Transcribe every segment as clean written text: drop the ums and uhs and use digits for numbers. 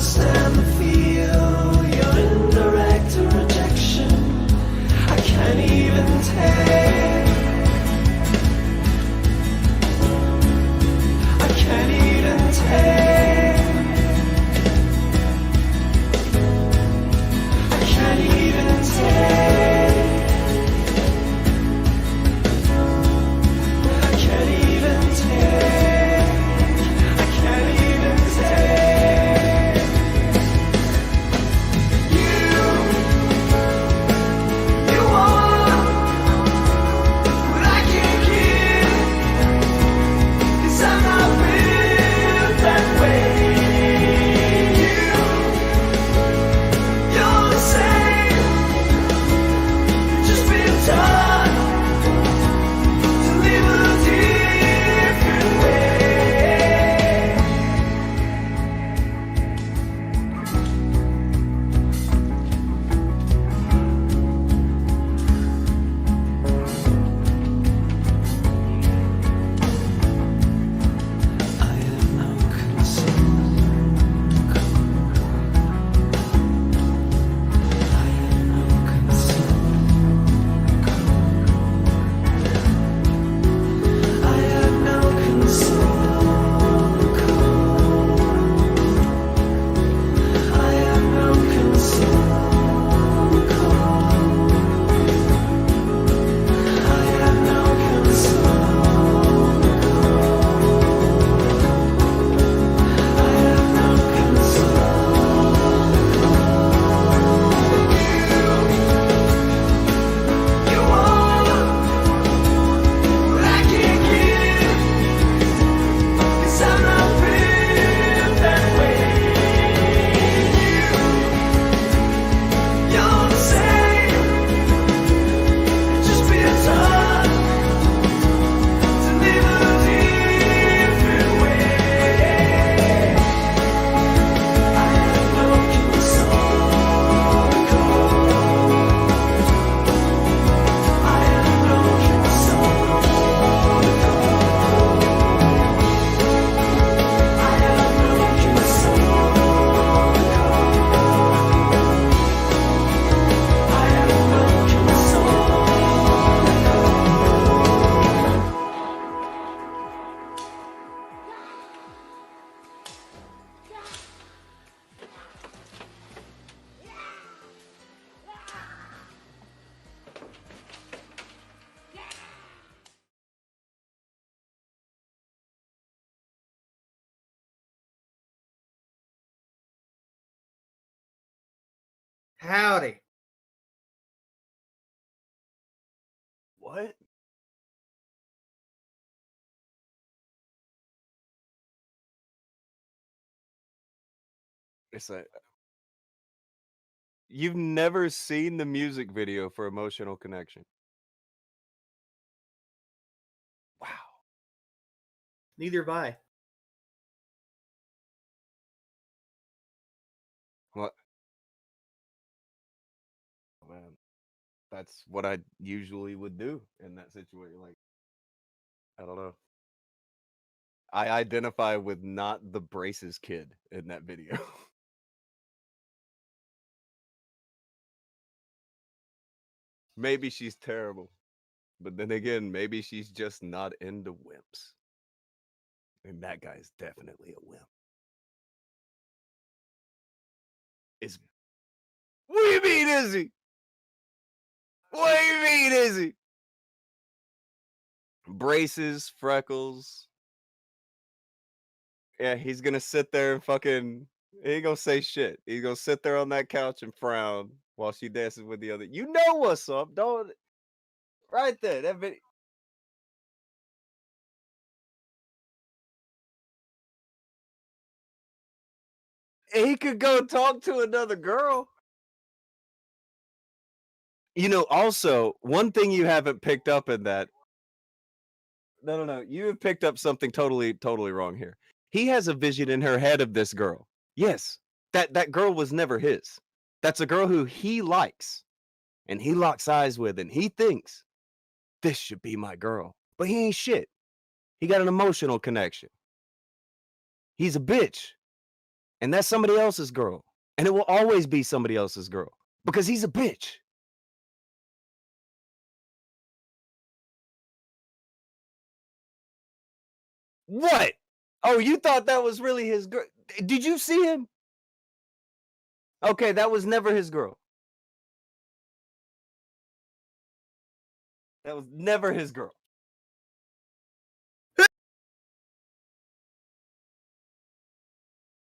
understand the feel, your indirect rejection. I can't even take. I can't even take. I can't even take. I can't even take. I can't even take. You want what I can't give, 'cause I'm not built that way. You're the same, just been taught to live a different way. I have no concern. I have no concern. I have no concern. I have no concern. I have no concern. I have no concern. You want what I can't give, 'cause I'm not built that way. You're the same, just been taught to live a different way. I have no concern. I have no concern. I have no concern. I have no Howdy. What? It's like you've never seen the music video for Emotional Connection. Wow. Neither have I. What? Man, that's what I usually would do in that situation. Like, I don't know. I identify with not the braces kid in that video. Maybe she's terrible. But then again, maybe she's just not into wimps. And that guy's definitely a wimp. Is what do you mean, is he? What do you mean, is he? Braces, freckles. Yeah, he's gonna sit there and fucking. He ain't gonna say shit. He's gonna sit there on that couch and frown while she dances with the other. You know what's up, don't? Right there, that video. He could go talk to another girl. You know, also, one thing you haven't picked up in that. No. You have picked up something totally wrong here. He has a vision in her head of this girl. Yes, that girl was never his. That's a girl who he likes and he locks eyes with and he thinks this should be my girl. But he ain't shit. He got an emotional connection. He's a bitch. And that's somebody else's girl. And it will always be somebody else's girl because he's a bitch. What? Oh, you thought that was really his girl? Did you see him? Okay, that was never his girl. That was never his girl.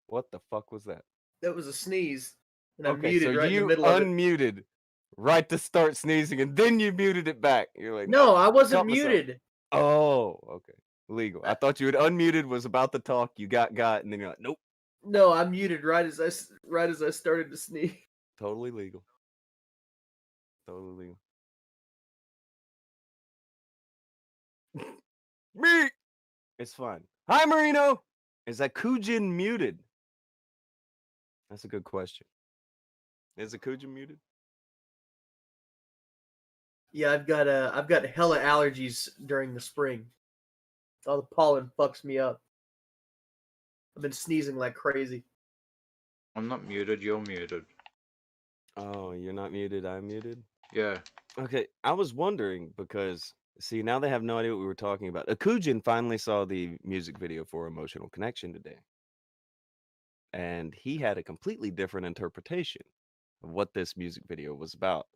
What the fuck was that? That was a sneeze, and I Okay, muted so right in the you middle of it. unmuted right to start sneezing, and then you muted it back. You're like, No, "Nope, I wasn't caught myself." muted. Oh, okay. Legal. I thought you had unmuted, was about to talk, you got, and then you're like, nope. No, I muted right as I started to sneeze. Totally legal. Totally legal. Me! It's fine. Hi, Marino! Is Akujin muted? That's a good question. Is Akujin muted? Yeah, I've got hella allergies during the spring. All the pollen fucks me up. I've been sneezing like crazy. I'm not muted, you're muted. Oh, you're not muted, I'm muted? Yeah. Okay, I was wondering because, see, now they have no idea what we were talking about. Akujin finally saw the music video for Emotional Connection today. And he had a completely different interpretation of what this music video was about.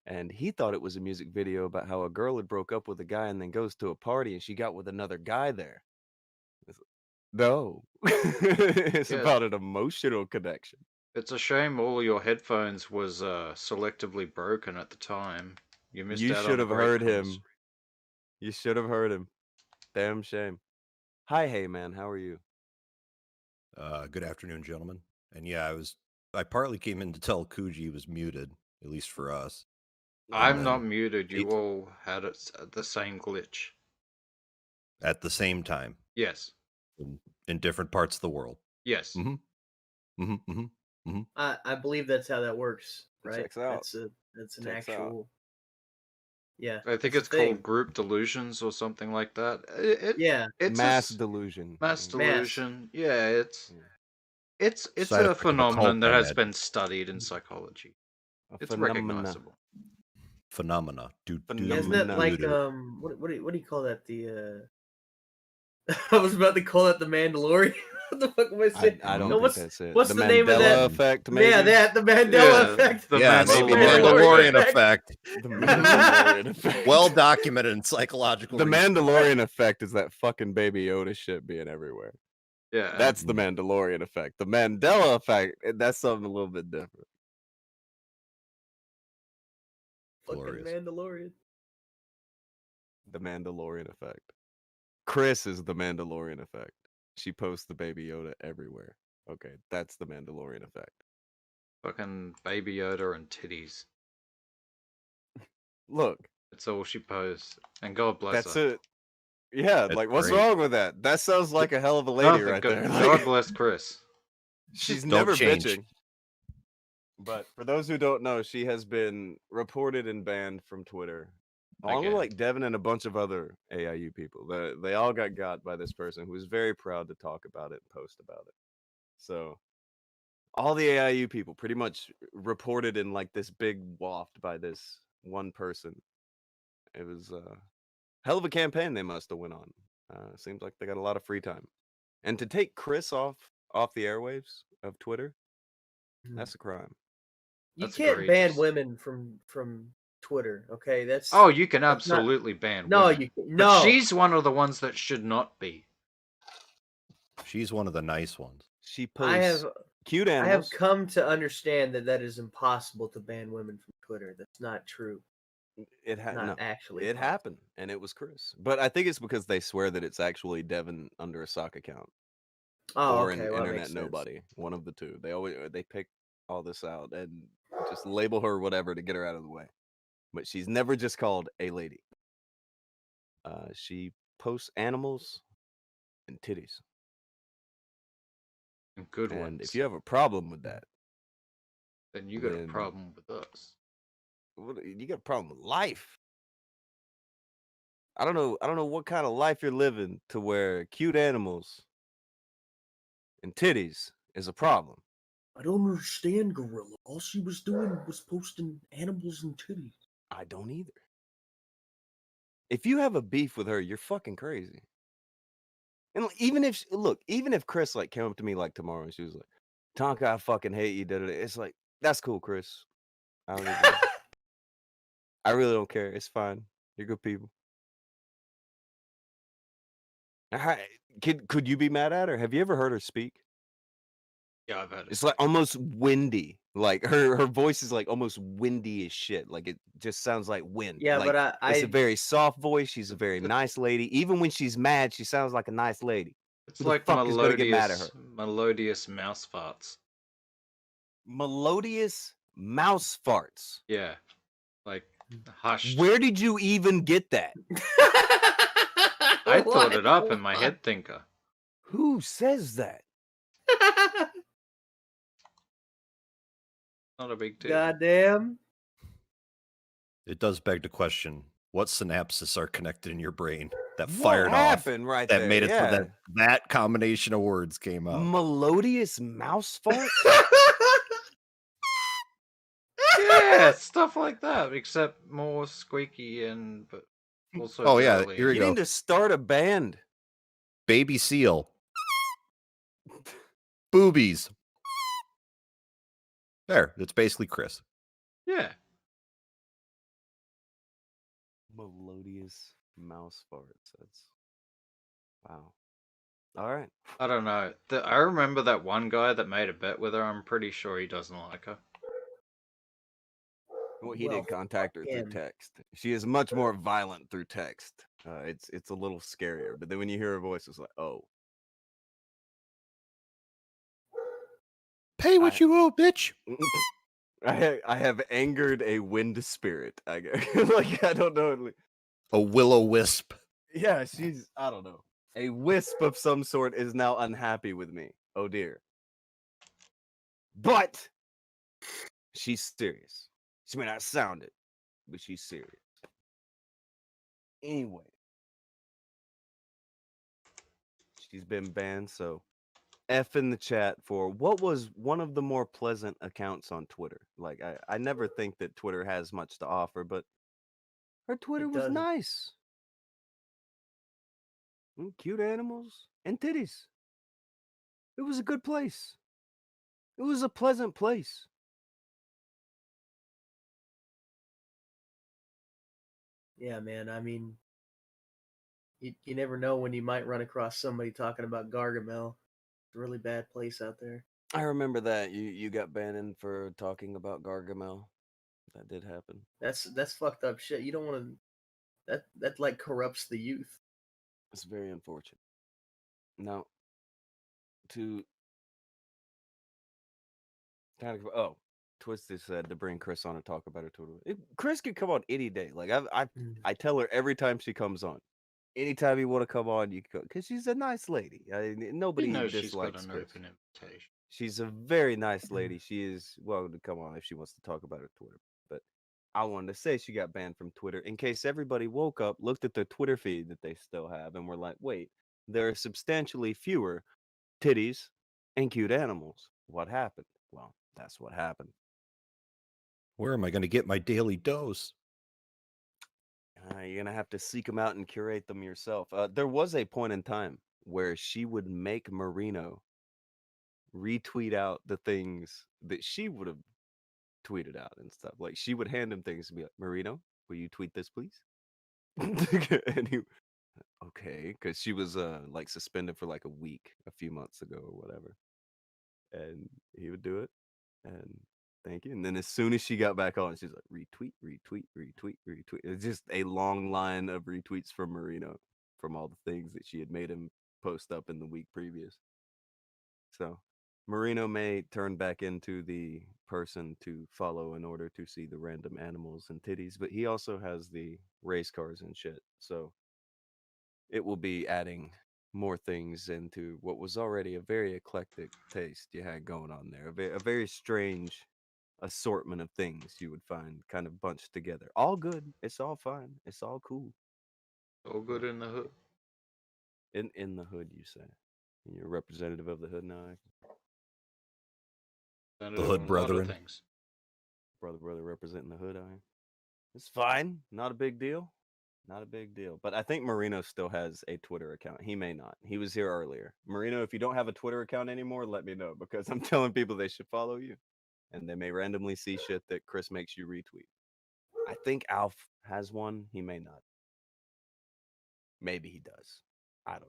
And he thought it was a music video about how a girl had broke up with a guy and then goes to a party and she got with another guy there. No, it's Yeah. about an emotional connection. It's a shame all your headphones was selectively broken at the time. You missed You out should on have great heard calls. him. You should have heard him. Damn shame. Hi, hey man, how are you? Good afternoon, gentlemen. And yeah, I partly came in to tell Kuji he was muted, at least for us. I'm then not muted, you eight- all had the same glitch. At the same time, Yes. in different parts of the world. Yes. I believe that's how that works, right? Checks out. That's an Checks out. actual. Yeah. I think that's it's a thing. called group delusions or something like that. Yeah. It's Mass a delusion. mass Yeah. delusion. Yeah, it's Side a effect of a phenomenon cult that I has had. been studied in psychology. It's recognizable. Phenomena. Yeah, isn't that Phenomena. like what do you call that? The I was about to call that the Mandalorian. What the fuck am I saying? I don't No, think what's that's it. what's the the name of that? Mandela effect, maybe? Yeah, that the Mandela Yeah, effect. the Yeah, maybe Mandalorian Mandalorian effect. The Mandalorian effect. Well documented in psychological The research. Mandalorian effect is that fucking Baby Yoda shit being everywhere. Yeah. That's the Mandalorian effect. The Mandela effect, that's something a little bit different. Fucking Glorious. Mandalorian. The Mandalorian effect. Chris is the Mandalorian effect. She posts the Baby Yoda everywhere. Okay, that's the Mandalorian effect. Fucking Baby Yoda and titties. Look, That's all she posts. And God bless that's her. it. Yeah, That's like what's great. wrong with that? That sounds like a hell of a lady Nothing. right there. God Like, bless Chris. she's Don't never change. bitching. But for those who don't know, she has been reported and banned from Twitter. Along with Again. like Devin and a bunch of other AIU people. They all got by this person who was very proud to talk about it and post about it. So all the AIU people pretty much reported in like this big waft by this one person. It was a hell of a campaign they must have went on. Seems like they got a lot of free time. And to take Chris off the airwaves of Twitter, that's a crime. You That's can't ban egregious. women from Twitter. Okay, that's Oh, you can that's not- absolutely ban no, women. you But no. she's one of the ones that should not be. She's one of the nice ones. She I posts have cute I have animals. come to understand that is impossible to ban women from Twitter. That's not true. It Not no, actually. it possible. happened, and it was Chris. But I think it's because they swear that it's actually Devin under a sock account Oh, or okay. an Well, that internet makes sense. nobody. One of the two. They pick all this out and just label her whatever to get her out of the way. But she's never just called a lady. She posts animals and titties. And good And ones. if you have a problem with that, then you got a then- problem with us. you got a problem with life. I don't know what kind of life you're living to where cute animals and titties is a problem. I don't understand, Gorilla. All she was doing was posting animals and titties. I don't either. If you have a beef with her, you're fucking crazy. And even if even if Chris like came up to me like tomorrow and she was like, "Tonka, I fucking hate you," it's like that's cool, Chris. I don't even, I really don't care. It's fine. You're good people. Could you be mad at her? Have you ever heard her speak? Yeah, I've had it. It's like almost windy. Like her voice is like almost windy as shit. Like it just sounds like wind. Yeah, like, but it's a very soft voice. She's a very nice lady. Even when she's mad, she sounds like a nice lady. It's Who the like fuck is gonna get mad at her? melodious mouse farts. Melodious mouse farts. Yeah, like hushed. Where did you even get that? I thought it up in my head thinker. Who says that? Not a big deal. Goddamn. It does beg the question: what synapses are connected in your brain that What fired off? happened right That there? made it so Yeah. that combination of words came out. Melodious mouse farts? Yeah, stuff like that, except more squeaky and but also. Oh, yeah, girly. here we You go. need to start a band. Baby seal. Boobies. There, that's basically Chris. Yeah, Melodious mouse farts. That's wow. All right. I don't know. I remember that one guy that made a bet with her. I'm pretty sure he doesn't like her. Well, he Well, did contact her through him. text. She is much more violent through text. It's a little scarier, but then when you hear her voice, it's like, oh, Pay what you owe, bitch. I have angered a wind spirit. Like I don't know. A will-o-wisp. Yeah, I don't know. A wisp of some sort is now unhappy with me. Oh dear. But she's serious. She may not sound it, but she's serious. Anyway. She's been banned, so F in the chat for what was one of the more pleasant accounts on Twitter. Like I never think that Twitter has much to offer, but her Twitter was doesn't. nice. Cute animals and titties. It was a good place. It was a pleasant place. Yeah, man. I mean, you never know when you might run across somebody talking about Gargamel. It's a really bad place out there. I remember that you got banned for talking about Gargamel. That did happen. That's fucked up shit. You don't want to. That like corrupts the youth. It's very unfortunate. Now, to kind of Twisted said to bring Chris on and talk about her Twitter. Chris could come on any day. Like I tell her every time she comes on. Anytime you want to come on, you can, because she's a nice lady. Nobody You know she's dislikes got an Chris. open invitation. She's a very nice lady. She is welcome to come on if she wants to talk about her Twitter. But I wanted to say she got banned from Twitter in case everybody woke up, looked at their Twitter feed that they still have, and were like, wait, there are substantially fewer titties and cute animals. What happened? Well, that's what happened. Where am I going to get my daily dose? You're going to have to seek them out and curate them yourself. There was a point in time where she would make Marino retweet out the things that she would have tweeted out and stuff. Like she would hand him things and be like, Marino, will you tweet this, please? And he, okay, because she was like suspended for like a week a few months ago or whatever. And he would do it. And thank you. And then as soon as she got back on, she's like, retweet, retweet, retweet, retweet. It's just a long line of retweets from Marino from all the things that she had made him post up in the week previous. So Marino may turn back into the person to follow in order to see the random animals and titties, but he also has the race cars and shit. So it will be adding more things into what was already a very eclectic taste you had going on there. A very strange assortment of things you would find kind of bunched together. All good. It's all fine. It's all cool. All good in the hood. In the hood, you say. And you're a representative of the hood now. Turned The it hood on a lot of brethren. things. Brother representing the hood out here. It's fine. Not a big deal. Not a big deal. But I think Marino still has a Twitter account. He may not. He was here earlier. Marino, if you don't have a Twitter account anymore, let me know because I'm telling people they should follow you. And they may randomly see shit that Chris makes you retweet. I think Alf has one. He may not. Maybe he does. I don't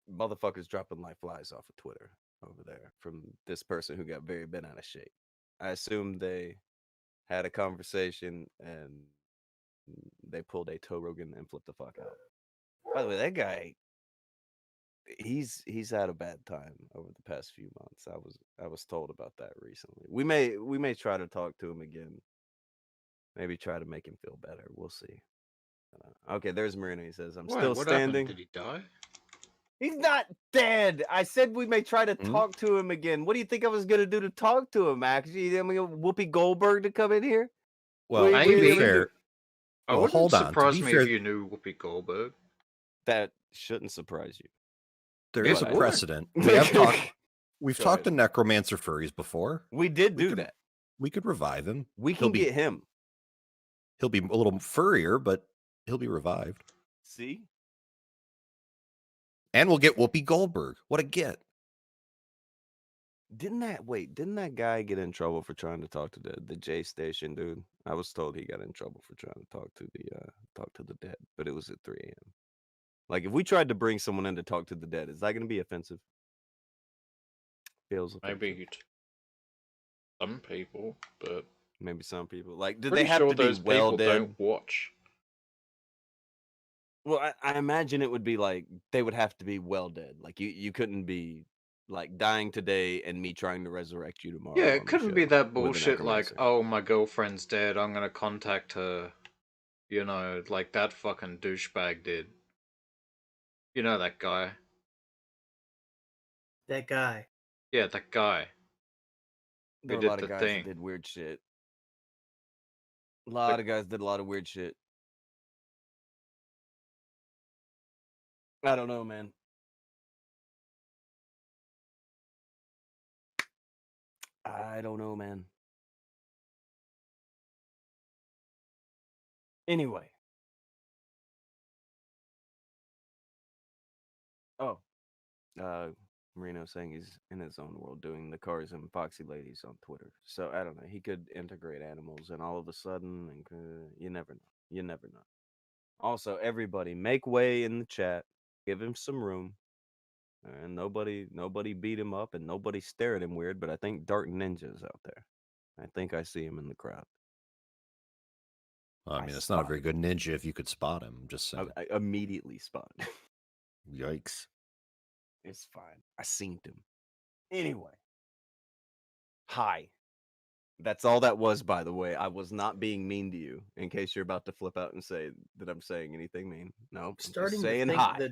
know. Motherfuckers dropping like flies off of Twitter over there from this person who got very bent out of shape. I assume they had a conversation and they pulled a Toe Rogan and flipped the fuck out. By the way, that guy, he's had a bad time over the past few months. I was told about that recently. We may try to talk to him again. Maybe try to make him feel better. We'll see. Okay, there's Marino. He says, "I'm still What standing." happened? Did he die? He's not dead. I said we may try to talk to him again. What do you think I was gonna do to talk to him, Max? You think I'm gonna get Whoopi Goldberg to come in here? Well, What to do you be Maybe. think we do? fair, I well, wouldn't hold on. To surprise be me fair, if you knew Whoopi Goldberg. That shouldn't surprise you. there It is a would. precedent. We have talked. We've Go talked to ahead. necromancer furries before. We did We do could- that. We could revive him. We He'll can be get him. he'll be a little furrier, but he'll be revived. See? And we'll get Whoopi Goldberg. What a get! Didn't that guy get in trouble for trying to talk to the J Station dude? I was told he got in trouble for trying to talk to the dead, but it was at 3 a.m. Like if we tried to bring someone in to talk to the dead, is that going to be offensive? Feels offensive. Maybe some people, but Maybe some people. Like, do pretty they have sure to be those well people dead? don't watch. Well, I imagine it would be like they would have to be well dead. Like you couldn't be like dying today and me trying to resurrect you tomorrow. Yeah, on it the couldn't be show that with an bullshit like, necromancer. oh, my girlfriend's dead, I'm gonna contact her. You know, like that fucking douchebag did. You know that guy. That guy. Yeah, that guy. There were a did lot of the guys thing. that did weird shit. A lot of guys did a lot of weird shit. I don't know, man. I don't know, man. Anyway. Oh. Marino saying he's in his own world doing the cars and foxy ladies on Twitter. So I don't know. He could integrate animals and all of a sudden, you never know. You never know. Also, everybody make way in the chat. Give him some room. And nobody beat him up and nobody stare at him weird, but I think Dark Ninja's out there. I think I see him in the crowd. Well, I I mean, it's not a very spotted good ninja if you could spot him. I'm just saying. I immediately spot. Yikes. It's fine. I seen him. Anyway. Hi. That's all that was, by the way. I was not being mean to you, in case you're about to flip out and say that I'm saying anything mean. No, I'm Starting just to saying think hi.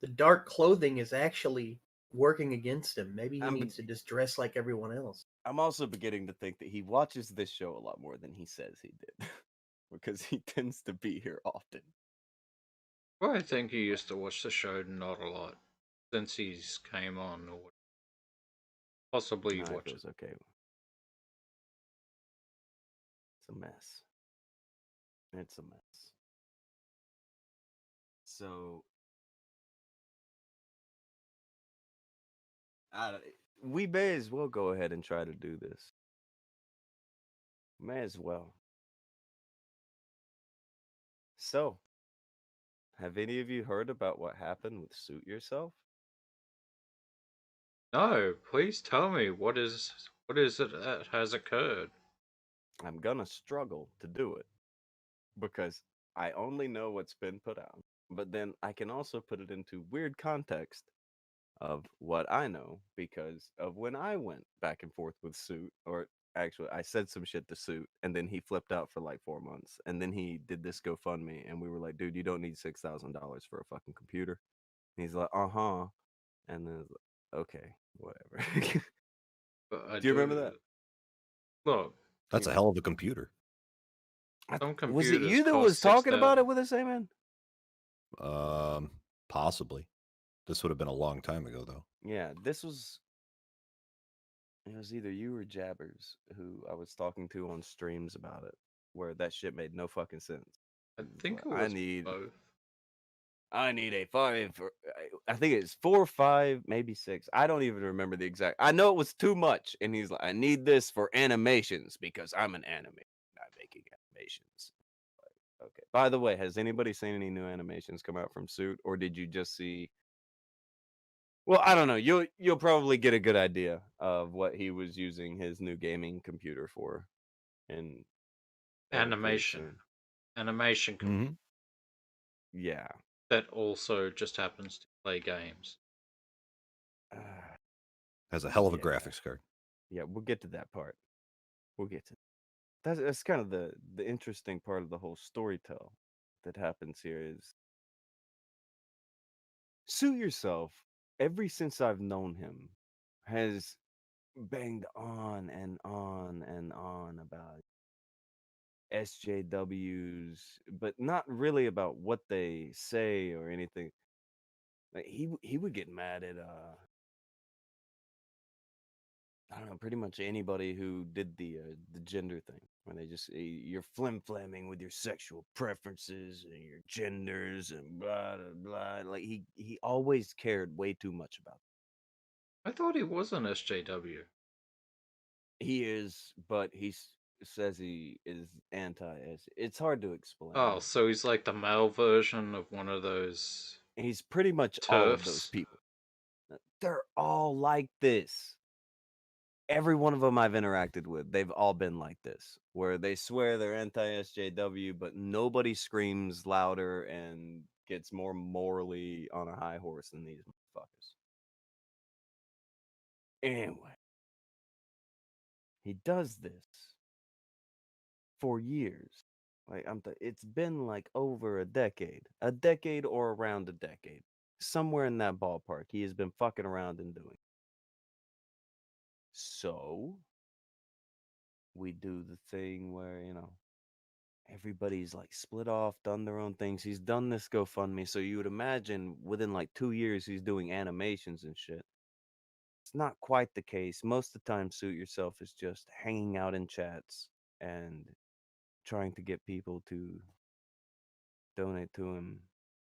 the dark clothing is actually working against him. Maybe he I'm needs to just dress like everyone else. I'm also beginning to think that he watches this show a lot more than he says he did. Because he tends to be here often. Well, I think he used to watch the show not a lot. Since he's came on, or possibly Nah, it watch feels it. okay. It's a mess. It's a mess. So we may as well go ahead and try to do this. May as well. So, have any of you heard about what happened with Suit Yourself? No, please tell me what is it that has occurred? I'm gonna struggle to do it because I only know what's been put out, but then I can also put it into weird context of what I know because of when I went back and forth with Suit, or actually I said some shit to Suit and then he flipped out for like 4 months and then he did this GoFundMe and we were like, dude, you don't need $6,000 for a fucking computer. And he's like, uh-huh. And then okay, whatever. But Do you remember that? Look, That's a hell of a computer. some Was it computers you that cost was talking about it $6,000. with us, man? Possibly. This would have been a long time ago, though. Yeah, this was It was either you or Jabbers who I was talking to on streams about it, where that shit made no fucking sense. I It was think like, it was both. I need a 5. I think it's 4 or 5, maybe 6. I don't even remember the exact. I know it was too much, and he's like, I need this for animations because I'm an animator, not making animations. Like, okay. By the way, has anybody seen any new animations come out from Suit, or did you just see? Well, I don't know. You'll probably get a good idea of what he was using his new gaming computer for, and fairly Animation. soon. Animation Mm-hmm. Yeah. that also just happens to play games. Uh, Has a hell of a yeah. graphics card. Yeah, we'll get to that part. We'll get to that's kind of the interesting part of the whole storytell that happens here is Suit Yourself, ever since I've known him, has banged on and on and on about SJWs, but not really about what they say or anything. Like he would get mad at I don't know, pretty much anybody who did the gender thing, where they just you're flim flamming with your sexual preferences and your genders and blah blah blah. Like he always cared way too much about I thought he was an SJW. He is, but says he is anti. It's hard to Oh, explain. so he's like the male version of one of those He's pretty much all of those turfs. people. They're all like this. Every one of them I've interacted with, they've all been like this, where they swear they're anti-SJW, but nobody screams louder and gets more morally on a high horse than these motherfuckers. Anyway, he does this for years. Like it's been like over a decade or around a decade, somewhere in that ballpark. He has been fucking around and doing. So we do the thing where everybody's like split off, done their own things. He's done this GoFundMe, so you would imagine within like 2 years he's doing animations and shit. It's not quite the case. Most of the time, Suit Yourself is just hanging out in chats and trying to get people to donate to him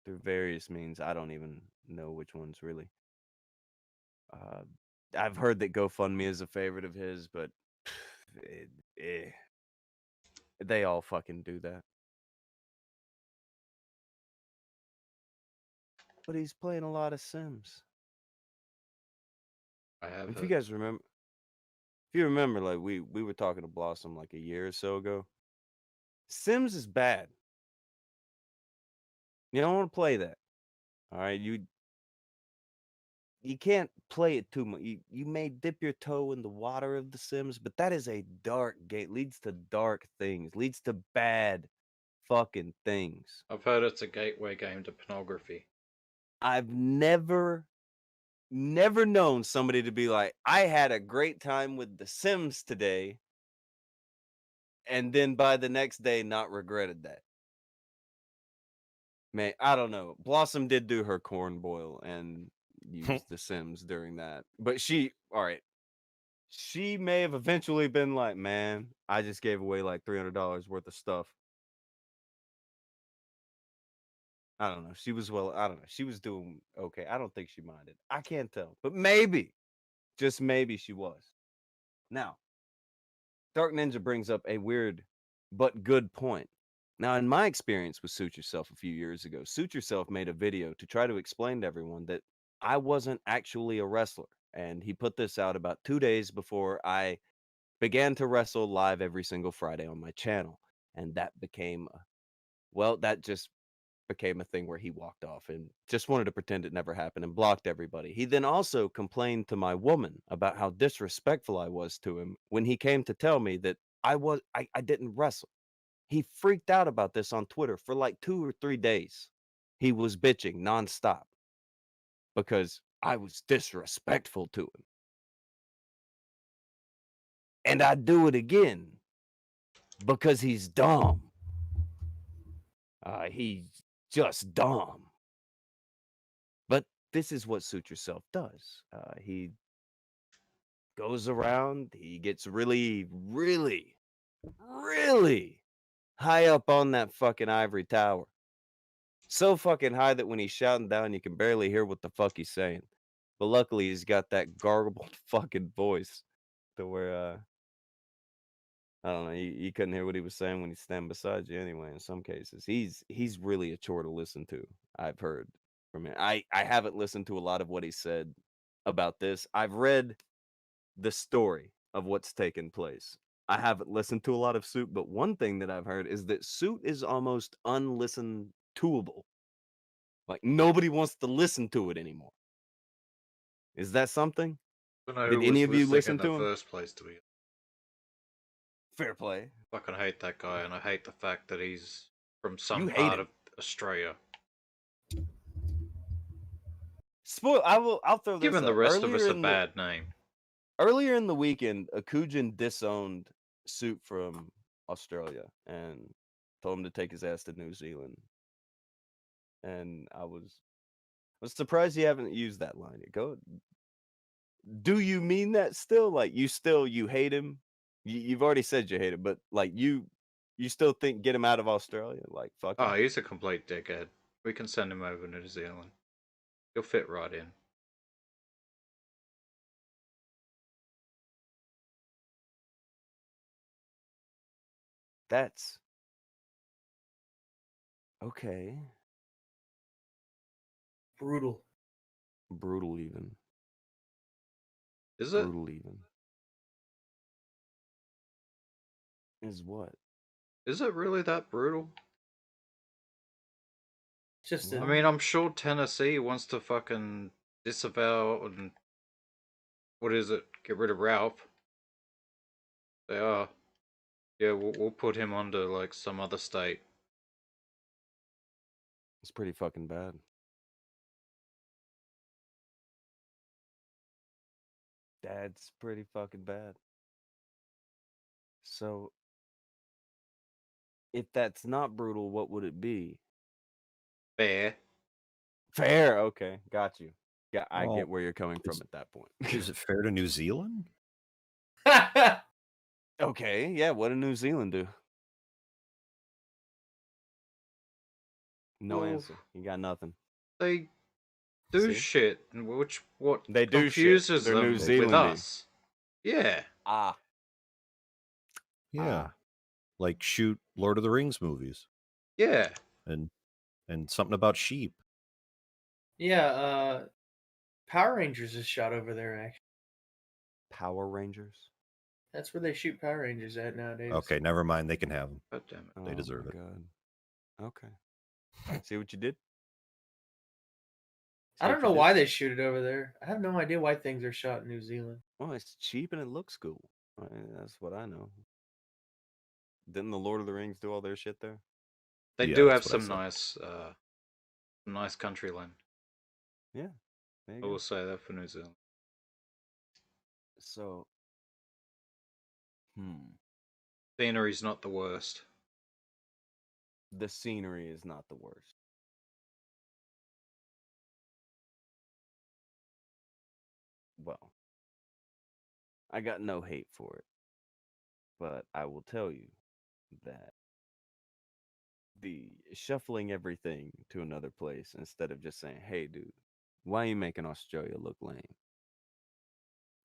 through various means. I don't even know which ones really. Uh, I've heard that GoFundMe is a favorite of his, but they all fucking do that. But he's playing a lot of Sims. I have If it. you guys remember, if you remember, like we were talking to Blossom like a year or so ago. Sims is bad. You don't want to play that. All right, you can't play it too much. You may dip your toe in the water of the Sims, but that is a dark gate. Leads to dark things. Leads to bad fucking things. I've heard it's a gateway game to pornography. I've never known somebody to be like, I had a great time with the Sims today, and then by the next day not regretted that. Man, I don't know. Blossom did do her corn boil and use the Sims during that. But all right. She may have eventually been like, man, I just gave away like $300 worth of stuff. I don't know. I don't know. She was doing okay. I don't think she minded. I can't tell. But maybe, just maybe she was. Now, Dark Ninja brings up a weird but good point. Now, in my experience with Suit Yourself a few years ago, Suit Yourself made a video to try to explain to everyone that I wasn't actually a wrestler. And he put this out about 2 days before I began to wrestle live every single Friday on my channel. And that that just became a thing where he walked off and just wanted to pretend it never happened and blocked everybody. He then also complained to my woman about how disrespectful I was to him when he came to tell me that I didn't wrestle. He freaked out about this on Twitter for like 2 or 3 days. He was bitching nonstop because I was disrespectful to him. And I do it again because he's dumb. He's just dumb. But this is what Suit Yourself does. He goes around. He gets really, really, really high up on that fucking ivory tower. So fucking high that when he's shouting down, you can barely hear what the fuck he's saying. But luckily, he's got that garbled fucking voice to where I don't know, you couldn't hear what he was saying when he's standing beside you anyway. In some cases, he's really a chore to listen to. I've heard from him. I haven't listened to a lot of what he said about this. I've read the story of what's taken place. I haven't listened to a lot of Suit, but one thing that I've heard is that Suit is almost unlisten toable. Like nobody wants to listen to it anymore. Is that something? I don't know Did who any was of you listening listen in to the him? first place to be. Fair play. Fucking hate that guy, and I hate the fact that he's from You some hate part him. of Australia. I'll throw this Giving the out. rest of us a bad name. Earlier in the weekend, Akujin disowned Suit from Australia and told him to take his ass to New Zealand. And I was surprised you haven't used that line. Go. Do you mean that still? Like you hate him? You've already said you hate him, but like you still think get him out of Australia? Like fuck him. Oh, he's a complete dickhead. We can send him over to New Zealand. He'll fit right in. That's okay. Brutal. Brutal even. Is it? Brutal even. Is what? Is it really that brutal? It's just I a, mean, I'm sure Tennessee wants to fucking disavow and what is it? Get rid of Ralph. They are. Yeah, we'll put him onto like some other state. It's pretty fucking bad. That's pretty fucking bad. So, if that's not brutal, what would it be? Fair. Fair. Okay, got you. Yeah, I Well, get where you're coming from is- at that point. Is it fair to New Zealand? Okay, yeah. What did New Zealand do? No Well, answer. You got nothing. They do See? shit, which what They do shit. confuses They're them New with Zealandy. us. Yeah. Ah. Yeah, like shoot Lord of the Rings movies Yeah. and something about sheep. yeah. Power Rangers is shot over there. Actually, Power Rangers. that's where they shoot Power Rangers at nowadays. Okay, never mind. They can have them. God damn it. They deserve my it. God. Okay. See what you did? I don't know why they shoot it over there. I have no idea why things are shot in New Zealand. Well, it's cheap and it looks cool. That's what I know. Didn't the Lord of the Rings do all their shit there? They Yeah, do have that's what I some said. nice country land. Yeah. There you I go. will say that for New Zealand. So, Scenery's not the worst. the scenery is not the worst. Well, I got no hate for it, but I will tell you that the shuffling everything to another place instead of just saying, "Hey, dude, why are you making Australia look lame?"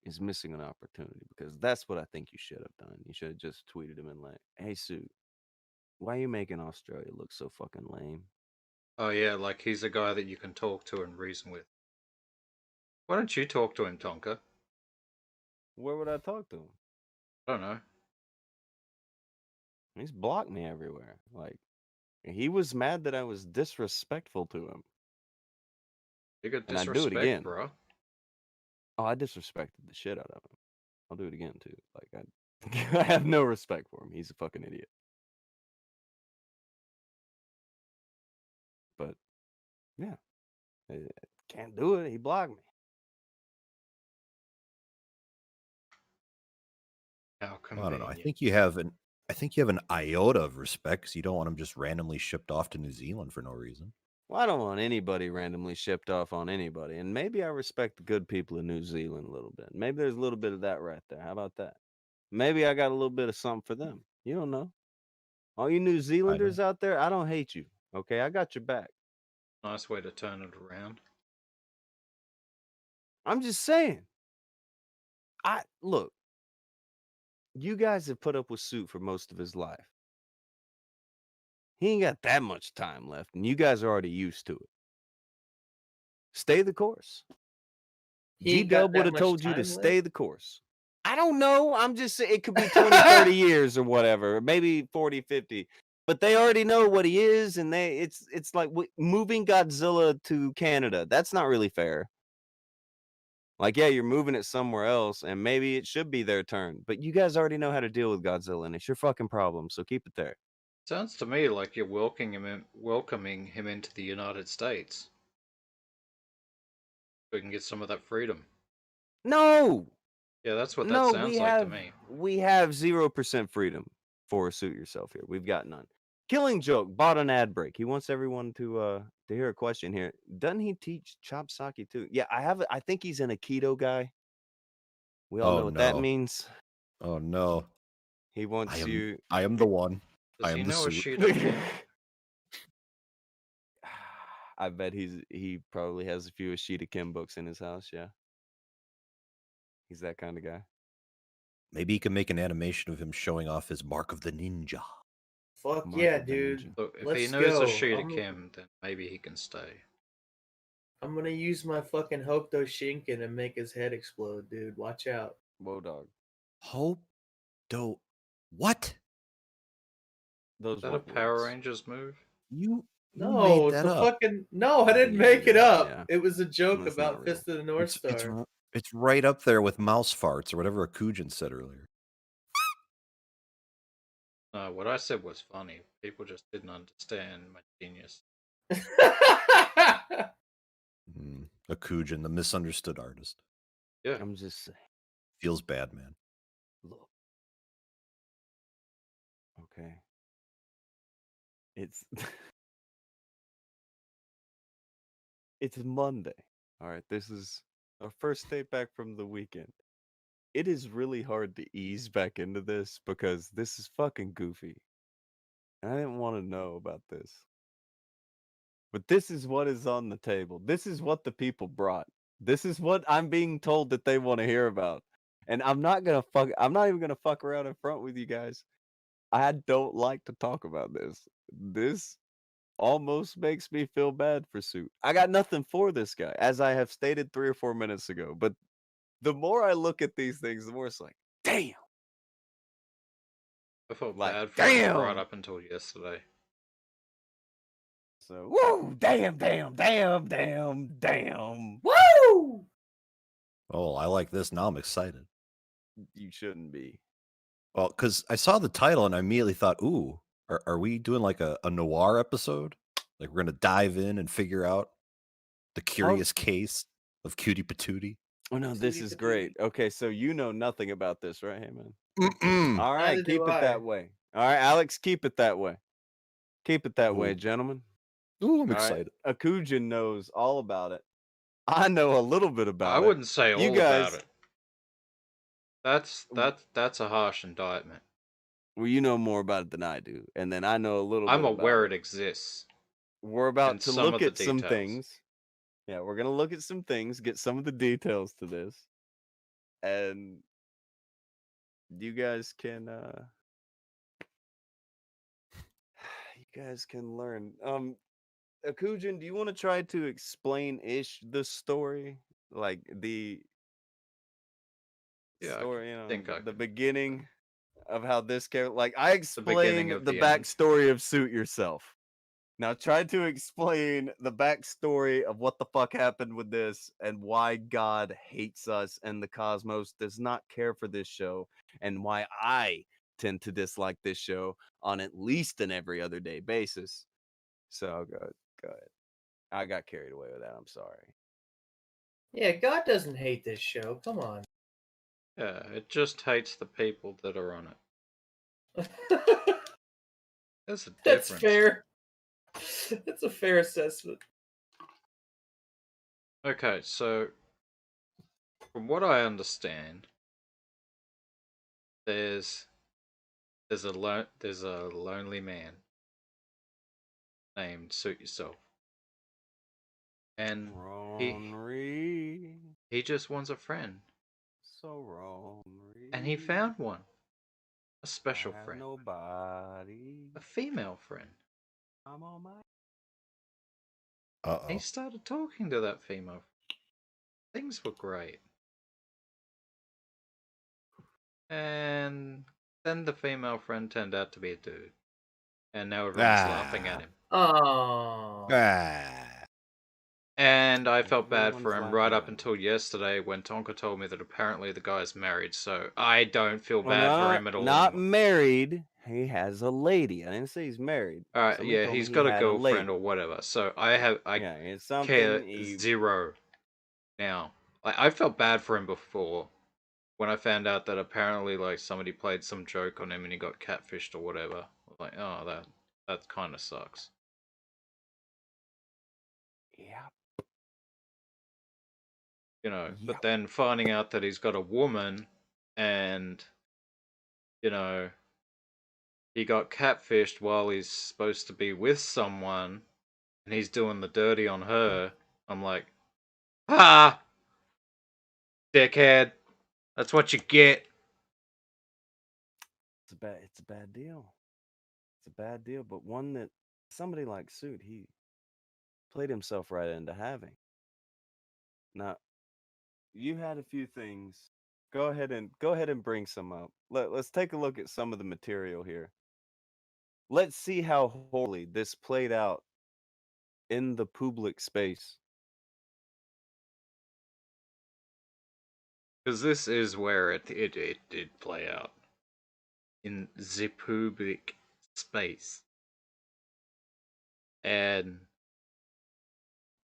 is missing an opportunity because that's what I think you should have done. You should have just tweeted him and like, "Hey, Suit, why are you making Australia look so fucking lame?" Oh yeah, like he's a guy that you can talk to and reason with. Why don't you talk to him, Tonka? Where would I talk to him? I don't know. He's blocked me everywhere. Like, he was mad that I was disrespectful to him. You got And I'd do it disrespect, again. bro. Oh, I disrespected the shit out of him. I'll do it again too. Like, I have no respect for him. He's a fucking idiot. But yeah, I can't do it. He blocked me. How Well, I don't know. I convenient. think you have an iota of respect because you don't want them just randomly shipped off to New Zealand for no reason. Well, I don't want anybody randomly shipped off on anybody. And maybe I respect the good people in New Zealand a little bit. Maybe there's a little bit of that right there. How about that? Maybe I got a little bit of something for them. You don't know. All you New Zealanders out there, I don't hate you. Okay, I got your back. Nice way to turn it around. I'm just saying. Look. You guys have put up with Suit for most of his life. He ain't got that much time left, and you guys are already used to it. Stay the course. He ain't got G-Dub that would have much told you to time stay left? the course. I don't know. I'm just saying it could be 20, 30 years or whatever, maybe 40, 50. But they already know what he is, and it's like moving Godzilla to Canada. That's not really fair. Like, yeah, you're moving it somewhere else, and maybe it should be their turn. But you guys already know how to deal with Godzilla, and it's your fucking problem, so keep it there. Sounds to me like you're welcoming him into the United States. So we can get some of that freedom. No! Yeah, that's what that No, sounds like to me. we have 0% freedom for Suit Yourself here. We've got none. Killing Joke bought an ad break. He wants everyone to hear a question here. Doesn't he teach chop sake too? Yeah, I think he's an Aikido guy. We all know what that means. Oh no. He wants you. I am the one. Does I he am the know a suit. sheet of Kim? I bet he probably has a few Ashita Kim books in his house. Yeah, he's that kind of guy. Maybe he can make an animation of him showing off his mark of the ninja. Fuck Mark yeah, of the dude. Ninja. Look, if Let's he knows go. a sheet of Kim, then maybe he can stay. I'm gonna use my fucking Hokuto Shinken and make his head explode, dude. Watch out. Whoa, dog. Hope do what? Those Is that a weren't Power words. Rangers move? You No, made it's that the up. fucking no. I didn't You make made it it up, up. yeah. It was a joke That's about not real. Fist of the North Star. It's right up there with mouse farts or whatever Akujin said earlier. No, what I said was funny. People just didn't understand my genius. Akujin, the misunderstood artist. Yeah. I'm just saying. Feels bad, man. Look. Okay. It's it's Monday. All right. This is our first day back from the weekend. It is really hard to ease back into this because this is fucking goofy. And I didn't want to know about this. But this is what is on the table. This is what the people brought. This is what I'm being told that they want to hear about. And I'm not even gonna fuck around in front with you guys. I don't like to talk about this. This almost makes me feel bad for Suit. I got nothing for this guy, as I have stated 3 or 4 minutes ago. But the more I look at these things, the more it's like, damn. I felt Like, bad for him right damn. up until yesterday. So, woo, damn. Woo! Oh, I like this. Now I'm excited. You shouldn't be. Well, because I saw the title and I immediately thought, ooh, are we doing like a noir episode? Like we're going to dive in and figure out the curious case of Cutie Patooty? Oh, no, this Cutie is Patooty. great. Okay, so you know nothing about this, right, hey, man? Mm-mm. All right, Neither keep do it I. that way. All right, Alex, keep it that way. Keep it that way, Ooh. gentlemen. Ooh, I'm All right, excited. Akujin knows all about it. I know a little bit about I it. wouldn't say You all guys, about it. That's a harsh indictment. well, you know more about it than I do, and then I know a little I'm bit about aware it. it exists. We're about and to some look of the at some details. things. Yeah, we're gonna look at some things, get some of the details to this, and you guys can learn. Akujin, do you want to try to explain the story, like the Yeah, story, I the can. beginning of how this character? Like I beginning explained of the the end. backstory of Suit Yourself. Now try to explain the backstory of what the fuck happened with this and why God hates us and the cosmos does not care for this show and why I tend to dislike this show on at least an every other day basis. So go ahead. I got carried away with that. I'm sorry. Yeah, God doesn't hate this show. Come on. Yeah, it just hates the people that are on it. There's a That's difference. fair. That's a fair assessment. Okay, so from what I understand, there's there's a lonely man named Suit Yourself, and he Ronry. he just wants a friend, So Ronry. and he found one, a I special have friend, nobody. a female friend. I'm on my. Uh And he oh. started talking to that female. Things were great, and then the female friend turned out to be a dude, and now everyone's laughing at him. Oh. And I felt bad Everyone's for him laughing right at up him. until yesterday when Tonka told me that apparently the guy's married, so I don't feel Well, bad for not, him at all not anymore. married. He has a lady. I didn't say he's married. Somebody Yeah, told me he's he got a had a lady. girlfriend or whatever, so I Yeah, it's care something. He, zero now. Like, I felt bad for him before when I found out that apparently like somebody played some joke on him and he got catfished or whatever. Like, oh, that kind of sucks. yeah. You know, Yep. but then finding out that he's got a woman and, you know, he got catfished while he's supposed to be with someone and he's doing the dirty on her. I'm like, ah, dickhead. That's what you get. It's a bad deal. It's a bad deal, but one that somebody like Suit, he played himself right into having. Now, you had a few things. Go ahead and bring some up. Let's take a look at some of the material here. Let's see how horribly this played out in the public space. Because this is where it did play out. In the public space. And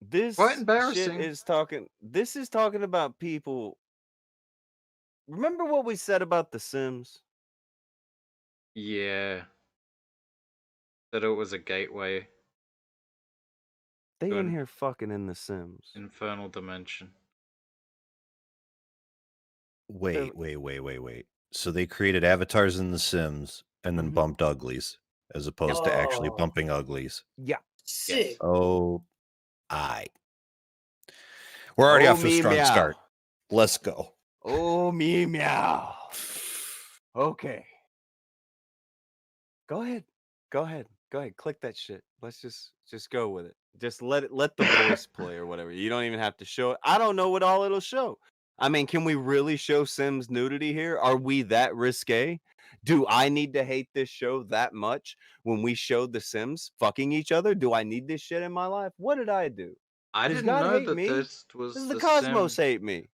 This quite shit embarrassing. is talking. This is talking about people. Remember what we said about The Sims? Yeah. That it was a gateway. They To in an here fucking in The Sims. infernal dimension. Wait. So they created avatars in The Sims and then Mhm. bumped uglies as opposed to actually Oh. bumping uglies. Yeah. Sick. Oh, we're already off to a me strong meow. start. Let's go. Oh me meow. Okay. Go ahead. Go ahead. Click that shit. Let's just go with it. Just let the voice play or whatever. You don't even have to show it. I don't know what all it'll show. I mean, can we really show Sims nudity here? Are we that risque? Do I need to hate this show that much when we showed the Sims fucking each other? Do I need this shit in my life? What did I do? I Does didn't God know hate that me? this Does was the the cosmos Sim. hate me?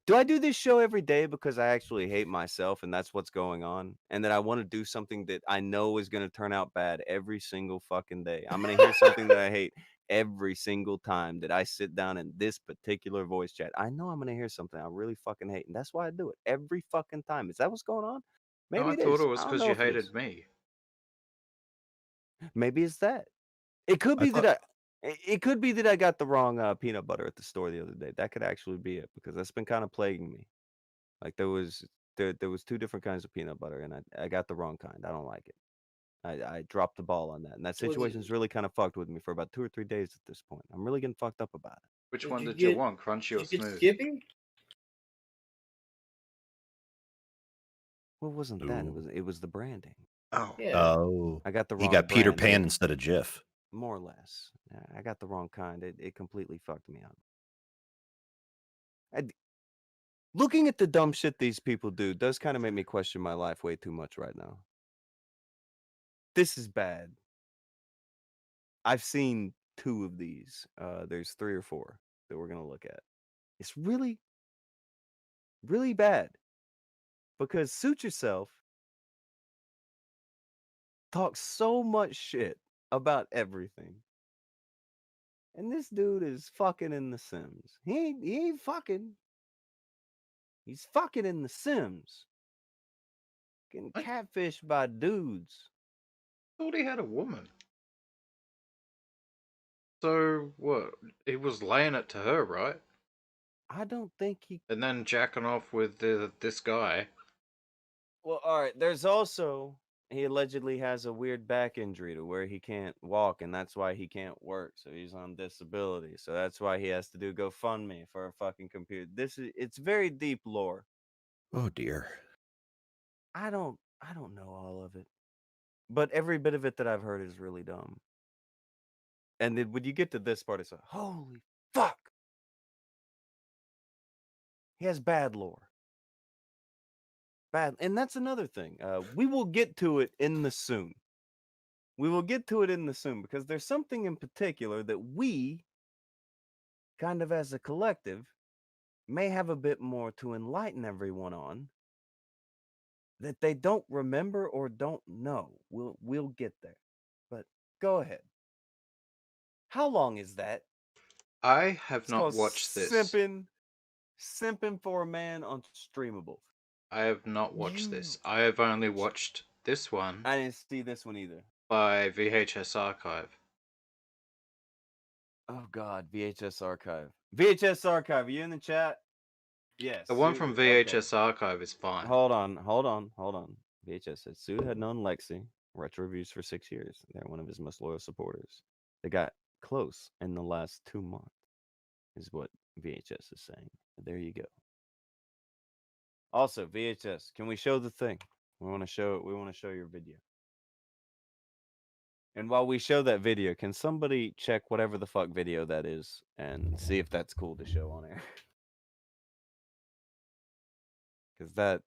Do I do this show every day because I actually hate myself and that's what's going on? And that I want to do something that I know is going to turn out bad every single fucking day. I'm going to hear something that I hate every single time that I sit down in this particular voice chat. I know I'm going to hear something I really fucking hate. And that's why I do it every fucking time. Is that what's going on? No, Maybe I it thought is. it was I don't because know you if it is. hated me. Maybe it's that. It could I be thought- that it could be that I got the wrong peanut butter at the store the other day. That could actually be it because that's been kind of plaguing me. Like there was two different kinds of peanut butter, and I got the wrong kind. I don't like it. I dropped the ball on that, and that Was it- situation's really kind of fucked with me for about 2 or 3 days at this point. I'm really getting fucked up about it. Which one did you want, crunchy or Did you get smooth? Skippy? Well, it wasn't that. Ooh. It was the branding. Oh. Yeah. Oh, I got the wrong. he got Peter branding, Pan instead of Jif. more or less. I got the wrong kind. It completely fucked me up. Looking at the dumb shit these people do does kind of make me question my life way too much right now. This is bad. I've seen 2 of these. There's 3 or 4 that we're gonna look at. It's really, really bad because Suit Yourself talks so much shit about everything, and this dude is fucking in The Sims. He ain't fucking. He's fucking in The Sims. Getting What? catfished by dudes. I thought he had a woman. So what? He was laying it to her, right? I don't think he. And then jacking off with this guy. Well, all right. There's also he allegedly has a weird back injury to where he can't walk, and that's why he can't work. So he's on disability. So that's why he has to do GoFundMe for a fucking computer. It's very deep lore. Oh dear. I don't know all of it, but every bit of it that I've heard is really dumb. And then when you get to this part, it's like, holy fuck. He has bad lore. Bad, and that's another thing. We will get to it in the soon. We will get to it in the soon because there's something in particular that we, kind of as a collective, may have a bit more to enlighten everyone on that they don't remember or don't know. We'll get there. But go ahead. How long is that? I have It's not called watched this. Simping for a man on Streamable. I have not watched this. I have only watched this one I didn't see this one either. by VHS Archive. Oh God, VHS Archive. VHS Archive, are you in the chat? Yes. The one Sue- from okay. VHS Archive is fine. Hold on. VHS said Sue had known Lexi, retro reviews for 6 years. They're one of his most loyal supporters. They got close in the last 2 months, is what VHS is saying. There you go. Also, VHS, can we show the thing? We want to show your video. And while we show that video, can somebody check whatever the fuck video that is and see if that's cool to show on air? Because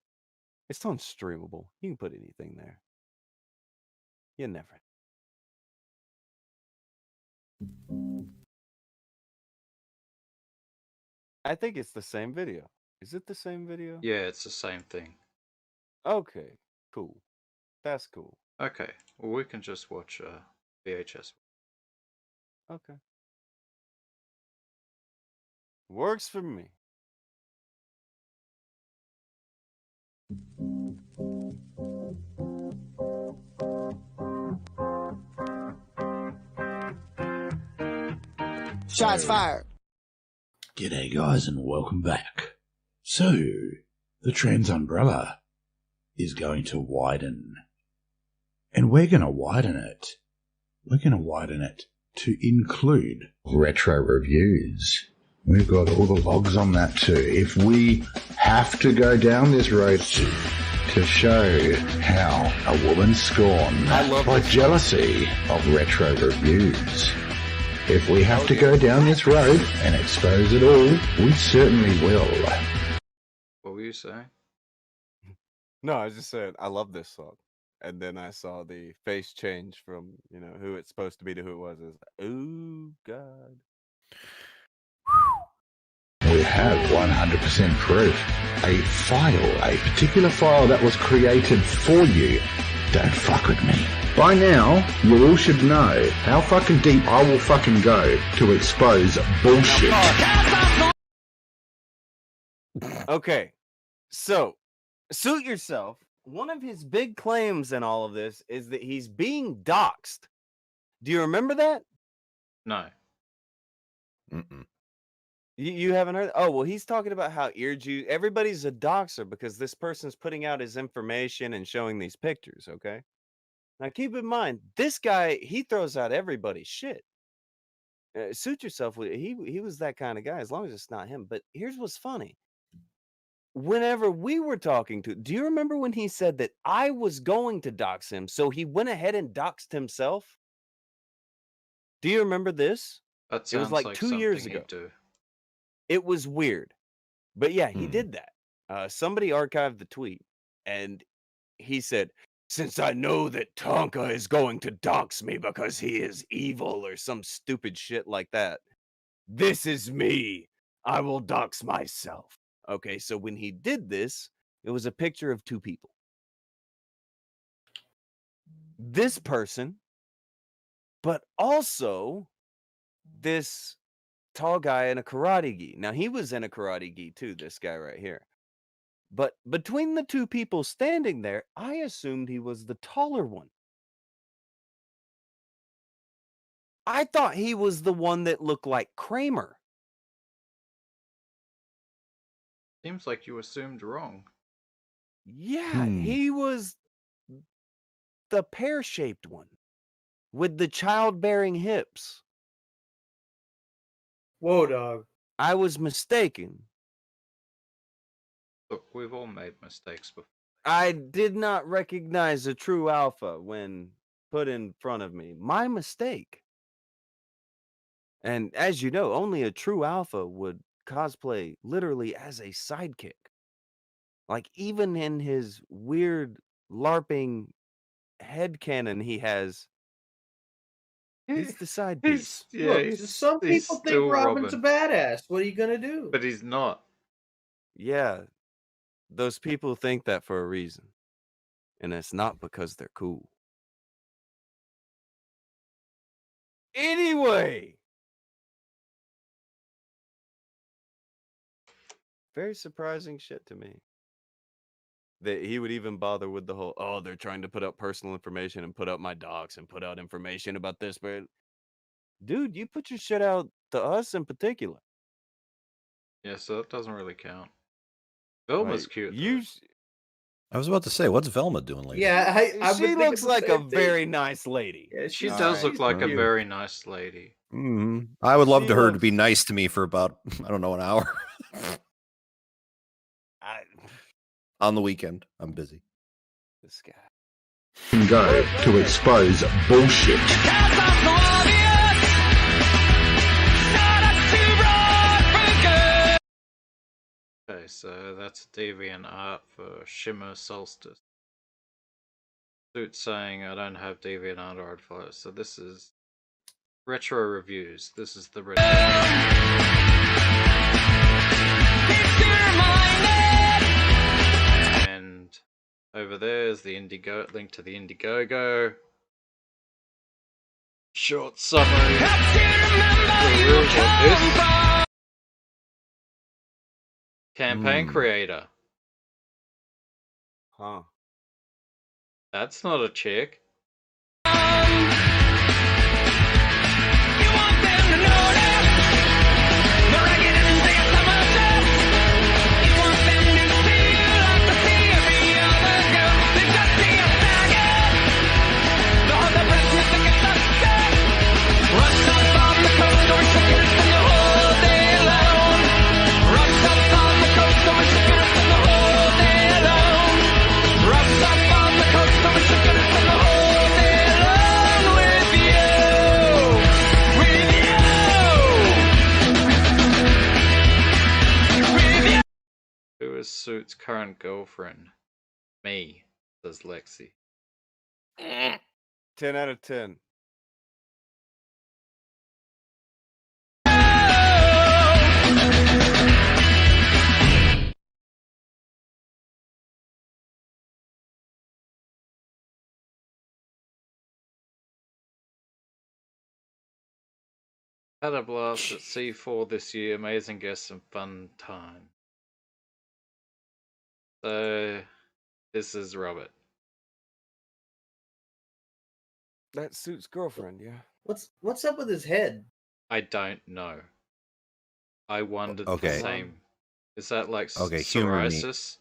it's unstreamable. You can put anything there. You never. I think it's the same video. Is it the same video? Yeah, it's the same thing. Okay, cool. That's cool. Okay, well, we can just watch VHS. Okay. Works for me. Shots fired. G'day guys and welcome back. So, the trans umbrella is going to widen. And we're going to widen it. We're going to widen it to include retro reviews. We've got all the logs on that too. If we have to go down this road to show how a woman scorned by jealousy of retro reviews. If we have to go down this road and expose it all, we certainly will. What were you saying? No, I just said I love this song. And then I saw the face change from, who it's supposed to be to who it was. It was like, oh, God. We have 100% proof. A particular file that was created for you. Don't fuck with me. By now, you all should know how fucking deep I will fucking go to expose bullshit. Okay, so suit yourself. One of his big claims in all of this is that he's being doxxed. Do you remember that? No. Mm-mm. You haven't heard? Oh, well, he's talking about how everybody's a doxer because this person's putting out his information and showing these pictures, okay? Now, keep in mind, this guy, he throws out everybody's shit. Suit yourself. He was that kind of guy, as long as it's not him. But here's what's funny. Whenever we were talking to, do you remember when he said that I was going to dox him, so he went ahead and doxed himself? Do you remember this? That sounds It was like 2 years something ago. he'd do. It was weird. But yeah, he did that. Somebody archived the tweet, and he said, since I know that Tonka is going to dox me because he is evil or some stupid shit like that, this is me. I will dox myself. Okay, so when he did this, it was a picture of 2 people. This person, but also this tall guy in a karate gi. Now, he was in a karate gi too, this guy right here. But between the 2 people standing there, I assumed he was the taller one. I thought he was the one that looked like Kramer. Seems like you assumed wrong. Yeah, he was the pear-shaped one with the childbearing hips. Whoa, dog. I was mistaken. Look, we've all made mistakes before. I did not recognize a true alpha when put in front of me. My mistake. And as you know, only a true alpha would cosplay literally as a sidekick. Like, even in his weird LARPing headcanon he has, he's the side piece. Look, some people think still Robin's Robin, a badass. What are you gonna do? but he's not. Yeah, those people think that for a reason. And it's not because they're cool. Anyway. Very surprising shit to me. That he would even bother with the whole, oh, they're trying to put out personal information and put out my docs and put out information about this, but dude, you put your shit out to us in particular. Yeah, so that doesn't really count. Velma's Like, cute. you, though. I was about to say, what's Velma doing lately? Yeah, I've she been thinking looks the like a same thing. very nice lady. Yeah, She she's- does she's look like a cute. very nice lady. I would love She to her to be looks- nice to me for about, I don't know, an hour. On the weekend. I'm busy. This guy. Go to expose bullshit. Okay, so that's deviant art for Shimmer Solstice. Suit saying I don't have deviant art or follow. So this is retro reviews. This is the retro. And over there is the Indigo link to the Indiegogo. Short summary. The rules of this. Campaign creator. Huh. That's not a chick. Who is Suit's current girlfriend? Me, says Lexi. 10 out of 10. Had a blast at C4 this year, amazing guests and fun time. So, this is Robert. That Suit's girlfriend, yeah. What's up with his head? I don't know. I wondered Okay. the same. Is that like Okay, humor me. psoriasis? Is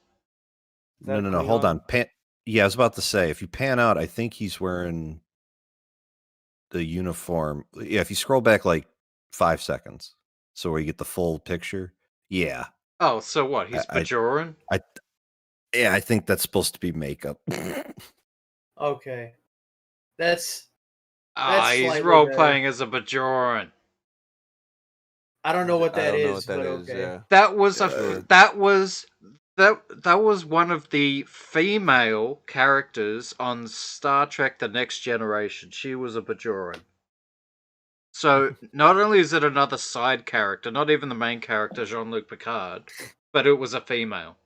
that No, hold Klingon? on. Yeah, I was about to say, if you pan out, I think he's wearing the uniform. Yeah, if you scroll back like 5 seconds, so where you get the full picture. Yeah. Oh, so what? He's I- Bajoran? Yeah, I think that's supposed to be makeup. Okay, that's He's slightly role better. playing as a Bajoran. I don't know what I that don't is, know what that but is, okay. yeah. That was Yeah. that was one of the female characters on Star Trek: The Next Generation. She was a Bajoran. So not only is it another side character, not even the main character, Jean-Luc Picard, but it was a female,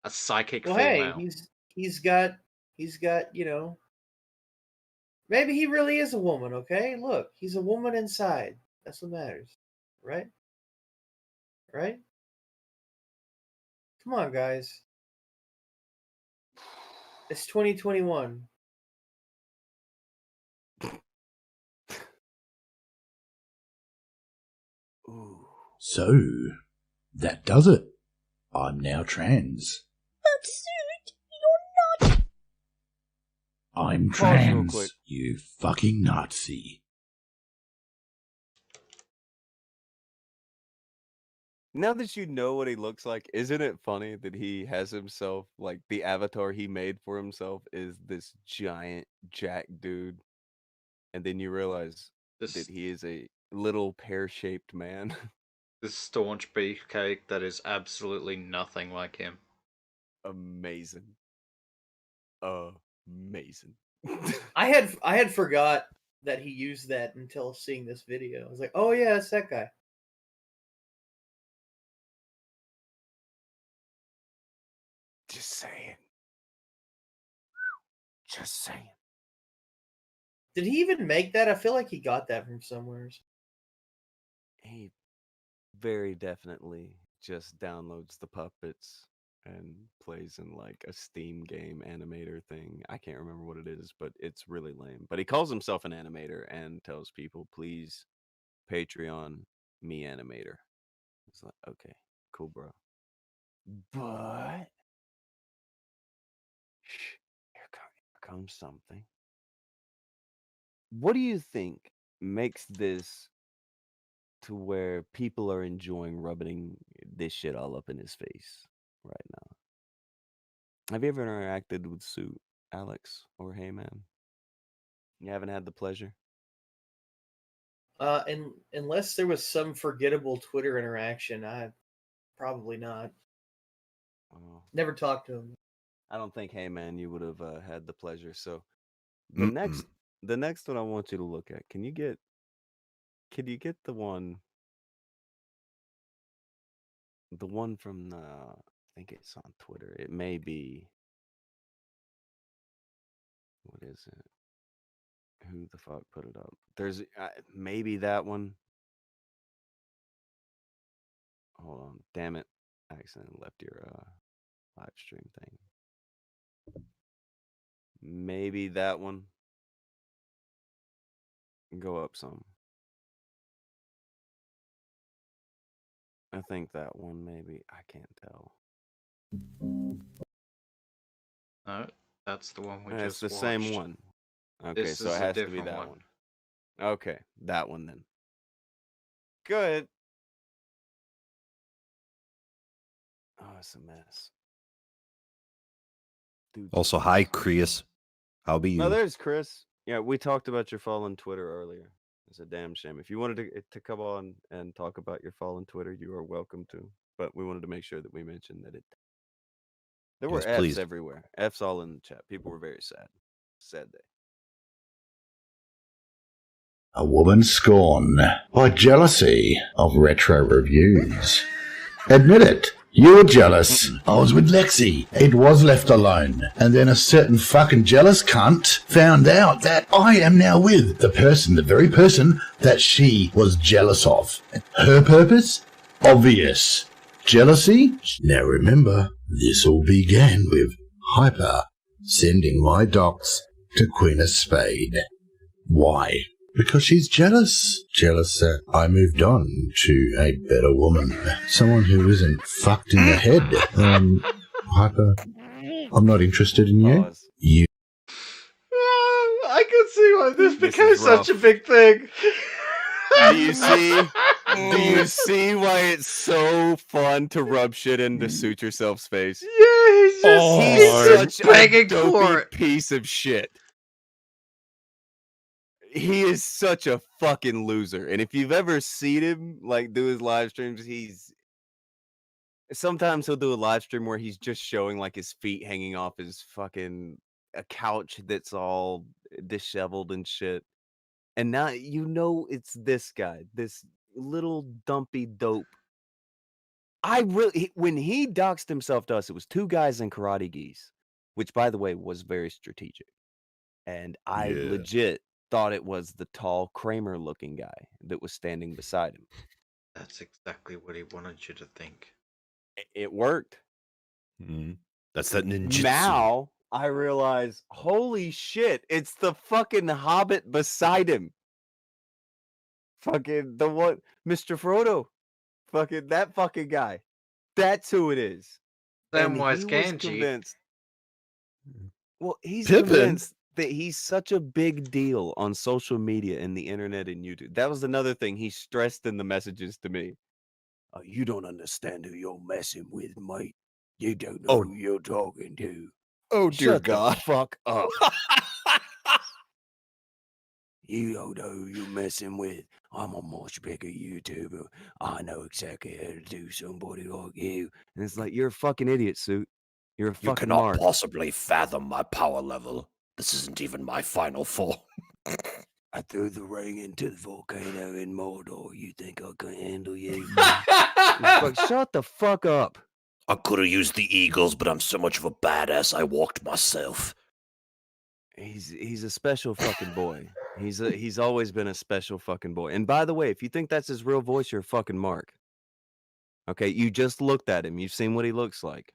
a psychic Well, female. hey, he's got maybe he really is a woman. Okay, look, he's a woman inside. That's what matters, right? Right? Come on, guys. It's 2021. So, that does it. I'm now trans. But Suit, you're not. I'm Pause real trans, quick. you fucking Nazi. Now that you know what he looks like, isn't it funny that he has himself, like, the avatar he made for himself is this giant jack dude, and then you realize This that he is a little pear-shaped man. this staunch beefcake that is absolutely nothing like him. Amazing. Amazing. I had forgot that he used that until seeing this video. I was like, oh yeah, that's that guy. Just saying. Just saying. Did he even make that? I feel like he got that from somewhere. He very definitely just downloads the puppets and plays in like a Steam game animator thing. I can't remember what it is, but it's really lame. But he calls himself an animator and tells people, please Patreon me animator. It's like, okay, cool, bro. But shh, here comes something. What do you think makes this to where people are enjoying rubbing this shit all up in his face right now? Have you ever interacted with Sue, Alex, or Hey Man? You haven't had the pleasure? And unless there was some forgettable Twitter interaction, I probably not. Oh, Never talked to him. I don't think Hey Man you would have had the pleasure. So Mm-mm. the next one I want you to look at. Can you get the one from I think it's on Twitter. It may be, what is it? Who the fuck put it up? There's maybe that one. Hold on, damn it! I accidentally left your live stream thing. Maybe that one. Go up some. I think that one maybe. I can't tell. No, that's the one we It's just the watched. same one. Okay, This so is it a has to be different that one. one. Okay, that one then. Good. Oh, it's a mess. Dude. Also, hi, Creus. How be No, you? there's Chris. Yeah, we talked about your fall on Twitter earlier. It's a damn shame. If you wanted to come on and talk about your fall on Twitter, you are welcome to. But we wanted to make sure that we mentioned that there were Yes, F's please. everywhere. F's all in the chat. People were very sad. Sad day. A woman scorned by jealousy of retro reviews. Admit it. You were jealous. I was with Lexi. It was left alone. And then a certain fucking jealous cunt found out that I am now with the very person that she was jealous of. Her purpose? Obvious. Jealousy? Now remember, this all began with Hyper sending my docs to Queen of Spade. Why? Because she's jealous. Jealous that I moved on to a better woman. Someone who isn't fucked in the head. Hyper, I'm not interested in you. Pause. You. I can see why this This became is such a rough. big thing. Do you see? Do you see why it's so fun to rub shit in to suit yourself's face? Yeah, he's just, He's he's just such a begging for dopey it. piece of shit. He is such a fucking loser. And if you've ever seen him like do his live streams, sometimes he'll do a live stream where he's just showing like his feet hanging off his fucking a couch that's all disheveled and shit. And now you know it's this guy, this little dumpy dope. When he doxed himself to us, it was two guys in karate gis, which by the way was very strategic. And I Yeah. legit thought it was the tall Kramer looking guy that was standing beside him. That's exactly what he wanted you to think. It worked. Mhm. That's that ninjutsu. Now I realize, holy shit, it's the fucking Hobbit beside him. Fucking the one, Mr. Frodo. Fucking that fucking guy. That's who it is. And Samwise he was Gamgee. convinced. Well, he's Pippin? convinced that he's such a big deal on social media and the internet and YouTube. That was another thing he stressed in the messages to me. You don't understand who you're messing with, mate. You don't know Oh. who you're talking to. Oh dear Shut God. the fuck up. You don't know who you're messing with. I'm a much bigger YouTuber. I know exactly how to do somebody like you. And it's like, you're a fucking idiot, Suit. You're a You fucking cannot mark. possibly fathom my power level. This isn't even my final form. I threw the ring into the volcano in Mordor. You think I can handle you? Fuck, shut the fuck up. I could have used the eagles, but I'm so much of a badass I walked myself. He's a special fucking boy. He's always been a special fucking boy. And by the way, if you think that's his real voice, you're a fucking mark. Okay, you just looked at him. You've seen what he looks like.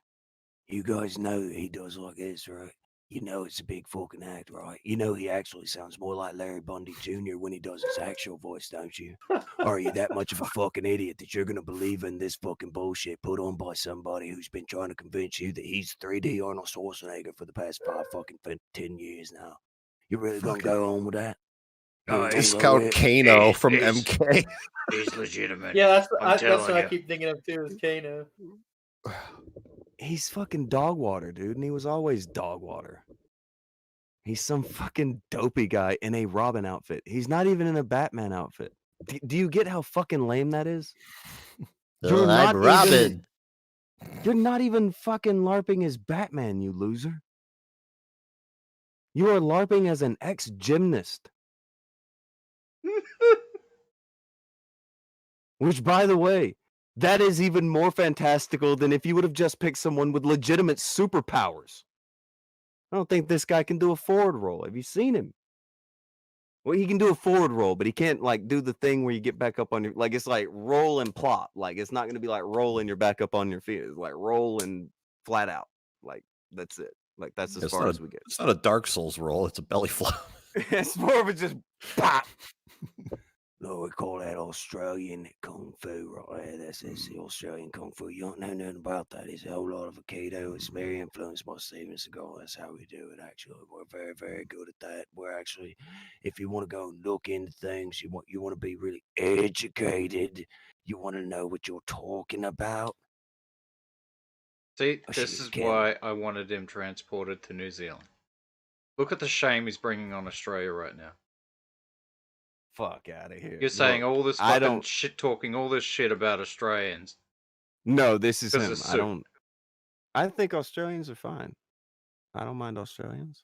You guys know he does like this, right? You know it's a big fucking act, right? You know he actually sounds more like Larry Bundy Jr. when he does his actual voice, don't you? Or are you that much of a fucking idiot that you're gonna believe in this fucking bullshit put on by somebody who's been trying to convince you that he's 3D Arnold Schwarzenegger for the past 10 years now? You really gonna go on with that? You really gonna go Discount with it? Kano from He's- MK. He's legitimate. Yeah, that's I'm that's telling what I ya. keep thinking of too. Is Kano. He's fucking dog water, dude, and he was always dog water. He's some fucking dopey guy in a Robin outfit. He's not even in a Batman outfit. Do you get how fucking lame that is? You're not even- You're not even fucking LARPing as Batman, you loser. You are LARPing as an ex-gymnast. Which, by the way, that is even more fantastical than if you would have just picked someone with legitimate superpowers. I don't think this guy can do a forward roll. Have you seen him? Well, he can do a forward roll, but he can't like do the thing where you get back up on your like it's like roll and plop. Like it's not gonna be like rolling your back up on your feet. It's like roll and flat out. Like that's it. Like that's as It's far not as we get. It's not a Dark Souls roll. It's a belly flop. It's more of a just pop. No, we call that Australian Kung Fu right there. That's the Australian Kung Fu. You don't know nothing about that. It's a whole lot of Aikido. It's very influenced by Steven Seagal. That's how we do it, actually. We're very, very good at that. We're actually, if you want to go and look into things, you want to be really educated. You want to know what you're talking about. See, Oh, this shit, is Ken. why I wanted him transported to New Zealand. Look at the shame he's bringing on Australia right now. Fuck out of here. You're saying Look, all this I fucking don't- shit, talking all this shit about Australians. No, this is 'Cause him. it's I soup. don't. I think Australians are fine. I don't mind Australians.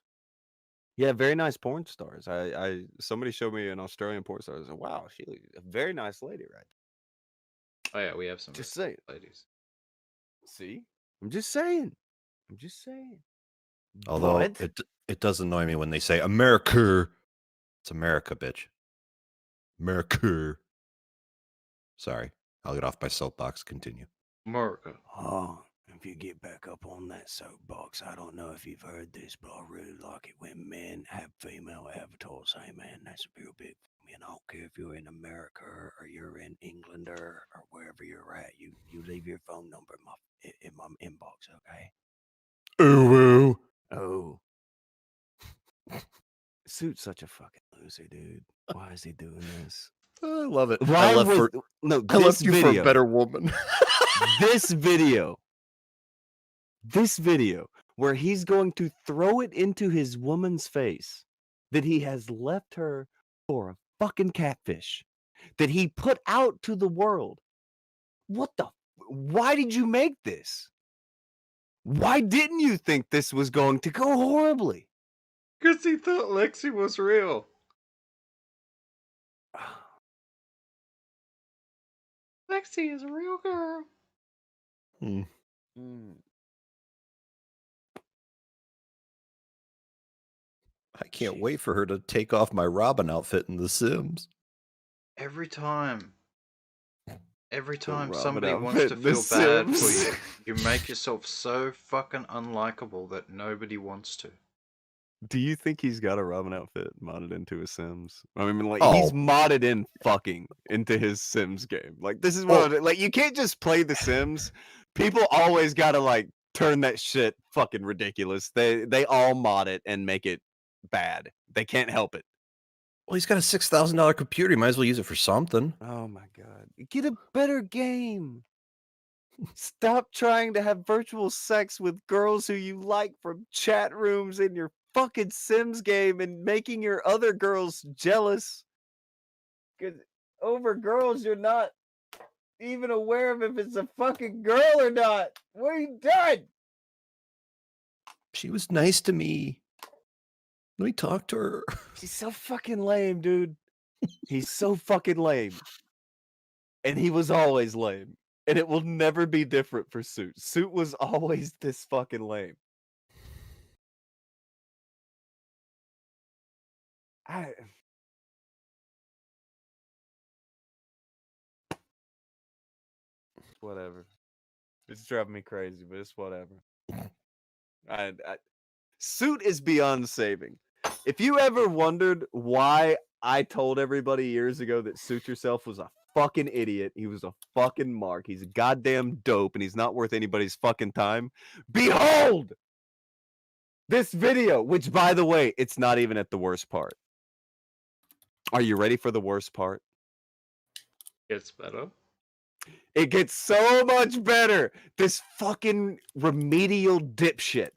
Yeah, very nice porn stars. Somebody showed me an Australian porn star. I was like, wow, she's a very nice lady, right? Oh yeah, we have some Just saying. ladies. See, I'm just saying. I'm just saying. Although But- it does annoy me when they say America. It's America, bitch. America. Sorry, I'll get off my soapbox. Continue. America. Oh, if you get back up on that soapbox, I don't know if you've heard this, but I really like it when men have female avatars. Hey, man, that's a real big for me. And I don't care if you're in America or you're in England or wherever you're at. You leave your phone number in my inbox, okay? Ooh. Oh. Suit's such a fucking loser, dude. Why is he doing this? I love it. Why I left was for no? I This left you for video, a better woman. this video where he's going to throw it into his woman's face that he has left her for a fucking catfish that he put out to the world. Why did you make this? Why didn't you think this was going to go horribly? Because he thought Lexi was real. Lexi is a real girl. I can't wait for her to take off my Robin outfit in The Sims. Every time Robin somebody wants to outfit, The feel bad for Sims. you, you make yourself so fucking unlikable that nobody wants to. Do you think he's got a Robin outfit modded into his Sims? I mean, like he's Oh. modded in fucking into his Sims game. Like this is what like you can't just play the Sims. People always gotta like turn that shit fucking ridiculous. They all mod it and make it bad. They can't help it. Well, he's got a $6,000 computer. He might as well use it for something. Oh my god. Get a better game. Stop trying to have virtual sex with girls who you like from chat rooms in your fucking Sims game and making your other girls jealous. Because over girls you're not even aware of if it's a fucking girl or not. What are you doing? She was nice to me. Let me talk to her. She's so fucking lame, dude. He's so fucking lame. And he was always lame. And it will never be different for Suit. Suit was always this fucking lame. Whatever. It's driving me crazy, but it's whatever. Suit is beyond saving. If you ever wondered why I told everybody years ago that Suit Yourself was a fucking idiot, he was a fucking mark, he's a goddamn dope, and he's not worth anybody's fucking time, behold this video, which, by the way, it's not even at the worst part. Are you ready for the worst part? Gets better. It gets so much better. This fucking remedial dipshit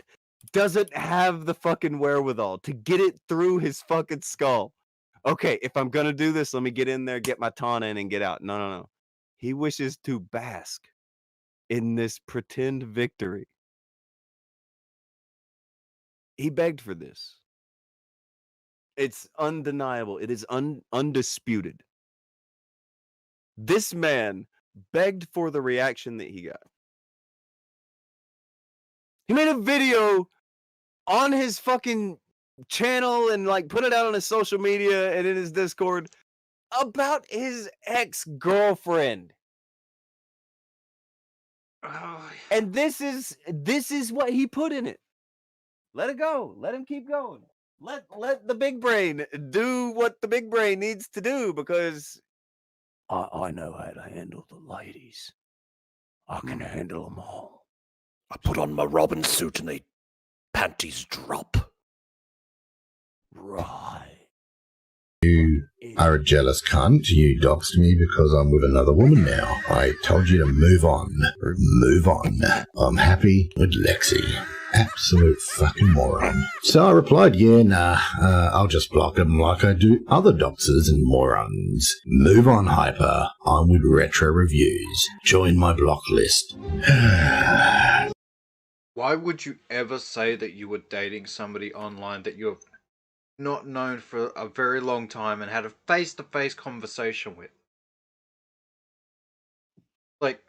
doesn't have the fucking wherewithal to get it through his fucking skull. Okay, if I'm gonna do this, let me get in there, get my taunt in, and get out. No. He wishes to bask in this pretend victory. He begged for this. It's undeniable. It is undisputed. This man begged for the reaction that he got. He made a video on his fucking channel and like put it out on his social media and in his Discord about his ex-girlfriend. Oh, And this is what he put in it. Let it go. Let him keep going. Let the big brain do what the big brain needs to do, because I know how to handle the ladies. I can handle them all. I put on my Robin suit and they panties drop. Right. You are a jealous cunt. You doxed me because I'm with another woman now. I told you to move on. Move on. I'm happy with Lexi. Absolute fucking moron. So I replied, yeah, nah, I'll just block him like I do other doxers and morons. Move on, Hyper. I'm with Retro Reviews. Join my block list. why would you ever say that you were dating somebody online that you have not known for a very long time and had a face-to-face conversation with? Like,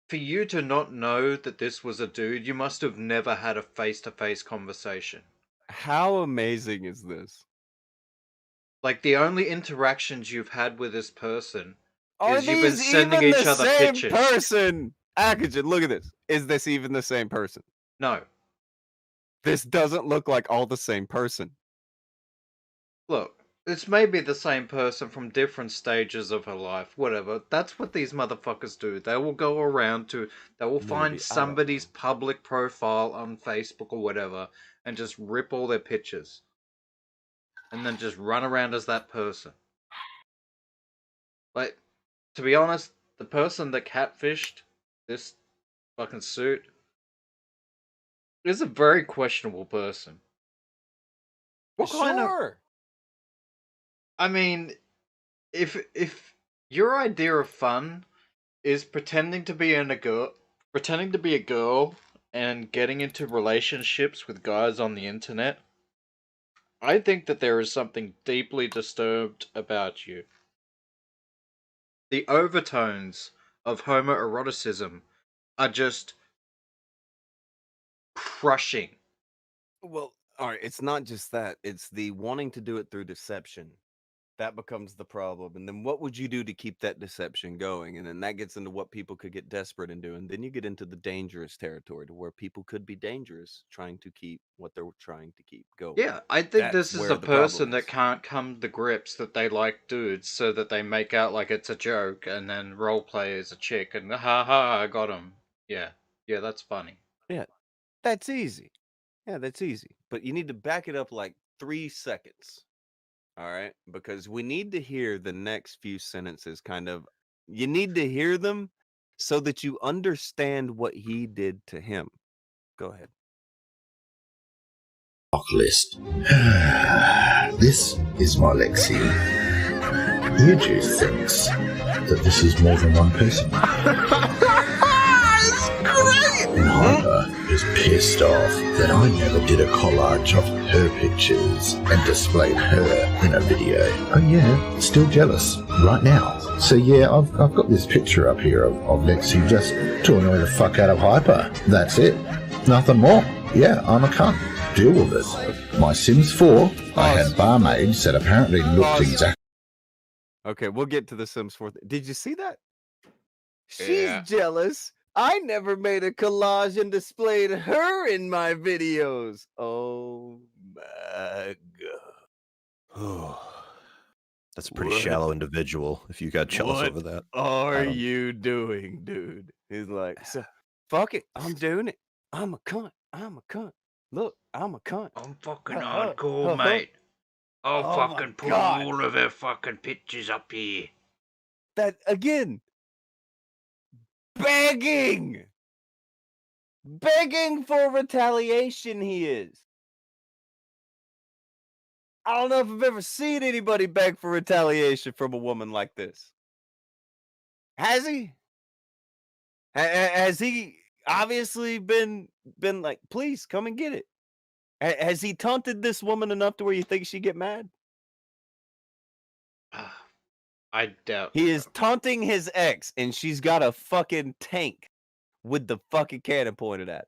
for you to not know that this was a dude, you must have never had a face-to-face conversation. How amazing is this? Like, the only interactions you've had with this person Are is you've been these sending even each the other same pictures. person? Akujin, look at this. Is this even the same person? No. This doesn't look like all the same person. Look, it's maybe the same person from different stages of her life, whatever. That's what these motherfuckers do. They will go around to, they will Maybe, I find don't somebody's know. public profile on Facebook or whatever and just rip all their pictures. And then just run around as that person. Like, to be honest, the person that catfished this fucking suit is a very questionable person. What kind of... Sure. I mean, if your idea of fun is pretending to be a girl and getting into relationships with guys on the internet, I think that there is something deeply disturbed about you. The overtones of homoeroticism are just crushing. Well, all right, it's not just that. It's the wanting to do it through deception. that becomes the problem. And then what would you do to keep that deception going? And then that gets into what people could get desperate in doing. Then you get into the dangerous territory to where people could be dangerous trying to keep what they're trying to keep going. Yeah, I think That's this is where a the problem person that is. can't come to grips that they like dudes, so that they make out like it's a joke and then roleplay as a chick and ha ha, I got him. Yeah, that's funny. Yeah, that's easy. Yeah, that's easy. But you need to back it up like 3 seconds. All right? Because we need to hear the next few sentences kind of, you need to hear them so that you understand what he did to him. Go ahead. List. This is my Lexi. Earjuice thinks that this is more than one person. And Hyper is pissed off that I never did a collage of her pictures and displayed her in a video. Oh yeah, still jealous right now. So yeah, I've got this picture up here of Lexi just to annoy the fuck out of Hyper. That's it. Nothing more. Yeah, I'm a cunt. Deal with it. My Sims 4, I had barmaids that apparently looked exactly. Okay, we'll get to the Sims 4. Did you see that? She's Yeah. jealous. I never made a collage and displayed her in my videos. Oh my god. That's a pretty What? shallow individual if you got jealous What over that. are don't- you doing, dude? He's like, so, fuck it. I'm doing it. I'm a cunt. I'm a cunt. Look, I'm a cunt. I'm fucking Uh-huh. hardcore, Uh-huh. mate. I'll Oh my fucking put God. all of her fucking pictures up here. That again. Begging for retaliation he is. I don't know if I've ever seen anybody beg for retaliation from a woman like this. Has he? Has he obviously been like, please come and get it? Has he taunted this woman enough to where you think she'd get mad? I doubt. He is taunting his ex, and she's got a fucking tank with the fucking cannon pointed at her.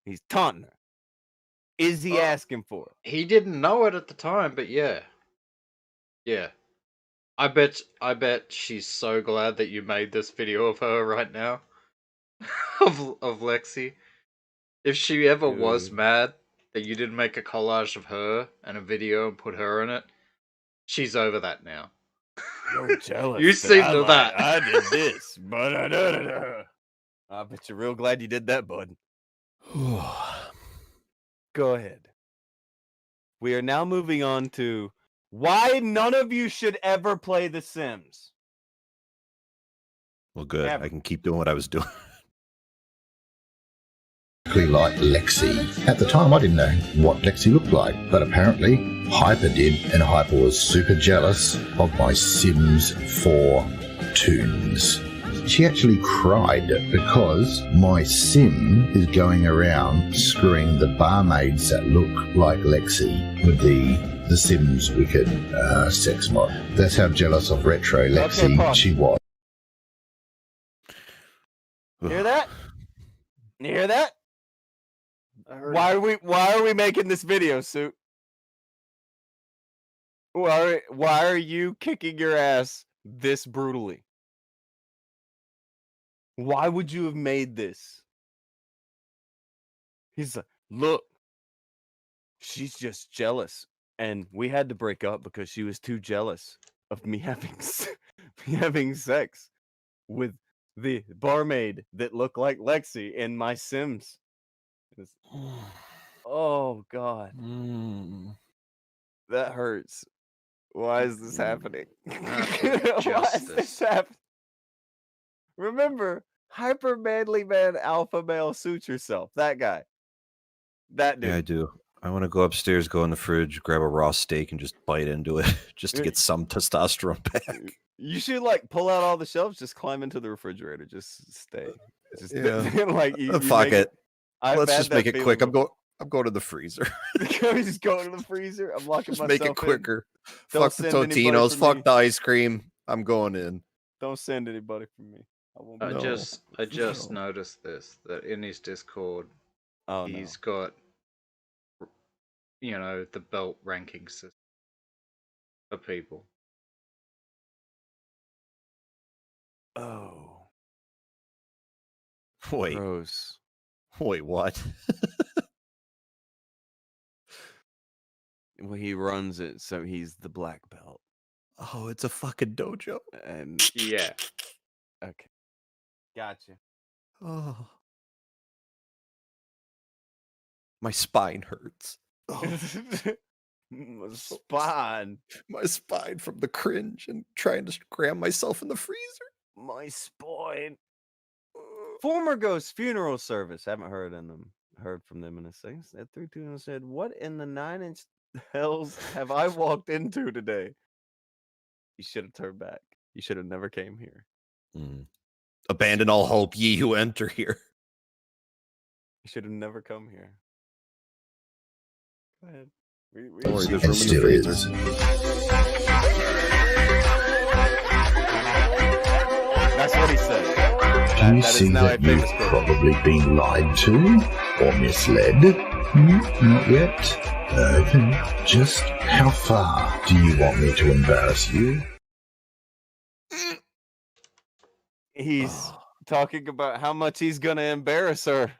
He's taunting her. Is he asking for it? He didn't know it at the time, but yeah. Yeah. I bet she's so glad that you made this video of her right now. of Lexi. If she ever was Dude. mad that you didn't make a collage of her and a video and put her in it, she's over that now. You're jealous. You that seem I to lied. that. I did this, but I bet you're real glad you did that, bud. Go ahead. We are now moving on to why none of you should ever play The Sims. Well, good. Ever. I can keep doing what I was doing. Like Lexi. At the time, I didn't know what Lexi looked like, but apparently Hyper did, and Hyper was super jealous of my Sims 4 tunes. She actually cried because my Sim is going around screwing the barmaids that look like Lexi with the Sims Wicked sex mod. That's how jealous of retro Lexi pause. she was. Hear that? You hear that? I heard Why are we making this video, Suit? Why are you kicking your ass this brutally? Why would you have made this? He's like, look, she's just jealous, and we had to break up because she was too jealous of me having sex with the barmaid that looked like Lexi in my Sims. Oh God, that hurts. Why is this happening? Why is Justice. this happening? Remember, hyper manly man, alpha male, suit yourself. That guy. That dude. Yeah, I do. I want to go upstairs, go in the fridge, grab a raw steak, and just bite into it, just to get some testosterone back. You should like pull out all the shelves, just climb into the refrigerator, just stay. Just like you Fuck make it. I've Let's had just that make it feeling quick. before. I'm going to the freezer. Just go to the freezer. I'm locking Just myself make it in. quicker. Don't Fuck the send anybody Totinos. for Fuck me. the ice cream. I'm going in. Don't send anybody from me. I won't. I be- just No. noticed this, that in his Discord Oh no. he's got, you know, the belt ranking system. of people. Oh, Wait, gross. wait, what? Well, he runs it, so he's the black belt. Oh, it's a fucking dojo. And Yeah. okay, gotcha. Oh, my spine hurts. Oh, Spine. my spine from the cringe and trying to cram myself in the freezer. My spine. Former Ghost funeral service. Haven't heard from them in a second. At 3-2 and said, "What in the 9-inch hells have I walked into today?" You should have turned back. You should have never came here. Abandon all hope, ye who enter here. You should have never come here. Go ahead. Don't worry, there's And room in still the freezer. is. That's what he said. Do you That is see now that a you've famous quote. probably been lied to or misled? Not yet? Okay. Just how far do you want me to embarrass you? He's talking about how much he's gonna embarrass her.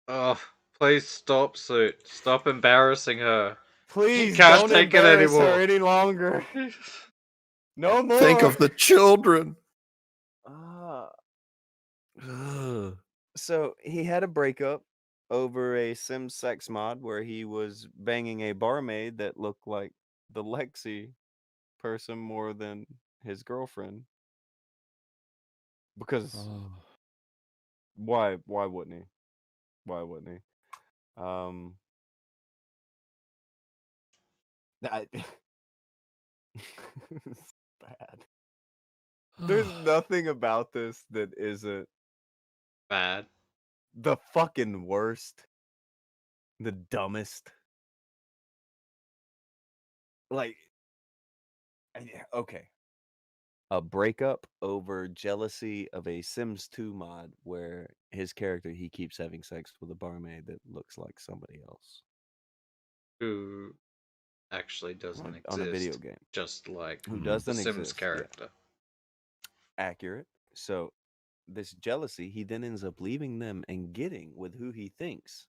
Oh, please stop, Suit. Stop embarrassing her. Please Can't don't take it embarrass her anymore. any longer. No more. Think of the children. Ah. Ugh. So he had a breakup over a sim sex mod where he was banging a barmaid that looked like the Lexi person more than his girlfriend. Because why wouldn't he? Why wouldn't he? It's bad. There's nothing about this that isn't Bad. the fucking worst, the dumbest. Like, okay. A breakup over jealousy of a Sims 2 mod where his character, he keeps having sex with a barmaid that looks like somebody else Who actually doesn't exist. on a video game. Just like Who the doesn't Sims exist. Yeah. character. Accurate. So this jealousy, he then ends up leaving them and getting with who he thinks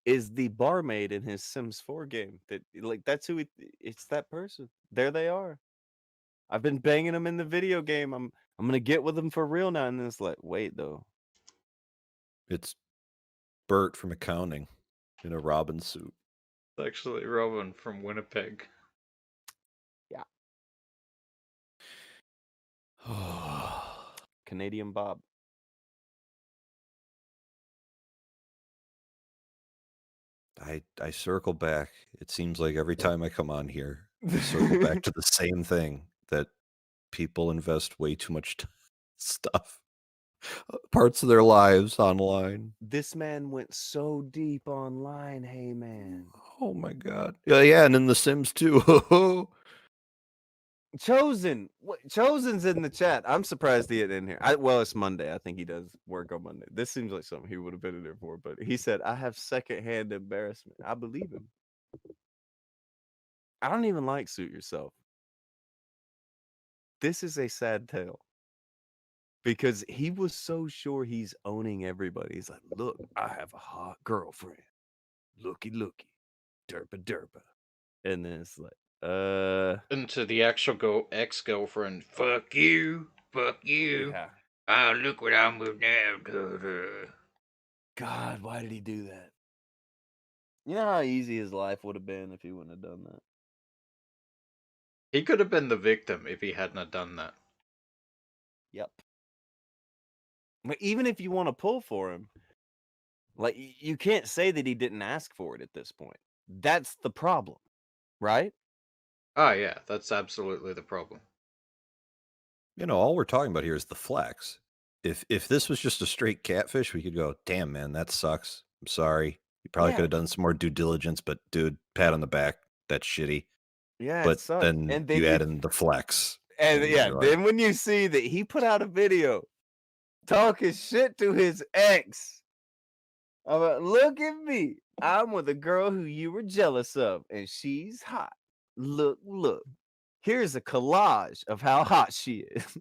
is the barmaid in his Sims 4 game. That's who it's that person. There they are. I've been banging them in the video game. I'm gonna get with them for real now. And then it's like, wait though. It's Bert from accounting in a Robin suit. It's actually Robin from Winnipeg. Yeah. Canadian Bob. I circle back. It seems like every time I come on here, I circle back to the same thing, that people invest way too much stuff, parts of their lives online. This man went so deep online. Hey man. Oh my god. Yeah, and in The Sims too. Chosen. Chosen's in the chat. I'm surprised he isn't in here. Well, it's Monday. I think he does work on Monday. This seems like something he would have been in there for, but he said, I have secondhand embarrassment. I believe him. I don't even like Suit Yourself. This is a sad tale. Because he was so sure he's owning everybody. He's like, look, I have a hot girlfriend. Looky, derpa, derpa. And then it's like, Into the actual ex-girlfriend. Fuck you. yeah. Ah, look what I'm with now. God, why did he do that? You know how easy his life would have been if he wouldn't have done that? He could have been the victim if he hadn't have done that. Yep. But even if you want to pull for him, like, you can't say that he didn't ask for it at this point. That's the problem, right? Ah, yeah, that's absolutely the problem. All we're talking about here is the flex. If this was just a straight catfish, we could go, damn man, that sucks. I'm sorry. You probably Yeah. could have done some more due diligence, but dude, pat on the back. That's shitty. Yeah, it But sucks. then And you add in the flex. And yeah, you're like, then when you see that he put out a video talking shit to his ex about, look at me, I'm with a girl who you were jealous of, and she's hot. look. Here's a collage of how hot she is.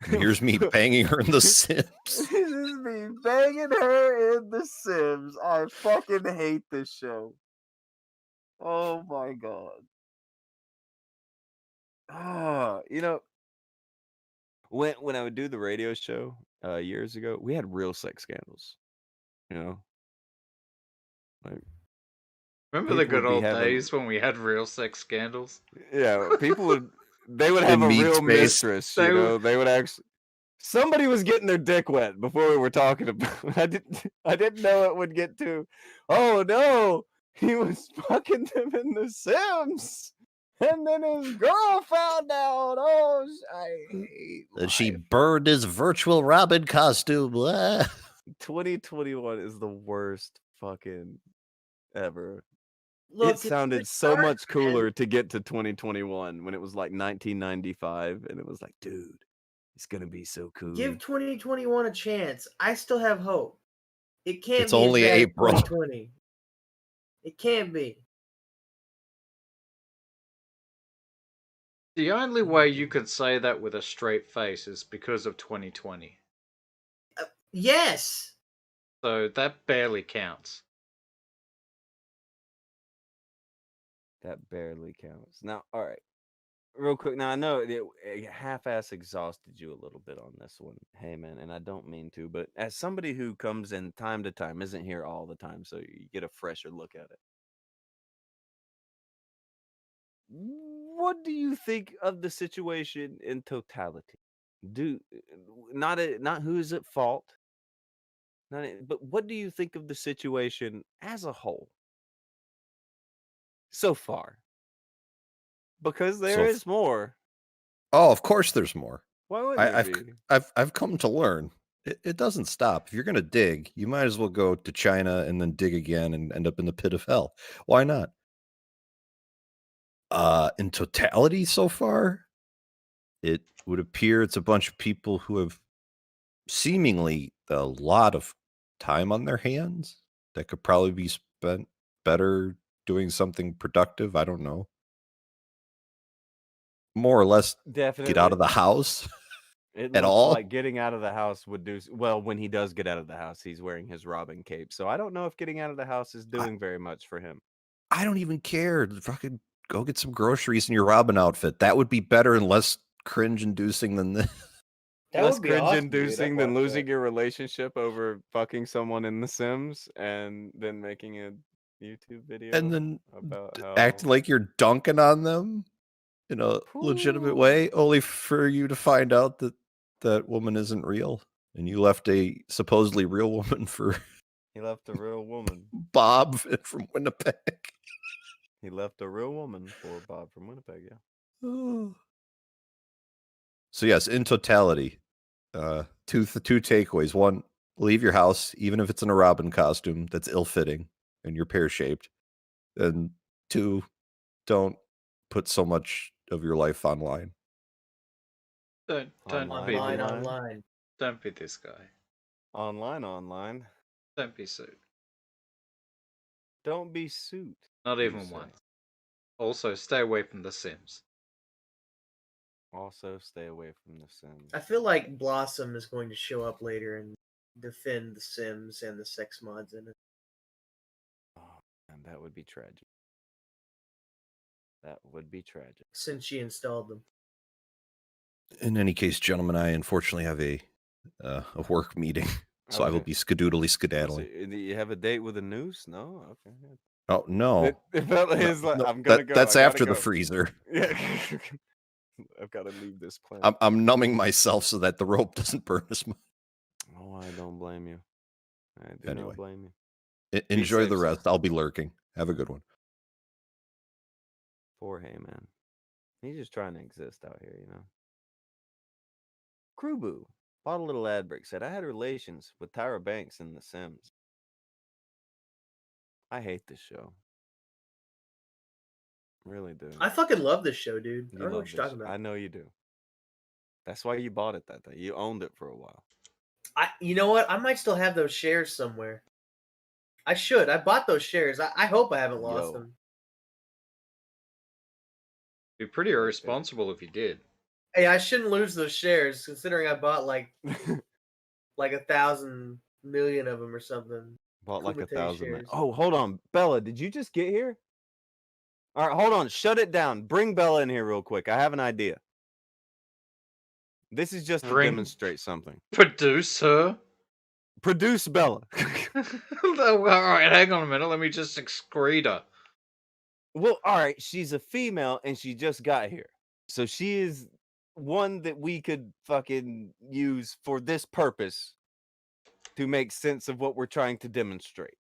And here's me banging her in The Sims. This is me banging her in The Sims. I fucking hate this show. Oh my god. You know, when I would do the radio show years ago, we had real sex scandals. You know, like Remember the people would good be old having, days when we had real sex scandals? yeah, people would they would have In a meat real space. mistress. They You would- know, they would actually. Somebody was getting their dick wet before we were talking about. I didn't know it would get to. Oh no, he was fucking them in The Sims, and then his girl found out. Oh, I hate And she life. burned his virtual Robin costume. Ah. 2021 is the worst fucking ever. Look, It it's sounded the so start, much man. cooler to get to 2021 when it was like 1995, and it was like, dude, it's gonna be so cool. Give 2021 a chance. I still have hope. It can't It's be as only bad as April. 2020. It can't be. The only way you could say that with a straight face is because of 2020. Yes. So that barely counts. That barely counts. Now, all right, real quick. Now I know it half-ass exhausted you a little bit on this one, hey man, and I don't mean to, but as somebody who comes in time to time, isn't here all the time, so you get a fresher look at it. What do you think of the situation in totality? Not who's at fault, but what do you think of the situation as a whole so far? Because there is more. Oh, of course there's more. Why wouldn't there be? I've come to learn. It doesn't stop. If you're gonna dig, you might as well go to China and then dig again and end up in the pit of hell. Why not? In totality so far, it would appear it's a bunch of people who have seemingly a lot of time on their hands that could probably be spent better doing something productive. I don't know. More or less Definitely. get out of the house. It at looks all? like getting out of the house would do well. When he does get out of the house, he's wearing his Robin cape, so I don't know if getting out of the house is doing very much for him. I don't even care. Fucking go get some groceries in your Robin outfit. That would be better and less cringe-inducing than this. That Less would be awesome, dude. cringe-inducing I'd than watch losing that. your relationship over fucking someone in The Sims and then making a YouTube video And then about how acting like you're dunking on them in a legitimate way, only for you to find out that that woman isn't real. And you left a supposedly real woman for he left a real woman. Bob from Winnipeg. He left a real woman for Bob from Winnipeg. Yeah. Oh. So yes, in totality, two takeaways. One, leave your house, even if it's in a Robin costume that's ill-fitting and you're pear-shaped. And two, don't put so much of your life online. Don't Online. Don't be this guy. Online. Don't be sued. Don't be suit. Not you even say. once. Also, stay away from The Sims. Also, stay away from The Sims. I feel like Blossom is going to show up later and defend The Sims and the sex mods in it. Oh, man, that would be tragic. That would be tragic. Since she installed them. In any case, gentlemen, I unfortunately have a work meeting, so I will Okay. be skedoodly So, skedaddling. do you have a date with a noose? No? Okay. Oh no, It felt like, No, it's like no, I'm gonna go. that's I gotta after the go. freezer. Yeah. I've got to leave this planet. I'm numbing myself so that the rope doesn't burn as much. Oh, I don't blame you. I do Anyway. not blame you. Enjoy safe, the sir. rest. I'll be lurking. Have a good one. Poor Heyman. He's just trying to exist out here, you know. Krubu bought a little ad break. Said I had relations with Tyra Banks in The Sims. I hate this show. Really do. I fucking love this show, dude. I You don't know love what you're this talking show. about. I know you do. That's why you bought it that day. You owned it for a while. You know what? I might still have those shares somewhere. I should. I bought those shares. I hope I haven't lost Yo. them. Be pretty irresponsible if you did. Hey, I shouldn't lose those shares considering I bought like 1,000 million of them or something. Bought like Kumite 1,000. shares. Oh, hold on, Bella. Did you just get here? All right, hold on. Shut it down. Bring Bella in here real quick. I have an idea. This is just to Bring- demonstrate something. Producer. Produce Bella. All right, hang on a minute. Let me just excrete her. Well, all right. She's a female and she just got here. So she is one that we could fucking use for this purpose to make sense of what we're trying to demonstrate.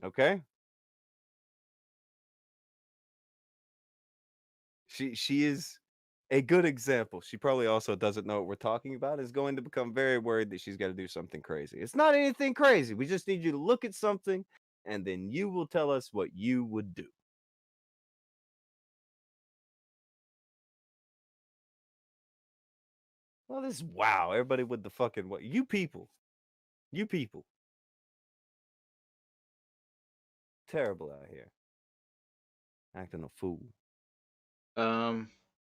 Okay? She is a good example. She probably also doesn't know what we're talking about, is going to become very worried that she's got to do something crazy. It's not anything crazy. We just need you to look at something and then you will tell us what you would do. Well, this wow, everybody with the fucking what? You people. Terrible out here. Acting a fool.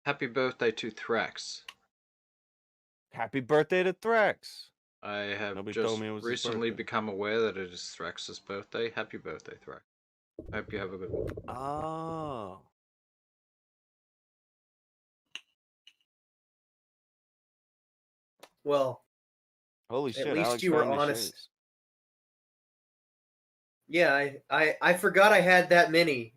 Happy birthday to Thrax. Happy birthday to Thrax. I have Nobody just told me it was his recently birthday. become aware that it is Thrax's birthday. Happy birthday, Thrax. Hope you have a good one. Oh. Well, Holy At shit, least Alex you were found these honest. shares. yeah, I forgot I had that many.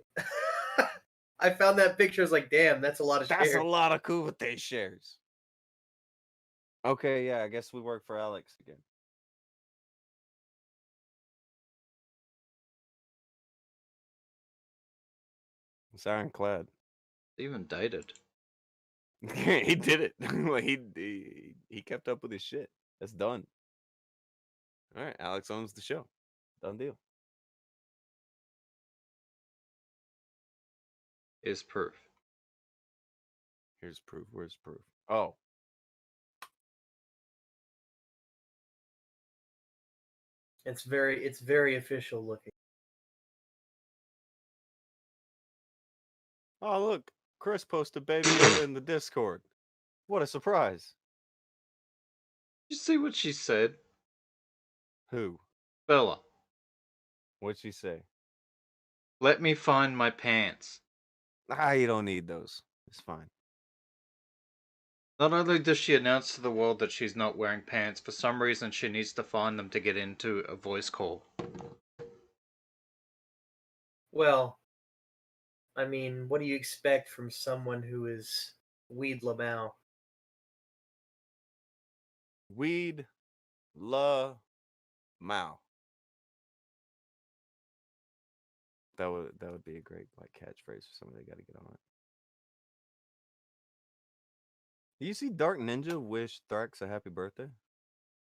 I found that picture. I was like, damn, that's a lot of That's shares. a lot of Kumite shares. Okay, yeah, I guess we work for Alex again. It's ironclad. Even dated. He did it. Well, he kept up with his shit. That's done. All right, Alex owns the show. Done deal. Is proof. Here's proof. Where's proof? Oh. It's very official looking. Oh, look. Chris posted Baby Yoda in the Discord. What a surprise. Did you see what she said? Who? Bella, What'd she say? let me find my pants. Ah, you don't need those. It's fine. Not only does she announce to the world that she's not wearing pants, for some reason she needs to find them to get into a voice call. Well, I mean, what do you expect from someone who is Weed Lamau? Weed La Mao. That would be a great like catchphrase for somebody. Got to get on it. Do you see Dark Ninja wish Thrax a happy birthday?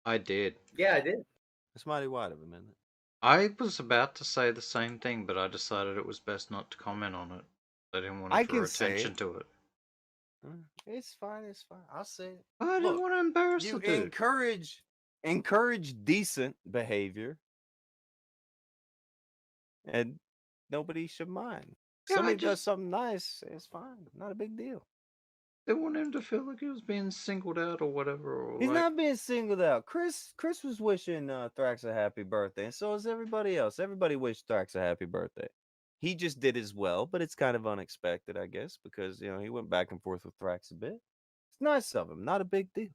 I did. Yeah, I did. That's mighty wide of him, isn't it? I was about to say the same thing, but I decided it was best not to comment on it. I didn't want to I draw can say attention it. to it. It's fine. It's fine. I'll say it. I didn't Look, want to embarrass you the dude. encourage decent behavior, and nobody should mind. Yeah, I Somebody does just something nice, it's fine. Not a big deal. didn't want him to feel like he was being singled out or whatever. Or He's like, not being singled out. Chris was wishing Thrax a happy birthday, and so is everybody else. Everybody wished Thrax a happy birthday. He just did as well, but it's kind of unexpected, I guess, because he went back and forth with Thrax a bit. It's nice of him, not a big deal.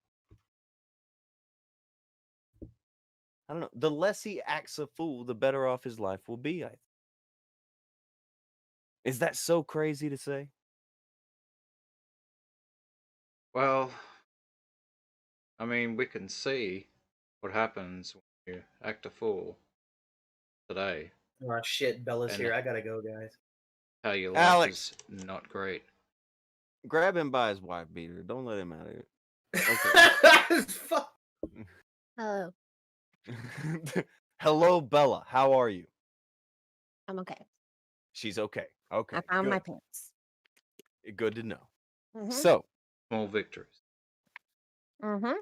I don't know. The less he acts a fool, the better off his life will be. Is that so crazy to say? well, I mean, we can see what happens when you act a fool today. Oh shit, Bella's And here. I gotta go, guys. how your life Alex, is not great. grab him by his wife beater. Don't let him out of here. Fuck. Hello. Hello, Bella. How are you? I'm okay. She's okay. Okay. I found good. my pants. Good to know. Mm-hmm. So, Small victories. Mm-hmm.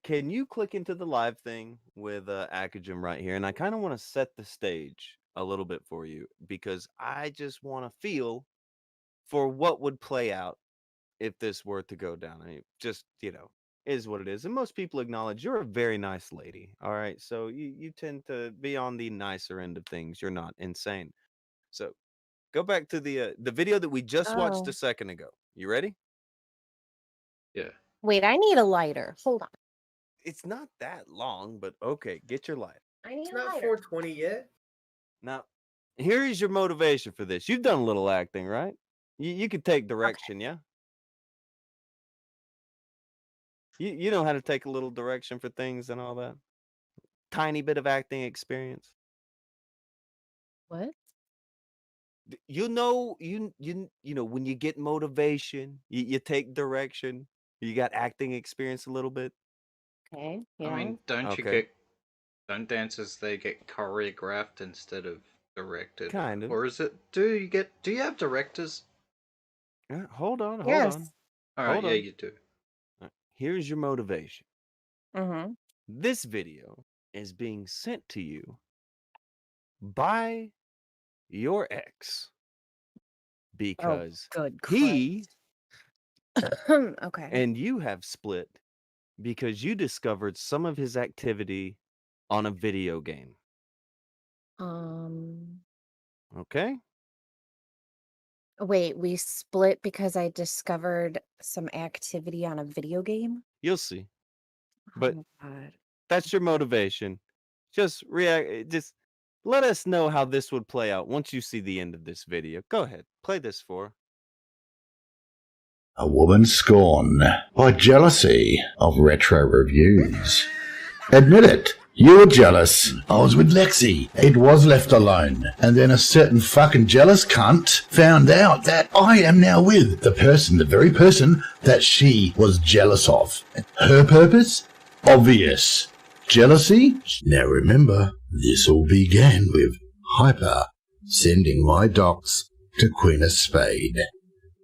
can you click into the live thing with Akujin right here? And I kind of want to set the stage a little bit for you because I just want to feel for what would play out if this were to go down. I mean, just, is what it is. And most people acknowledge you're a very nice lady. All right. So you tend to be on the nicer end of things. You're not insane. So go back to the video that we just watched Oh. a second ago. You ready? Yeah. Wait, I need a lighter. Hold on. It's not that long, but okay, get your light. I need It's a not lighter. 420 yet. Now, here is your motivation for this. You've done a little acting, right? You could take direction, yeah? You know how to take a little direction for things and all that? Tiny bit of acting experience. What? You know when you get motivation, you take direction. You got acting experience a little bit. Okay. Yeah. I mean, Okay. don't dancers they get choreographed instead of directed? Kind of. Or is it do you have directors? Hold on. Yes. Alright, Hold yeah, on. you do. Here's your motivation. Mm-hmm. This video is being sent to you by your ex because Good he Christ. Okay. and you have split because you discovered some of his activity on a video game. Okay? Wait, we split because I discovered some activity on a video game? You'll see. But Oh my God. that's your motivation. Just let us know how this would play out once you see the end of this video. Go ahead. Play this for. A woman's scorn by jealousy of retro reviews. Admit it. You were jealous. I was with Lexi. It was left alone. And then a certain fucking jealous cunt found out that I am now with the very person that she was jealous of. Her purpose? Obvious. Jealousy? Now remember, this all began with Hyper sending my docs to Queen of Spade.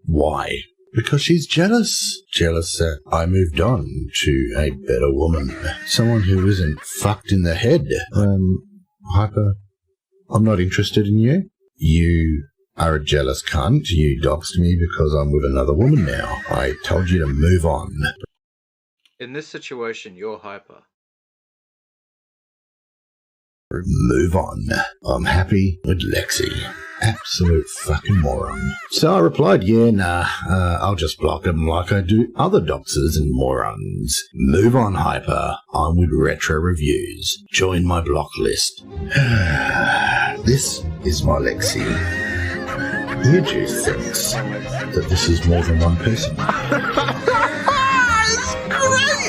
Why? Because she's jealous. Jealous that I moved on to a better woman. Someone who isn't fucked in the head. Hyper, I'm not interested in you. You are a jealous cunt. You doxed me because I'm with another woman now. I told you to move on. In this situation, you're Hyper. Move on. I'm happy with Lexi. Absolute fucking moron. So I replied, yeah, nah, I'll just block him like I do other doxers and morons. Move on, Hyper. I'm with Retro Reviews. Join my block list. This is my Lexi. Earjuice thinks that this is more than one person.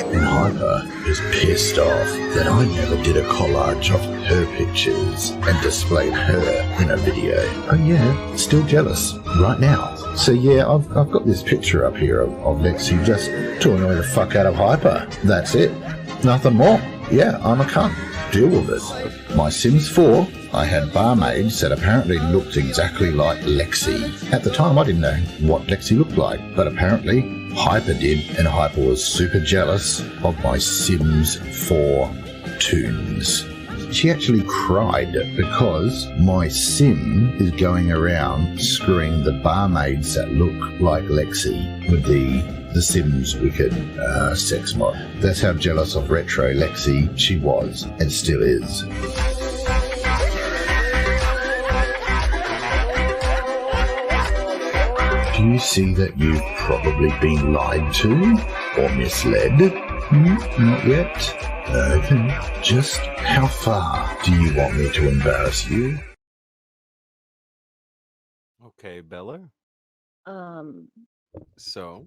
And Hyper is pissed off that I never did a collage of her pictures and displayed her in a video. Oh yeah, still jealous right now. So yeah, I've got this picture up here of Lexi just to annoy the fuck out of Hyper. That's it. Nothing more. Yeah, I'm a cunt. Deal with it. My Sims 4, I had barmaids that apparently looked exactly like Lexi. At the time, I didn't know what Lexi looked like, but apparently Hyper did, and Hyper was super jealous of my Sims 4 tunes. She actually cried because my Sim is going around screwing the barmaids that look like Lexi with the Sims Wicked sex mod. That's how jealous of retro Lexi she was and still is. Do you see that you've probably been lied to or misled? Not yet? Okay. Just how far do you want me to embarrass you? Okay, Bella. So,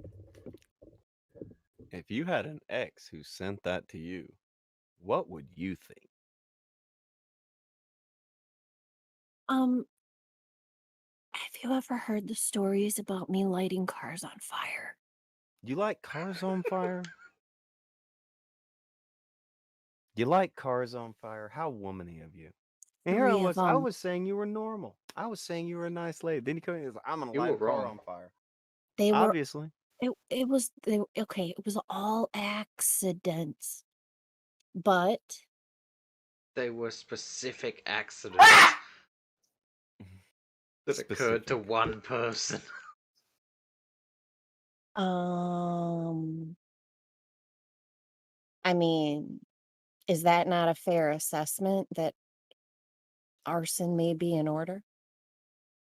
if you had an ex who sent that to you, what would you think? Have you ever heard the stories about me lighting cars on fire? You like cars on fire? You like cars on fire? How womany of you. And here I 3 of was, I them. was saying you were normal. I was saying you were a nice lady. Then you come in and was like, I'm gonna You light a were car wrong. on fire. They were. Obviously. It was. Okay. It was all accidents, but They were specific accidents that occurred to Specific. one person. Um, I mean, is that not a fair assessment that arson may be in order?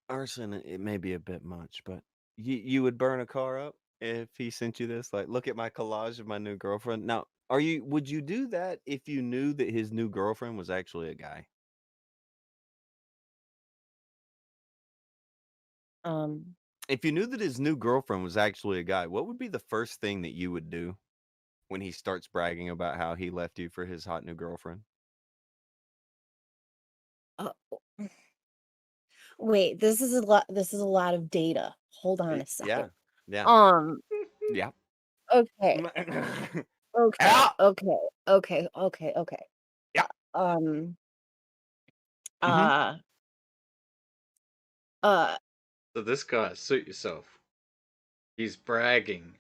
Arson, it may be a bit much, but you would burn a car up if he sent you this? Like, look at my collage of my new girlfriend. Now, would you do that if you knew that his new girlfriend was actually a guy? Um, If you knew that his new girlfriend was actually a guy, what would be the first thing that you would do when he starts bragging about how he left you for his hot new girlfriend? uh, wait, this is a lot. This is a lot of data. Hold on a Yeah. second. Yeah. Um, Yeah. okay, okay, Ah! okay, okay, okay, okay. Yeah. Um, Mhm. uh, uh, So this guy, suit yourself. He's bragging.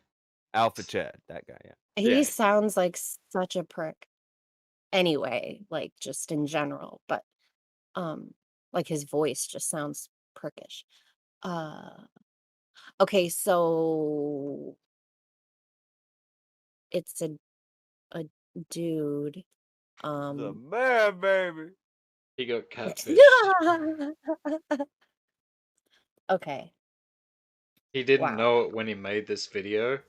Alpha Chad, that guy, yeah. he Yeah. sounds like such a prick. Anyway, like just in general, but like his voice just sounds prickish. Uh, okay, so it's a dude. The man, baby. He got catfished. Okay. He didn't Wow. know it when he made this video,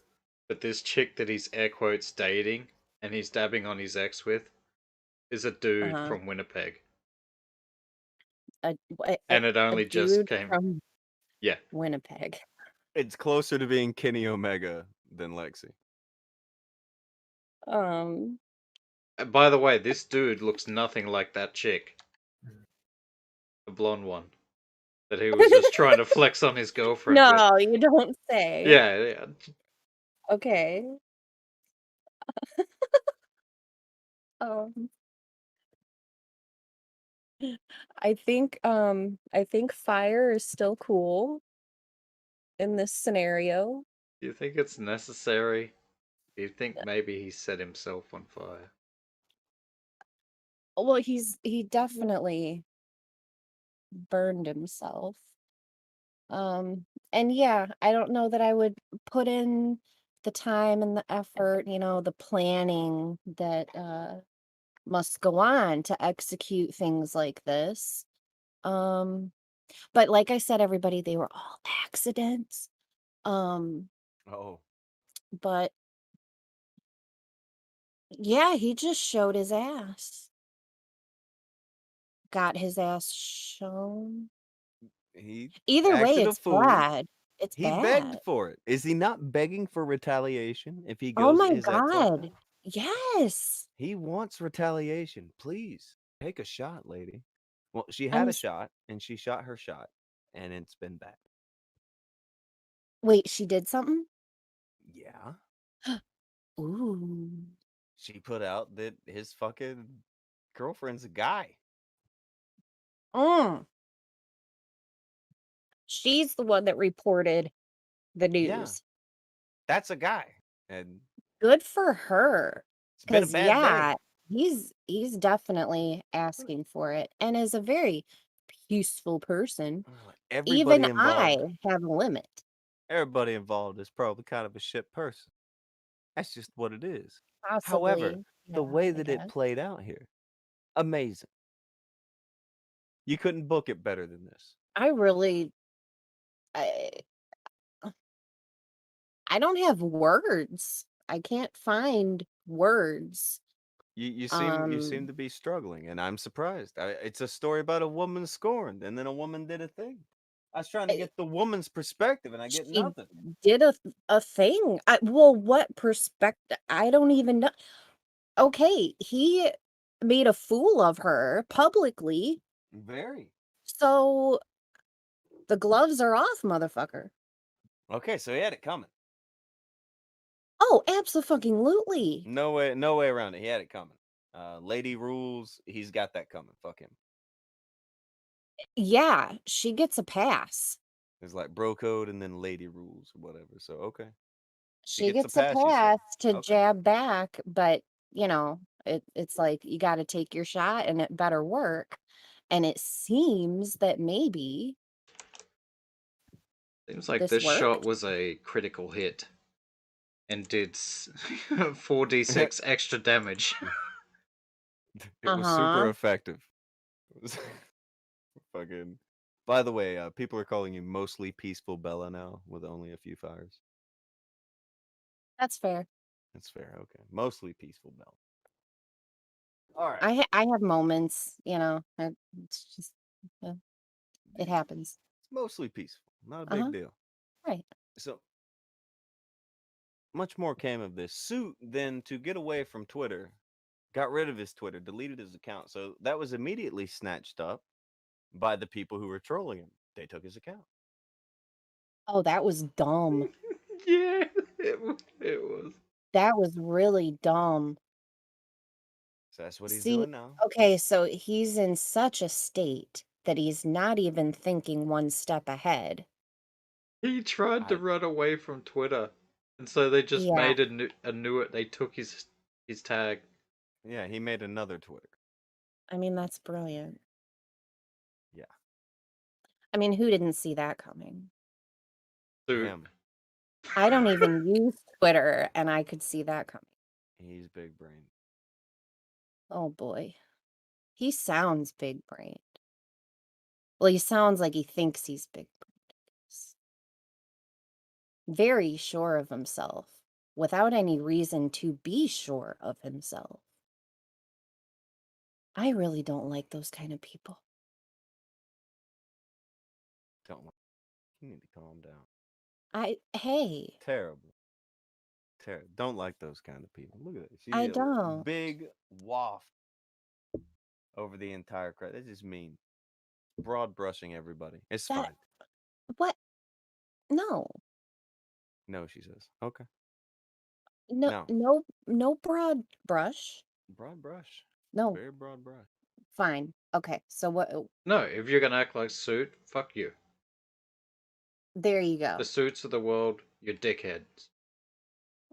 but this chick that he's air quotes dating and he's dabbing on his ex with is a dude Uh-huh. from Winnipeg. A And it only just dude came. from Yeah. Winnipeg. It's closer to being Kenny Omega than Lexi. Um, And by the way, this dude looks nothing like that chick. The blonde one. That he was just trying to flex on his girlfriend with. no, you don't say. Yeah. Okay. Um, I think fire is still cool in this scenario. Do you think it's necessary? Do you think maybe he set himself on fire? Well, he definitely burned himself. And yeah, I don't know that I would put in the time and the effort, the planning that must go on to execute things like this. But like I said, everybody, they were all accidents. Um, Oh. but yeah, he just showed his ass. Got his ass shown. He Either way, acted a it's fool. bad. It's He begged bad. for it. Is he not begging for retaliation if he Oh goes at my his ex like God. that? Yes. He wants retaliation. Please take a shot, lady. Well, she I'm had a s- shot and she shot her shot, and it's been bad. Wait, she did something? Yeah. Ooh. She put out that his fucking girlfriend's a guy. Mm. She's the one that reported the Yeah. news. That's a guy. And Good for her. it's been a Cause bad yeah, day. he's definitely asking for it and is a very peaceful person. Everybody Even I involved. have a limit. Everybody involved is probably kind of a shit person. That's just what it is. However, Possibly. the Yeah, way I that it guess. played out here, amazing. You couldn't book it better than this. I really I I don't have words. I can't find words. You seem Um to be struggling, and I'm surprised. It's a story about a woman scorned, and then a woman did a thing. I was trying to I- get the woman's perspective, and I get she nothing. did a thing. Well, what perspective? I don't even know. Okay, he made a fool of her publicly. Very. So the gloves are off, motherfucker. Okay, so he had it coming. Oh, absolutely. No way around it. He had it coming. Lady rules. He's got that coming. Fuck him. Yeah, she gets a pass. It's like bro code and then lady rules or whatever. So okay, she She gets a gets a pass. You say? pass to Okay. jab back, but it's like you got to take your shot and it better work. And it seems that maybe Seems like this this shot worked. was a critical hit. and did 4d6 extra damage. It was super Uh-huh. effective. It was fucking. By the way, people are calling you mostly peaceful Bella now, with only a few fires. That's fair. That's fair. Okay, mostly peaceful Bella. All right. I have moments, you know. It's just it happens. It's mostly peaceful. Not a Uh-huh. big deal. Right. So much more came of this. Suit then, to get away from Twitter, got rid of his Twitter, deleted his account. So that was immediately snatched up by the people who were trolling him. They took his account. Oh, that was dumb. Yeah, it was. That was really dumb. So that's what he's See, doing now. okay, so he's in such a state that he's not even thinking one step ahead. He tried to run away from Twitter, and so they just Yeah. made a new. They took his tag. Yeah, he made another Twitter. I mean, that's brilliant. Yeah. I mean, who didn't see that coming? Suit. Him. I don't even use Twitter, and I could see that coming. He's big brain. Oh boy. He sounds big brained. Well, he sounds like he thinks he's big brained. Very sure of himself, without any reason to be sure of himself. I really don't like those kind of people. Don't. You need to calm down. Hey, Terrible. Don't like those kind of people. Look at it. I don't. Big waft over the entire crowd. That's just mean. Broad brushing everybody. It's That- fine. What? No. No, she says. Okay. No broad brush. Broad brush. No, Very broad brush. fine. Okay, so what? No, if you're gonna act like Suit, fuck you. There you go. The Suits of the world, you're dickheads.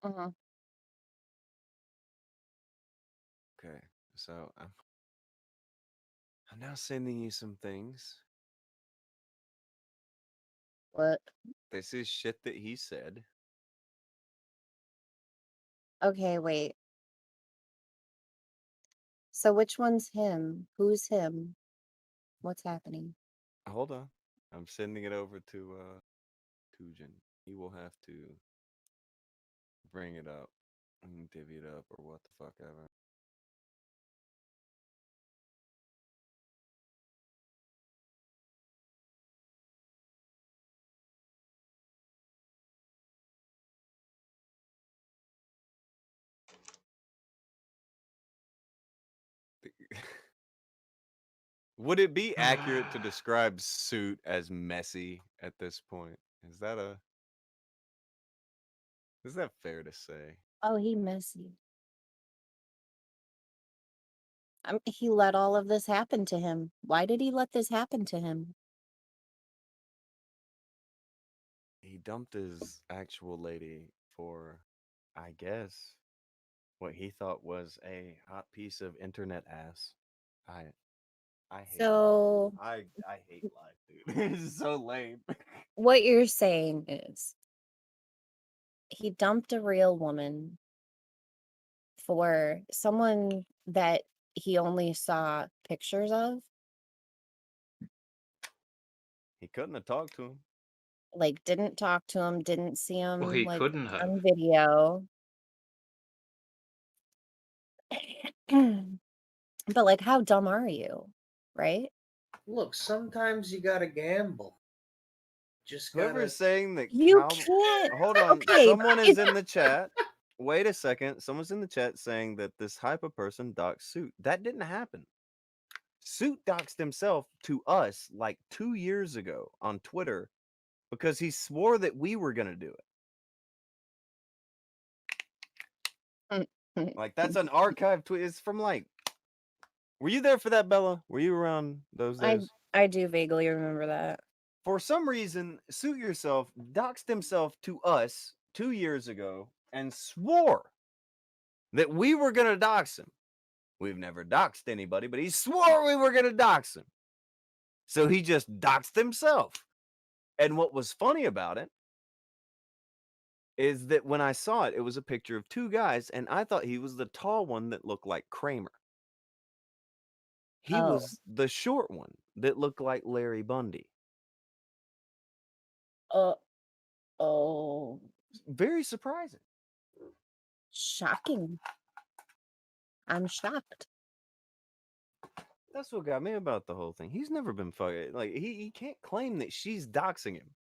Uh-huh. Okay. So I'm now sending you some things. What? This is shit that he said. Okay, wait. So which one's him? Who's him? What's happening? Hold on. I'm sending it over to Akujin. He will have to bring it up and divvy it up or what the fuck ever. Would it be accurate to describe Suit as messy at this point? Is that fair to say? Oh, he messy. He let all of this happen to him. Why did he let this happen to him? He dumped his actual lady for, I guess, what he thought was a hot piece of internet ass. I hate So I hate life, dude. This is so lame. what you're saying is he dumped a real woman for someone that he only saw pictures of, He couldn't have talked to him. like didn't talk to him, didn't see him Well, he like couldn't have. on video. But like, how dumb are you? Right? Look, sometimes you gotta gamble. Just gotta. Whoever's saying that You cow- can't. Hold on. Okay, Someone is in the chat. Wait a second. Someone's in the chat saying that this hyper person doxed Suit. That didn't happen. Suit doxed himself to us like 2 years ago on Twitter because he swore that we were gonna do it. Like that's an archive tweet. It's from like. Were you there for that, Bella? Were you around those days? I do vaguely remember that. For some reason, Suit Yourself doxed himself to us 2 years ago and swore that we were going to dox him. We've never doxed anybody, but he swore we were going to dox him. So he just doxed himself. And what was funny about it is that when I saw it, it was a picture of two guys, and I thought he was the tall one that looked like Kramer. He Oh. was the short one that looked like Larry Bundy. Oh, Very surprising. shocking. I'm shocked. That's what got me about the whole thing. He's never been fucking like he can't claim that she's doxing him.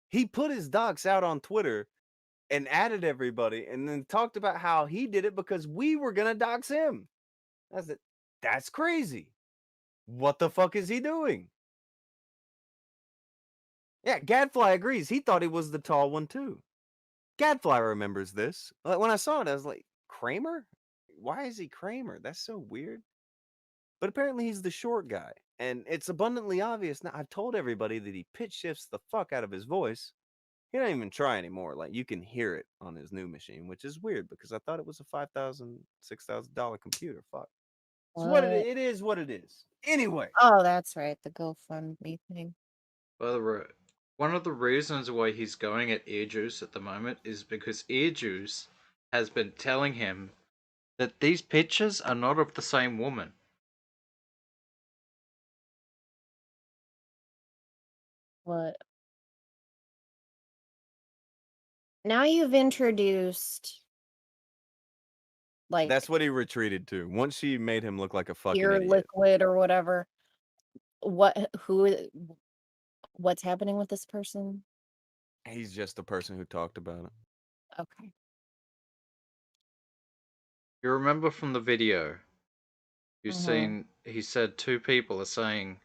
He put his docs out on Twitter and added everybody and then talked about how he did it because we were gonna dox him. That's crazy. What the fuck is he doing? Yeah, Gadfly agrees. He thought he was the tall one too. Gadfly remembers this. Like, when I saw it, I was like, Kramer? Why is he Kramer? That's so weird. But apparently he's the short guy. And it's abundantly obvious now. I've told everybody that he pitch shifts the fuck out of his voice. He don't even try anymore. Like, you can hear it on his new machine, which is weird because I thought it was a $5,000, $6,000 computer. Fuck. It's what What? it is what it is. Anyway. Oh, that's right. The GoFundMe thing. By the way, one of the reasons why he's going at Ear Juice at the moment is because Ear Juice has been telling him that these pictures are not of the same woman. What? Now you've introduced like That's what he retreated to. Once she made him look like a fucking ear idiot. liquid or whatever. What's happening with this person? He's just the person who talked about it. Okay. You remember from the video, you've Mhm. seen he said two people are saying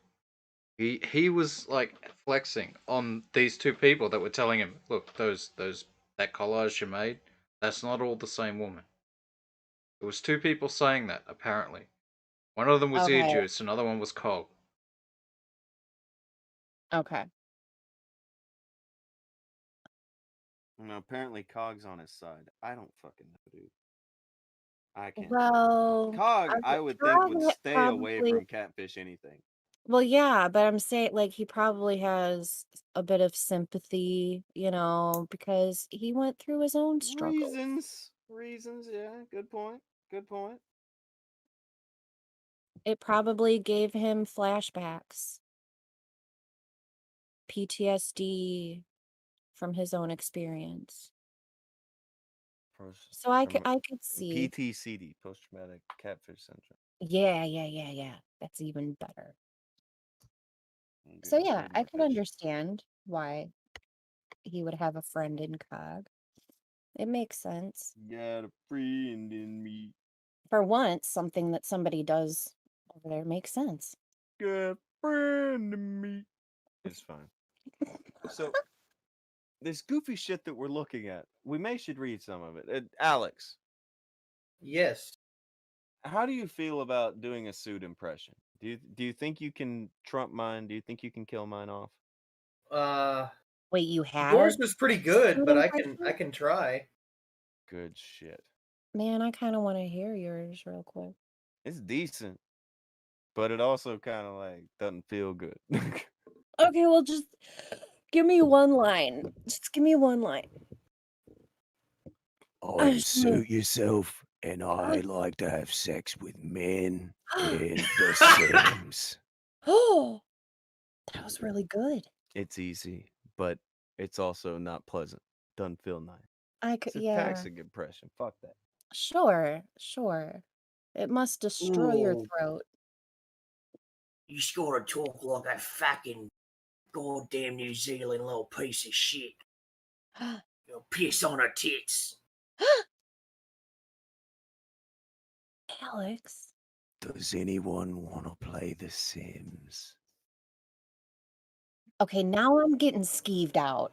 he was like flexing on these two people that were telling him, look, that collage you made, that's not all the same woman. It was two people saying that, apparently. One of them was Ear Okay. Juice, another one was Cog. Okay. No, apparently Cog's on his side. I don't fucking know, dude. I can't. Well, Cog, I would think would Cog stay away probably. from catfish anything. Well, yeah, but I'm saying like he probably has a bit of sympathy, because he went through his own struggle. Reasons, yeah. Good point. Good point. It probably gave him flashbacks, PTSD from his own experience. So I could see. PTCD, post-traumatic catfish syndrome. Yeah. That's even better. So yeah, I can understand why he would have a friend in Cog. It makes sense. Got a friend in me. For once, something that somebody does over there makes sense. Got a friend in me. It's fine. So, this goofy shit that we're looking at, we should read some of it. Alex, Yes. how do you feel about doing a suit impression? Do you think you can trump mine? Do you think you can kill mine off? Wait, you had Yours was pretty good, suit but I impression? can try. Good shit. Man, I kind of want to hear yours real quick. It's decent, but it also kind of like doesn't feel good. Okay, well, just give me one line. Just give me one line. I suit yourself, and I like to have sex with men in The Sims. Oh, that was really good. It's easy, but it's also not pleasant. Doesn't feel nice. I could, It's a yeah. taxing impression. Fuck that. Sure. It must destroy your Ooh. throat. You just gotta talk like a fucking goddamn New Zealand little piece of shit. You'll piss on her tits. Alex. Does anyone want to play The Sims? Okay, now I'm getting skeeved out.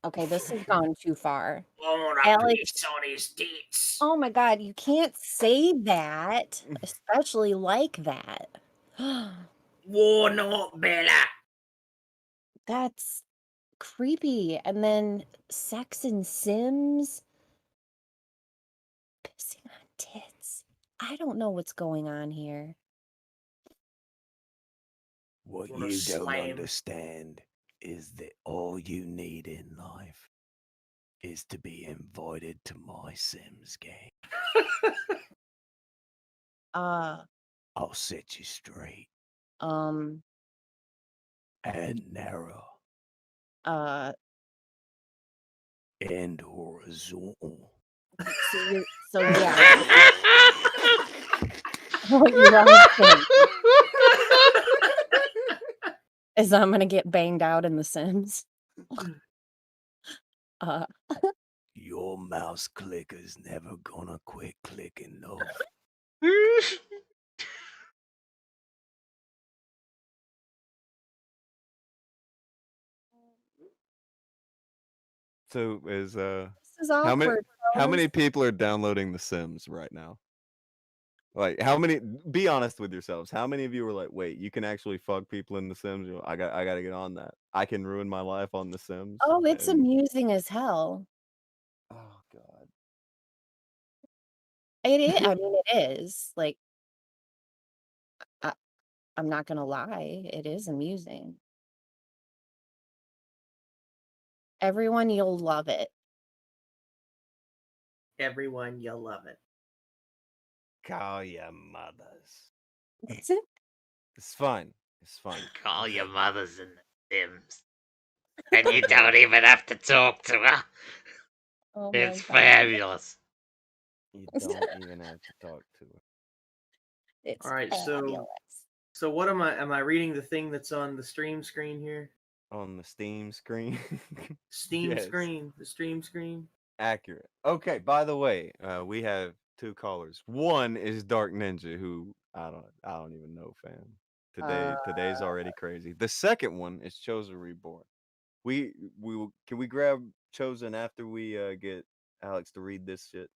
Okay, this has gone too far. I wanna Alex. piss on his tits. Oh my God, you can't say that, especially like that. War not Bella. That's creepy. And then sex and Sims. Pissing on tits. I don't know what's going on here. What Wanna you don't slam. understand is that all you need in life is to be invited to my Sims game. Uh, I'll set you straight um, and narrow uh, and horizontal. so yeah. What you are saying is I'm gonna get banged out in The Sims. Uh, Your mouse clicker's never gonna quit clicking though. So is this is how many awkward. how many fellas. people are downloading The Sims right now? Like how many? Be honest with yourselves. How many of you were like, wait, you can actually fuck people in The Sims? I got to get on that. I can ruin my life on The Sims. Oh, it's And- amusing as hell. oh god. It is. I mean, it is. Like, I'm not gonna lie. It is amusing. Everyone, you'll love it. Everyone, you'll love it. Call your mothers. It's fine. It's fine. Call your mothers in the Sims. And you don't even have to talk to her. Oh my It's God. fabulous. You don't even have to talk to her. It's All right, so fabulous. so what am I reading the thing that's on the stream screen here? On the Steam screen. Steam Yes. screen, the stream screen. Accurate. Okay, by the way, we have 2 callers. One is Dark Ninja, who I don't even know, fam. Today's already crazy. The second one is Chosen Reborn. Can we grab Chosen after we get Alex to read this shit?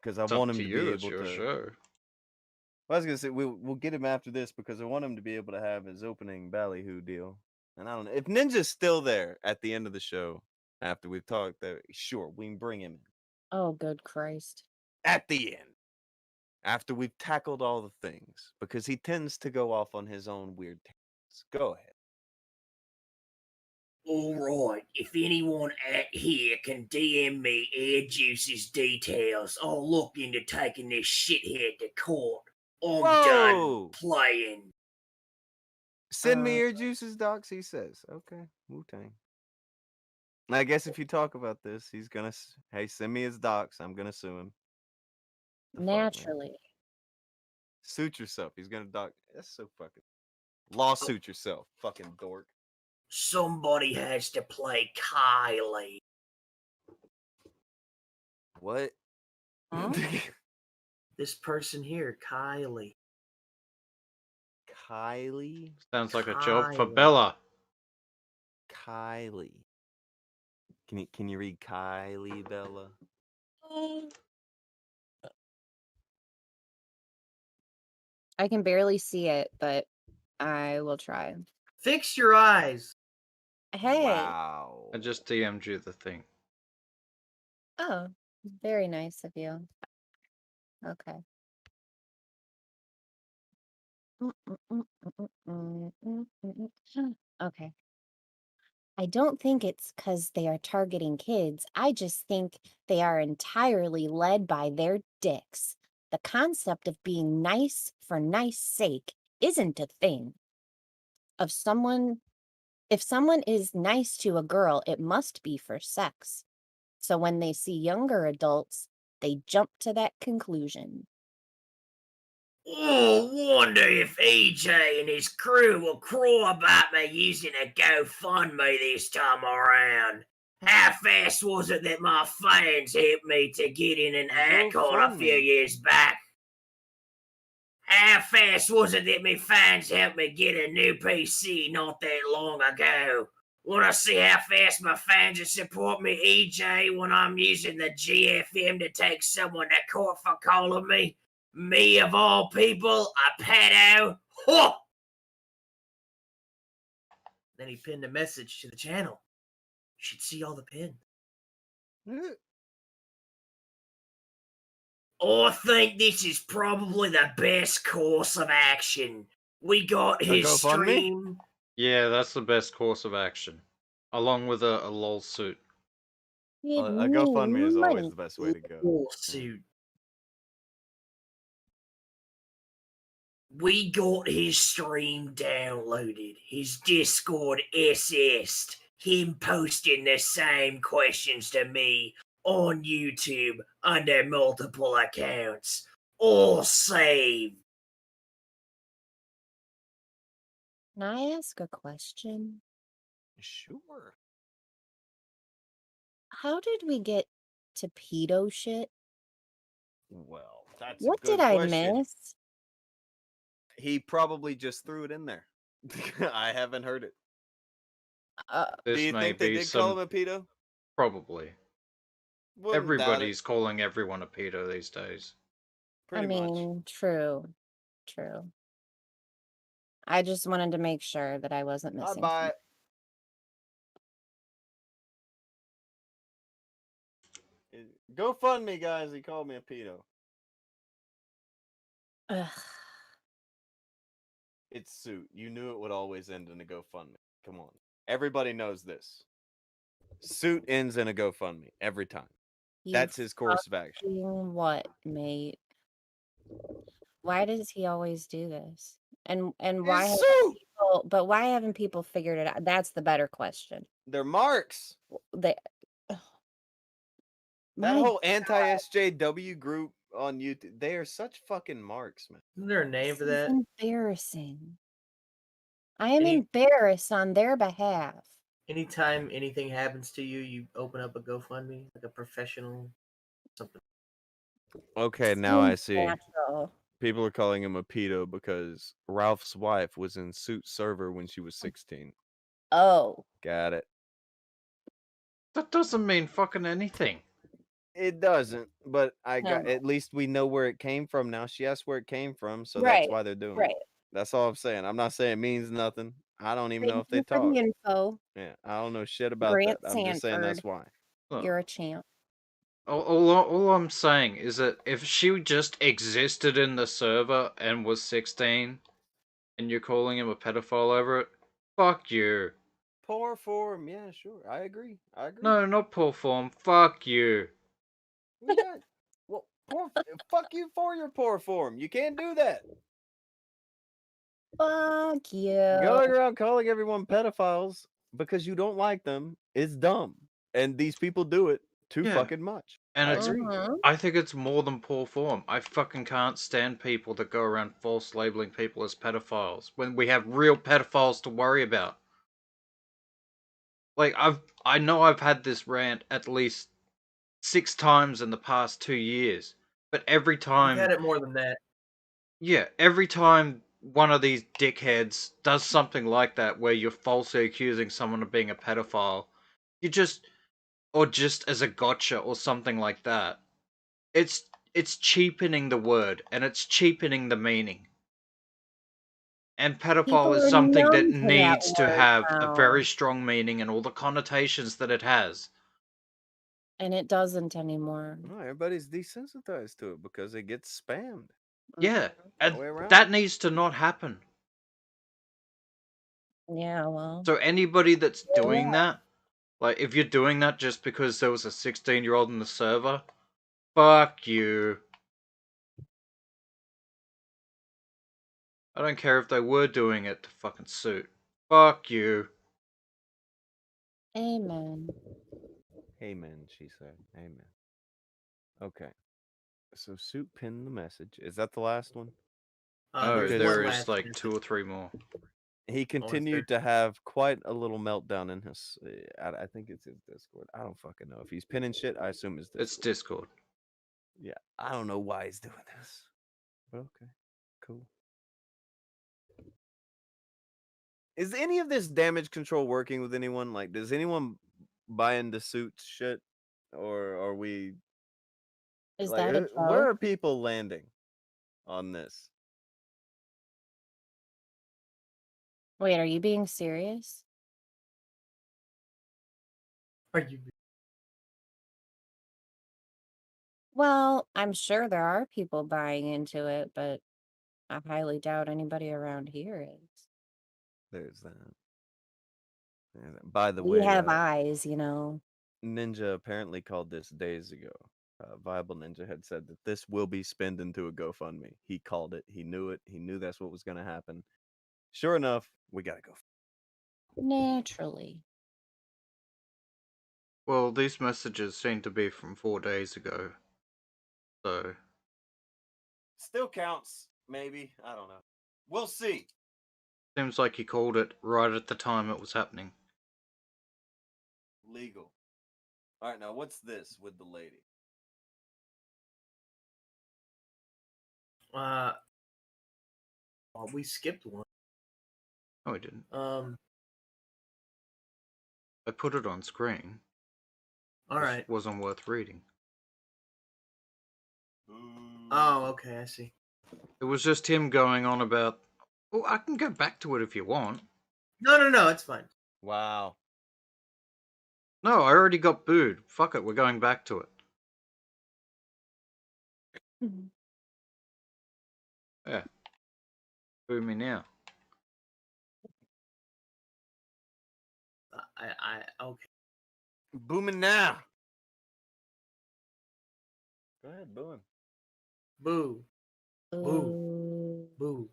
Because I It's want up him to to you. be It's able your to. show. I was gonna say we'll get him after this because I want him to be able to have his opening ballyhoo deal. And I don't know if Ninja's still there at the end of the show after we've talked. That sure we can bring him in Oh, good Christ. at the end after we've tackled all the things because he tends to go off on his own weird tangents. Go ahead. All right, if anyone out here can DM me Air Juice's details, I'll look into taking this shithead to court. I'm done Whoa! playing. Send me Uh, your juices, docs. He says, "Okay, Wu-Tang." I guess if you talk about this, he's gonna. Hey, send me his docs. I'm gonna sue him. The fuck, man? Naturally. Suit yourself. He's gonna doc. That's so fucking. Lawsuit yourself, fucking dork. Somebody has to play Kylie. What? Huh? This person here, Kylie. Kylie. Sounds like a job for Kylie. Bella. Kylie. Can you read Kylie, Bella? I can barely see it, but I will try. Fix your eyes. Hey. Wow. I just DM'd you the thing. Oh, very nice of you. Okay. Okay. I don't think it's because they are targeting kids. I just think they are entirely led by their dicks. The concept of being nice for nice sake isn't a thing. If someone is nice to a girl, it must be for sex. So when they see younger adults, they jump to that conclusion. Oh, wonder if EJ and his crew will crawl about me using a GoFundMe this time around. How fast was it that my fans helped me to get in an icon a few GoFundMe? years back? How fast was it that my fans helped me get a new PC not that long ago? Wanna see how fast my fans will support me, EJ, when I'm using the GFM to take someone to court for calling me of all people, a pedo? Huh! Then he pinned a message to the channel. You should see all the pins. I think this is probably the best course of action. We got his GoFundMe? stream. Yeah, that's the best course of action. Along with a lol suit. Give A me GoFundMe is always money. the best way to go. Lawsuit. We got his stream downloaded, his Discord SS'd, him posting the same questions to me on YouTube under multiple accounts. All saved. Can I ask a question? Sure. How did we get to pedo shit? Well, that's What a good did I question. miss? He probably just threw it in there. I haven't heard it. Do This you may think they be did call some. him a pedo? Probably. Wouldn't doubt it. Everybody's calling everyone a pedo these days. I Pretty much. mean, true. I just wanted to make sure that I wasn't I'd missing buy something. it. GoFundMe, guys. He called me a pedo. Ugh. It's Suit. You knew it would always end in a GoFundMe. Come on. Everybody knows this. Suit ends in a GoFundMe every time. You That's his course of action. fucking what, mate? Why does he always do this? And why It's haven't Suit! people, but why haven't people figured it out? That's the better question. They're marks. They That my whole anti-SJW group on YouTube, they are such fucking marks, man. Isn't there a name this for is that? embarrassing. I am Any- embarrassed on their behalf. Anytime anything happens to you, you open up a GoFundMe, like a professional something. Okay, now I see. Natural. People are calling him a pedo because Ralph's wife was in Suit's server when she was 16. Oh, Got it. That doesn't mean fucking anything. It doesn't, but I got No. at least we know where it came from now. She asked where it came from, so Right, that's why they're doing right. it. That's all I'm saying. I'm not saying it means nothing. I don't even know Thank if they you for talk. the info, Yeah, I don't know shit about Grant that. I'm just saying that's Sanford. why. Look, You're a champ. all I'm saying is that if she just existed in the server and was 16, and you're calling him a pedophile over it, fuck you. Poor form, yeah, sure. I agree. No, not poor form. Fuck you. Yeah. Well, fuck you for your poor form. You can't do that. Fuck you. Going around calling everyone pedophiles because you don't like them is dumb. And these people do it too Yeah. fucking much. And I it's agree. I think it's more than poor form. I fucking can't stand people that go around false labeling people as pedophiles when we have real pedophiles to worry about. Like I know I've had this rant at least 6 times in the past 2 years, but every You've time had it more than that. yeah, every time one of these dickheads does something like that where you're falsely accusing someone of being a pedophile, you just or just as a gotcha or something like that. It's cheapening the word and it's cheapening the meaning. And pedophile People is are something that numb to that needs to word have a now. very strong meaning and all the connotations that it has. And it doesn't anymore. No, everybody's desensitized to it because it gets spammed. Yeah, All and the way around. that needs to not happen. Yeah, well. So anybody that's Yeah. doing that, like if you're doing that just because there was a 16-year-old in the server, fuck you. I don't care if they were doing it to fucking suit. Fuck you. Amen. Amen, she said. Amen. Okay. So Suit pinned the message. Is that the last one? No, There's there one is last like message. 2 or 3 more. He continued to have quite a little meltdown in his. I think it's his Discord. I don't fucking know. If he's pinning shit, I assume it's Discord. It's Discord. Yeah, I don't know why he's doing this. But okay, cool. Is any of this damage control working with anyone? Like, does anyone buy into Suit's shit? Or are we. Is Like, that a where joke? are people landing on this? Wait, are you being serious? Are you? Well, I'm sure there are people buying into it, but I highly doubt anybody around here is. There's that. By the We way, have eyes, you know. Ninja apparently called this days ago. Viable Ninja had said that this will be spinned into a GoFundMe. He called it. He knew it. He knew that's what was going to happen. Sure enough, we got to go. Naturally. Well, these messages seem to be from 4 days ago. So, Still counts, maybe. I don't know. We'll see. seems like he called it right at the time it was happening. Legal. All right, now what's this with the lady? Well, we skipped one. No, he didn't. All I put it on screen. right. It wasn't worth reading. Oh, okay, I see. It was just him going on about. Oh, I can go back to it if you want. No, it's fine. Wow. No, I already got booed. Fuck it, we're going back to it. Yeah. Boo me now. Okay. Booming now. Go ahead, boo him. Boo. Ooh. Boo.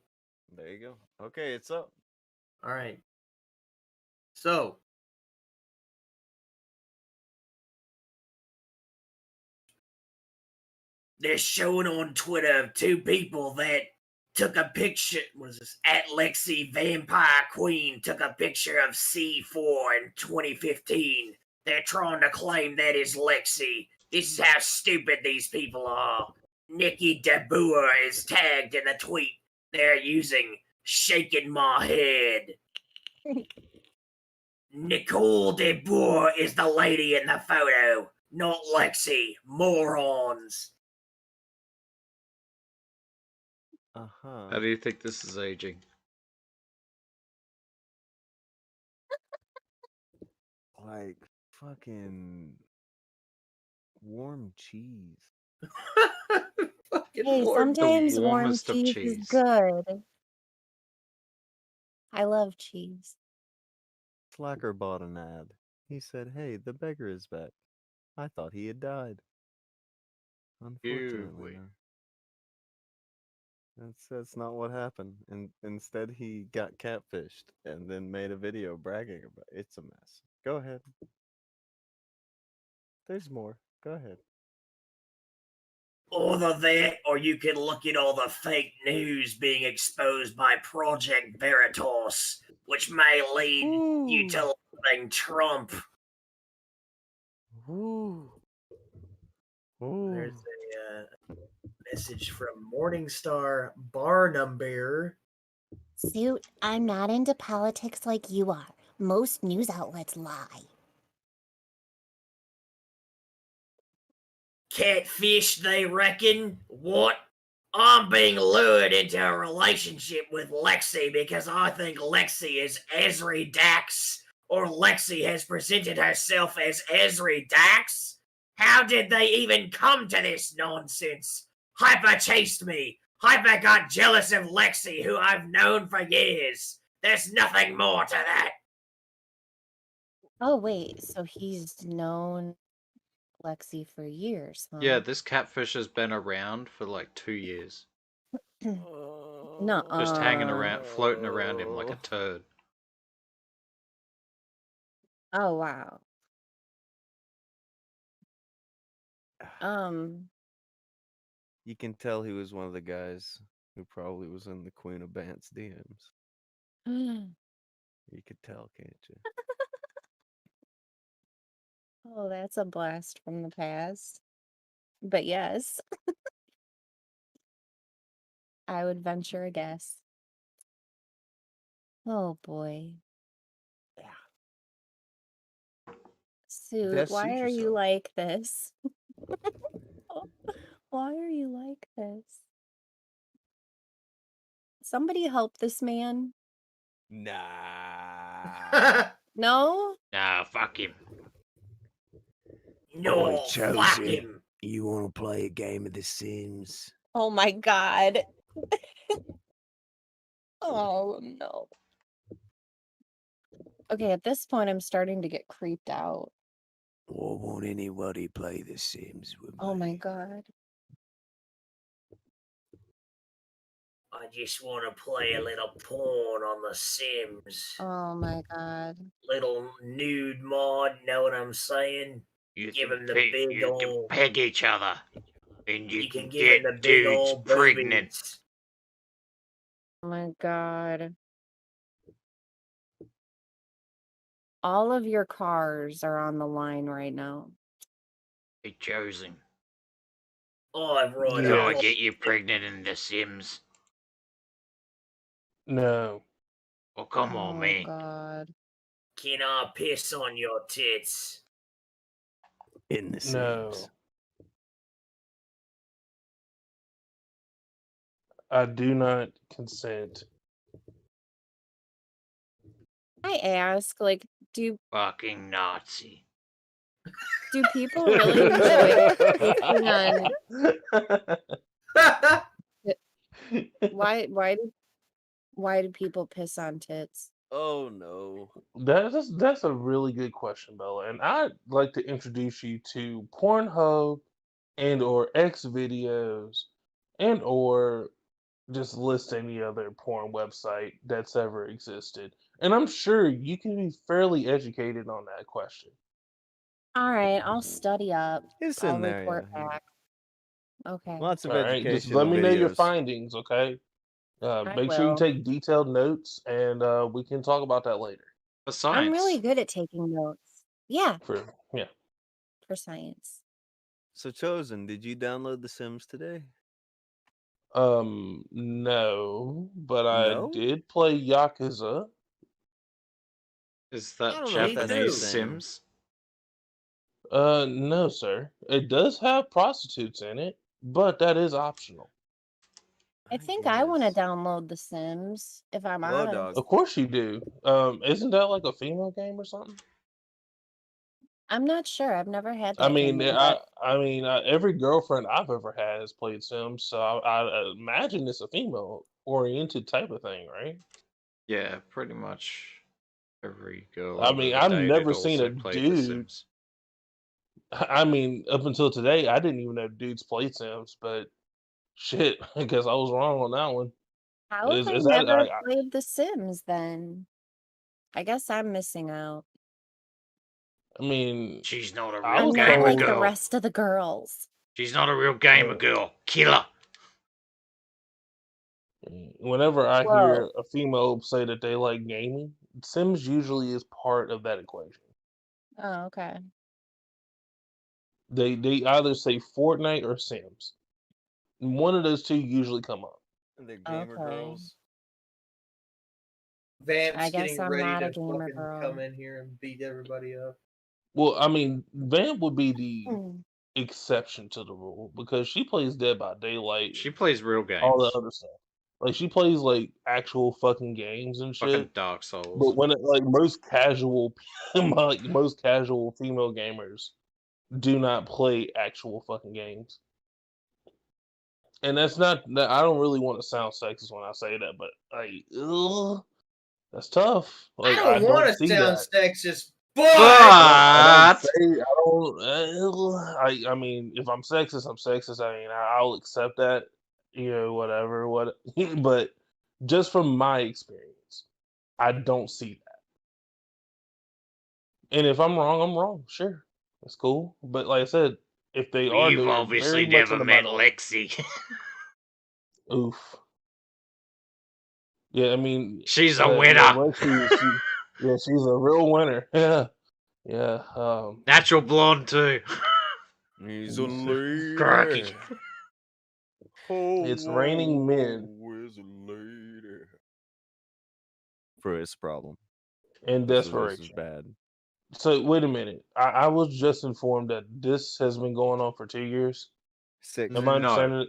There you go. Okay, it's up. All right. So, They're showing on Twitter of two people that took a picture. What is this? At Lexi Vampire Queen took a picture of C4 in 2015. They're trying to claim that is Lexi. This is how stupid these people are. Nikki DeBoer is tagged in the tweet. They're using shaking my head. Nicole DeBoer is the lady in the photo, not Lexi. Morons. Uh-huh. How do you think this is aging? Like fucking warm cheese. fucking Hey, warm. sometimes warm warmest of cheese is cheese. good. I love cheese. Slacker bought an ad. He said, "Hey, the beggar is back." I thought he had died. Unfortunately, Ew. no. That's not what happened. And instead, he got catfished and then made a video bragging about it. It's a mess. Go ahead. There's more. Go ahead. Either that, or you can look at all the fake news being exposed by Project Veritas, which may lead you to loving Trump. Ooh. There's Ooh. a message from Morningstar Bar Number. Suit, I'm not into politics like you are. Most news outlets lie. Catfish, they reckon? What? I'm being lured into a relationship with Lexi because I think Lexi is Esri Dax, or Lexi has presented herself as Esri Dax? How did they even come to this nonsense? Hyper chased me. Hyper got jealous of Lexi, who I've known for years. There's nothing more to that. Oh, wait, so he's known Lexi for years, huh? Yeah, this catfish has been around for like 2 years. Nuh-uh. Just hanging around, floating around him like a turd. Oh, wow. Um, You can tell he was one of the guys who probably was in the Queen of Bant's DMs. You could tell, can't you? oh, that's a blast from the past. But yes, I would venture a guess. Oh boy. Suit, Best why suit are you yourself. like this? Why are you like this? Somebody help this man. Nah. No? Nah, fuck him. No, fuck him. You want to play a game of The Sims? Oh my god. Oh no. Okay, at this point I'm starting to get creeped out. Why won't anybody play The Sims with me? Oh my god. I just want to play a little porn on The Sims. Oh my god. Little nude mod, know what I'm saying? You Give can him the pe- big you can ol'. peg each other, and you You can can give him get the big dudes ol' pregnant. boobies. Oh my god. All of your cars are on the line right now. He chose him. Oh, right. Can I Yes. get you pregnant in The Sims? No. Well, come Oh on, man. god. Can I piss on your tits? In The Sims. No. I do not consent. I ask, like, do Fucking Nazi. people really enjoy pissing on why do people piss on tits? Oh no. That's a really good question, Bella. And I'd like to introduce you to Pornhub and or X videos and or just list any other porn website that's ever existed. And I'm sure you can be fairly educated on that question. All right, I'll study up. It's I'll in there, report yeah. back. Okay. Lots of All right, just educational let me know your videos. findings, okay? I Make sure you will. take detailed notes, and we can talk about that later. For I'm really science. good at taking notes. Yeah, Yeah. for science. So Chosen, did you download The Sims today? No, but I No? did play Yakuza. Is I that don't know if that's the Japanese same. Sims? No, sir. It does have prostitutes in it, but that is optional. I think I want to guess. download The Sims, if I'm Well, honest. dog. Of course you do. Isn't that like a female game or something? I'm not sure. I've never had I that mean, game, I, but I mean, every girlfriend I've ever had has played Sims, so I imagine it's a female-oriented type of thing, right? Yeah, pretty much every girl I I've mean, ever I've dated never seen a also played The dude. Sims. I mean, up until today, I didn't even know dudes played Sims, but shit, I guess I was wrong on that one. how have I Is that never played The Sims then? I guess I'm missing out. I mean, She's not a I real was I'm not like gamer the girl. rest of the girls. She's not a real gamer girl. Killer. whenever I Whoa. hear a female say that they like gaming, Sims usually is part of that equation. Oh, okay. They either say Fortnite or Sims. One of those two usually come up. The gamer Okay. girls. Vamp's I guess getting I'm ready not to a gamer fucking girl. come in here and beat everybody up. Well, I mean, Vamp would be the Hmm. exception to the rule because she plays Dead by Daylight, She plays real games. all the other stuff. Like she plays like actual fucking games and Fucking shit. Dark Souls. But when it, like most casual, like most casual female gamers do not play actual fucking games. And that's not. I don't really want to sound sexist when I say that, but like, ugh, that's tough. Like I don't want to see sound that. sexist, but I But I mean, if I'm sexist, I'm sexist. I mean, I'll accept that. You know, whatever. What? But just from my experience, I don't see that. And if I'm wrong, I'm wrong. Sure, that's cool. But like I said, if they Well, are, you've they're obviously very much never in the met minority. Lexi. Oof. Yeah, I mean, She's a yeah, winner. Lexi, yeah, she's a real winner. Yeah, yeah. Natural blonde too. He's a lady. Crikey. Oh, It's raining men. whoa, is a lady. For his problem. and This is desperation. bad. So wait a minute. I was just informed that this has been going on for 2 years. 6. Am I No. understanding it?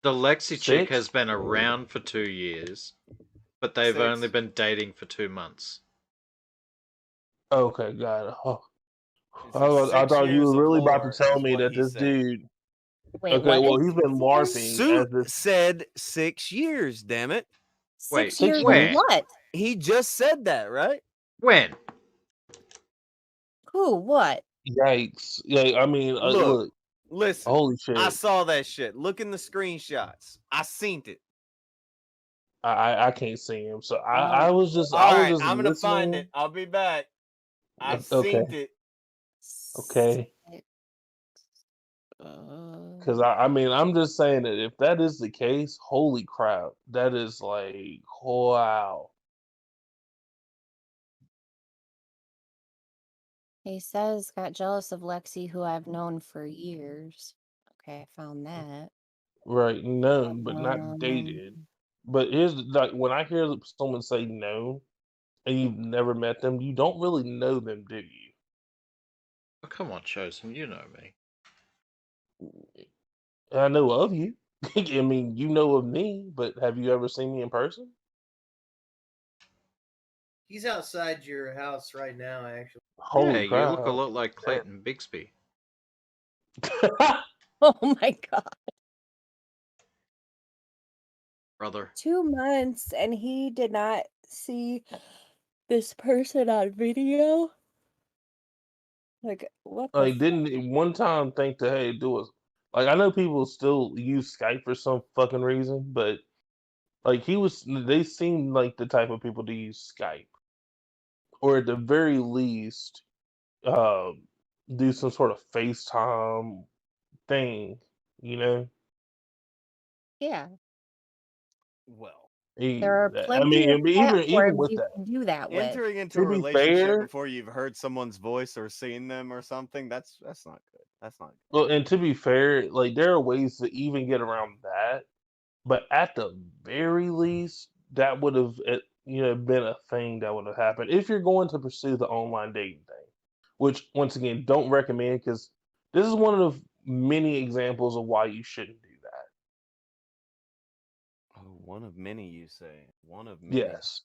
The Lexi chick 6? has been around for 2 years, but they've 6. only been dating for 2 months. Okay, got it. Oh. It's I 6 thought you years were of really about to lore tell is me what that he this said. dude. Wait, Okay, what well, is he's been this morphing as Suit this. said 6 years, damn it. Wait, 6 6 years where? of what? He just said that, right? When? Who? What? Yikes! Yeah, I mean, Look, look, listen. holy shit! I saw that shit. Look in the screenshots. I seen it. I can't see him, so I was just All right, I'm gonna find listening. it. I'll be back. I Okay, seen it. okay. Because I mean, I'm just saying that if that is the case, holy crap, that is like wow. He says got jealous of Lexi, who I've known for years. Okay, I found that. Right, known but not dated. Um, But here's like when I hear someone say known and you've never met them, you don't really know them, do you? Oh, come on, Chosen, you know me. I know of you. I mean, you know of me, but have you ever seen me in person? He's outside your house right now, actually. Holy Yeah, you crap! look a lot like Clayton Bixby. oh my god. Brother. 2 months and he did not see this person on video? Like, what the Like, didn't one time think that hey, do it? Like, I know people still use Skype for some fucking reason, but like they seemed like the type of people to use Skype, or at the very least, uh, do some sort of FaceTime thing. You know, Yeah. Well, There are I plenty mean, of even platforms with you that, can do that with. entering into a to be relationship fair, before you've heard someone's voice or seen them or something, that's not good. That's not good. well, and to be fair, like there are ways to even get around that. But at the very least, that would have been a thing that would have happened if you're going to pursue the online dating thing. Which once again, don't recommend because this is one of many examples of why you shouldn't do that. Oh, one of many, you say. One of many. Yes,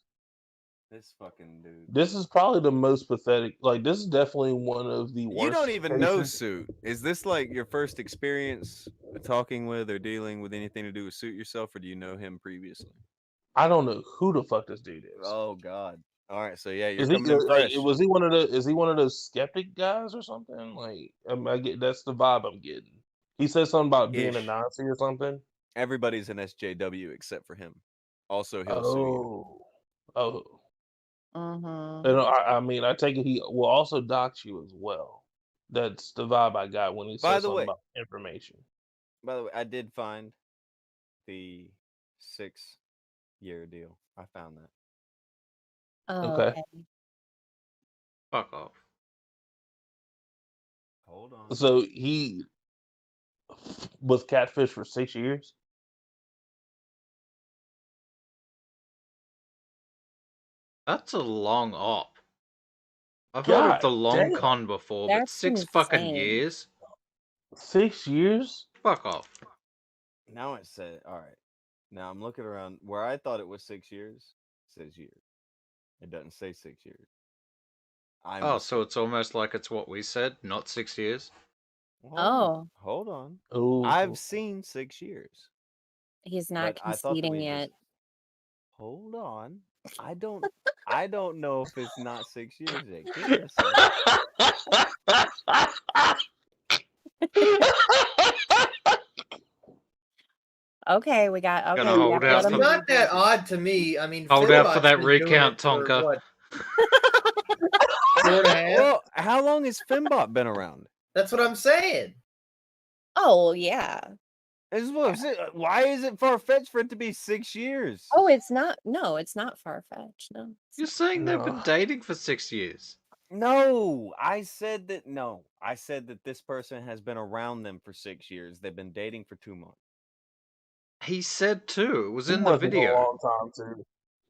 This fucking dude. this is probably the most pathetic. Like this is definitely one of the You worst don't even know cases. Suit. Is this like your first experience talking with or dealing with anything to do with Suit yourself, or do you know him previously? I don't know who the fuck this dude is. Oh God. All right, so yeah, you're Is he coming in like? fresh. Was he one of the? Is he one of those skeptic guys or something? Like, I get that's the vibe I'm getting. He said something about being a Ish. Nazi or something. Everybody's an SJW except for him. Also, he'll sue you. Oh. Mm-hmm. And I mean, I take it he will also dox you as well. That's the vibe I got when he By said the something way, about information. I did find the 6-year deal. I found that. Oh, Okay. okay. Fuck off. Hold on. So he was catfish for 6 years? That's a long op. I've heard of God the long damn. con before, but That's 6 fucking insane. years? 6 years? Fuck off. Now it said, all right. Now I'm looking around where I thought it was 6 years. It says years. It doesn't say 6 years. I'm Oh, so mistaken. it's almost like it's what we said, not 6 years? Oh, Hold on. Oh. I've seen 6 years, he's not but I thought that conceding we yet. just hold on. I don't know if it's not 6 years yet. Give me a second. Okay, we got okay. Gonna We hold gotta out let It's for him. not that odd to me. I mean, Hold out for Finbot's that been doing recount, it for, Tonka. what, 4.5? Well, how long has Finbot been around? That's what I'm saying. Oh yeah. Why is it far fetched for it to be 6 years? Oh, it's not. No, it's not far fetched. No. You're saying they've been No. dating for 6 years? No, I said that. No, I said that this person has been around them for 6 years. They've been dating for 2 months. He said 2. It was 2 in the months is a video. long time too.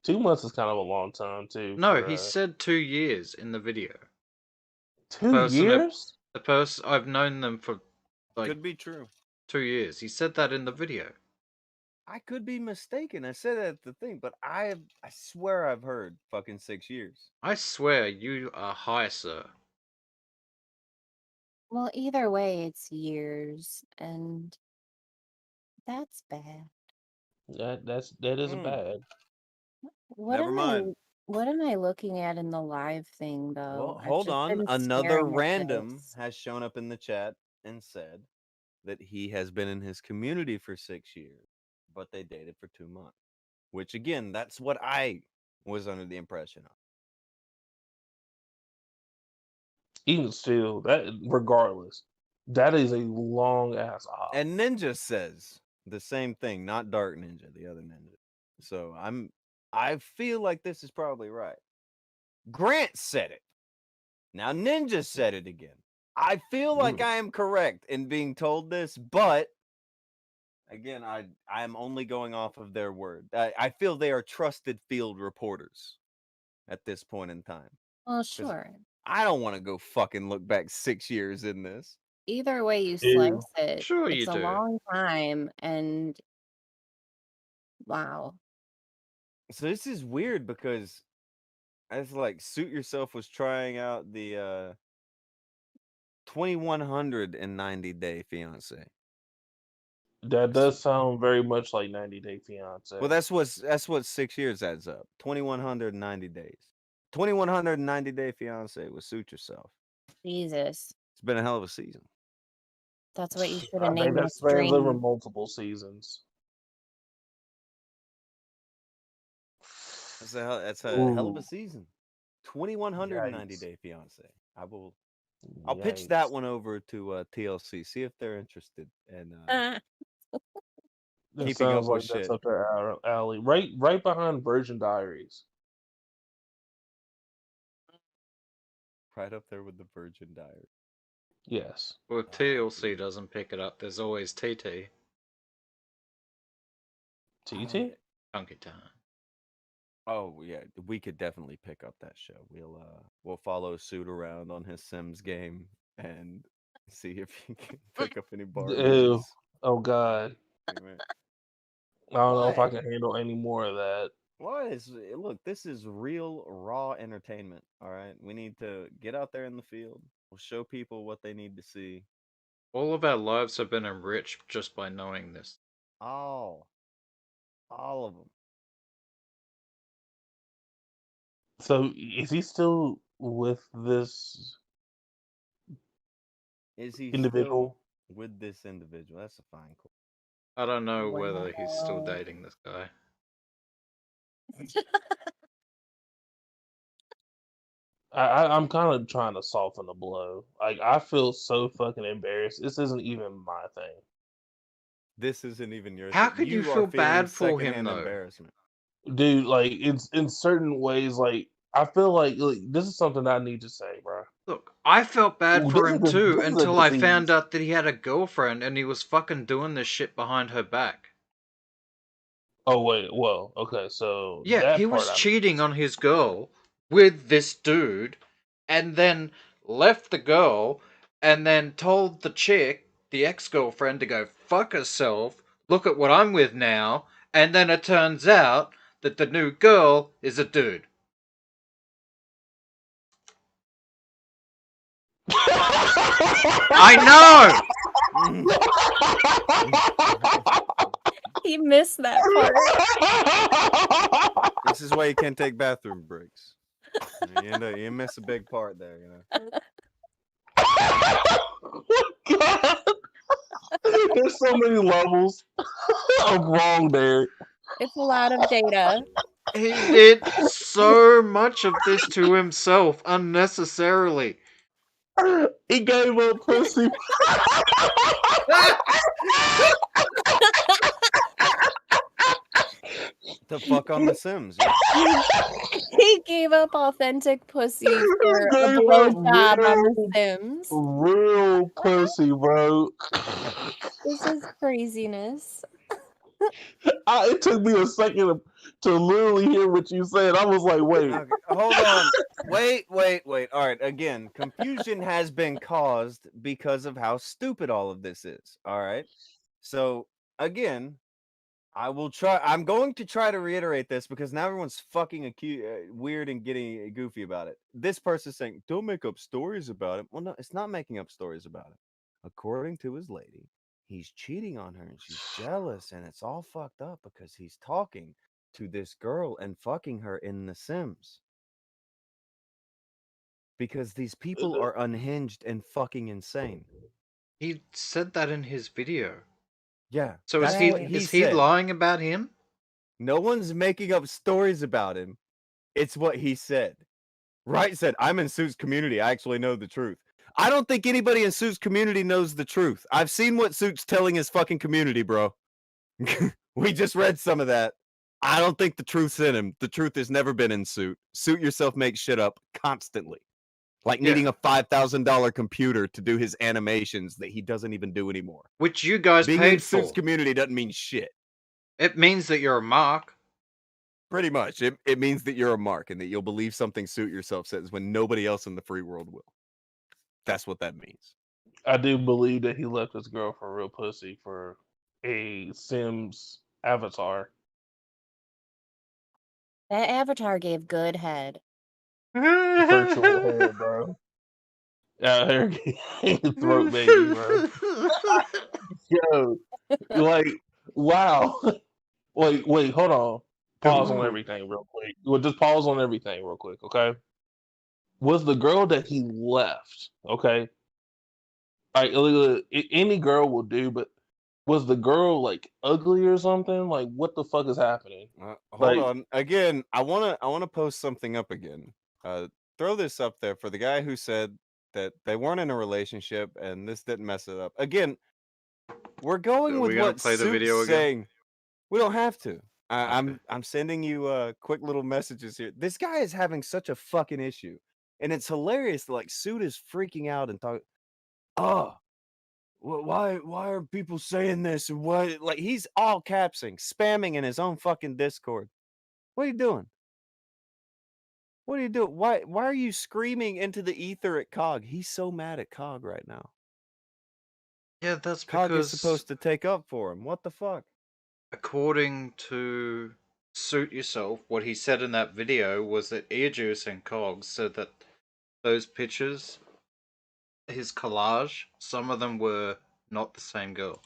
2 months is kind of a long time too. No, for, he said 2 years in the video. 2 Person, years? the person I've known them for like Could be true. 2 years. He said that in the video. I could be mistaken. I said that at the thing, but I swear I've heard fucking 6 years. I swear you are high, sir. Well, either way, it's years, and that's bad. That is bad. What Never am mind. What am I looking at in the live thing, Well, though? I've hold just on. been Another staring at random this. has shown up in the chat and said that he has been in his community for 6 years, but they dated for 2 months. Which again, that's what I was under the impression of. Even still, that regardless, that is a long ass hop. And Ninja says the same thing, not Dark Ninja, the other Ninja. So I feel like this is probably right. Grant said it. Now Ninja said it again. I feel like I am correct in being told this, but again, I am only going off of their word. I feel they are trusted field reporters at this point in time. Well, 'Cause sure. I don't want to go fucking look back 6 years in this. Either way you Ew. slice it, Sure you it's a do. long time, and wow. So this is weird because it's like Suit Yourself was trying out the 2190 Day Fiance. That does sound very much like 90 Day Fiance. Well, that's what 6 years adds up. 2190 days. 2190 Day Fiance with Suit Yourself. Jesus. It's been a hell of a season. That's what you should I have think named that this spans over stream. multiple seasons. That's a hell of a Ooh, season. 2190 yikes. Day Fiance. I'll pitch that Yikes. one over to TLC. See if they're interested in Ah, That keeping sounds up with like that's shit. up their alley. Right behind Virgin Diaries. Right up there with the Virgin Diary. Yes. Well, if TLC doesn't pick it up, there's always TT. TT? Chunky Time. Oh yeah, we could definitely pick up that show. We'll follow Suit around on his Sims game and see if he can pick up any bar Ew. images. Oh God. Amen. I don't know if I What? can handle any more of that. Look, this is real raw entertainment. All right, we need to get out there in the field. We'll show people what they need to see. All of our lives have been enriched just by knowing this. All of them. So is he still with this Is he individual? still with this individual? That's a fine question. I don't know whether he's still wow. dating this guy. I'm kind of trying to soften the blow. Like I feel so fucking embarrassed. This isn't even my thing. This isn't even your How thing. could you You are feel feeling bad for him, secondhand though? embarrassment. Dude, like it's in certain ways, like I feel like this is something I need to say, bro. Look, I felt bad Ooh, for this him is a too this is a until I found disease. out that he had a girlfriend and he was fucking doing this shit behind her back. Oh wait, well, okay, so Yeah, he that part was I cheating on his girl with this dude and then left the girl and then told the chick, the ex-girlfriend, to go fuck herself. Look at what I'm with now. And then it turns out that the new girl is a dude. I know! He missed that part. This is why you can't take bathroom breaks. You miss a big part there, God. There's so many levels of wrong there. It's a lot of data. He did so much of this to himself unnecessarily. He gave up pussy. The fuck on the Sims. Yeah. He gave up authentic pussy for a Gave up blowjob on The real- Sims. Real pussy, bro. This is craziness. It took me a second to literally hear what you said. I was like, wait. Okay, hold on. Wait. All right. Again, confusion has been caused because of how stupid all of this is. All right. So again, I'm going to try to reiterate this because now everyone's fucking weird and getting goofy about it. This person's saying, "Don't make up stories about it." Well, no, it's not making up stories about it. According to his lady, he's cheating on her and she's jealous, and it's all fucked up because he's talking to this girl and fucking her in The Sims. Because these people are unhinged and fucking insane. He said that in his video. Yeah. So that's what he is he said. lying about him? No one's making up stories about him. It's what he said. Wright said, I'm in Suit's community. I actually know the truth. I don't think anybody in Suit's community knows the truth. I've seen what Suit's telling his fucking community, bro. We just read some of that. I don't think the truth's in him. The truth has never been in Suit. Suit yourself makes shit up constantly. Like needing a $5,000 computer to do his animations that he doesn't even do anymore. Which you guys Being paid in Suit's for. community doesn't mean shit. It means that you're a mark. Pretty much. It means that you're a mark and that you'll believe something Suit yourself says when nobody else in the free world will. That's what that means. I do believe that he left his girl for real pussy for a Sims avatar. That avatar gave good head. Virtual head, bro. Out here getting throat baby, bro. Yo, like, wow. Wait, hold on. Pause on everything real quick. Well, just pause on everything real quick, okay? Was the girl that he left, okay? Like, any girl will do, but was the girl like ugly or something? Like, what the fuck is happening? Hold Like- on. Again, I wanna post something up again. Throw this up there for the guy who said that they weren't in a relationship and this didn't mess it up. Again, we're going Are with we gonna what play the Suit's video again? saying. We don't have to. Okay. I'm sending you quick little messages here. This guy is having such a fucking issue, and it's hilarious. Like Suit is freaking out and talking. Oh, why are people saying this? And what? Like he's all capsing, spamming in his own fucking Discord. What are you doing? What are you doing? Why are you screaming into the ether at Cog? He's so mad at Cog right now. Yeah, that's Cog is because supposed to take up for him. What the fuck? according to Suit Yourself, what he said in that video was that Earjuice and Cogs said that those pictures, his collage, some of them were not the same girl.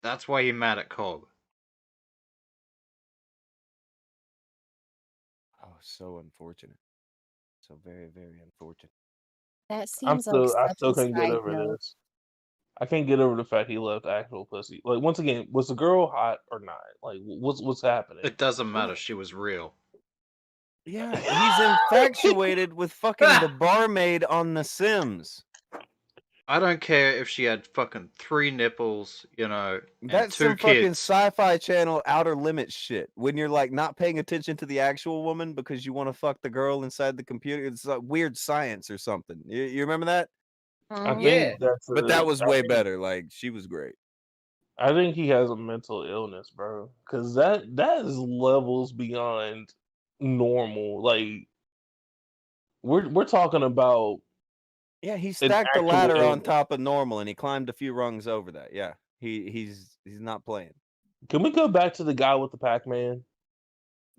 That's why you're mad at Cog. Oh, so unfortunate. So very, very unfortunate. That I seems like still such a can't get side over note. this. I can't get over the fact he left actual pussy. Like, once again, was the girl hot or not? Like, what's happening? It doesn't matter. She was real. Yeah, he's infatuated with fucking the barmaid on The Sims. I don't care if she had fucking 3 nipples, you know, and That's 2 some fucking kids. sci-fi channel outer limits shit. When you're like not paying attention to the actual woman because you want to fuck the girl inside the computer. It's like weird science or something. You remember that? I Mhm. think Yeah. that's But that was I way think- better. Like she was great. I think he has a mental illness, bro. Because that is levels beyond normal. Like, we're talking about Yeah, he an stacked the actual ladder on illness. top of normal and he climbed a few rungs over that. Yeah. He's not playing. Can we go back to the guy with the Pac-Man?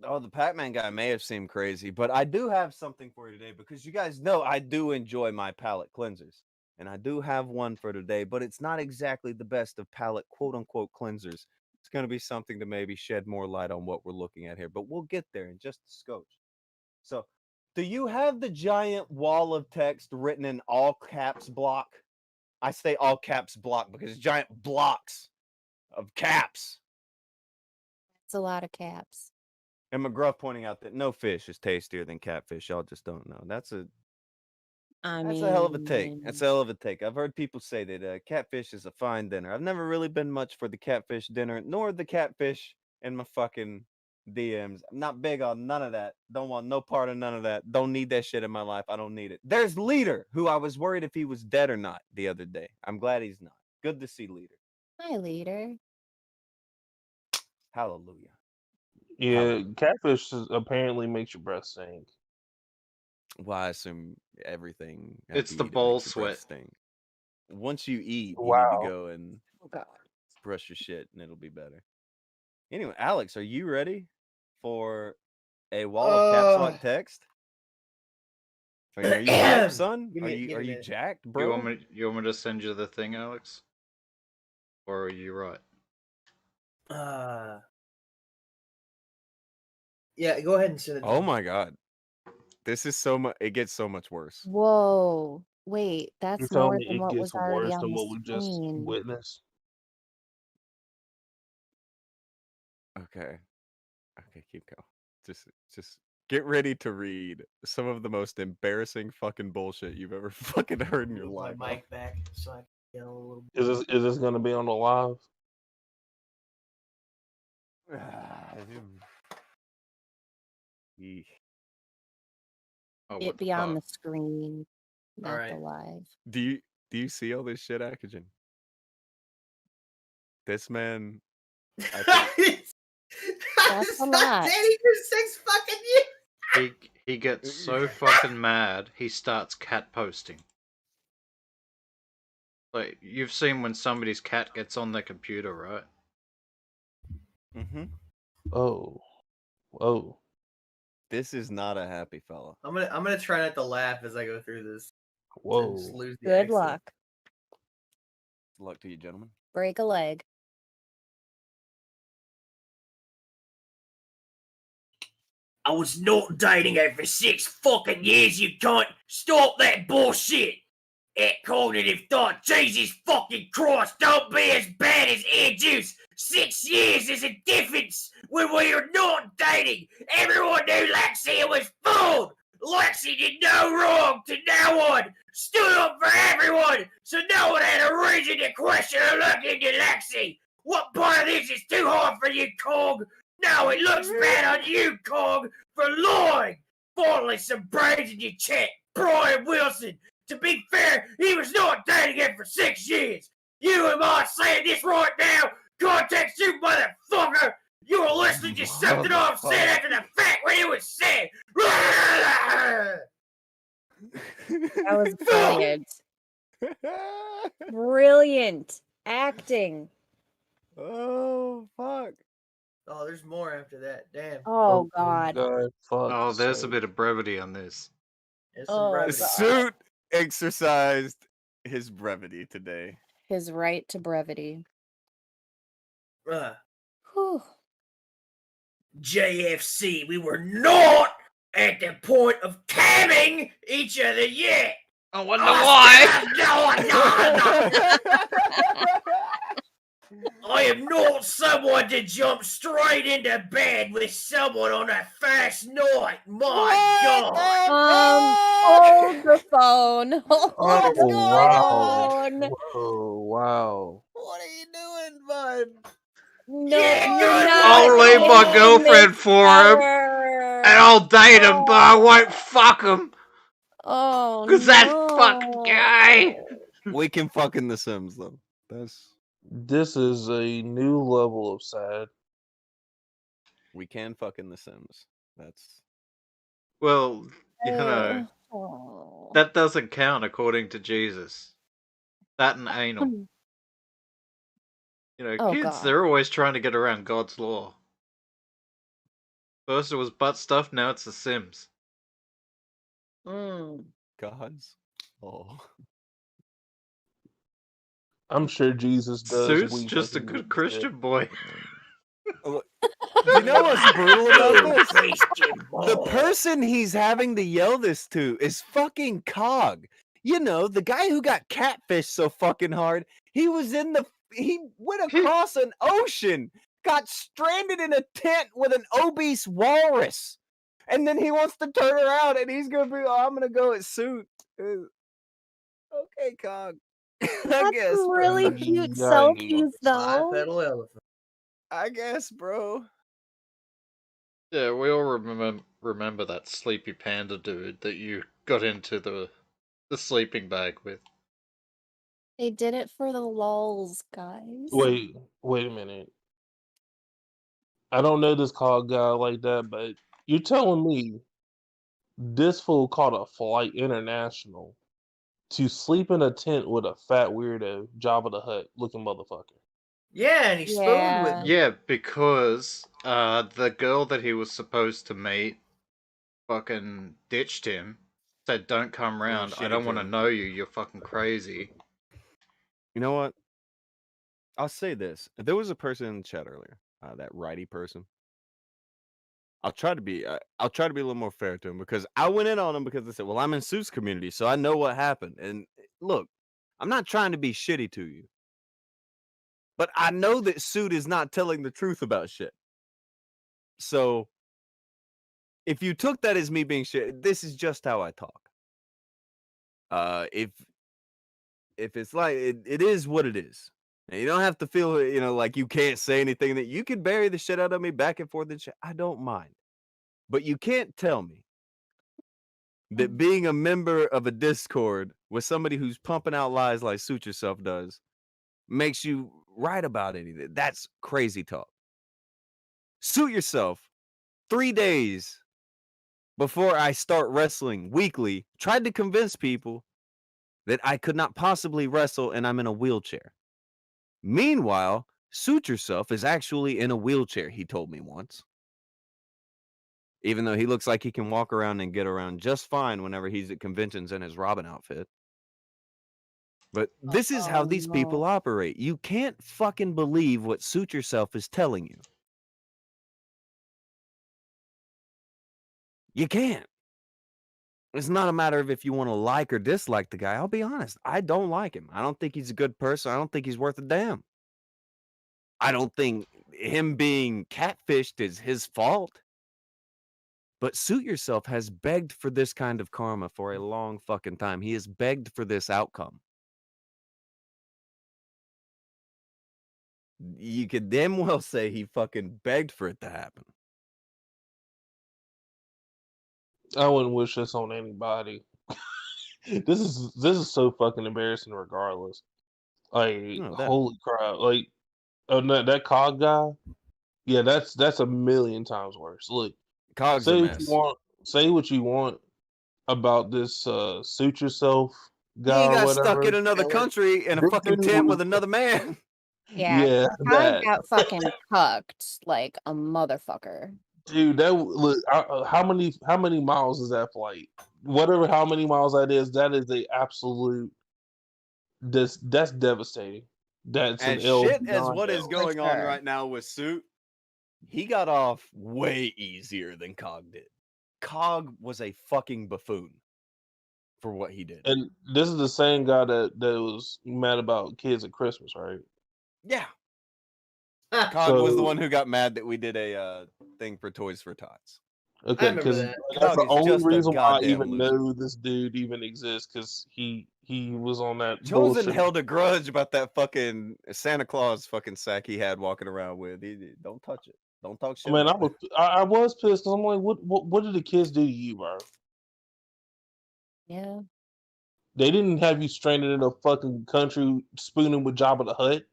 Oh, the Pac-Man guy may have seemed crazy, but I do have something for you today because you guys know I do enjoy my palette cleansers. And I do have one for today, but it's not exactly the best of palette quote-unquote cleansers. It's going to be something to maybe shed more light on what we're looking at here, but we'll get there in just a scotch. So, do you have the giant wall of text written in all caps block? I say all caps block because giant blocks of caps. It's a lot of caps. And McGruff pointing out that no fish is tastier than catfish. Y'all just don't know. That's a hell of a take. That's a hell of a take. I've heard people say that catfish is a fine dinner. I've never really been much for the catfish dinner, nor the catfish in my fucking DMs. I'm not big on none of that. Don't want no part of none of that. Don't need that shit in my life. I don't need it. There's Leader, who I was worried if he was dead or not the other day. I'm glad he's not. Good to see Leader. Hi, leader. Hallelujah. Yeah, catfish apparently makes your breath stink. Well, I assume everything. It's after the you eat it ball makes your breath sweat. stink. Once you eat, you need Wow. to go and brush your shit, and it'll be better. Anyway, Alex, are you ready for a wall of caps lock text? Are you hyped, son? Give Are me you a minute. jacked, You bro? want me to send you the thing, Alex? Or are you right? Yeah, go ahead and send it. Oh my god. This is so much. It gets so much worse. Whoa. Wait, You that's tell more me than it what was gets already worse on than the what we just screen. witnessed. Okay. Okay, keep going. Just get ready to read some of the most embarrassing fucking bullshit you've ever fucking heard in your Move my life. bro. mic back so I can get a little. Is this gonna be on the live? Eesh. Oh, what It the be on the fuck? screen, not the Alright. live. Do you see all this shit, Akujin? This man, I think That's It's a not lot. dating for 6 fucking years. He gets so fucking mad, he starts cat posting. Like, you've seen when somebody's cat gets on their computer, right? mm-hmm. Oh. Oh. This is not a happy fella. I'm gonna try not to laugh as I go through this. And just Whoa. lose the Good accent. luck. Luck to you, gentlemen. Break a leg. I was not dating her for 6 fucking years, you cunt! Stop that bullshit! That cognitive thought, Jesus fucking Christ, don't be as bad as air juice! 6 years is a difference when we are not dating! Everyone knew Lexi was fooled! Lexi did no wrong to no one! Stood up for everyone! So no one had a reason to question or look into Lexi! What part of this is too hard for you, Cog? No, it looks bad on you, Cog, for lying! Finally, some brains in your chat, Brian Wilson! To be fair, he was not dating her for 6 years! You and I saying this right now! Context, you motherfucker! You were listening to something I've said after the fact when it was said! That was brilliant. Brilliant acting. Oh fuck. Oh, there's more after that. Damn. Oh God. Fuck. Oh, there's a sake. bit of brevity on this. There's some Oh brevity. God. Suit exercised his brevity today. His right to brevity. Uh, Whew. JFC, we were not at the point of camming each other yet! I wonder I am not someone to jump straight into bed with someone on a first night. My God! Hold the phone. Hold Oh, the wow. phone. Oh, wow. What are you doing, bud? No, Yeah, you're good not I'll one. leave my in girlfriend this for him, tower. and I'll date him, but I won't fuck him, Oh cause that's fucking no. gay. We can fuck in The Sims though. That's This is a new level of sad. we can fuck in The Sims. That's Well, you know, Oh. that doesn't count according to Jesus. That and anal. You know, Oh, kids, God. they're always trying to get around God's law. First it was butt stuff, now it's The Sims. God's. Oh. I'm sure Jesus does Sue's weep just as a he good witnessed it. Christian boy. Do you know what's brutal about this? Christian The boy. person he's having to yell this to is fucking Cog. You know, the guy who got catfished so fucking hard. He went across an ocean, got stranded in a tent with an obese walrus. And then he wants to turn around and he's gonna be, I'm gonna go at Suit. Okay, Cog. I That's guess, some bro. really cute Yikes. selfies, though. bipedal elephant. I guess, bro. Yeah, we all remember that sleepy panda dude that you got into the sleeping bag with. They did it for the lulz, guys. Wait a minute. I don't know this call guy like that, but you're telling me this fool caught a flight international to sleep in a tent with a fat weirdo Jabba the Hutt looking motherfucker. Yeah, and he spooned with Yeah. me. Yeah, because the girl that he was supposed to meet fucking ditched him. Said, "Don't come round. I shitty don't want to too. know you. You're fucking crazy." You know what? I'll say this. There was a person in the chat earlier, that righty person. I'll try to be I'll try to be a little more fair to him because I went in on him because I said, "Well, I'm in Suit's community, so I know what happened." And look, I'm not trying to be shitty to you, but I know that Suit is not telling the truth about shit. So if you took that as me being shit, this is just how I talk. If it's like it is what it is. And you don't have to feel, like you can't say anything, that you can bury the shit out of me back and forth and shit. I don't mind. But you can't tell me that being a member of a Discord with somebody who's pumping out lies like Suit Yourself does makes you right about anything. That's crazy talk. Suit Yourself, 3 days before I start wrestling weekly, tried to convince people that I could not possibly wrestle and I'm in a wheelchair. Meanwhile, Suit Yourself is actually in a wheelchair, he told me once. Even though he looks like he can walk around and get around just fine whenever he's at conventions in his Robin outfit. But this is how these people operate. You can't fucking believe what Suit Yourself is telling you. You can't. It's not a matter of if you want to like or dislike the guy. I'll be honest. I don't like him. I don't think he's a good person. I don't think he's worth a damn. I don't think him being catfished is his fault. But Suit Yourself has begged for this kind of karma for a long fucking time. He has begged for this outcome. You could damn well say he fucking begged for it to happen. I wouldn't wish this on anybody. This is so fucking embarrassing regardless. Like, No, holy crap. Like, that COG guy, yeah, that's a million times worse. Look, Cog's a say what you mess. want, say what you want about this Suit Yourself He guy ain't or got stuck in whatever. another country in a This fucking dude tent was, with another man. Yeah, yeah, I that. got fucking cucked like a motherfucker. Dude, look. How many miles is that flight? Whatever, how many miles that is the absolute. That's devastating. That's an As L shit as beyond what is L. going on sure. right now with Suit, he got off way easier than Cog did. Cog was a fucking buffoon for what he did. And this is the same guy that was mad about kids at Christmas, right? Yeah. Cog was the So one who got mad that we did a thing for Toys for Tots. okay, remember because that. that's Cog the is only just a reason why I goddamn even loser. know this dude even exists, because he was on that Chosen bullshit. held a grudge about that fucking Santa Claus fucking sack he had walking around with. Don't touch it. Don't talk shit. Man, about it. I was pissed because I'm like, what did the kids do to you, bro? Yeah. They didn't have you stranded in a fucking country spooning with Jabba the Hutt.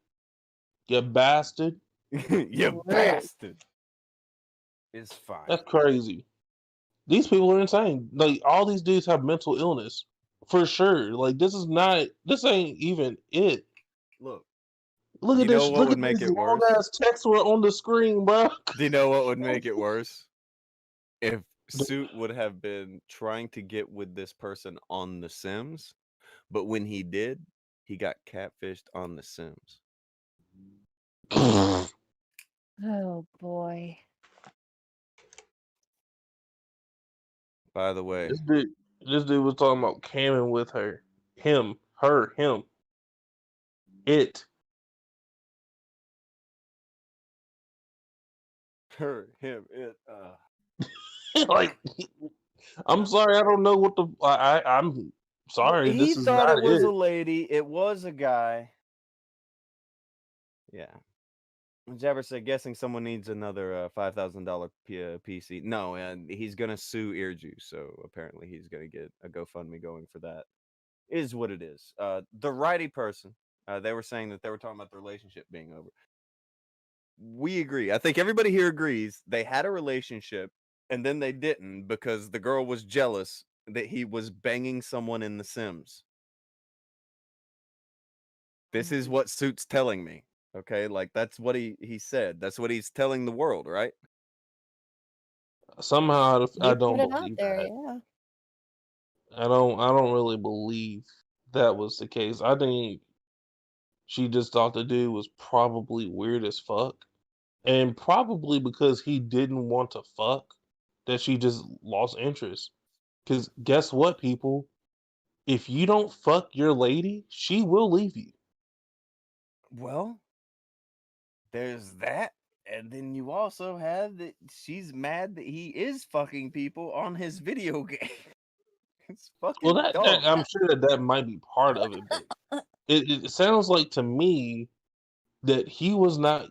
You bastard. You bastard. It's fine. That's crazy. These people are insane. Like, all these dudes have mental illness. For sure. Like, this ain't even it. Look, Look you at know this. what Look would at make these it long worse? ass texts were on the screen, bro. Do you know what would make it worse? If Suit would have been trying to get with this person on The Sims, but when he did, he got catfished on The Sims. Oh boy. By the way, This dude was talking about camming with her. Him. Her. Him. It. her, him, it, Like, I'm sorry, I don't know what the I'm sorry, he this is thought not it was it. a lady. It was a guy. Yeah. Jabber said, guessing someone needs another $5,000 PC. No, and he's going to sue Earjuice. So apparently he's going to get a GoFundMe going for that. Is what it is. The righty person, they were saying that they were talking about the relationship being over. We agree. I think everybody here agrees they had a relationship and then they didn't because the girl was jealous that he was banging someone in The Sims. This is what Suit's telling me. Okay, like that's what he said. That's what he's telling the world, right? Somehow I You don't put it out believe there, that. yeah. I don't really believe that was the case. I think she just thought the dude was probably weird as fuck. And probably because he didn't want to fuck, that she just lost interest. Because guess what, people? If you don't fuck your lady, she will leave you. Well, there's that. And then you also have that she's mad that he is fucking people on his video game. It's fucking Well, dumb. I'm sure that might be part of it, but it sounds like to me that he was not,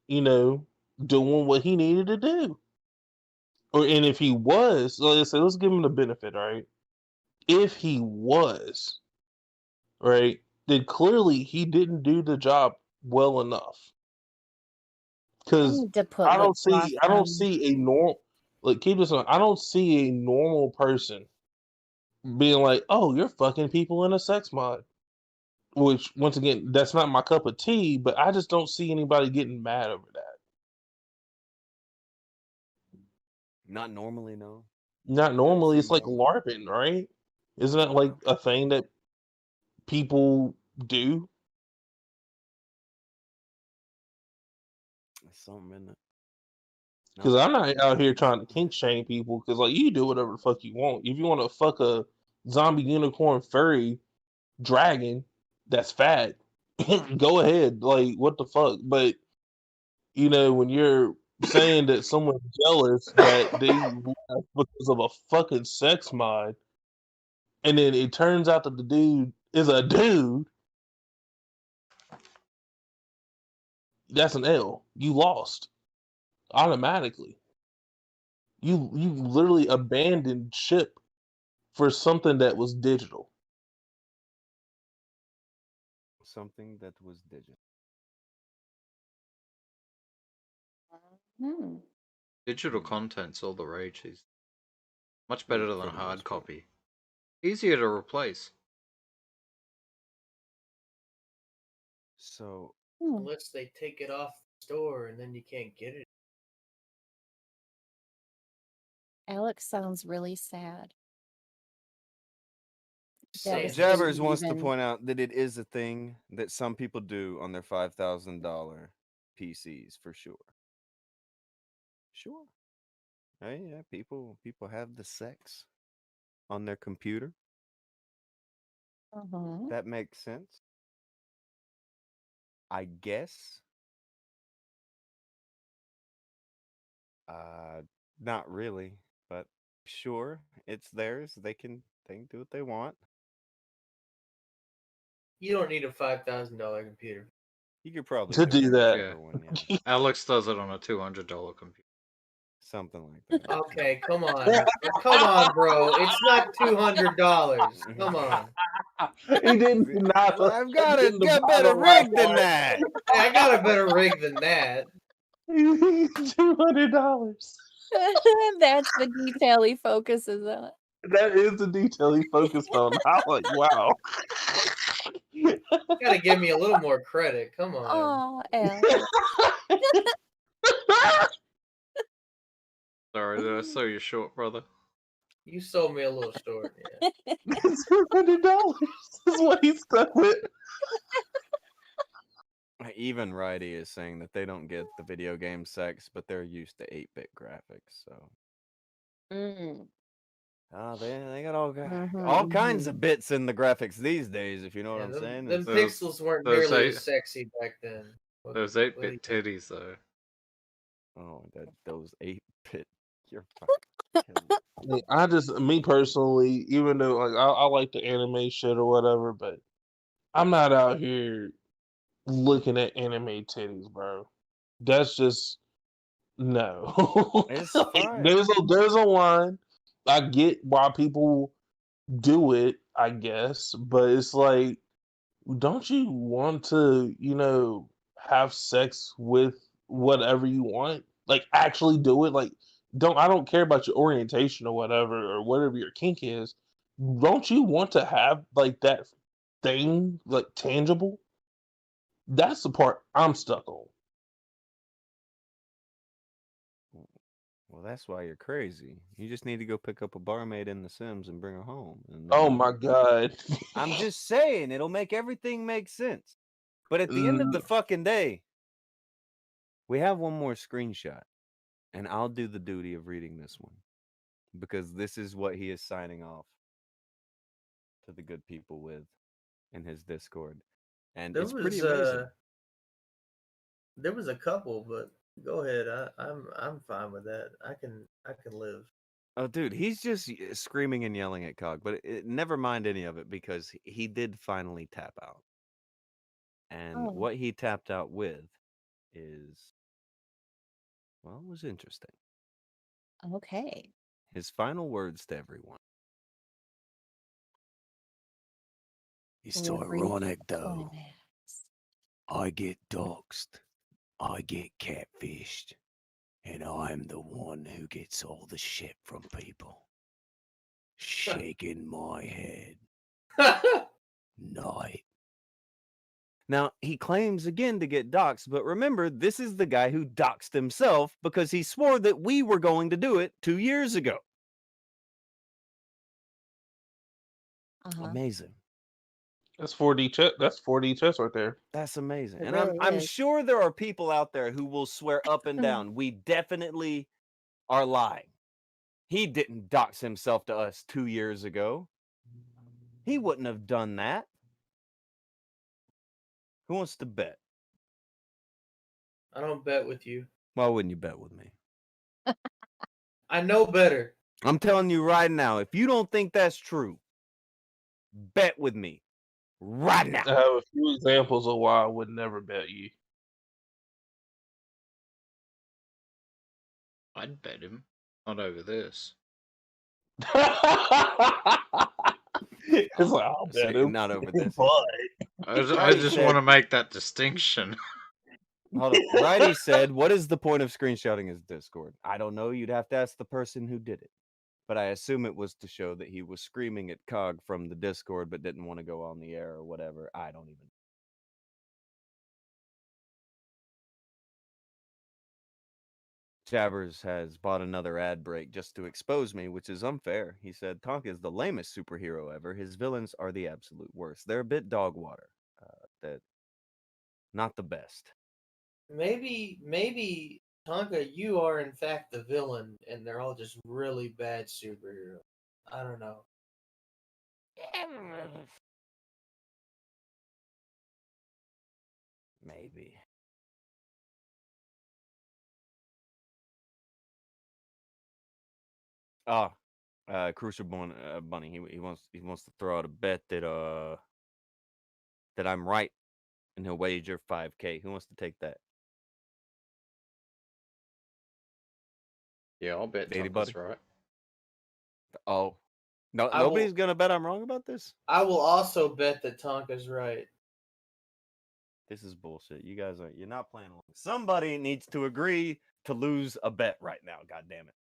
doing what he needed to do. And if he was, so let's give him the benefit, right? If he was, right, then clearly he didn't do the job well enough. I Because need to put I lip don't gloss see I don't on. see a normal like keep this on. I don't see a normal person being like, "Oh, you're fucking people in a sex mod." Which once again, that's not my cup of tea, but I just don't see anybody getting mad over that. Not normally, no. Not Not normally. see It's like normally. LARPing, right? Isn't that like a thing that people do? There's something in it. Because I'm not out here trying to kink shame people. Because like you do whatever the fuck you want. If you want to fuck a zombie unicorn furry dragon that's fat, go ahead. Like what the fuck? But when you're saying that someone's jealous that they left because of a fucking sex mod, and then it turns out that the dude is a dude, that's an L. You lost automatically. You literally abandoned ship for something that was digital. Something that was digital. Hmm. Digital content's all the rage. Is much better For than a the hard most part. copy. Easier to replace. So Hmm. Unless they take it off the store and then you can't get it. Alex sounds really sad. Sad. was Jabbers really wants to even- point out that it is a thing that some people do on their $5,000 PCs for sure. Sure. Hey, yeah, people have the sex on their computer. Mhm. That makes sense. I guess. Not really, but sure, it's theirs. They can do what they want. You don't need a $5,000 computer. You could probably To pick do up that. a cheaper one, yeah. Alex does it on a $200 computer. Something like that. Okay, come on. Come on, bro. It's not $200. Come on. He didn't not. I've got didn't got buy better the right rig than one. that. Hey, I got a better rig than that. $200. That's the detail he focuses on. That is the detail he focused on. I'm like, wow. You gotta give me a little more credit. Come on. Oh, Alex. Sorry, did I sell you short, brother? You sold me a little short. Yeah. $200 is what he stuck with. Even Righty is saying that they don't get the video game sex, but they're used to 8-bit graphics. So Mm. they got all kinds of bits in the graphics these days, if you know what I'm saying. Them It's- pixels weren't those nearly eight- as sexy back then. Those 8-bit titties, though. Oh, those 8-bit. You're Me personally, even though like I like the anime shit or whatever, but I'm not out here looking at anime titties, bro. That's just no. It's Like, fine. there's a line. I get why people do it, I guess, but it's like, don't you want to, have sex with whatever you want? Like actually do it. Like I don't care about your orientation or whatever your kink is. Don't you want to have like that thing like tangible? That's the part I'm stuck on. Well, that's why you're crazy. You just need to go pick up a barmaid in The Sims and bring her home. And Oh my god. I'm just saying, it'll make everything make sense. But at the end of the fucking day, we have one more screenshot, and I'll do the duty of reading this one. because this is what he is signing off to the good people with in his Discord. And There it's pretty was amazing. there was a couple, but go ahead. I'm fine with that. I can live. Oh, dude, he's just screaming and yelling at Cog, but never mind any of it because he did finally tap out. And Oh, what he tapped out with is, well, it was interesting. okay. His final words to everyone. It's What were you ironic, though. climax? I get doxxed, I get catfished, and I'm the one who gets all the shit from people. Shaking my head. Night. Now, he claims again to get doxxed, but remember, this is the guy who doxed himself because he swore that we were going to do it 2 years ago. Uh-huh. Amazing. That's 4D chess. That's 4D chess right there. That's amazing. It And really I'm is. sure there are people out there who will swear up and down we definitely are lying. He didn't dox himself to us 2 years ago. He wouldn't have done that. Who wants to bet? I don't bet with you. Why wouldn't you bet with me? I know better. I'm telling you right now, if you don't think that's true, bet with me right now. I have a few examples of why I would never bet you. I'd bet him. Not over this. It's like, I'll So bet him. not over this. But I just want to make that distinction. Hold on. Righty said, what is the point of screenshotting his Discord? I don't know. You'd have to ask the person who did it. But I assume it was to show that he was screaming at Cog from the Discord but didn't want to go on the air or whatever. I don't even. Jabbers has bought another ad break just to expose me, which is unfair. He said, Tonka is the lamest superhero ever. His villains are the absolute worst. They're a bit dog water. That not the best. Maybe Tonka, you are in fact the villain, and they're all just really bad superheroes. I don't know. Maybe. Crucial Bunny. He wants to throw out a bet that I'm right, and he'll wager 5K. Who wants to take that? Yeah, I'll bet Anybody? Tonka's right. Oh, no, I will- nobody's gonna bet I'm wrong about this. I will also bet that Tonka's right. This is bullshit. You guys you're not playing along. Somebody needs to agree to lose a bet right now. God damn it.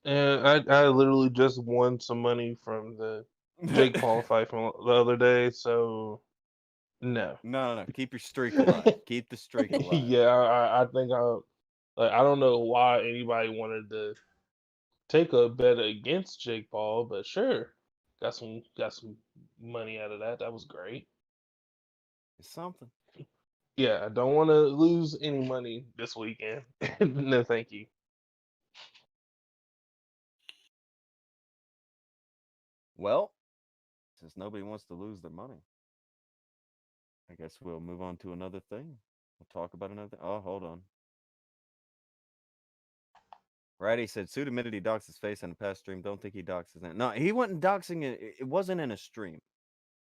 and I literally just won some money from the Jake Paul fight from the other day, so no. No. Keep your streak alive. Keep the streak alive. Yeah, I think I don't know why anybody wanted to take a bet against Jake Paul, but sure, got some money out of that. That was great. It's something. Yeah, I don't want to lose any money this weekend. No, thank you. Well, since nobody wants to lose their money, I guess we'll move on to another thing. We'll talk about another thing. Oh, hold on. Righty said, Suit admitted he doxed his face in a past stream. Don't think he doxed his name. No, he wasn't doxing it. It wasn't in a stream.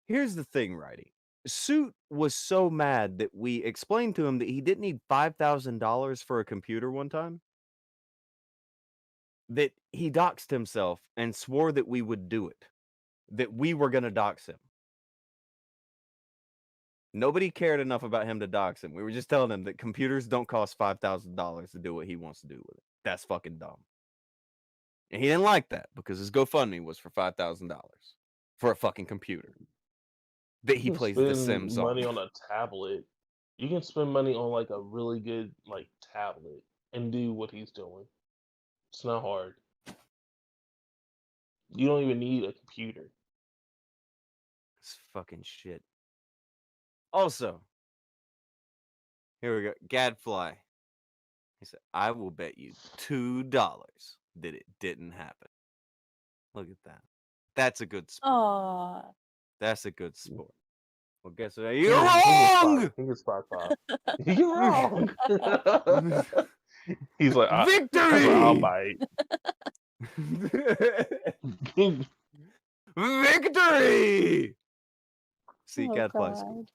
Here's the thing, Righty. Suit was so mad that we explained to him that he didn't need $5,000 for a computer one time, that he doxed himself and swore that we would do it, that we were going to dox him. Nobody cared enough about him to dox him. We were just telling him that computers don't cost $5,000 to do what he wants to do with it. That's fucking dumb. And he didn't like that because his GoFundMe was for $5,000 for a fucking computer that he You can plays The spend Sims money on. on a tablet. You can spend money on like a really good like tablet and do what he's doing. It's not hard. You don't even need a computer. It's fucking shit. Also, here we go. Gadfly. He said, I will bet you $2 that it didn't happen. Look at that. That's a good sport. Aw. That's a good sport. Well, guess what? He You're gets wrong! He gets 5-5. You're wrong. He's like, I'll Victory! bite. Victory! See, Oh, Gadfly's cool. God.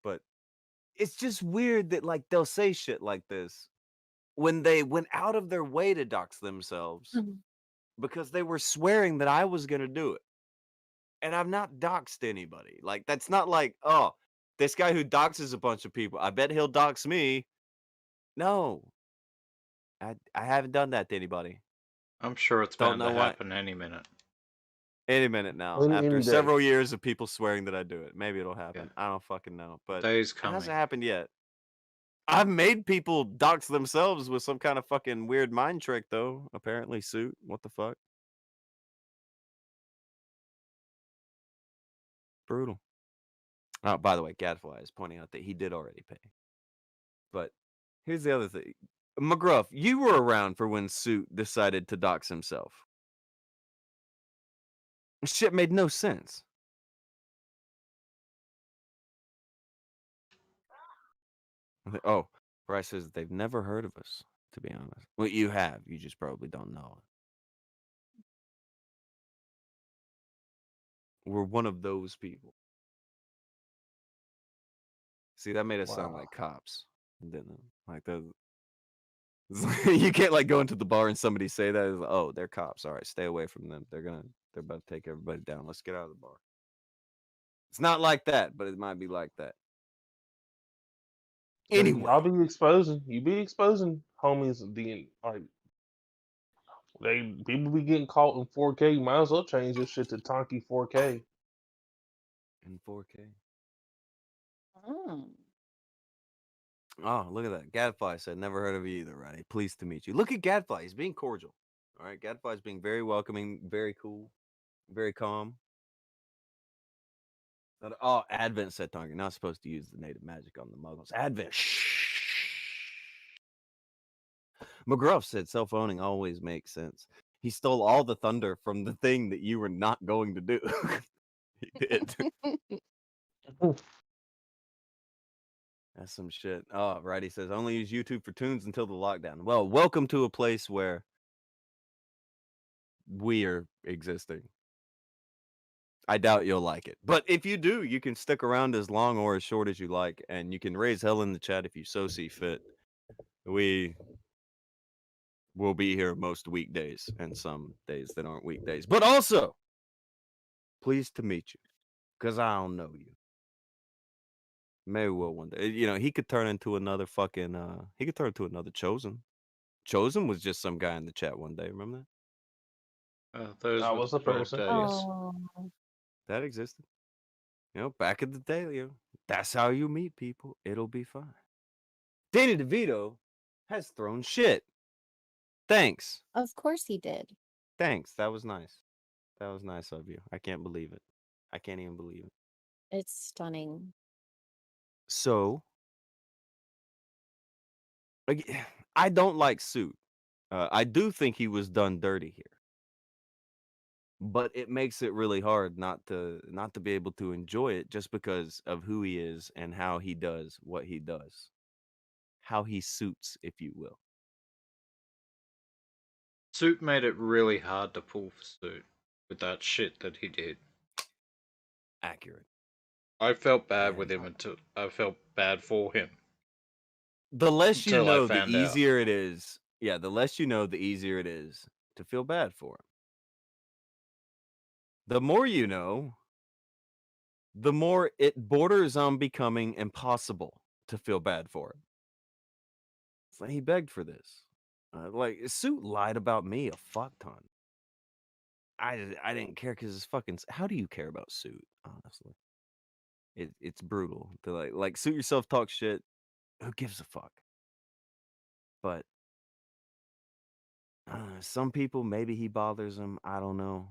But it's just weird that like they'll say shit like this when they went out of their way to dox themselves Mhm. because they were swearing that I was gonna do it. And I've not doxed anybody. Like that's not like, oh, this guy who doxes a bunch of people, I bet he'll dox me. No. I haven't done that to anybody. I'm sure it's Don't bound know to why. happen any minute. Any minute now. Any After day. several years of people swearing that I do it. Maybe it'll happen. Yeah. I don't fucking know. But Day's it hasn't coming. happened yet. I've made people dox themselves with some kind of fucking weird mind trick, though. Apparently, Suit. What the fuck? Brutal. Oh, by the way, Gadfly is pointing out that he did already pay. But here's the other thing. McGruff, you were around for when Suit decided to dox himself. Shit made no sense. Oh, Bryce says they've never heard of us, to be honest. Well, you have. You just probably don't know it. We're one of those people. See, that made us sound Wow. like cops, didn't it? Like those. You can't like go into the bar and somebody say that. It's like, oh, they're cops. All right, stay away from them. They're about to take everybody down. Let's get out of the bar. It's not like that, but it might be like that. Anyway, Y'all be exposing. You be exposing homies. Like people be getting caught in 4K. You might as well change this shit to Tonky 4K. in 4K. Mm. Oh, look at that. Gadfly said, never heard of you either, Roddy. Pleased to meet you. Look at Gadfly. He's being cordial. All right. Gadfly's being very welcoming, very cool, very calm. Oh, Advent said, Tonk, you're not supposed to use the native magic on the muggles. Advent. Shh. McGruff said, self-owning always makes sense. He stole all the thunder from the thing that you were not going to do. He did. That's some shit. Oh, right. He says, only use YouTube for tunes until the lockdown. Well, welcome to a place where we are existing. I doubt you'll like it. But if you do, you can stick around as long or as short as you like. And you can raise hell in the chat if you so see fit. We will be here most weekdays and some days that aren't weekdays. But also, pleased to meet you. Because I don't know you. Maybe we'll one day. You know, he could turn into another fucking he could turn into another Chosen. Chosen was just some guy in the chat one day, remember that? Those I were was the a good old person. days. Oh. That existed. You know, back in the day, you know, that's how you meet people. It'll be fine. Danny DeVito has thrown shit. Thanks. Of course he did. Thanks. That was nice. That was nice of you. I can't believe it. I can't even believe it. It's stunning. So, I don't like Suit. I do think he was done dirty here. But it makes it really hard not to be able to enjoy it just because of who he is and how he does what he does. How he suits, if you will. Suit made it really hard to pull for Suit with that shit that he did. Accurate. I felt bad Yeah, with him until I felt bad for him. The less you Until I know, the found out. easier it is. Yeah, the less you know, the easier it is to feel bad for him. The more you know, the more it borders on becoming impossible to feel bad for him. It's like he begged for this. Like, Suit lied about me a fuck ton. I didn't care because it's fucking. How do you care about Suit? Honestly, it's brutal to like Suit yourself talk shit. Who gives a fuck? But some people, maybe he bothers them. I don't know.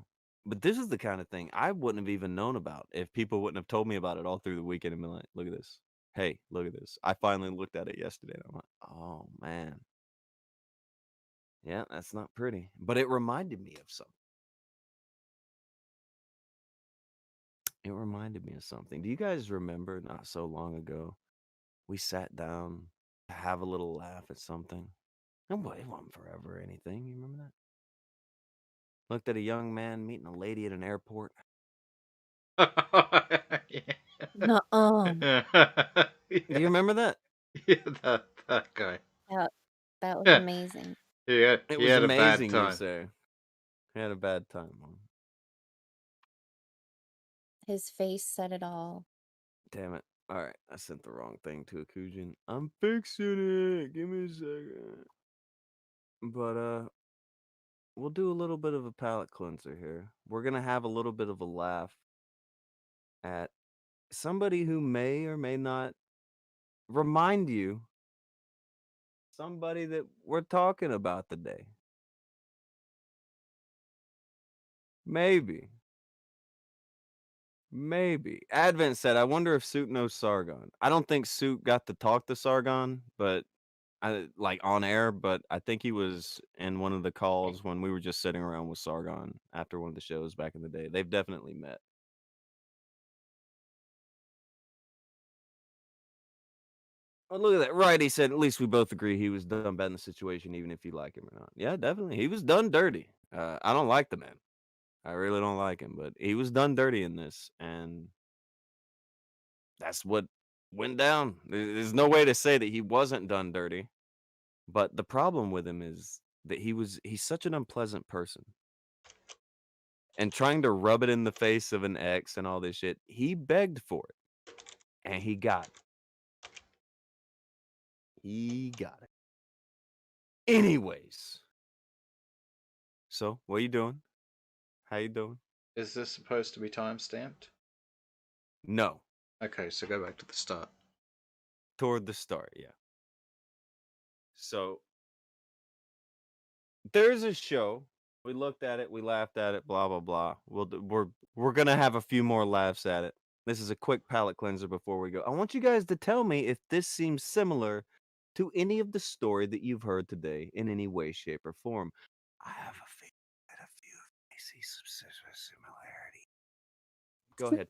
But this is the kind of thing I wouldn't have even known about if people wouldn't have told me about it all through the weekend and been like, look at this. hey, look at this. I finally looked at it yesterday and I'm like, oh man. Yeah, that's not pretty. But it reminded me of something. It reminded me of something. Do you guys remember not so long ago we sat down to have a little laugh at something? It wasn't forever or anything. You remember that? Looked at a young man meeting a lady at an airport. Yeah. Nuh-uh. Do you remember that? Yeah, that guy. That was Yeah. amazing. He It was had a bad amazing, you time. say. He had a bad time. Huh? His face said it all. Damn it. All right, I sent the wrong thing to Akujin. I'm fixing it. Give me a second. But we'll do a little bit of a palate cleanser here. We're gonna have a little bit of a laugh at somebody who may or may not remind you somebody that we're talking about today. Maybe. Advent said, I wonder if Suit knows Sargon. I don't think Suit got to talk to Sargon, but like on air, but I think he was in one of the calls when we were just sitting around with Sargon after one of the shows back in the day. They've definitely met. Oh, look at that. Right, he said, at least we both agree he was done bad in the situation, even if you like him or not. Yeah, definitely. He was done dirty. I don't like the man. I really don't like him, but he was done dirty in this, and that's what went down. There's no way to say that he wasn't done dirty, but the problem with him is that he's such an unpleasant person. And trying to rub it in the face of an ex and all this shit, he begged for it, and he got it. He got it. Anyways, so what you doing? How you doing? Is this supposed to be time stamped? No, Okay, so go back to the start. toward the start, yeah. So there's a show. We looked at it, we laughed at it, blah blah blah. We're gonna have a few more laughs at it. This is a quick palate cleanser before we go. I want you guys to tell me if this seems similar to any of the story that you've heard today in any way, shape, or form. I have a feeling that a few may see some similarity. Go ahead.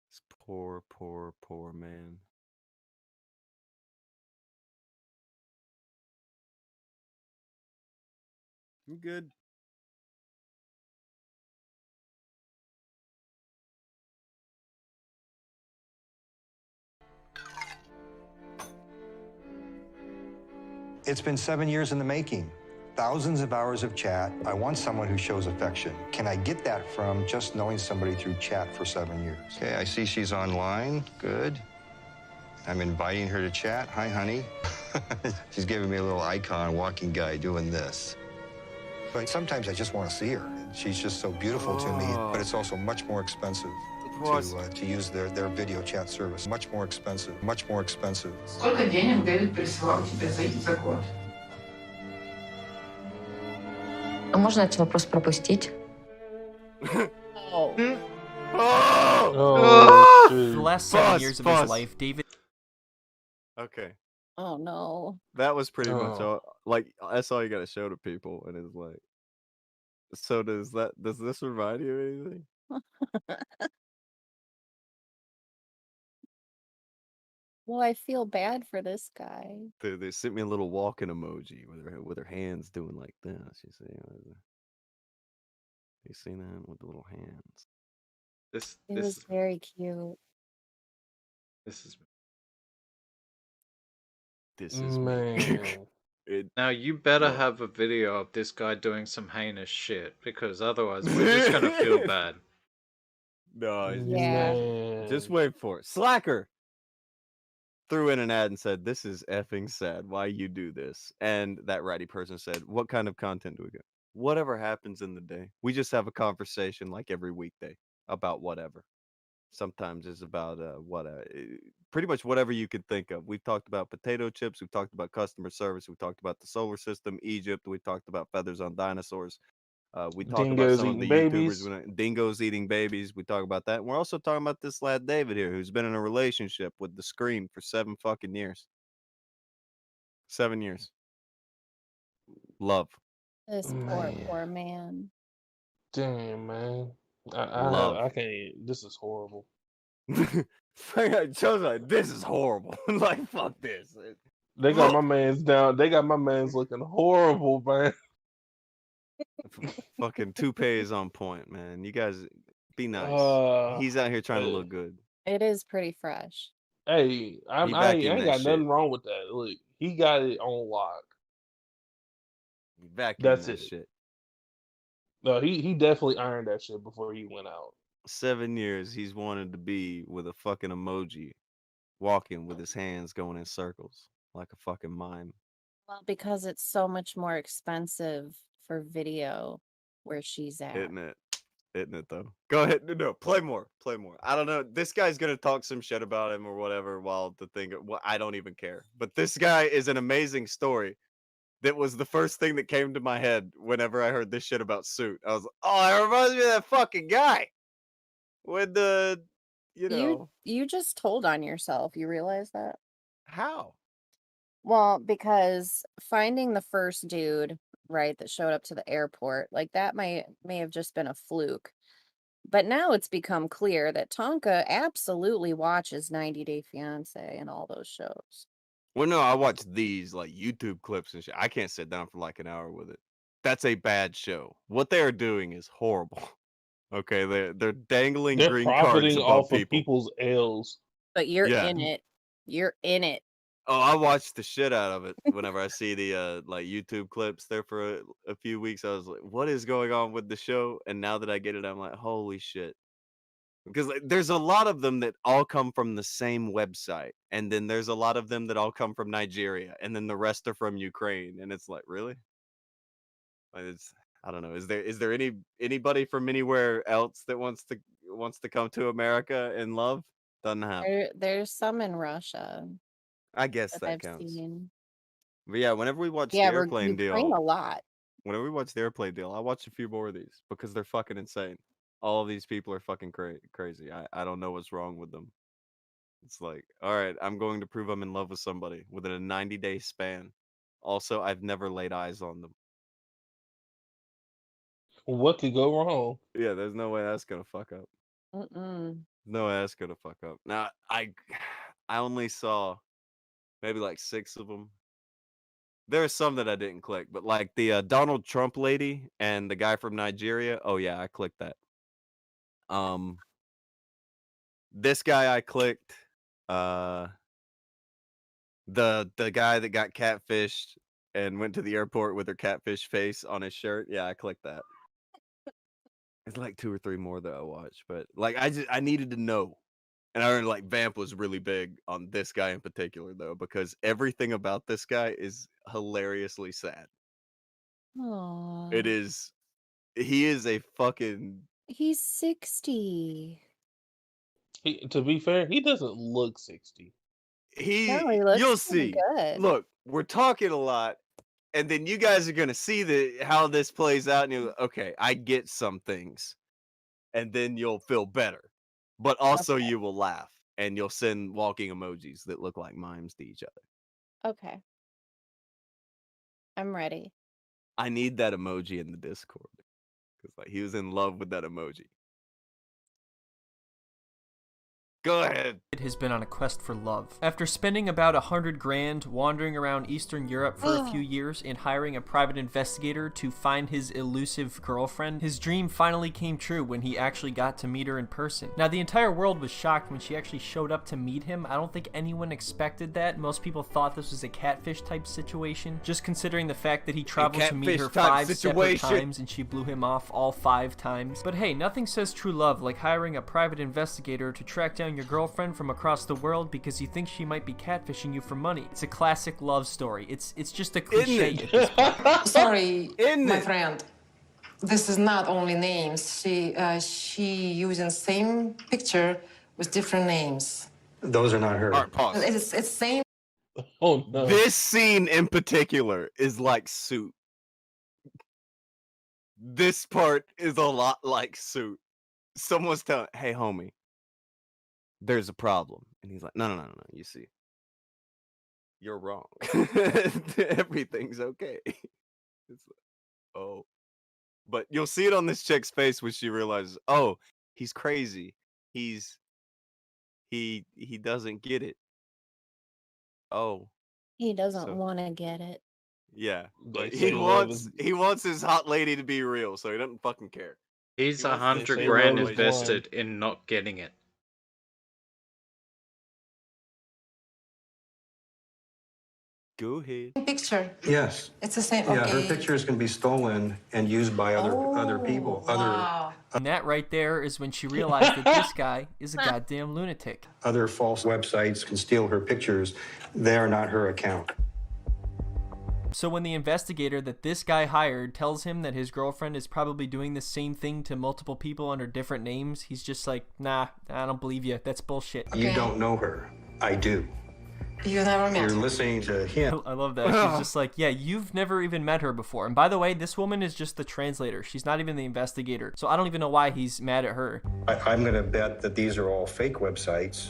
This poor man. You good? It's been 7 years in the making. Thousands of hours of chat. I want someone who shows affection. Can I get that from just knowing somebody through chat for 7 years? Okay, I see she's online. Good. I'm inviting her to chat. Hi, honey. She's giving me a little icon, walking guy doing this. But sometimes I just want to see her. She's just so beautiful to me, but it's also much more expensive to use their video chat service. Much more expensive. Much more expensive. Сколько денег Дэвид присылал тебе за год? А можно этот вопрос пропустить? Oh. Oh, For the shoot. last 7 Pause, years of pause. his life, David. Okay. Oh no. That was pretty much Oh. all. Like that's all you gotta show to people, and it's like. So does this remind you of anything? Well, I feel bad for this guy. They sent me a little walking emoji with her hands doing like this. You see? You see that with the little hands? This He this was is very cute. this is This is me. Man. now you better What? have a video of this guy doing some heinous shit because otherwise we're just gonna feel bad. No, Yeah. Man. just wait for it. Slacker threw in an ad and said, "This is effing sad. Why you do this?" And that ratty person said, "What kind of content do we get? Whatever happens in the day. We just have a conversation like every weekday about whatever. Sometimes it's about pretty much whatever you could think of. We've talked about potato chips. We've talked about customer service. We've talked about the solar system, Egypt. We talked about feathers on dinosaurs. We talk about Dingoes some of eating the babies. YouTubers, dingoes eating babies. We talk about that. And we're also talking about this lad David here, who's been in a relationship with the screen for 7 fucking years. 7 years. Love. This Man. poor man. Damn, man. Love. I can't. This is horrible. Joe's like, this is horrible. Like, fuck this. They got my man's down. They got my man's looking horrible, man. Fucking toupee is on point, man. You guys be nice. He's out here trying to look good. It is pretty fresh. Hey, I He ain't vacuumed that got shit. nothing wrong with that. Look, he got it on lock. He vacuumed That's that it. shit. No, he definitely ironed that shit before he went out. 7 years he's wanted to be with a fucking emoji, walking with his hands going in circles like a fucking mime. Well, because it's so much more expensive for video where she's at. Isn't it? Isn't it though? Go ahead. No, play more. Play more. I don't know. This guy's gonna talk some shit about him or whatever while the thing. Well, I don't even care. But this guy is an amazing story. That was the first thing that came to my head whenever I heard this shit about Suit. I was like, oh, it reminds me of that fucking guy. With the, you know. You just told on yourself. You realize that? How? Well, because finding the first dude, right, that showed up to the airport, like that may have just been a fluke. But now it's become clear that Tonka absolutely watches 90 Day Fiancé and all those shows. Well, no, I watch these like YouTube clips and shit. I can't sit down for like an hour with it. That's a bad show. What they are doing is horrible. Okay, they're dangling They're green cards profiting above off people. of people's L's. But you're Yeah. in it. You're in it. Oh, I watched the shit out of it whenever I see the like YouTube clips there for a few weeks. I was like, what is going on with the show? And now that I get it, I'm like, holy shit. Because like, there's a lot of them that all come from the same website. And then there's a lot of them that all come from Nigeria. And then the rest are from Ukraine. And it's like, really? Like, it's, I don't know. Is there anybody from anywhere else that wants to come to America and love? Doesn't happen. There's some in Russia I guess that that I've counts. seen. But yeah, whenever we watch the Yeah, airplane Ukraine deal, a lot. whenever we watch the airplane deal, I watch a few more of these because they're fucking insane. All of these people are fucking crazy. I don't know what's wrong with them. It's like, all right, I'm going to prove I'm in love with somebody within a 90-day span. Also, I've never laid eyes on them. What could go wrong? Yeah, there's no way that's gonna fuck up. Mm-mm. No way that's gonna fuck up. Now, I only saw maybe like 6 of them. There are some that I didn't click, but like the Donald Trump lady and the guy from Nigeria. Oh yeah, I clicked that. This guy I clicked. The guy that got catfished and went to the airport with her catfish face on his shirt. Yeah, I clicked that. It's like 2 or 3 more that I watched, but like I needed to know. And I heard like Vamp was really big on this guy in particular though, because everything about this guy is hilariously sad. Aw. It is. He is a fucking. He's 60. To be fair, he doesn't look 60. No, he looks You'll pretty see. good. Look, we're talking a lot, and then you guys are gonna see how this plays out, and you're like, okay, I get some things, and then you'll feel better, but also Okay. you will laugh, and you'll send walking emojis that look like mimes to each other. Okay. I'm ready. I need that emoji in the Discord because like he was in love with that emoji. Go ahead. Has been on a quest for love. After spending about 100 grand wandering around Eastern Europe for a few years and hiring a private investigator to find his elusive girlfriend, his dream finally came true when he actually got to meet her in person. Now, the entire world was shocked when she actually showed up to meet him. I don't think anyone expected that. Most people thought this was a catfish type situation, just considering the fact that he traveled to meet her 5 separate times and she blew him off all 5 times. But hey, nothing says true love like hiring a private investigator to track down your girlfriend from across the world because you think she might be catfishing you for money. It's a classic love story. It's just a cliche at this point. Sorry, my friend. This is not only names. She using same picture with different names. Those are not her. All right, pause. It's same. Oh no. This scene in particular is like Suit. This part is a lot like Suit. Someone's telling, hey, homie, there's a problem. And he's like, no. You see, you're wrong. Everything's okay. It's like, oh. But you'll see it on this chick's face when she realizes, oh, he's crazy. He doesn't get it. Oh. He doesn't So- want to get it. Yeah. They But say love he wants his hot lady to be real, so he doesn't fucking care. He's He wants to 100 say grand love is invested in not getting it. Go ahead. Picture. Yes. It's the same. Yeah, Okay. her pictures can be stolen and used by other people. Wow. And that right there is when she realized that this guy is a goddamn lunatic. Other false websites can steal her pictures. They are not her account. So when the investigator that this guy hired tells him that his girlfriend is probably doing the same thing to multiple people under different names, he's just like, nah, I don't believe you. That's bullshit. You don't know her. I do. You never met. You're listening to him. I love that. She's just like, yeah, you've never even met her before. And by the way, this woman is just the translator. She's not even the investigator. So I don't even know why he's mad at her. I'm going to bet that these are all fake websites.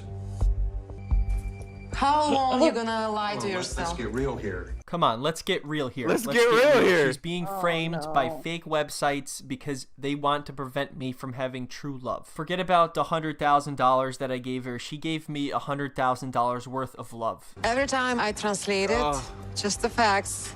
How long you gonna lie to Well, let's yourself? get real here. Come on, let's get real here. Let's get real here. She's being framed by fake websites because they want to prevent me from having true love. Forget about the $100,000 that I gave her. She gave me $100,000 worth of love. Every time I translated just the facts,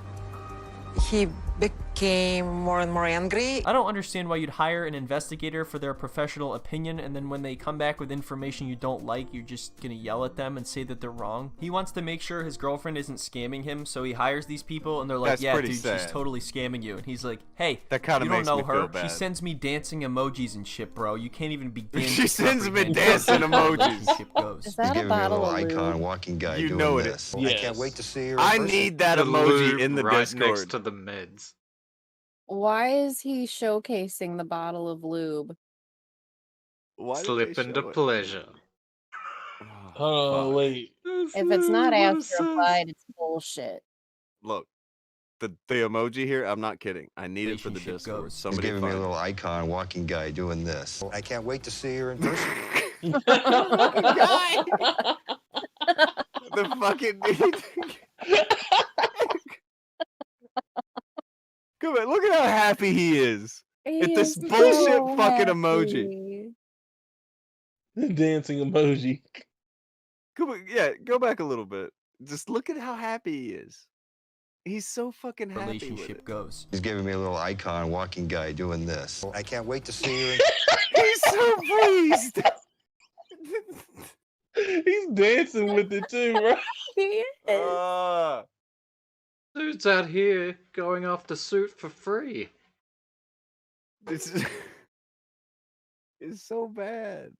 he became more and more angry. I don't understand why you'd hire an investigator for their professional opinion, and then when they come back with information you don't like, you're just gonna yell at them and say that they're wrong. He wants to make sure his girlfriend isn't scamming him, so he hires these people, and they're like, That's yeah, pretty dude, she's sad. totally scamming you. And he's like, hey, That kinda you don't makes know me her. feel bad. She sends me dancing emojis and shit, bro. You can't even begin She to sends me comprehend dancing how the emojis. relationship goes. Is that a bottle of lube? walking guy You doing know it this. is. I can't wait to see her. in I person. need that The emoji lube in the right Discord. next to the meds. Why is he showcasing the bottle of lube? Why did Slip they into show it? pleasure. Oh fuck. wait. If it's not after applied, it's bullshit. Look, the emoji here, I'm not kidding. I need it for the Relationship Discord. goes. He's Somebody giving me a find little icon walking guy doing this. I can't wait to see her in person. the fucking Come on, look at how happy he is. It's this He is bullshit so fucking emoji. happy. The dancing emoji. Come on, yeah, go back a little bit. Just look at how happy he is. He's so fucking happy with Relationship it. goes. He's giving me a little icon walking guy doing this. I can't wait to see her in He's so pleased. He's dancing with it too, bro. He is. Dude's out here going after Suit for free. This is it's so bad.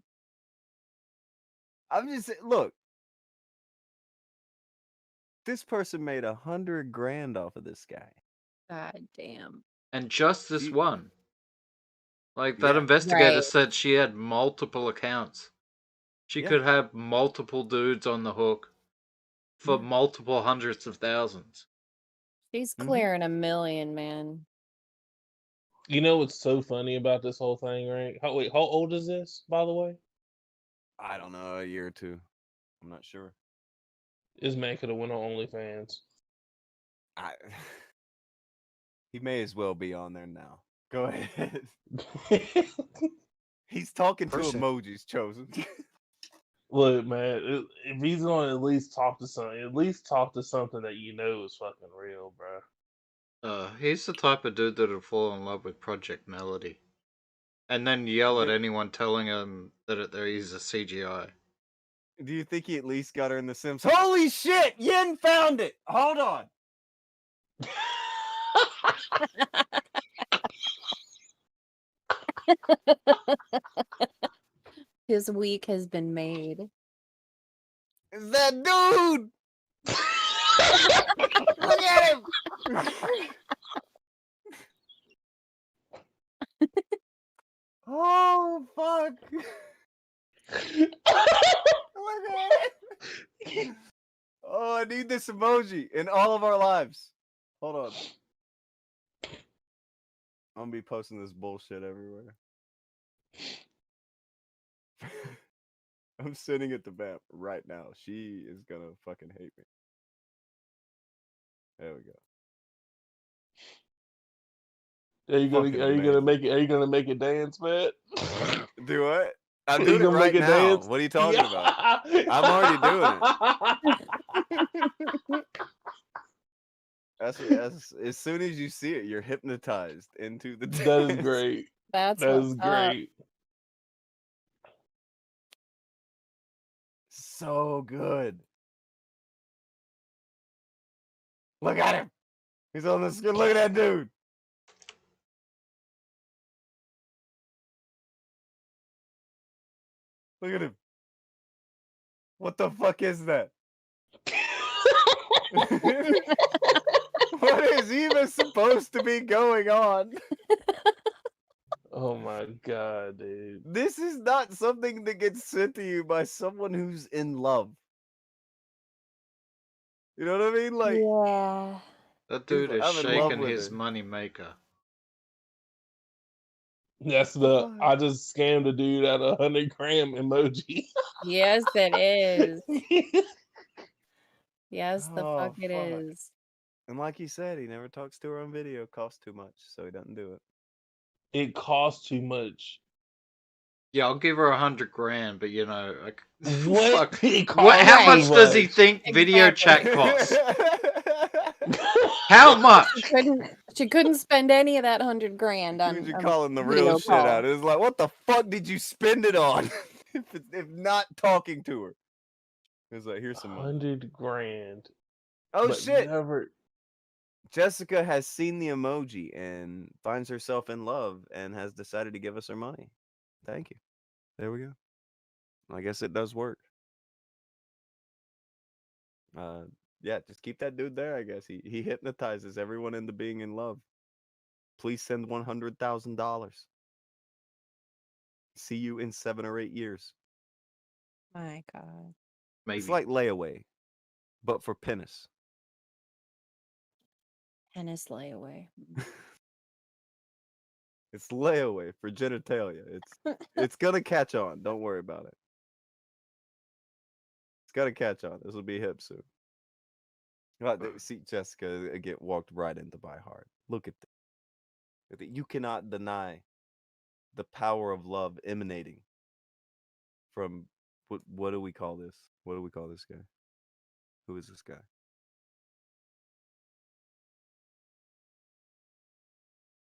I'm just look. This person made 100 grand off of this guy. God damn. And just this You- one. Like, that Yeah. investigator Right. said she had multiple accounts. She Yeah. could have multiple dudes on the hook for multiple hundreds of thousands. She's Mhm. clearing $1 million, man. You know what's so funny about this whole thing, right? How old is this, by the way? I don't know, a year or two. I'm not sure. This man could have went on OnlyFans. He may as well be on there now. Go ahead. He's talking to Person. emojis, chosen. Look, man, if he's going to at least talk to something that you know is fucking real, bro. He's the type of dude that'll fall in love with Project Melody. And then yell at anyone telling him that he's a CGI. Do you think he at least got her in The Sims? Holy shit! Yin found it! Hold on. His week has been made. It's that dude! Look at him! Oh, fuck. look at it. Oh, I need this emoji in all of our lives. Hold on. I'm gonna be posting this bullshit everywhere. I'm sending it to Vamp right now. She is gonna fucking hate me. There we go. Are you Fucking gonna make it? Are you gonna make it dance, man? Do what? I'm You doing it gonna make right it now. dance? What are you talking about? I'm already doing it. That's as soon as you see it, you're hypnotized into the dance. That is great. That's That what's is up. great. So good. Look at him. He's on the screen. Look at that dude. Look at him. What the fuck is that? What is even supposed to be going on? Oh my god, dude. This is not something that gets sent to you by someone who's in love. You know what I mean? Like, Yeah. That dude is I'm in love shaking with his her. money maker. That's the I just scammed a dude out of 100-gram emoji. Yes, it is. Yes, the Oh, fuck it fuck. is. And like he said, he never talks to her on video. Costs too much, so he doesn't do it. It costs too much. Yeah, I'll give her 100 grand, but you know, like, What? fuck. It What? How costs much too does he much. think video Exactly. chat costs? How much? She couldn't spend any of that 100 grand on, You're on calling the video real shit call. out. It's like, what the fuck did you spend it on? if not talking to her. It's like, here's some money. 100 grand. Oh but shit! Never. Jessica has seen the emoji and finds herself in love and has decided to give us her money. Thank you. There we go. I guess it does work. Yeah, just keep that dude there, I guess. He hypnotizes everyone into being in love. Please send $100,000. See you in 7 or 8 years. My God. Maybe. It's like layaway, but for penis. Tennis layaway. It's layaway for genitalia. It's gonna catch on. Don't worry about it. It's gonna catch on. This will be hip soon. See Jessica get walked right into by heart. Look at that. You cannot deny the power of love emanating from what do we call this? What do we call this guy? Who is this guy?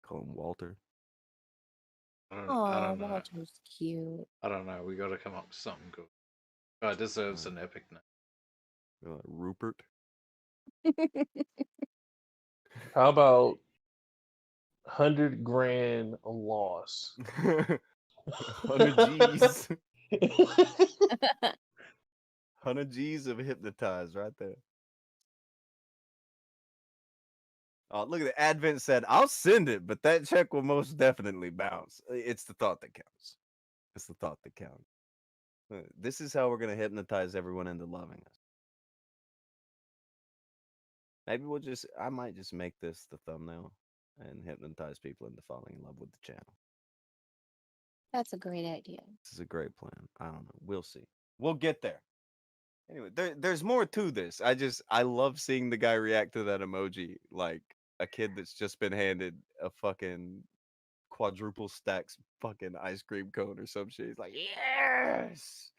Call him Walter. I Oh, don't know. Walter's cute. I don't know. We gotta come up with something good. Oh, it deserves an epic name. Rupert. How about 100 grand loss? 100 G's. 100 G's of hypnotized right there. Oh, look at the Advent said, I'll send it, but that check will most definitely bounce. It's the thought that counts. It's the thought that counts. This is how we're going to hypnotize everyone into loving us. Maybe I might just make this the thumbnail and hypnotize people into falling in love with the channel. That's a great idea. This is a great plan. I don't know. We'll see. We'll get there. Anyway, there's more to this. I love seeing the guy react to that emoji like a kid that's just been handed a fucking quadruple stacks fucking ice cream cone or some shit. He's like, yes!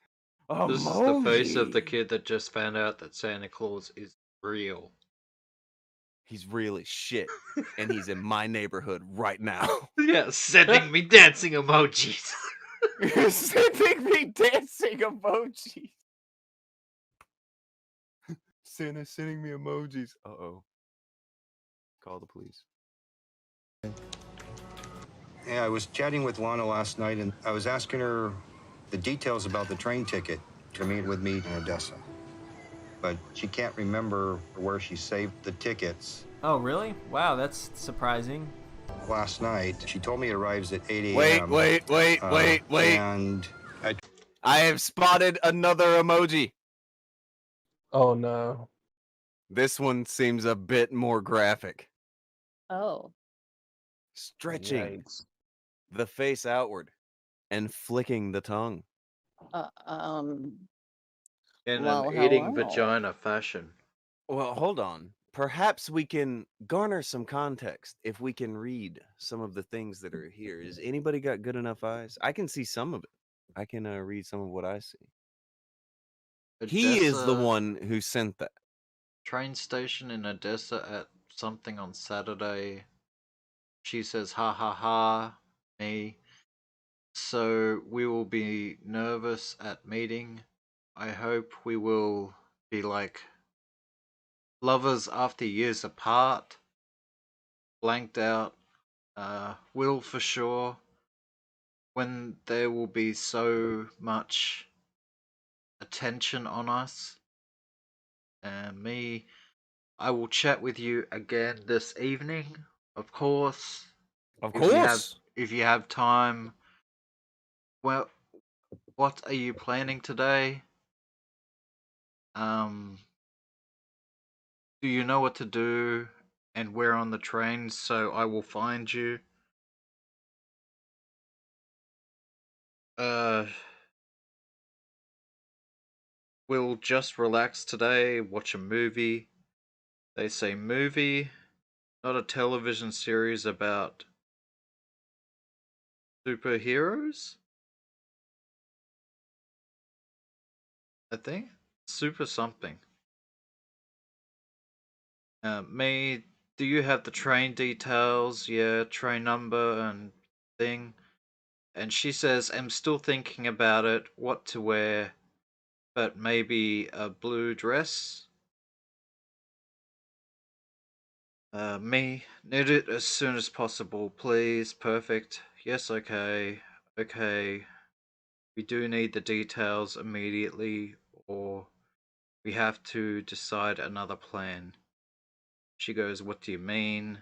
This is the face of the Emoji! kid that just found out that Santa Claus is real. He's really shit, and he's in my neighborhood right now. Yeah, sending me dancing emojis. You're sending me dancing emojis. Santa's sending me emojis. Uh-oh. Call the police. Yeah, I was chatting with Lana last night, and I was asking her the details about the train ticket to meet with me in Odessa. But she can't remember where she saved the tickets. Oh, really? Wow, that's surprising. Last night, she told me it arrives at 8 a.m. Wait. And I have spotted another emoji. Oh no. This one seems a bit more graphic. Oh. Stretching Yikes. the face outward and flicking the tongue. Uh, um. In Well, an eating hello. vagina fashion. Well, hold on. Perhaps we can garner some context if we can read some of the things that are here. Is anybody got good enough eyes? I can see some of it. I can read some of what I see. He is the Odessa one who sent that. train station in Odessa at something on Saturday. She says, ha ha ha, me. So we will be nervous at meeting. I hope we will be like lovers after years apart. Blanked out. Will for sure. When there will be so much attention on us. And me, I will chat with you again this evening, of course. Of If you have time. Well, what are you planning today? Do you know what to do and where on the train so I will find you? We'll just relax today, watch a movie. They say movie, not a television series about superheroes? I think? Super something. Me, do you have the train details? Yeah, train number and thing. And she says, I'm still thinking about it, what to wear, but maybe a blue dress? Me, need it as soon as possible, please. Perfect. Yes, okay. Okay. We do need the details immediately, or we have to decide another plan. She goes, what do you mean?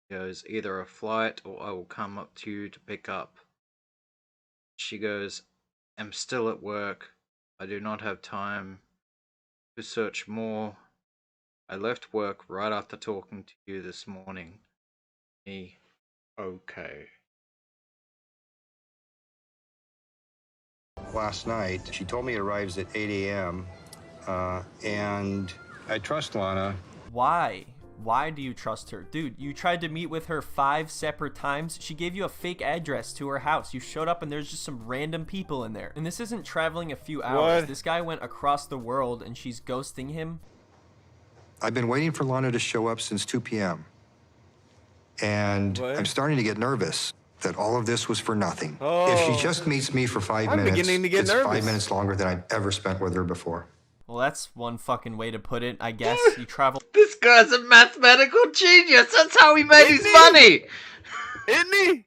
He goes, either a flight or I will come up to you to pick up. She goes, I'm still at work. I do not have time to search more. I left work right after talking to you this morning. Me, okay. Last night, she told me it arrives at 8 a.m. And I trust Lana. Why? Why do you trust her? Dude, you tried to meet with her 5 separate times. She gave you a fake address to her house. You showed up and there's just some random people in there. And this isn't traveling a few hours. What? This guy went across the world and she's ghosting him. I've been waiting for Lana to show up since 2 p.m. And What? I'm starting to get nervous that all of this was for nothing. If Oh. she just meets me for 5 I'm minutes, beginning to get it's nervous. 5 minutes longer than I've ever spent with her before. Well, that's one fucking way to put it, I guess. You travel. This guy's a mathematical genius. That's how he made his Isn't he? money. Isn't he?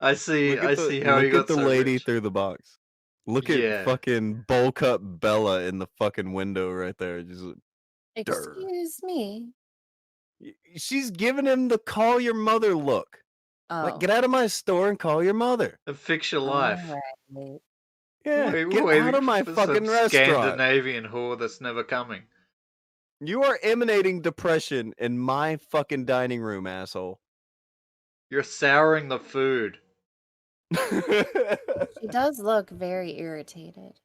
I see how he look got at the so lady rich. through the box. Look Yeah. at fucking bulk up Bella in the fucking window right there. Just Excuse me. she's giving him the call your mother look. Like, Oh. get out of my store and call your mother. And fix your life. Alright. Yeah, get Waiting out of my for fucking some restaurant. Scandinavian whore that's never coming. You are emanating depression in my fucking dining room, asshole. You're souring the food. She does look very irritated.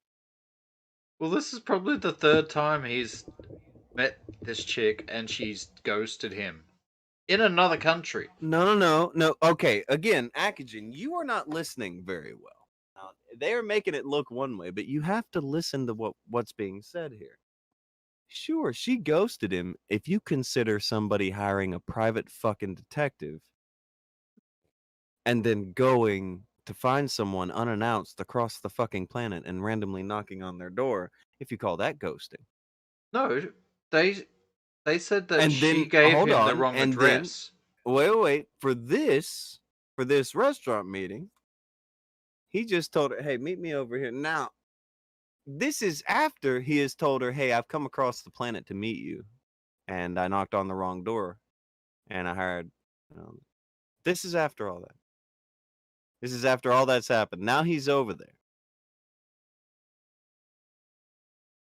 Well, this is probably the 3rd time he's met this chick and she's ghosted him. In another country. No. Okay, again, Akujin, you are not listening very well. Now, they are making it look one way, but you have to listen to what's being said here. Sure, she ghosted him if you consider somebody hiring a private fucking detective and then going to find someone unannounced across the fucking planet and randomly knocking on their door, if you call that ghosting. No, they said that And she then gave hold him the on, wrong and then address. wait, for this restaurant meeting, he just told her, "Hey, meet me over here." Now, this is after he has told her, "Hey, I've come across the planet to meet you, and I knocked on the wrong door, and I hired." This is after all that. This is after all that's happened. Now he's over there.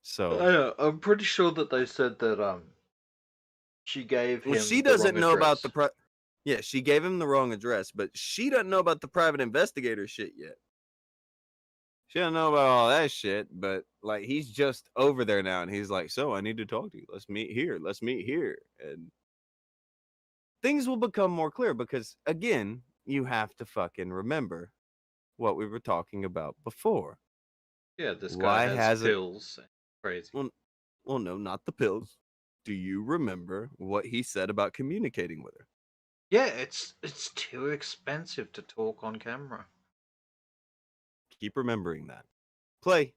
So I'm pretty sure that they said that she gave him. well, she the doesn't wrong know about address. yeah, she gave him the wrong address, but she doesn't know about the private investigator shit yet. She doesn't know about all that shit, but like he's just over there now, and he's like, "So I need to talk to you. Let's meet here. Let's meet here." And things will become more clear because again, you have to fucking remember what we were talking about before. Yeah, this Why guy has hasn't- pills. Crazy. Well, no, not the pills. Do you remember what he said about communicating with her? Yeah, it's too expensive to talk on camera. Keep remembering that. Play.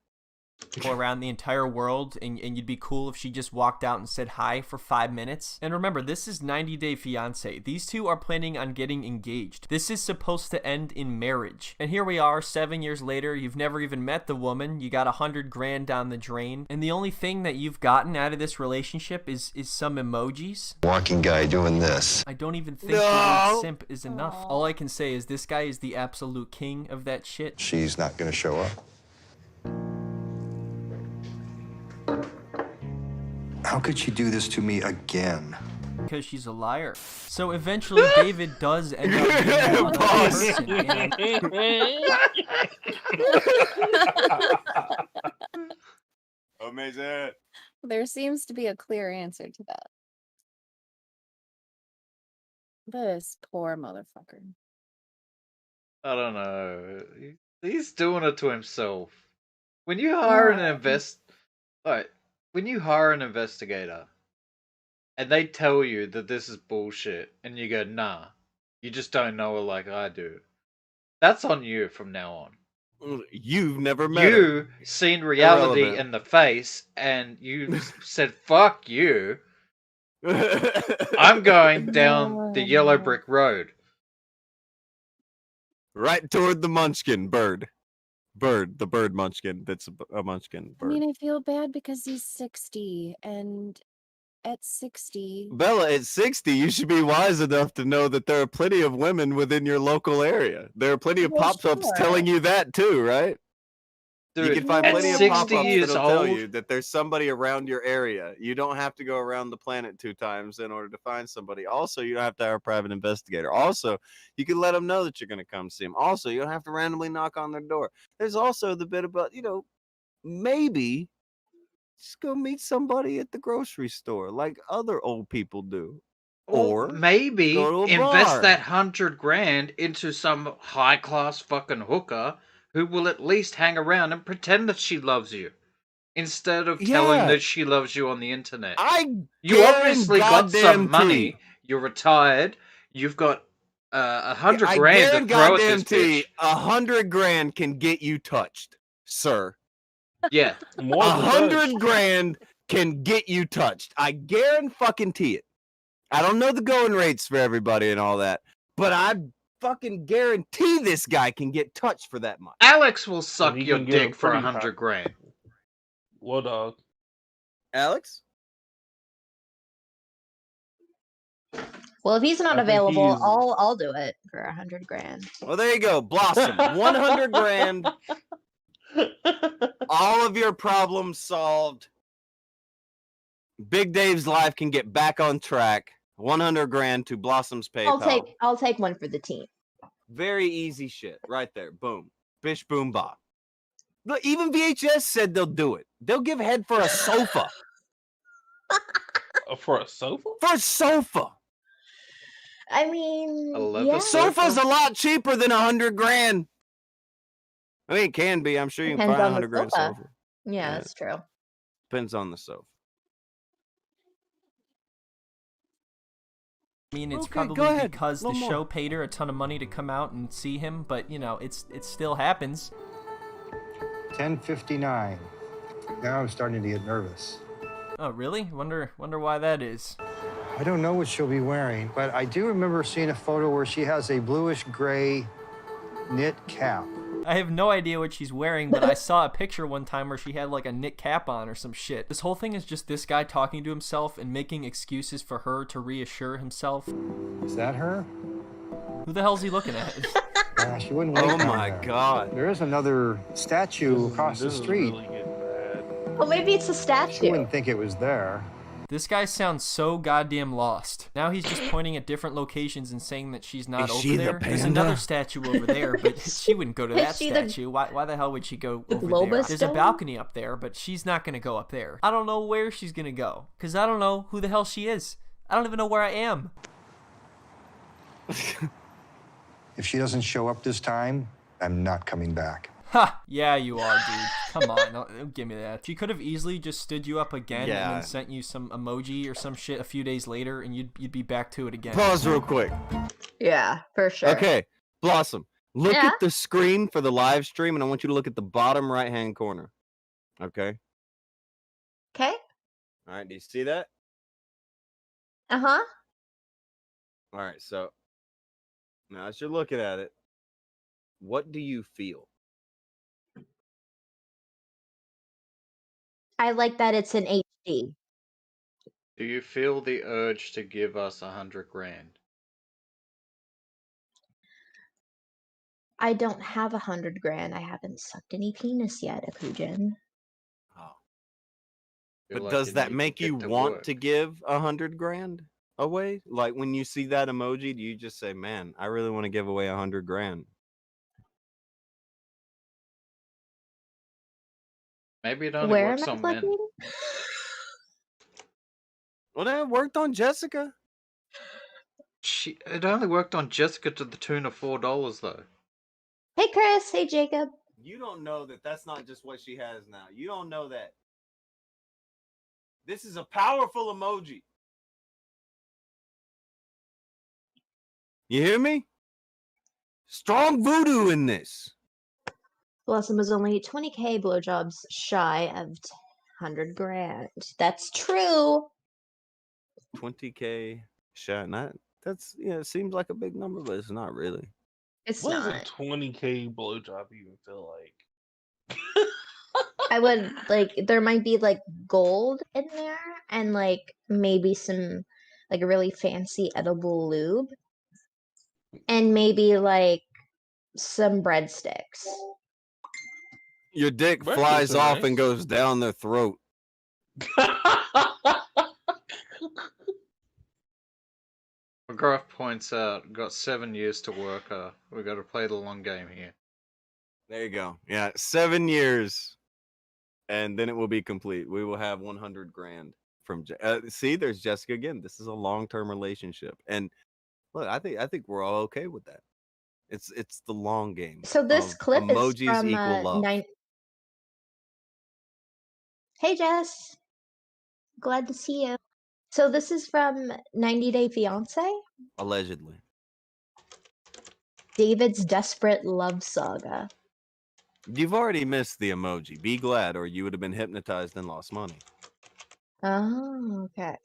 Go around the entire world, and you'd be cool if she just walked out and said hi for 5 minutes. And remember, this is 90 Day Fiancé. These two are planning on getting engaged. This is supposed to end in marriage. And here we are, 7 years later. You've never even met the woman. You got 100 grand down the drain. And the only thing that you've gotten out of this relationship is some emojis. Walking guy doing this. I don't even think the word simp is enough. All I can say is this guy is the absolute king of that shit. She's not going to show up. How could she do this to me again? Because she's a liar. So eventually David does end up being the one person, and Amazing. There seems to be a clear answer to that. This poor motherfucker. I don't know. He's doing it to himself. When you hire when you hire an investigator and they tell you that this is bullshit and you go, nah, you just don't know her like I do. That's on you from now on. You've never met her. You seen reality Irrelevant. in the face and you said, fuck you. I'm going down the yellow brick road. Right toward the munchkin bird. The bird munchkin. That's a munchkin I bird. mean, I feel bad because he's 60, and at 60, Bella, at 60, you should be wise enough to know that there are plenty of women within your local area. There are plenty of Well, pop-ups sure. telling you that too, right? Dude, You can find at plenty of 60 pop-ups years that'll tell old, you that there's somebody around your area. You don't have to go around the planet 2 times in order to find somebody. Also, you don't have to hire a private investigator. Also, you can let them know that you're going to come see them. Also, you don't have to randomly knock on their door. There's also the bit about, maybe just go meet somebody at the grocery store like other old people do. Or maybe go to a invest bar. that 100 grand into some high class fucking hooker who will at least hang around and pretend that she loves you instead of telling Yeah. that she loves you on the internet. You guarantee obviously got some goddamn money. tea. You're retired. You've got 100 I grand to throw at this guarantee bitch. 100 grand can get you touched, sir. Yeah. More than 100 grand can get you touched. I guarantee it. I don't know the going rates for everybody and all that, but I fucking guarantee this guy can get touched for that much. Alex will suck he your can get a dick for pretty 100 grand. Well, dog. Alex? Well, if he's not I think available, he's- I'll do it for 100 grand. Well, there you go. Blossom. 100 grand. All of your problems solved. Big Dave's life can get back on track. 100 grand to Blossom's PayPal. I'll take one for the team. Very easy shit. Right there. Boom. Bish boom bop. Look, even VHS said they'll do it. They'll give head for a sofa. For a sofa? For a sofa. I mean, leather The sofa's a lot cheaper than 100 grand. I mean, it can be. I'm sure you can Depends find on 100 the grand sofa. sofa. Yeah, that's true. Depends on the sofa. I mean, it's Okay, probably go ahead. because the One more. show paid her a ton of money to come out and see him, but it still happens. 10:59. Now I'm starting to get nervous. Oh, really? Wonder why that is. I don't know what she'll be wearing, but I do remember seeing a photo where she has a bluish gray knit cap. I have no idea what she's wearing, but I saw a picture one time where she had like a knit cap on or some shit. This whole thing is just this guy talking to himself and making excuses for her to reassure himself. Is that her? Who the hell's he looking at? Gosh, She wouldn't Oh wait down my there. God. There is another statue across the This is street. really getting bad. Oh, maybe it's a She statue. wouldn't think it was there. This guy sounds so goddamn lost. Now he's just pointing at different locations and saying that she's not Is over she the there. There's panda? another statue over there, but she wouldn't go to Is that she the- statue. Why the hell would she go the over Globa there? There's a stone? balcony up there, but she's not going to go up there. I don't know where she's going to go, because I don't know who the hell she is. I don't even know where I am. If she doesn't show up this time, I'm not coming back. Ha! Yeah, you are, dude. Come on, don't give me that. She could have easily just stood you up again and Yeah. then sent you some emoji or some shit a few days later, and you'd be back to it again. Pause real quick. Yeah, for sure. Okay, Blossom, look Yeah? at the screen for the live stream, and I want you to look at the bottom right-hand corner. Okay? Okay. All right, do you see that? Uh-huh. All right, so now as you're looking at it, what do you feel? I like that it's in HD. Do you feel the urge to give us 100 grand? I don't have 100 grand. I haven't sucked any penis yet, Akujin. Oh. Feel But like does you that need make get you to want work. to give 100 grand away? Like when you see that emoji, do you just say, "Man, I really want to give away 100 grand"? Maybe it only Where works am I on men. clicking? Well, that worked on Jessica. It only worked on Jessica to the tune of $4 though. Hey, Chris. Hey, Jacob. You don't know that that's not just what she has now. You don't know that. This is a powerful emoji. You hear me? Strong voodoo in this. Blossom was only 20K blowjobs shy of 100 grand. That's true. 20K shot. That's it seems like a big number, but it's not really. It's What does a not. 20K blowjob even feel like? I would like there might be like gold in there and like maybe some like a really fancy edible lube and maybe like some breadsticks. Your dick Breakfast flies is off nice. and goes down their throat. McGrath points out, got 7 years to work her. We got to play the long game here. There you go. Yeah, 7 years, and then it will be complete. We will have 100 grand from. See, there's Jessica again. This is a long-term relationship, and look, I think we're all okay with that. It's the long game. So this of clip is emojis from equal love. Hey Jess, glad to see you. So this is from 90 Day Fiance, Allegedly. David's desperate love saga. You've already missed the emoji. Be glad, or you would have been hypnotized and lost money. Oh, okay.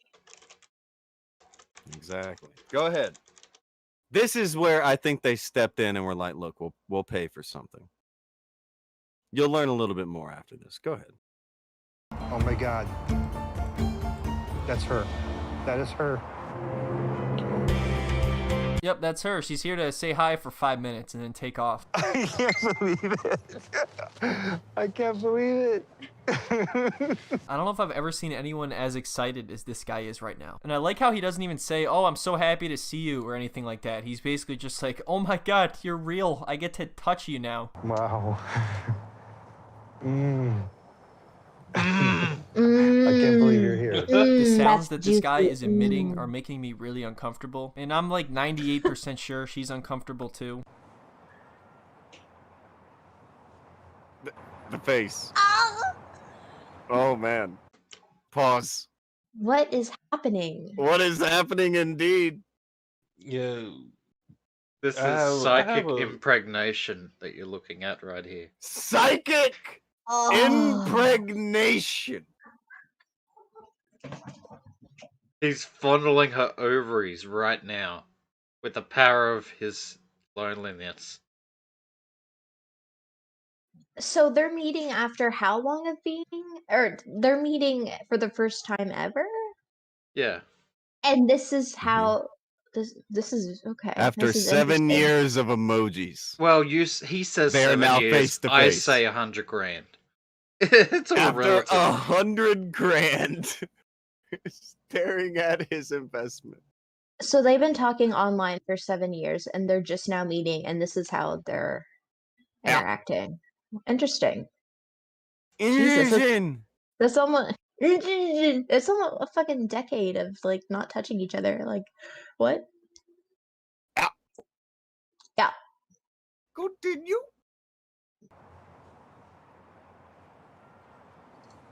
Exactly. Go ahead. This is where I think they stepped in and were like, "Look, we'll pay for something." You'll learn a little bit more after this. Go ahead. Oh my God. That's her. That is her. Yep, that's her. She's here to say hi for 5 minutes and then take off. I can't believe it. I can't believe it. I don't know if I've ever seen anyone as excited as this guy is right now. And I like how he doesn't even say, "Oh, I'm so happy to see you," or anything like that. He's basically just like, "Oh my God, you're real. I get to touch you now." Wow. I can't believe you're here. The sounds that's that this guy juicy. is emitting are making me really uncomfortable. And I'm like 98% sure she's uncomfortable too. The face. Oh man. Pause. What is happening? What is happening indeed? Yo. This is I have psychic a- impregnation that you're looking at right here. Psychic impregnation. He's fondling her ovaries right now with the power of his loneliness. So they're meeting after how long of being, or they're meeting for the first time ever? Yeah. And this is how This is okay. After This is 7 interesting. years of emojis, Well, he says they are 7 now years. face to I face. say 100 grand. It's all After relative. 100 grand, staring at his investment. So they've been talking online for 7 years, and they're just now meeting, and this is how they're Yeah. interacting. Interesting. Jesus, that's almost it's almost a fucking decade of like not touching each other. Like, what? Yeah. Yeah. Continue.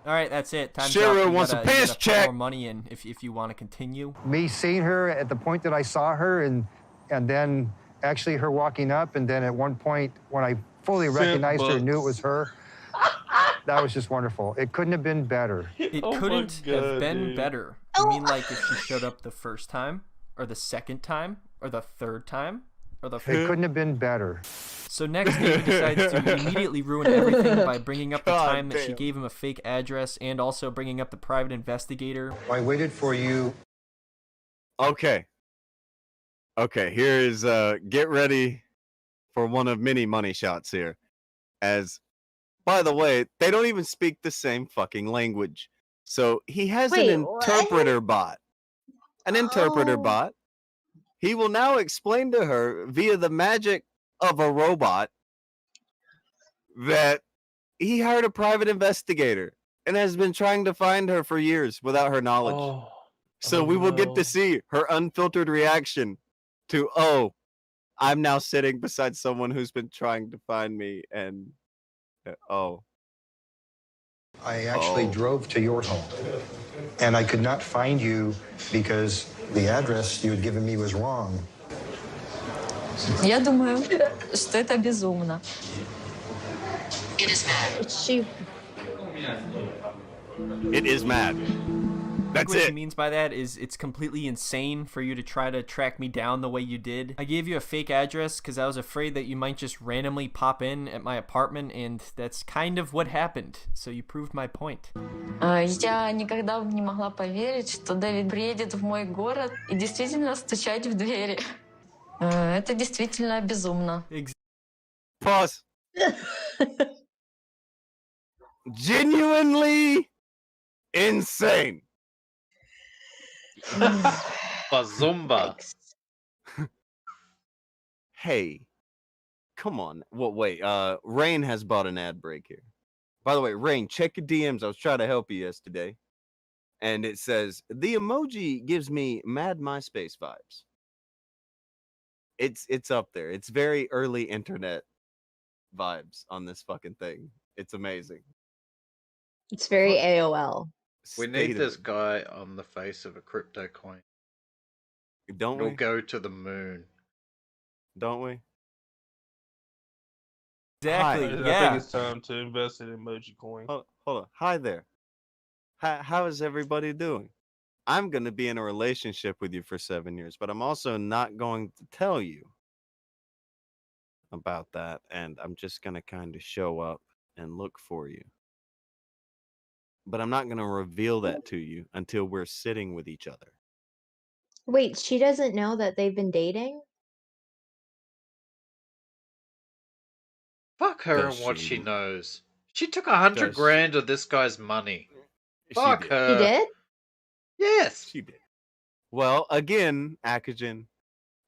All right, that's it. Time's Shira up. You wants a gotta piss put check. more money in if you want to continue. Me seeing her at the point that I saw her, and then actually her walking up, and then at one point when I fully recognized her and knew it was her, that was just wonderful. It couldn't have been better. It Oh my couldn't have God, been dude. better. You mean like if she showed up the first time, or the second time, or the third time, or the It fourth? couldn't have been better. So next, David decides to immediately ruin everything by bringing up the God time that she damn. gave him a fake address and also bringing up the private investigator. I waited for you. Okay. Okay, here is get ready for one of many money shots here. As by the way, they don't even speak the same fucking language. So he has Wait, an what? interpreter bot. An interpreter Oh. bot. He will now explain to her via the magic of a robot that he hired a private investigator and has been trying to find her for years without her knowledge. Oh, So we will get no. to see her unfiltered reaction to, oh, I'm now sitting beside someone who's been trying to find me, and oh. I actually Oh. drove to your home, and I could not find you because the address you had given me was wrong. Я думаю, что это безумно. She It is mad. That's What he it. means by that is it's completely insane for you to try to track me down the way you did. I gave you a fake address because I was afraid that you might just randomly pop in at my apartment, and that's kind of what happened. So you proved my point. Я никогда не могла поверить, что Дэвид приедет в мой город и действительно стучать в двери. Это действительно безумно. Pause. Genuinely insane. Bazumba. Hey, come on. Well, wait. Rain has bought an ad break here. By the way, Rain, check your DMs. I was trying to help you yesterday, and it says the emoji gives me mad MySpace vibes. It's up there. It's very early internet vibes on this fucking thing. It's amazing. It's very AOL. We State need of this it. guy on the face of a crypto coin. Don't It'll we? go to the moon. Don't we? Exactly. Hi. I Yeah. think it's time to invest in emoji coin. Hold on. Hi there. How is everybody doing? I'm going to be in a relationship with you for 7 years, but I'm also not going to tell you about that. And I'm just going to kind of show up and look for you. But I'm not going to reveal that to you until we're sitting with each other. Wait, she doesn't know that they've been dating? Fuck her Does and what she- she knows. She took 100 Does- grand of this guy's money. She Fuck did. her. She did? Yes. She did. Well, again, Akujin,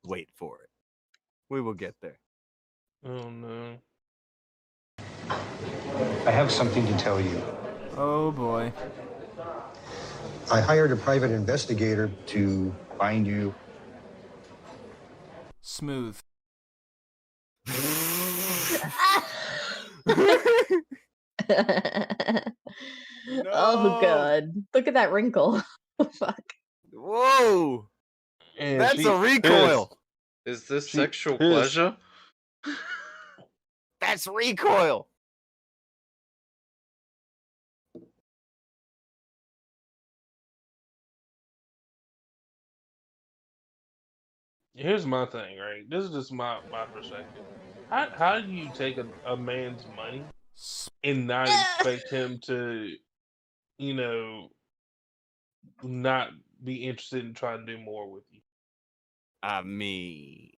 wait for it. We will get there. Oh no. I have something to tell you. Oh boy. I hired a private investigator to find you. Smooth. Oh god. Look at that wrinkle. Fuck. Whoa! And That's she a recoil. Is this She sexual pissed. pleasure? That's recoil. Here's my thing, right? This is just my perspective. How do you take a man's money and not expect him to, you know, not be interested in trying to do more with you? I mean,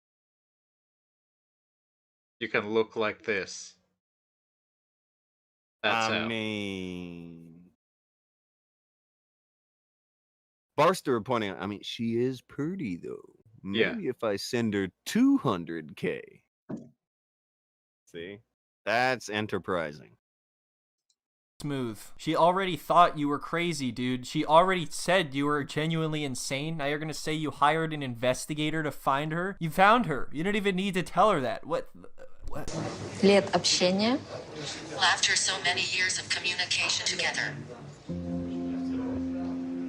You can look like this. That's I how. mean, Barster pointing out. I mean, she is pretty though. Yeah. Maybe if I send her 200K. See, that's enterprising. Smooth. She already thought you were crazy, dude. She already said you were genuinely insane. Now you're gonna say you hired an investigator to find her? You found her. You don't even need to tell her that. What? Лет общения. After so many years of communication together.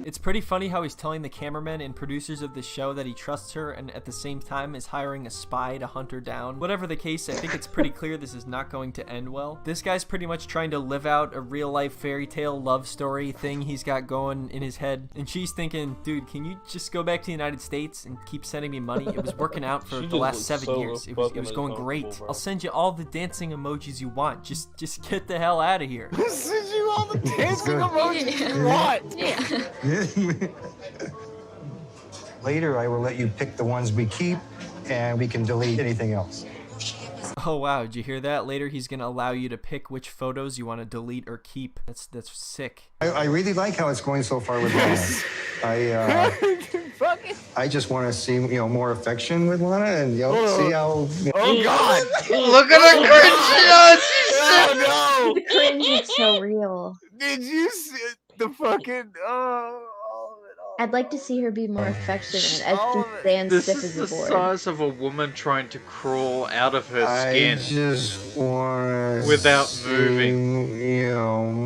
It's pretty funny how he's telling the cameramen and producers of the show that he trusts her and at the same time is hiring a spy to hunt her down. Whatever the case, I think it's pretty clear this is not going to end well. This guy's pretty much trying to live out a real-life fairy tale love story thing he's got going in his head. And she's thinking, dude, can you just go back to the United States and keep sending me money? It was working out for She the just looks looks 7 so years. It fucking was going great. uncomfortable, bro. I'll send you all the dancing emojis you want. Just get the hell out of here. Send you all the dancing emojis you want. Later, I will let you pick the ones we keep, and we can delete anything else. Oh wow, did you hear that? Later he's gonna allow you to pick which photos you want to delete or keep. That's sick. I really like how it's going so far with Lana. I just want to see more affection with Lana, and see how. Oh God! Look at the cringe! Oh The cringe is so real. no! Did you see the fucking? I'd like to see her be more affectionate as she Oh, stands This stiff is as the a board. size of a woman trying to crawl out of her skin. I just want to Without moving.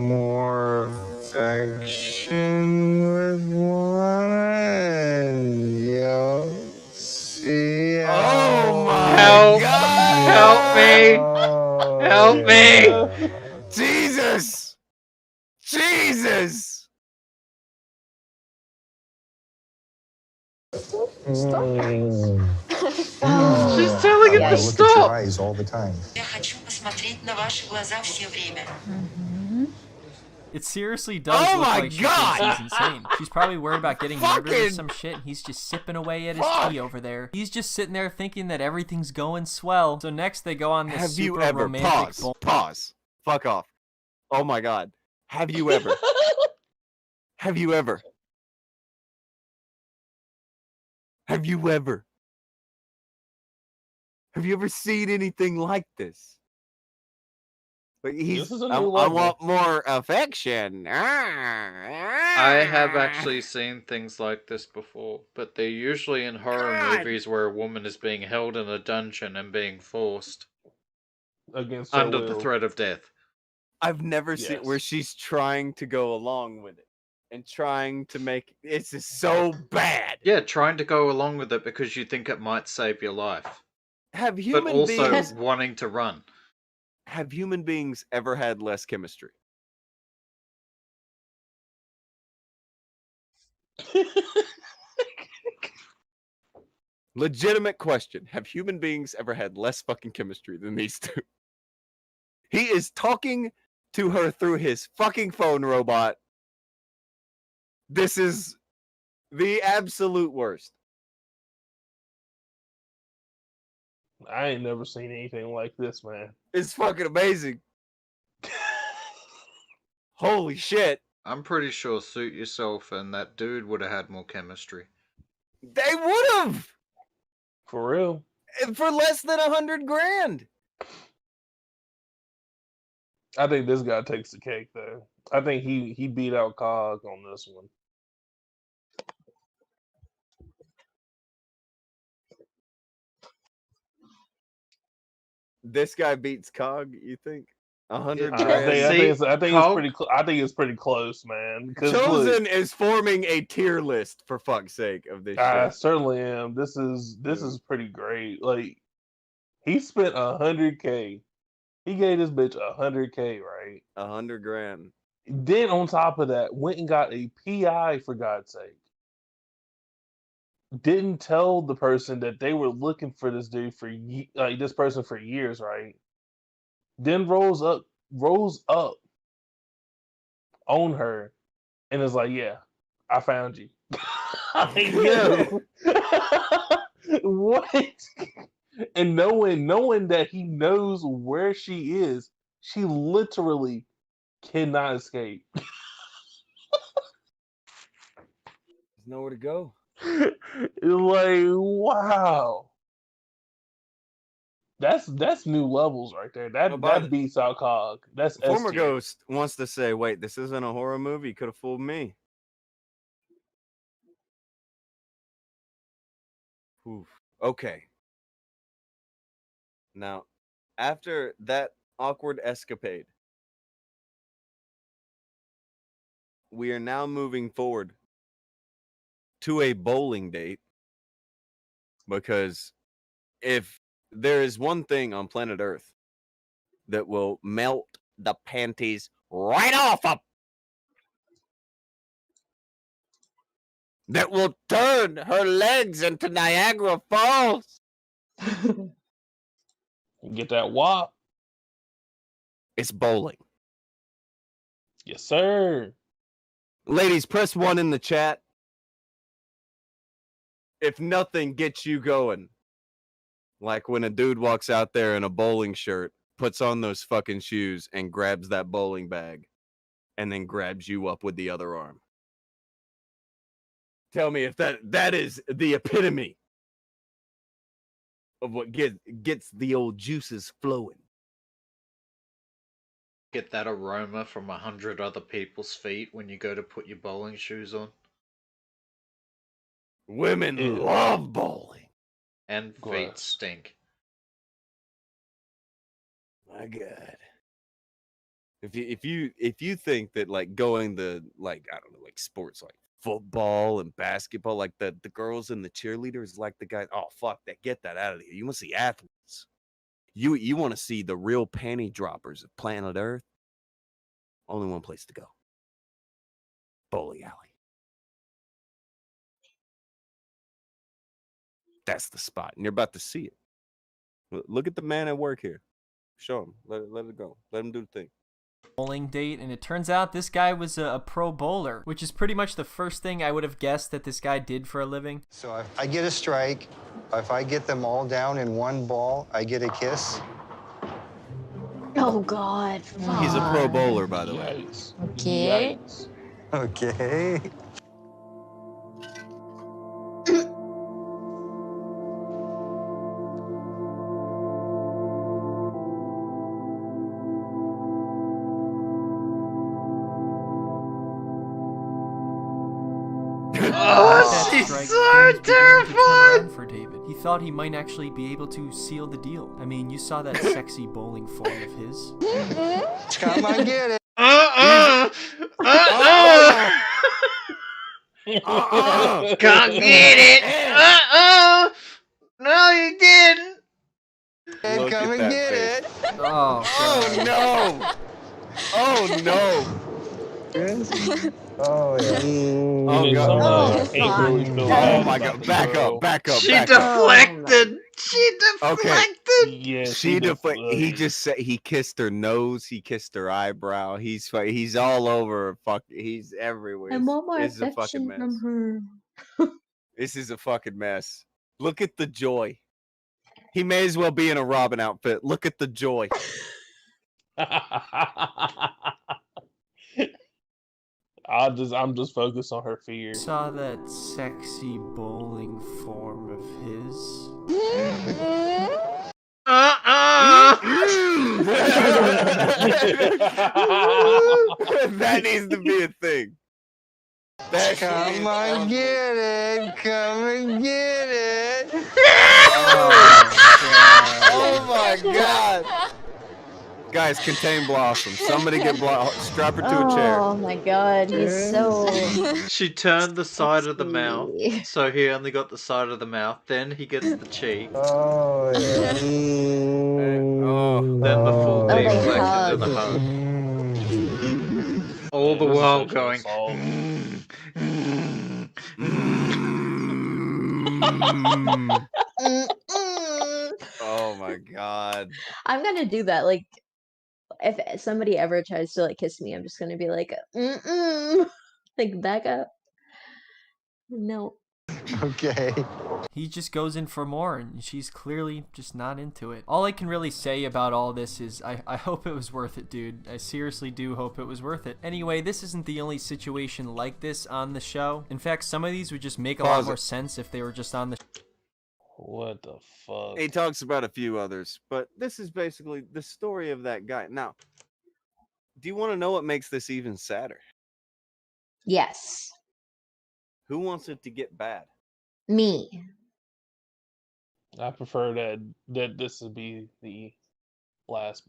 more affection with Lana, and see how. Oh my Help! God! Help me! Jesus! Jesus! She's telling him to I look at your stop! eyes all the time. Я хочу посмотреть на ваши глаза все время. It seriously does Oh look my like she God! thinks he's insane. She's probably worried about getting murdered or Fucking- some shit, and he's just sipping away at his Fuck! tea over there. He's just sitting there thinking that everything's going swell. So next they go on this Have super you ever romantic pause? Fuck off! Oh my God! Have you ever? Have you ever? Have you ever? Have you ever seen anything like this? Like This is a I new level. want more affection. I have actually seen things like this before, but they're usually in horror God. movies where a woman is being held in a dungeon and being forced Against her under the will. threat of death. I've never seen Yes. where she's trying to go along with it and trying to make it's just so bad. Yeah, trying to go along with it because you think it might save your life, Have but human also beings wanting to run. have human beings ever had less chemistry? Legitimate question. Have human beings ever had less fucking chemistry than these two? He is talking to her through his fucking phone robot. This is the absolute worst. I ain't never seen anything like this, man. It's fucking amazing. Holy shit. I'm pretty sure Suit Yourself and that dude would have had more chemistry. They would have For real. for less than $100,000. I think this guy takes the cake, though. I think he beat out Cog on this one. This guy beats Cog, you think? $100,000. I think Cog- it's pretty. I think it's pretty close, man. 'Cause look, Chosen is forming a tier list for fuck's sake of this I shit. certainly am. This is pretty great. Like he spent $100K. He gave this bitch $100K, right? $100,000. Then on top of that, went and got a PI for God's sake. Didn't tell the person that they were looking for this dude for this person for years, right? Then rolls up on her and is like, "Yeah, I found you." Like, yo. What? And knowing that he knows where she is, she literally cannot escape. There's nowhere to go. Like, wow. That's new levels right there. Oh, by That beats out COG. That's S Former tier. Ghost wants to say, wait, this isn't a horror movie. You could have fooled me. Oof. Okay. Now, after that awkward escapade, we are now moving forward to a bowling date, because if there is one thing on planet Earth that will melt the panties right off of, that will turn her legs into Niagara Falls, Get that wop. it's bowling. Yes, sir. Ladies, press 1 in the chat if nothing gets you going. Like when a dude walks out there in a bowling shirt, puts on those fucking shoes, and grabs that bowling bag, and then grabs you up with the other arm. Tell me if that is the epitome of what gets the old juices flowing. Get that aroma from 100 other people's feet when you go to put your bowling shoes on. Women love bowling. And feet stink. My God. If you think that like going to, like, I don't know, like sports like football and basketball, like the girls and the cheerleaders, like the guys, oh fuck that, get that out of here. You want to see athletes. You want to see the real panty droppers of planet Earth. Only one place to go. Bowling alley. That's the spot. And you're about to see it. Look at the man at work here. Show him. Let it go. Let him do the thing. Bowling date, and it turns out this guy was a pro bowler, which is pretty much the first thing I would have guessed that this guy did for a living. So if I get a strike, if I get them all down in one ball, I get a kiss. Oh God. He's a pro bowler, by the way. Okay. Okay. Oh, she's strike, so things began to turn terrified! around for David. He thought he might actually be able to seal the deal. I mean, you saw that sexy bowling form of his. Come on, get it. Can't get it! No, you didn't! And Look come at and that get face. it. Oh, Oh no! Oh no! Oh yeah. Oh It's god! something I can't really feel bad Oh my about god! the Back girl. up! Back up! She Back up! deflected! She Okay. deflected! Yeah, He he just said he kissed her nose. He kissed her eyebrow. He's all over. Fuck. He's everywhere. I want more This is a fucking affection mess. from her. This is a fucking mess. Look at the joy. He may as well be in a Robin outfit. Look at the joy. I'm just focused on her fear. saw that sexy bowling form of his. That needs to be a thing. Come on, get it. Come and get it. Oh my god. Guys, contain Blossom. Somebody get strap her to a chair. Oh my God, he's so. She turned the side of the sexy. mouth, so he only got the side of the mouth. Then he gets the cheek. Oh yeah. Then the full Oh, they deflect into the hug. hug. All the while Sexual going. assault. Oh my god. I'm gonna do that. Like, if somebody ever tries to like kiss me, I'm just gonna be like, like back up. No. Okay. He just goes in for more, and she's clearly just not into it. All I can really say about all this is I hope it was worth it, dude. I seriously do hope it was worth it. Anyway, this isn't the only situation like this on the show. In fact, some of these would just make a lot more sense if they were just on the What the fuck? He talks about a few others, but this is basically the story of that guy. Now, do you want to know what makes this even sadder? Yes. Who wants it to get bad? Me. I prefer that this would be the last.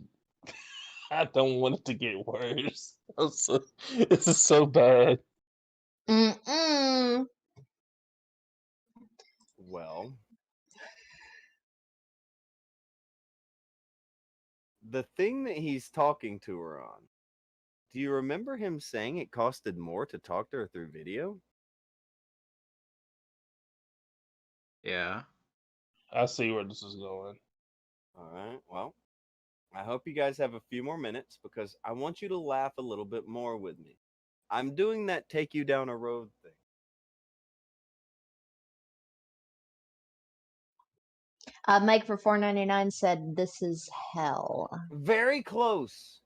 I don't want it to get worse. This is so bad. Mm-mm. Well, the thing that he's talking to her on, do you remember him saying it costed more to talk to her through video? Yeah. I see where this is going. All right, well, I hope you guys have a few more minutes because I want you to laugh a little bit more with me. I'm doing that take you down a road thing. Mike for $4.99 said, "This is hell." Very close.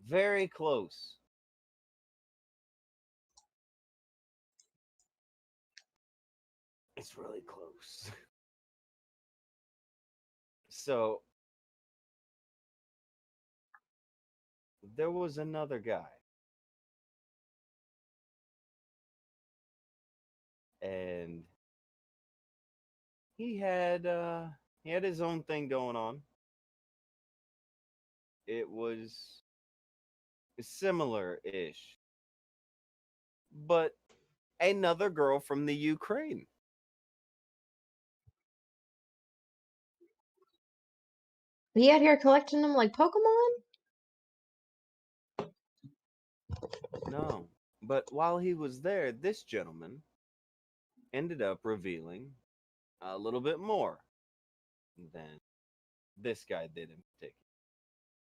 Very close. It's really close. So, there was another guy. And he had his own thing going on. It was similar-ish. But another girl from the Ukraine. Are you out here collecting them like Pokemon? No. But while he was there, this gentleman ended up revealing a little bit more than this guy did in particular.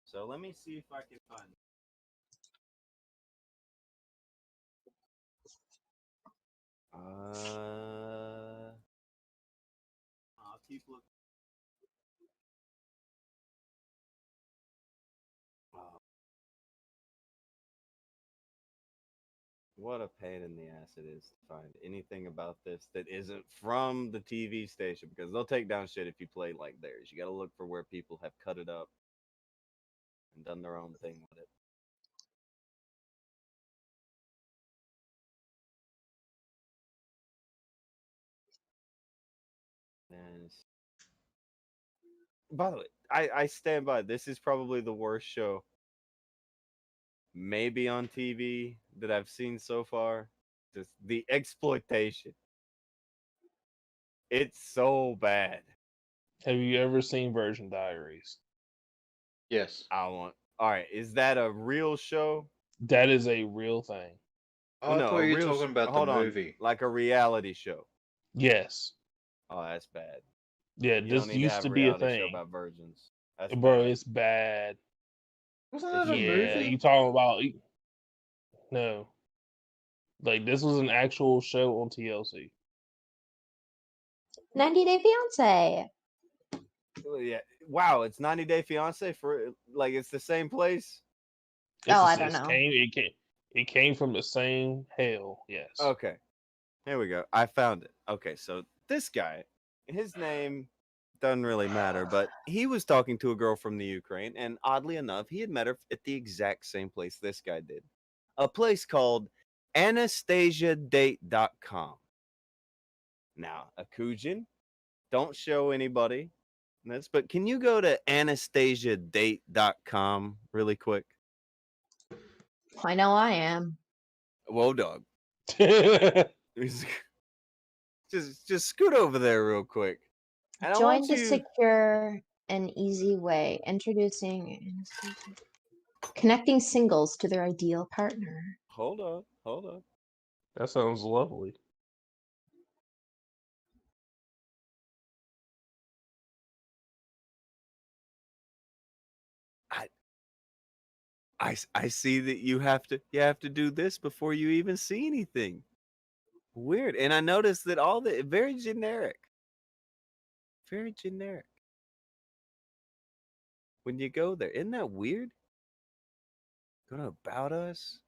So let me see if I can find it. I'll keep looking. Oh, what a pain in the ass it is to find anything about this that isn't from the TV station because they'll take down shit if you play like theirs. You got to look for where people have cut it up and done their own thing with it. And by the way, I stand by. This is probably the worst show, maybe on TV, that I've seen so far. Just the exploitation. It's so bad. Have you ever seen Virgin Diaries? Yes. All right. Is that a real show? That is a real thing. Oh, I No, thought a you were real. talking about the Hold on, movie. like a reality show. Yes. Oh, that's bad. Yeah, You don't this need to used have to a be a reality show thing. about virgins. That's Bro, bad. it's bad. Wasn't that a Yeah, movie? you talking about no. Like this was an actual show on TLC. 90 Day Fiance. Yeah. Wow, it's 90 Day Fiance for like it's the same place. I don't know. It came from the same hell. Yes. Okay. Here we go. I found it. Okay, so this guy, his name doesn't really matter, but he was talking to a girl from the Ukraine, and oddly enough, he had met her at the exact same place this guy did. A place called AnastasiaDate.com. Now, Akujin, don't show anybody this, but can you go to AnastasiaDate.com really quick? I know I am. Whoa, dog. just scoot over there real quick. And Join the secure and easy way. Introducing connecting singles to their ideal partner. Hold on. That sounds lovely. I see that you have to do this before you even see anything. Weird. And I noticed that all the very generic. Very generic. When you go there, isn't that weird? Go to About Us.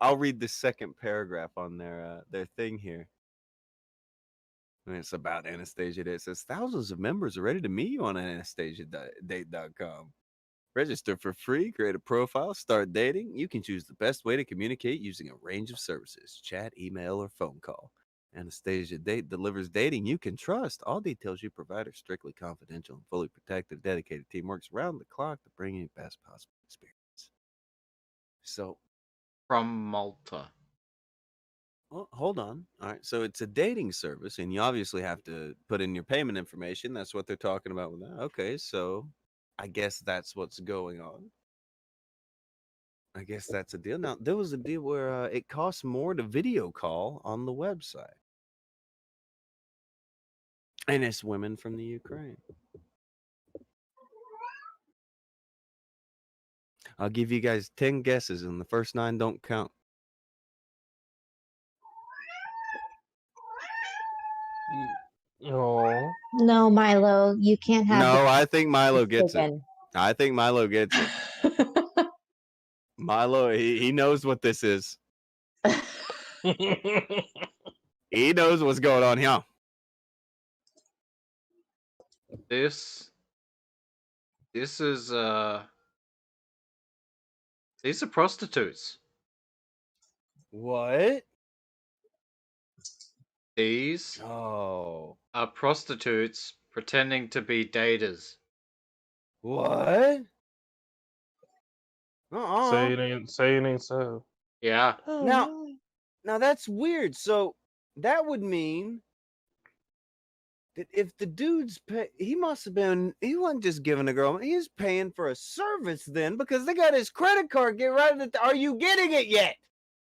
I'll read the second paragraph on their thing here. And it's about Anastasia Day. It says thousands of members are ready to meet you on AnastasiaDate.com. Register for free, create a profile, start dating. You can choose the best way to communicate using a range of services: chat, email, or phone call. Anastasia Date delivers dating you can trust. All details you provide are strictly confidential and fully protected. Dedicated team works around the clock to bring you the best possible experience. So, From Malta. well, hold on. All right. So it's a dating service, and you obviously have to put in your payment information. That's what they're talking about with that. Okay. So I guess that's what's going on. I guess that's a deal. Now, there was a deal where it costs more to video call on the website. And it's women from the Ukraine. I'll give you guys 10 guesses, and the first 9 don't count. Oh. No, Milo, you can't have No, the I think Milo gets it. chicken. I think Milo gets it. Milo, he knows what this is. He knows what's going on here. This is these are prostitutes. What? These are prostitutes pretending to be daters. What? Say it ain't so. Yeah. Now that's weird. So that would mean that if the dude's he wasn't just giving a girl, he was paying for a service then, because they got his credit card. Get right at are you getting it yet?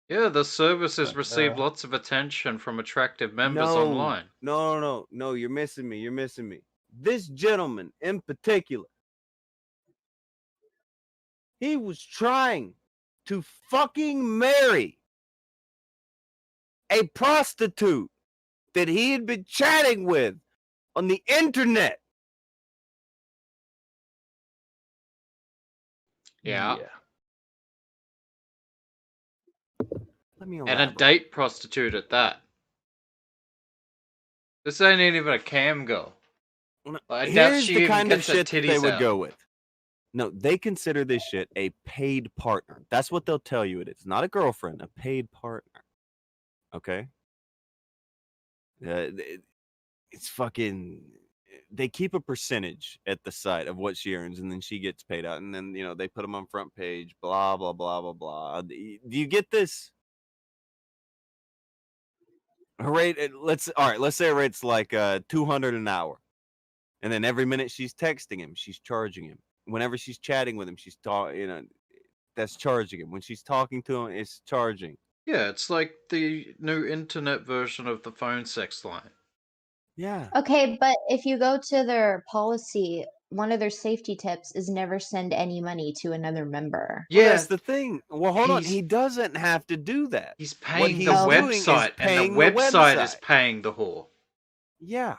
Yeah, the service has received lots of attention from attractive members online. No, you're missing me. You're missing me. This gentleman in particular, he was trying to fucking marry a prostitute that he had been chatting with on the internet. Yeah. Let me And a elaborate. date prostitute at that. This ain't even a cam girl. I doubt Here's she the even kind of gets her shit that they titties would out. go with. No, they consider this shit a paid partner. That's what they'll tell you it is. Not a girlfriend, a paid partner. Okay? It's fucking... They keep a percentage at the site of what she earns, and then she gets paid out. And then, they put them on front page, blah, blah, blah, blah, blah. Do you get this? Her rate, let's say her rate's like $200 an hour. And then every minute she's texting him, she's charging him. Whenever she's chatting with him, she's that's charging him. When she's talking to him, it's charging. Yeah, it's like the new internet version of the phone sex line. Yeah. Okay, but if you go to their policy, one of their safety tips is never send any money to another member. Well, that's the thing. Well, hold on. He doesn't have to do that. He's What paying he's the doing is website, and paying the website is paying the whore. Yeah.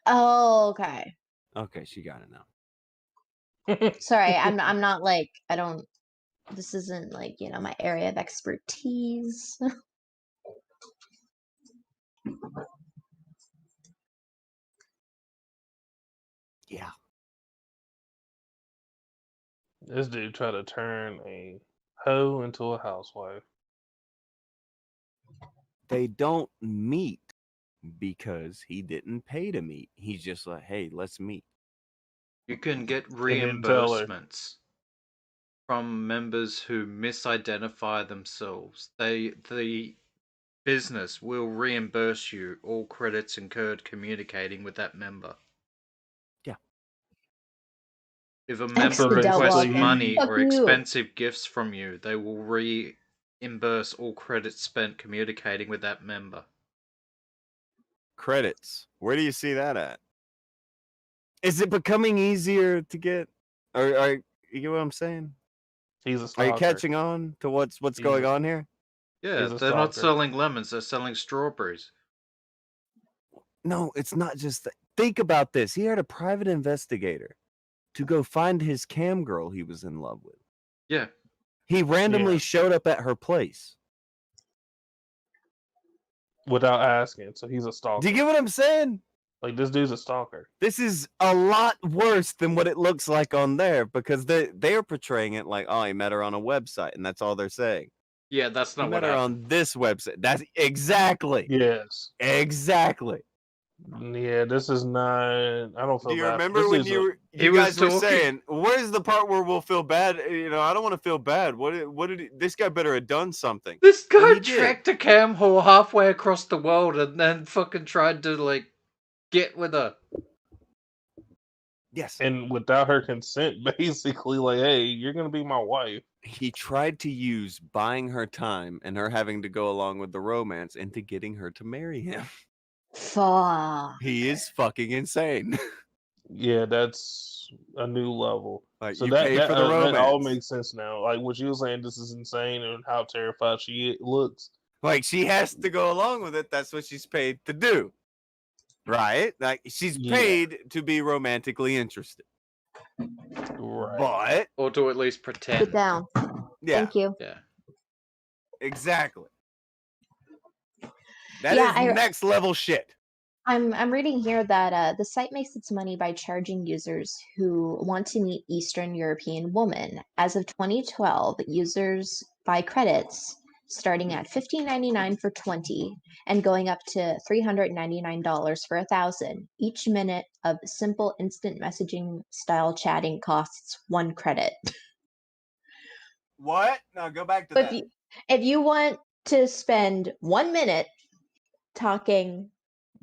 Oh, okay. Okay, she got it now. Sorry, I'm not like I don't. This isn't like my area of expertise. Yeah. This dude tried to turn a hoe into a housewife. They don't meet because he didn't pay to meet. He's just like, hey, let's meet. You can get didn't tell her. reimbursements from members who misidentify themselves. The business will reimburse you all credits incurred communicating with that member. Yeah. If a member basically requests you- money Fuck or you. expensive gifts from you, they will reimburse all credits spent communicating with that member. Credits. Where do you see that at? Is it becoming easier to get? Or you get what I'm saying? He's a Are stalker. you catching on to what's going on here? Yeah, He's a they're not stalker. selling lemons, they're selling strawberries. No, it's not just that. Think about this. He hired a private investigator to go find his cam girl he was in love with. Yeah. He randomly Yeah. showed up at her place. Without asking, so he's a stalker. Do you get what I'm saying? Like, this dude's a stalker. This is a lot worse than what it looks like on there, because they're portraying it like, oh, he met her on a website, and that's all they're saying. Yeah, that's He not met what her happened. on this website. That's exactly. Yes. Exactly. Yeah, this is not. I don't feel Do you bad. remember This when is you guys were saying, "Where's the part where we'll feel bad?" You know, I don't want to feel bad. What did this guy better have done something? This Well, guy he did. tracked a cam whore halfway across the world and then fucking tried to, like, get with her. Yes. And without her consent, basically, like, hey, you're gonna be my wife. He tried to use buying her time and her having to go along with the romance into getting her to marry him. Fuck. He is fucking insane. Yeah, that's a new level. Like, So you that pay for the that all romance. makes sense now. Like what you were saying, this is insane, and how terrified she looks. Like, she has to go along with it. That's what she's paid to do. Right? Like, she's Yeah. paid to be romantically interested. Right. But Or to at least pretend. Sit down. yeah. Thank you. Yeah. Exactly. That Yeah, is next level shit. I'm reading here that the site makes its money by charging users who want to meet Eastern European women. As of 2012, users buy credits starting at $15.99 for 20 and going up to $399 for 1,000. Each minute of simple instant messaging style chatting costs 1 credit. What? No, go back to But that. if you want to spend 1 minute talking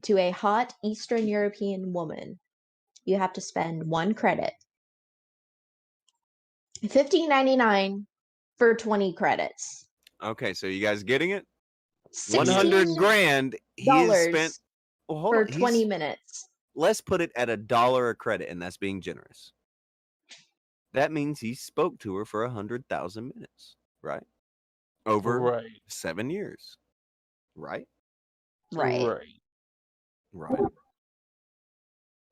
to a hot Eastern European woman, you have to spend 1 credit. $15.99 for 20 credits. Okay, so you guys getting it? $16 $100 grand. He has spent. Well, hold for on. 20 minutes. Let's put it at $1 a credit, and that's being generous. That means he spoke to her for 100,000 minutes, right? Over 7 years, right? Right. Right.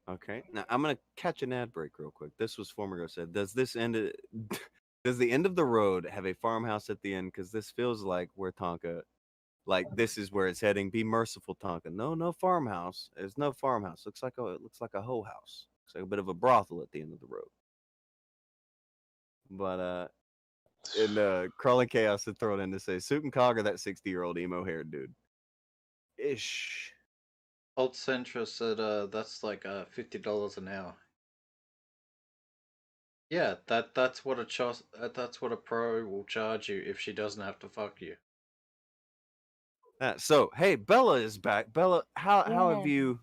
Okay. Now I'm gonna catch an ad break real quick. This was Formigo said. Does the end of the road have a farmhouse at the end? Because this feels like where Tonka, like this is where it's heading. Be merciful, Tonka. No farmhouse. There's no farmhouse. It looks like a hoe house. It's like a bit of a brothel at the end of the road. But and Crawling Chaos had thrown in to say Suit and Cog are that 60-year-old emo haired dude. Ish. Old Centra said that's like $50 an hour. Yeah, that's what a pro will charge you if she doesn't have to fuck you. So hey, Bella is back. Bella, how have Yeah.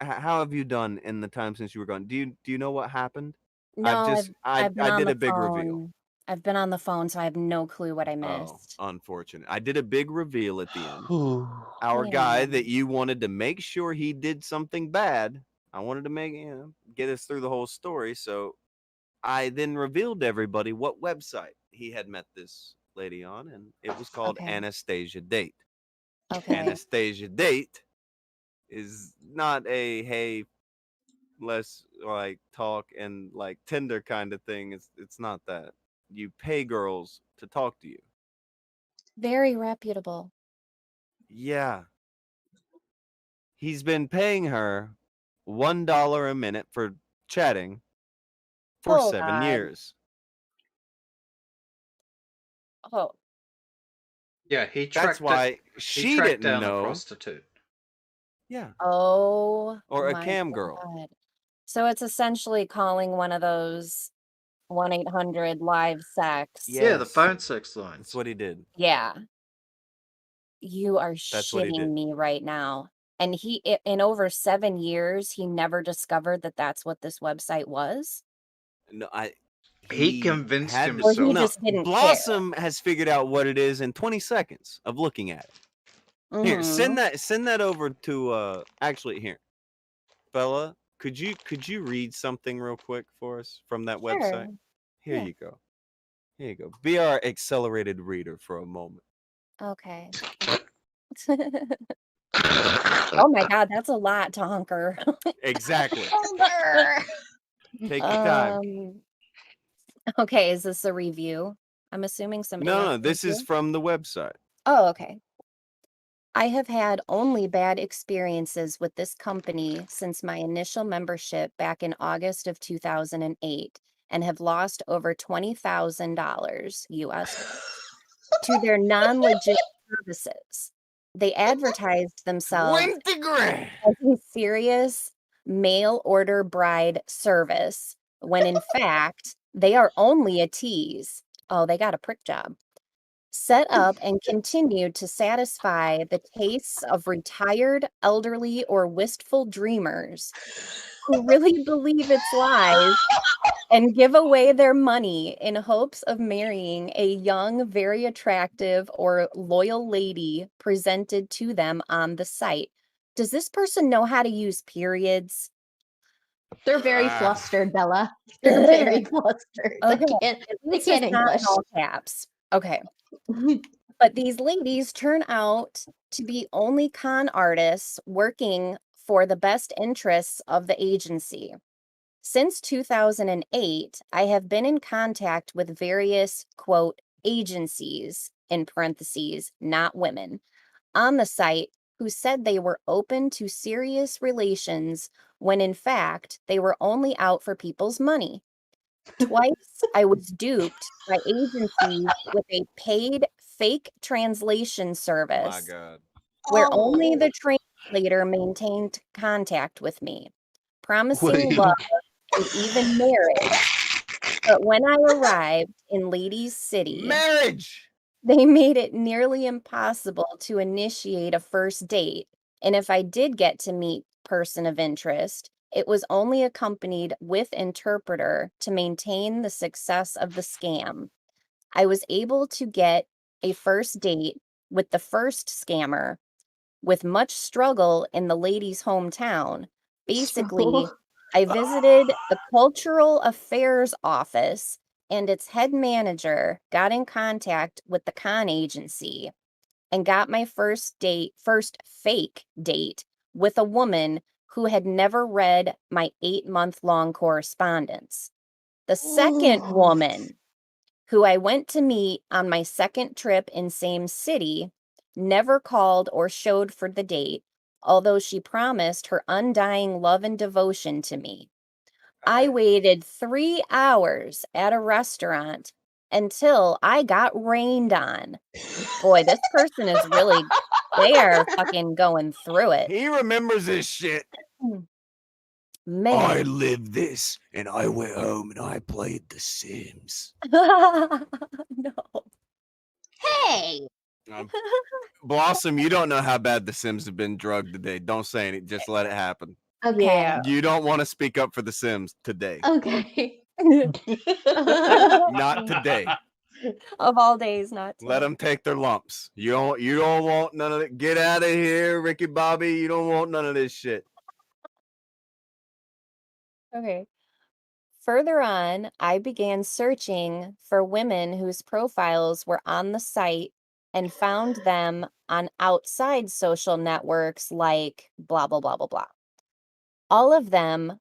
how have you done in the time since you were gone? Do you know what happened? No, I've been I on did the a big reveal. phone. I've been on the phone, so I have no clue what I Oh, missed. unfortunate. I did a big reveal at the end. Our Yeah. guy that you wanted to make sure he did something bad. I wanted to get us through the whole story. So I then revealed to everybody what website he had met this lady on, and it was called Okay. Anastasia Date. Okay. Anastasia Date is not a hey, let's like talk and like Tinder kind of thing. It's not that. You pay girls to talk to you. Very reputable. Yeah. He's been paying her $1 a minute for chatting for Oh 7 God. years. Oh, Yeah, That's why she tracked didn't down a know. prostitute. Yeah. oh Or a my cam girl. God. So it's essentially calling one of those 1-800 live sex. Yeah, the phone sex lines. That's what he did. Yeah. You are That's what he did. shitting me right now. And in over 7 years, he never discovered that that's what this website was. No, He convinced had to- Or himself. he No, just didn't care. Blossom has figured out what it is in 20 seconds of looking at it. Here, Mhm. send that over to actually here. Bella, could you read something real quick for us from that Sure. website? Here Yeah. you go. Here you go. Be our accelerated reader for a moment. Okay. Oh my God, that's a lot to hunker. Exactly. Older. Take your time. Okay, is this a review? I'm assuming somebody No, left no, a this is review. from the website. Oh, okay. I have had only bad experiences with this company since my initial membership back in August of 2008 and have lost over $20,000 US to their non-legit services. They advertised themselves 20 grand. as a serious mail order bride service when in fact they are only a tease. Oh, they got a prick job. Set up and continue to satisfy the tastes of retired, elderly, or wistful dreamers who really believe it's lies and give away their money in hopes of marrying a young, very attractive, or loyal lady presented to them on the site. Does this person know how to use periods? They're very flustered, Bella. They're very flustered. Okay, They at can't least it's not in English. all caps. Okay. But these ladies turn out to be only con artists working for the best interests of the agency. Since 2008, I have been in contact with various, quote, agencies, in parentheses, not women, on the site who said they were open to serious relations when in fact they were only out for people's money. Twice I was duped by agencies with a paid fake translation My service God. where only the translator maintained contact with me, promising Wait. love and even marriage. But when I arrived in Ladies City, Marriage. they made it nearly impossible to initiate a first date. And if I did get to meet person of interest, it was only accompanied with interpreter to maintain the success of the scam. I was able to get a first date with the first scammer with much struggle in the lady's hometown. Basically, I visited the Cultural Affairs Office and its head manager got in contact with the con agency and got my first fake date with a woman who had never read my 8-month-long correspondence. The second woman, who I went to meet on my second trip in same city, never called or showed for the date, although she promised her undying love and devotion to me. I waited 3 hours at a restaurant until I got rained on. Boy, this person is really, they are fucking going through it. He remembers this shit. Man. lived this, and I went home and I played The Sims. No. Hey. Blossom, you don't know how bad The Sims have been drugged today. Don't say anything. Just let it happen. Okay. Yeah. You don't want to speak up for The Sims today. Okay. Not today. Of all days, not Let today. them take their lumps. You don't want none of it. Get out of here, Ricky Bobby. You don't want none of this shit. Okay. Further on, I began searching for women whose profiles were on the site and found them on outside social networks like blah, blah, blah, blah, blah. All of them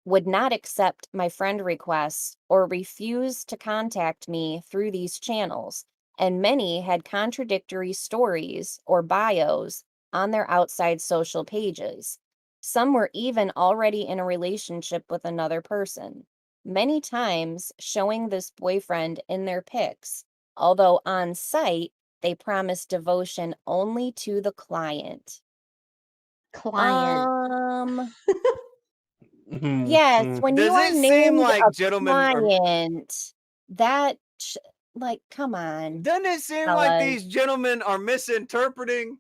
would not accept my friend requests or refuse to contact me through these channels, and many had contradictory stories or bios on their outside social pages. Some were even already in a relationship with another person, many times showing this boyfriend in their pics, although on site they promised devotion only to the client. Yes, when you Does are it seem named like a gentlemen are? client, that like, come on, Doesn't it seem like fellas. these gentlemen are misinterpreting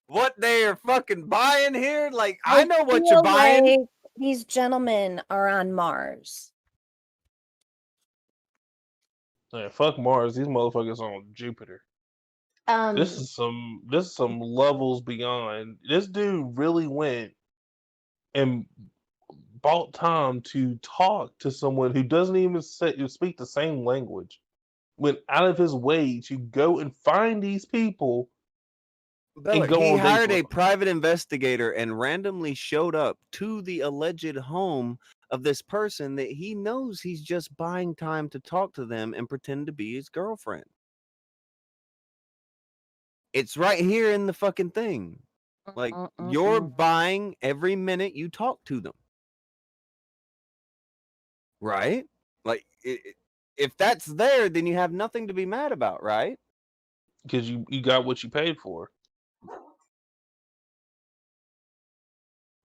what they are fucking buying here? Like, I know what you're feel buying. like these gentlemen are on Mars. Yeah, fuck Mars. These motherfuckers on Jupiter. This is some levels beyond. This dude really went and bought time to talk to someone who doesn't even speak the same language. Went out of his way to go and find these people Bella, and go he on dates hired with a them. private investigator and randomly showed up to the alleged home of this person that he knows he's just buying time to talk to them and pretend to be his girlfriend. It's right here in the fucking thing. Like, you're buying every minute you talk to them. Right? Like, if that's there, then you have nothing to be mad about, right? Because you got what you paid for.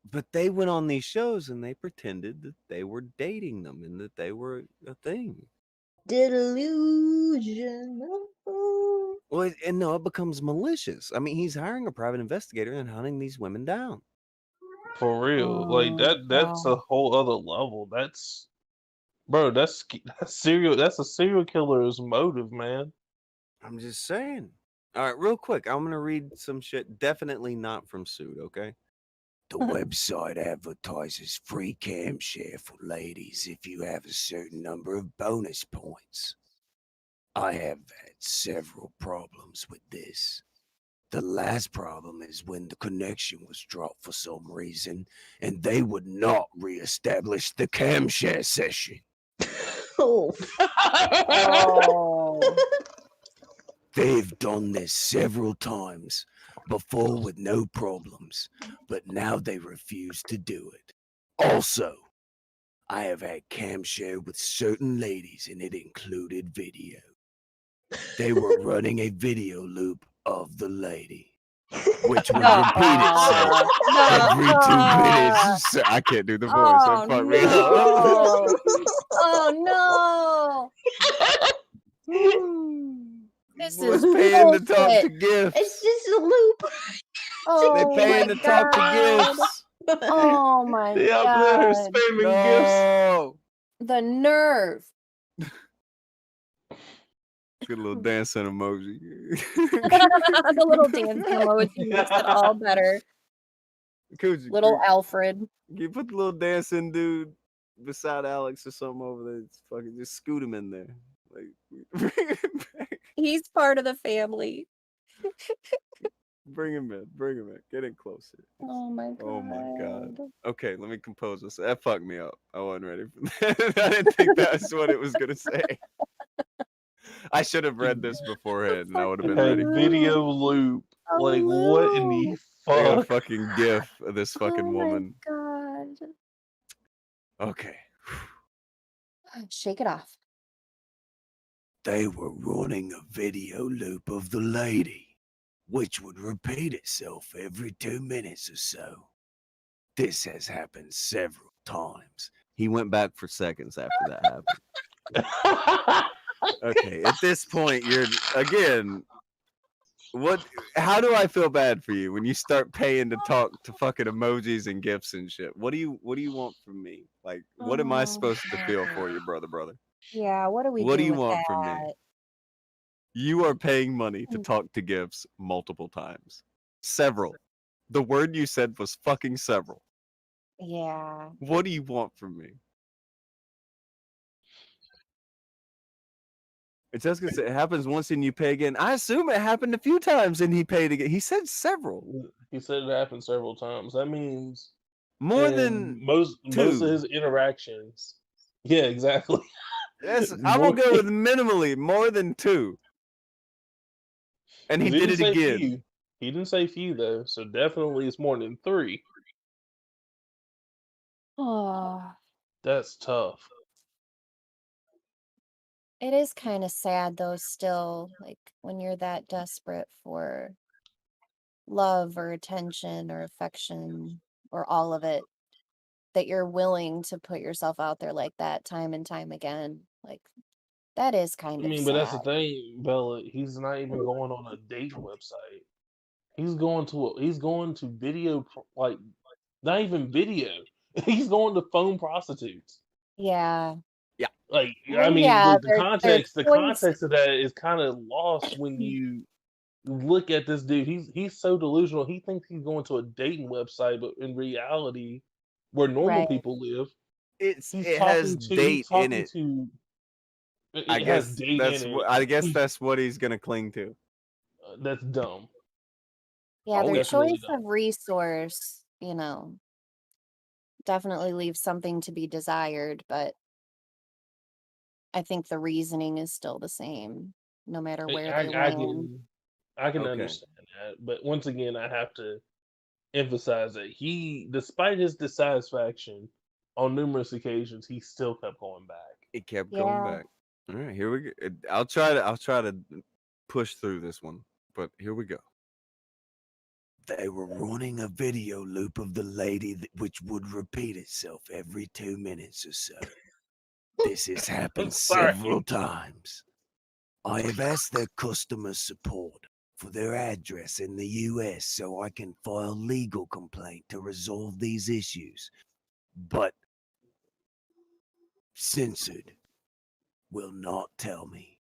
But they went on these shows and they pretended that they were dating them and that they were a thing. Delusional. Well, and no, it becomes malicious. I mean, he's hiring a private investigator and hunting these women down. For real. Like that's a whole other level. That's bro, that's serial that's a serial killer's motive, man. I'm just saying. All right, real quick, I'm going to read some shit definitely not from Suit, okay? The website advertises free cam share for ladies if you have a certain number of bonus points. I have had several problems with this. The last problem is when the connection was dropped for some reason and they would not reestablish the cam share session. Oh. They've done this several times before with no problems, but now they refuse to do it. Also, I have had cam share with certain ladies and it included video. They were running a video loop of the lady, which would repeat itself every 2 minutes. So I can't do the voice. That fucked me up. Oh no! This Was is paying to talk to bullshit. gifts. It's just a loop. They Oh paying my to talk to God. gifts. Oh my They out there God. spamming gifts. No. The nerve. Good little dancing emoji. The little dance emoji makes it all better. Akujin, Little Alfred. you put the little dancing dude beside Alex or something over there. It's fucking just scoot him in there. Like, He's part of the family. bring him in. Bring him in. Get in closer. Oh my God. Oh my God. Okay, let me compose this. That fucked me up. I wasn't ready for that. I didn't think that's what it was gonna say. I should have read this beforehand and I would have been Hey, ready for it. video loop. Like what in the I got a fuck? fucking gif of this fucking Oh woman. my God. Okay. Shake it off. They were running a video loop of the lady, which would repeat itself every 2 minutes or so. This has happened several times. He went back for seconds after that happened. Okay, at this point, you're again. What? How do I feel bad for you when you start paying to talk to fucking emojis and gifs and shit? What do you want from me? Like, what am I supposed to feel for you, brother? Yeah, what do we What do do you with want that? from me? You are paying money to talk to gifs multiple times. Several. The word you said was fucking several. Yeah. What do you want from me? It's just because it happens once and you pay again. I assume it happened a few times and he paid again. He said several. He said it happened several times. That means More in than most of two. his interactions. Yeah, exactly. Yes, I'm gonna go with minimally more than 2. And he did it again. Few. He didn't say few though, so definitely it's more than 3. Oh, That's tough. it is kind of sad though, still, like when you're that desperate for love or attention or affection or all of it, that you're willing to put yourself out there like that time and time again. Like, that is kind I of mean, but that's the sad. thing, Bella. He's not even going on a dating website. He's going to video like not even video. He's going to phone prostitutes. Yeah. Yeah. Like, I Well, mean, yeah, look, their the choice. context of that is kind of lost when you look at this dude. He's so delusional. He thinks he's going to a dating website, but in reality, where normal Right. people live, it has date in it. It has date in it. I guess that's what he's gonna cling to. That's dumb. Yeah, their That's really choice of resource, definitely leaves something to be desired, but I think the reasoning is still the same, no matter where they land. I can Okay. understand that, but once again, I have to emphasize that despite his dissatisfaction on numerous occasions, he still kept going back. It kept Yeah. going back. All right, here we go. I'll try to push through this one, but here we go. They were running a video loop of the lady which would repeat itself every 2 minutes or so. This has happened Sorry. several times. I have asked their customer support for their address in the US so I can file legal complaint to resolve these issues, but censored will not tell me.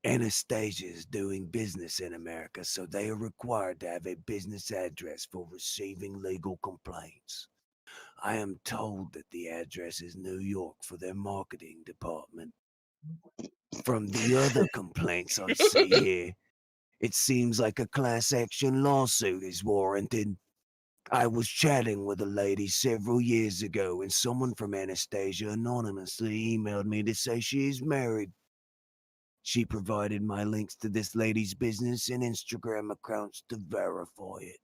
Anastasia is doing business in America, so they are required to have a business address for receiving legal complaints. I am told that the address is New York for their marketing department. From the other complaints I see here, it seems like a class action lawsuit is warranted. I was chatting with a lady several years ago, and someone from Anastasia anonymously emailed me to say she is married. She provided my links to this lady's business and Instagram accounts to verify it.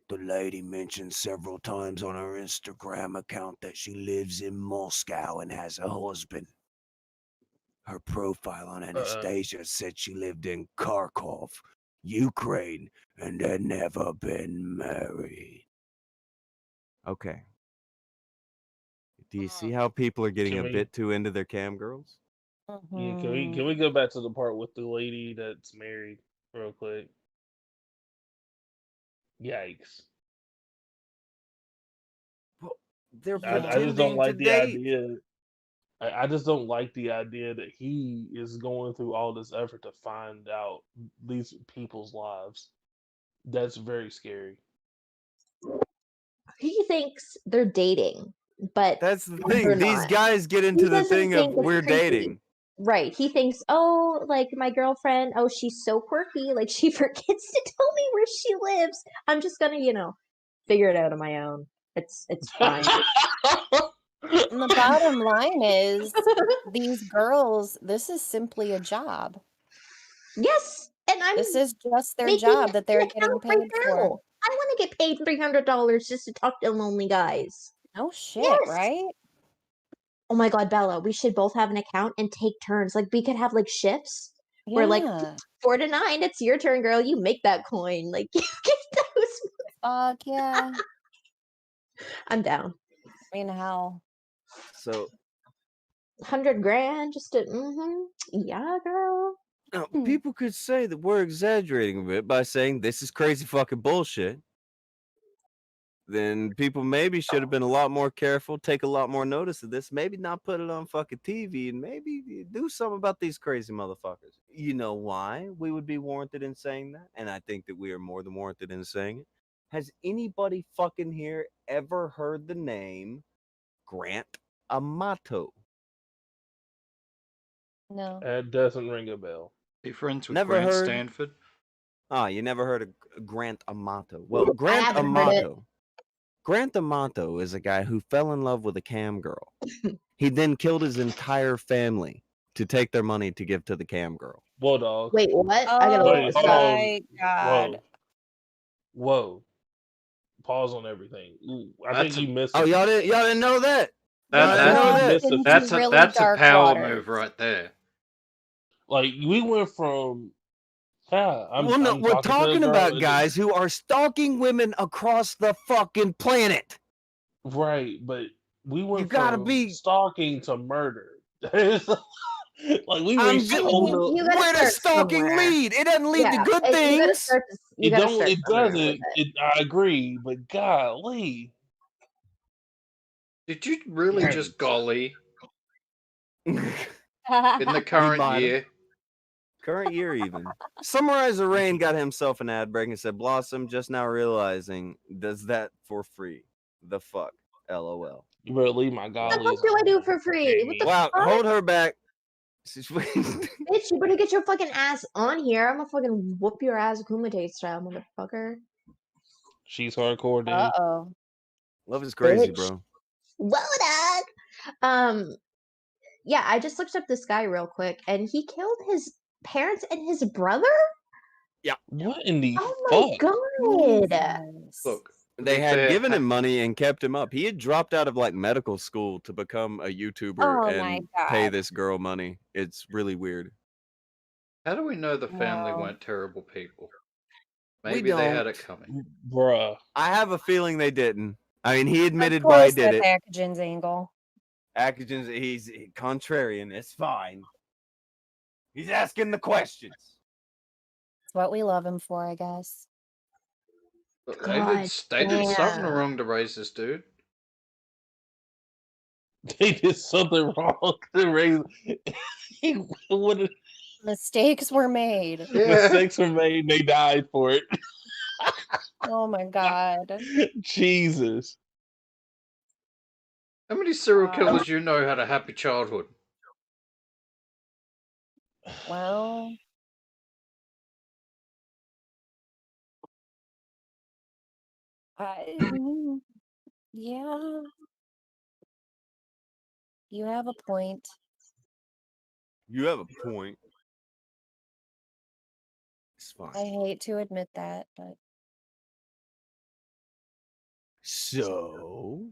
The lady mentioned several times on her Instagram account that she lives in Moscow and has a husband. Her profile on Anastasia said she lived in Kharkov, Ukraine, and had never been married. Okay. Do you see how people are getting Can a we- bit too into their cam girls? Yeah, can we go back to the part with the lady that's married real quick? Yikes. They're I just don't pretending like to the date. idea. I just don't like the idea that he is going through all this effort to find out these people's lives. That's very scary. He thinks they're dating, but That's the they're thing. These not. guys get He into the doesn't thing of think it's we're creepy. dating. Right. He thinks, oh, like my girlfriend, oh, she's so quirky. Like she forgets to tell me where she lives. I'm just gonna, figure it out on my own. It's fine. And the bottom line is, these girls, this is simply a job. Yes, and I'm This is just their making job that they're an getting account paid right for. now. I want to get paid $300 just to talk to lonely guys. No shit, Yes. right? Oh my God, Bella, we should both have an account and take turns. Like we could have like shifts where like Yeah. 4 to 9, it's your turn, girl. You make that coin. Like you get those. Fuck yeah. I'm down. I mean, how? So 100 grand just to yeah, girl. now, people could say that we're exaggerating a bit by saying this is crazy fucking bullshit. Then people maybe should have been a lot more careful, take a lot more notice of this, maybe not put it on fucking TV, and maybe do something about these crazy motherfuckers. You know why we would be warranted in saying that? And I think that we are more than warranted in saying it. Has anybody fucking here ever heard the name Grant Amato? No. That doesn't ring a bell. Be friends with Never Grant heard. Stanford. Ah, you never heard of Grant Amato? Well, Grant haven't heard it. Amato. Grant Amato is a guy who fell in love with a cam girl. He then killed his entire family to take their money to give to the cam girl. Whoa, dog. Wait, what? I gotta look Oh this hold up. on. my God. Whoa. Pause on everything. Ooh, I think you missed. Oh, y'all didn't know that. I think Well, you missed into That's a really that's a dark power waters. move right there. Like we went from I'm Well, no, I'm we're talking to a talking girl about and guys who are stalking women across the fucking planet. right, but we went You gotta from be. stalking to murder. Like we I'm reached just, a whole nother- You gotta where does start stalking somewhere. lead? It doesn't lead to Yeah, good you gotta things. start. You It gotta don't. start It somewhere with doesn't. it. I agree, but golly, Did you really Yikes. just golly? In the current bottom. year. Current year, even. Summarizer Rain got himself an ad break and said, Blossom, just now realizing, does that for free. The fuck? LOL. You better leave my What the gollies. fuck do I do for free? What the Wow, fuck? hold her back. Bitch, you better get your fucking ass on here. I'm gonna fucking whoop your ass Kumite style, motherfucker. She's hardcore, dude. Uh-oh. Love is crazy, Bitch. bro. Whoa, dog. Yeah, I just looked up this guy real quick, and he killed his parents and his brother? Yeah. What in the Oh my fuck? god. Look, They had fair, given him money and kept him up. He had dropped out of like medical school to become a YouTuber Oh my and pay God. this girl money. It's really weird. How do we know the family Wow. weren't terrible people? We Maybe they had don't. it coming. Bruh. I have a feeling they didn't. I mean, he Of admitted why he course, did that's it. Akujin's angle. Akujin's he's contrarian. It's fine. He's asking the questions. It's what we love him for, I guess. Look, God they did something damn. wrong to raise this dude. They did something wrong to raise. What Mistakes were made. mistakes were made? They died for it. Oh my God. Jesus. How many serial Wow. killers you know had a happy childhood? Well, yeah, you have a point. You have a point. It's fine. I hate to admit that, but So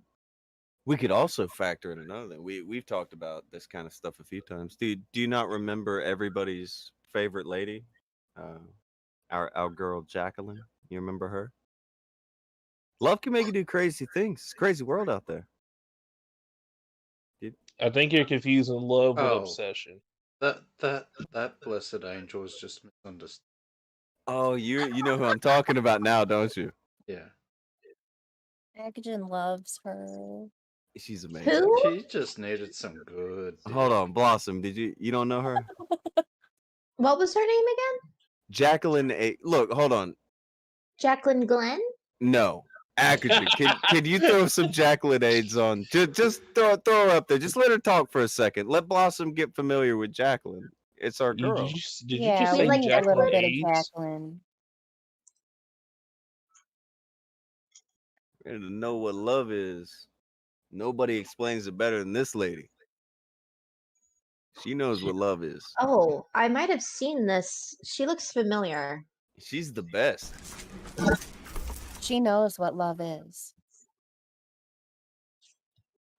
we could also factor in another thing. We've talked about this kind of stuff a few times. Do you not remember everybody's favorite lady? Our girl Jacqueline. You remember her? Love can make you do crazy things. It's a crazy world out there. I think you're confusing love with Oh. obsession. That blessed angel is just misunderstood. Oh, you know who I'm talking about now, don't you? Yeah. Akujin loves her. She's amazing. Who? She just needed some good. Hold on, Blossom. You don't know her? What was her name again? Jacqueline look, hold on. Jacqueline Glenn? No. Akujin, can you throw some Jacqueline aids on? Just throw her up there. Just let her talk for a second. Let Blossom get familiar with Jacqueline. It's our girl. Did you just Yeah, say we need a Jacqueline little bit of AIDS? Jacqueline. We need to know what love is. Nobody explains it better than this lady. She knows what love is. Oh, I might have seen this. She looks familiar. She's the best. She knows what love is.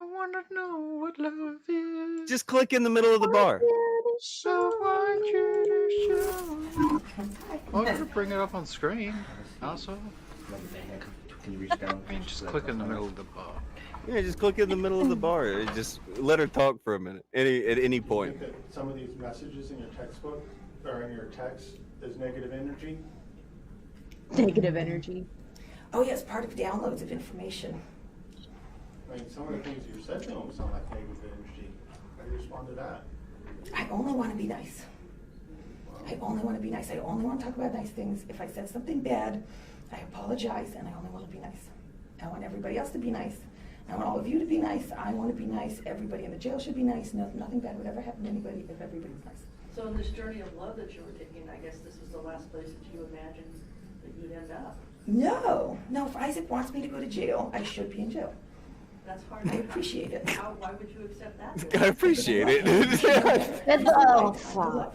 I wanna know what love is. Just click in the middle of the bar. I want you to show. I'm gonna bring it up on screen. Also, Can you reach down? I mean, just click in the middle of the bar. Yeah, just click in the middle of the bar. Just let her talk for a minute. At any point. Some of these messages in your textbook or in your text is negative energy. Negative energy. Oh yes, part of downloads of information. I mean, some of the things you said don't sound like negative energy. How do you respond to that? I only want to be nice. I only want to be nice. I only want to talk about nice things. If I said something bad, I apologize, and I only want to be nice. I want everybody else to be nice. I want all of you to be nice. I want to be nice. Everybody in the jail should be nice. Nothing bad would ever happen to anybody if everybody's nice. So in this journey of love that you were taking, I guess this was the last place that you imagined that you'd end up. No. If Isaac wants me to go to jail, I should be in jail. That's hard. I appreciate it. Why would you accept that? I appreciate it.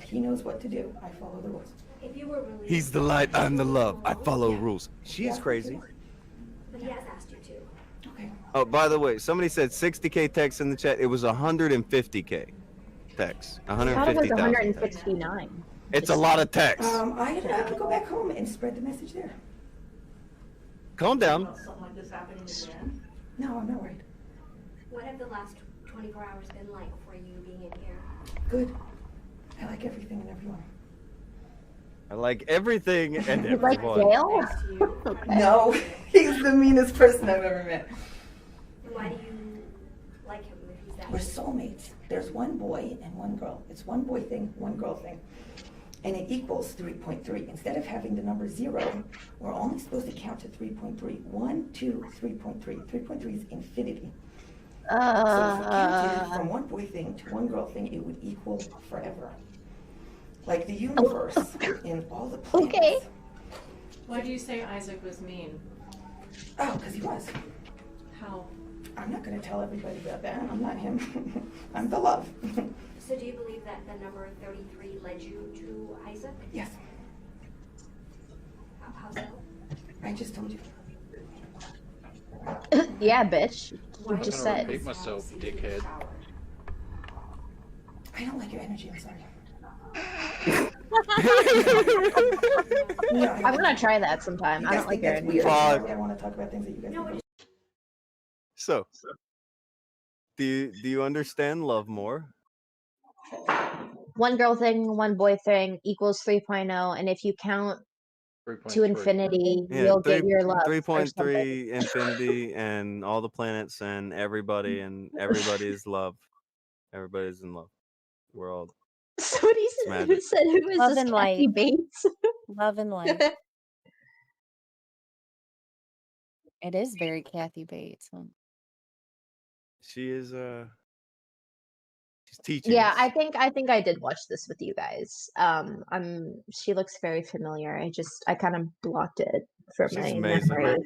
He knows what to do. I follow the rules. If you were really He's the light, I'm the love. I follow rules. She is crazy. But he has asked you to. Okay. Oh, by the way, somebody said 60K text in the chat. It was 150K text. I thought it was 150,000. 169. It's a lot of text. I can go back home and spread the message there. Calm down. Something like this happening again? No, I'm not worried. What have the last 24 hours been like for you being in here? Good. I like everything and everyone. I like everything and You like everyone. Dale? No, he's the meanest person I've ever met. Why do you like him if We're soulmates. There's one boy and one girl. It's one boy thing, one girl thing. And it equals 3.3. Instead of having the number 0, we're only supposed to count to 3.3. 1, 2, 3.3. 3.3 is infinity. So if we counted from one boy thing to one girl thing, it would equal forever. Like the universe in all the planets. Okay. Why do you say Isaac was mean? Oh, because he was. How? I'm not going to tell everybody about that. I'm not him. I'm the love. So do you believe that the number 33 led you to Isaac? Yes. How so? I just told you. Yeah, bitch. I'm You just gonna said. repeat myself, dickhead. I don't like your energy. I'm sorry. I'm gonna try that sometime. I don't like your that's energy. weird. Why would I want to talk about things that you guys don't? So, do you understand love more? One girl thing, one boy thing equals 3.0, and if you count to 3.3. infinity, Yeah, you'll get your love. or something. 3.3 infinity and all the planets and everybody is love. Everybody's in love. We're all. Somebody It's who magic. said, "Who is Love this and Kathy light. Bates?" Love and light. It is very Kathy Bates. Huh? She is she's teaching Yeah, us. I think I did watch this with you guys. She looks very familiar. I kind of blocked it from She's my amazing. memory.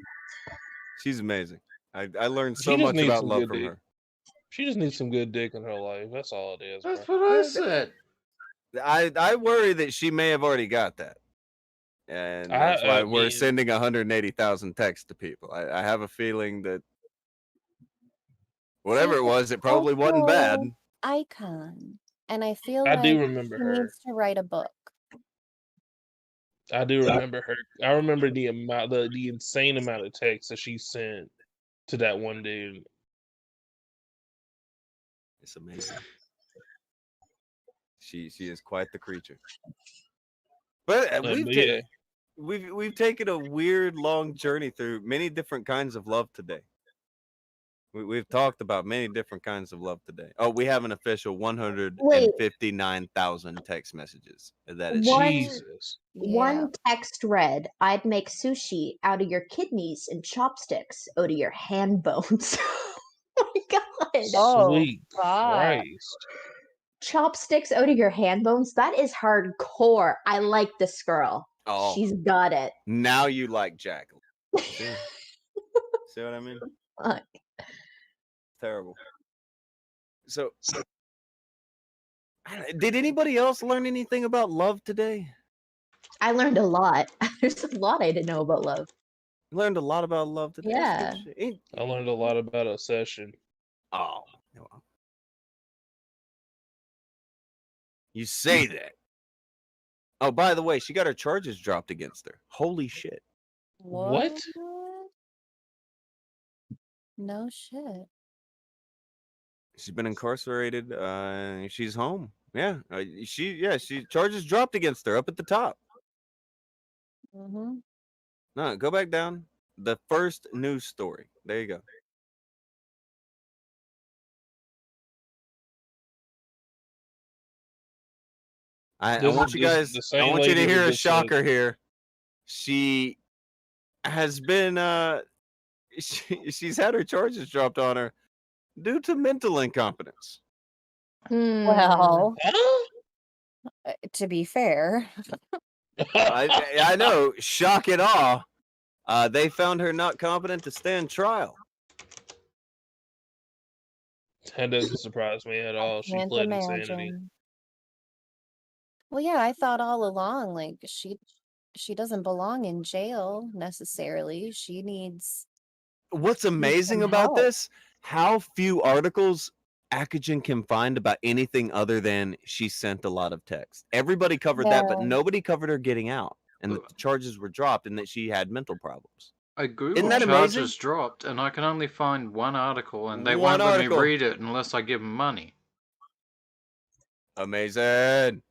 She's amazing. I learned She so just much needs about some love good from dick. her. She just needs some good dick in her life. That's all it is, bro. That's what I said. I worry that she may have already got that. And that's why I we're mean, sending 180,000 texts to people. I have a feeling that whatever She's it a was, it probably wasn't bad. cultural icon, and I feel I do like remember she her. needs to write a book. I do remember her. I remember the amount, the insane amount of texts that she sent to that one dude. It's amazing. She is quite the creature. But Yeah, we've taken a weird long journey through many different kinds of love today. We've talked about many different kinds of love today. Oh, we have an official 159,000 text messages. That is One Jesus. one text read, "I'd make sushi out of your kidneys and chopsticks out of your hand bones." Oh my god! Sweet Christ. Chopsticks out of your hand bones? That is hardcore. I like this girl. Oh, She's got it. now you like Jacqueline. See what I mean? Fuck. Terrible. So, did anybody else learn anything about love today? I learned a lot. There's a lot I didn't know about love. Learned a lot about love today. That's Yeah. good shit. I learned a lot about obsession. Oh, you say that. Oh, by the way, she got her charges dropped against her. Holy shit. What? No shit. She's been incarcerated. She's home. Yeah. She charges dropped against her up at the top. Mm-hmm. No, go back down. The first news story. There you go. I want you guys. The I same want you to lady hear that a just said- shocker here. She has been. She's had her charges dropped on her due to mental incompetence. Well, to be fair, I know. Shock and awe. They found her not competent to stand trial. That doesn't surprise me at all. She can't pled insanity. imagine. Well, yeah, I thought all along like she doesn't belong in jail necessarily. She needs What's amazing some about help. this? How few articles Akujin can find about anything other than she sent a lot of text. Everybody covered that, but Yeah. nobody covered her getting out, and that the charges were dropped, and that she had mental problems. I googled Isn't that charges amazing? dropped, and I can only find one article, and they One won't let article. me read it unless I give them money. Amazing.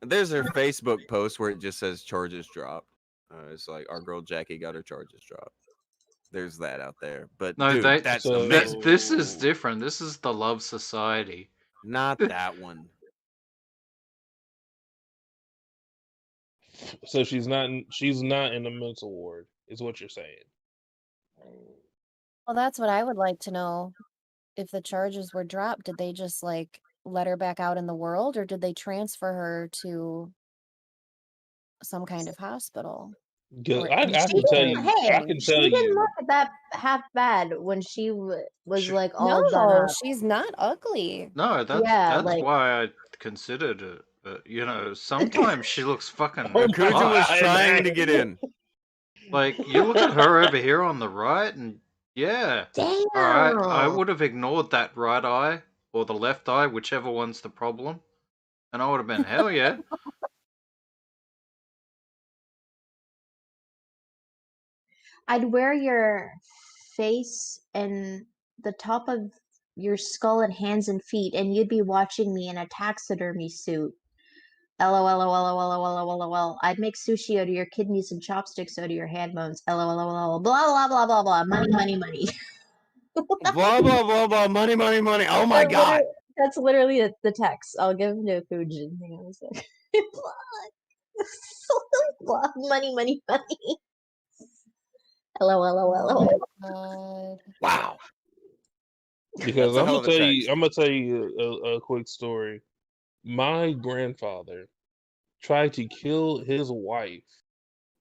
There's her Facebook post where it just says charges dropped. It's like our girl Jackie got her charges dropped. There's that out there. But No, dude, that's So- amazing. This is different. This is the Love Society. Not that one. So she's not in the mental ward, is what you're saying. Well, that's what I would like to know. If the charges were dropped, did they just like let her back out in the world, or did they transfer her to some kind of hospital? Good. Or I is can she tell dead? you. Hey, I can she tell didn't you. look that half bad when she was like all done No, up. she's not ugly. No, that's Yeah, that's like- why I considered it. You know, sometimes she looks fucking. Akujin was hot. trying to get in. Like, you look at her over here on the right, and yeah, all right, I Damn. would have ignored that right eye or the left eye, whichever one's the problem, and I would have been hell yeah. I'd wear your face and the top of your skull and hands and feet, and you'd be watching me in a taxidermy suit. LOL. I'd make sushi out of your kidneys and chopsticks out of your hand bones. LOL. Blah blah blah blah blah. Money. Blah blah blah blah. Money. Oh my god. That's literally the text. I'll give him to Akujin. Hang on a sec. Blah. Money. LOL. God. Wow. Because That's a I'm hell gonna of a tell you. text. I'm gonna tell you a quick story. My grandfather tried to kill his wife.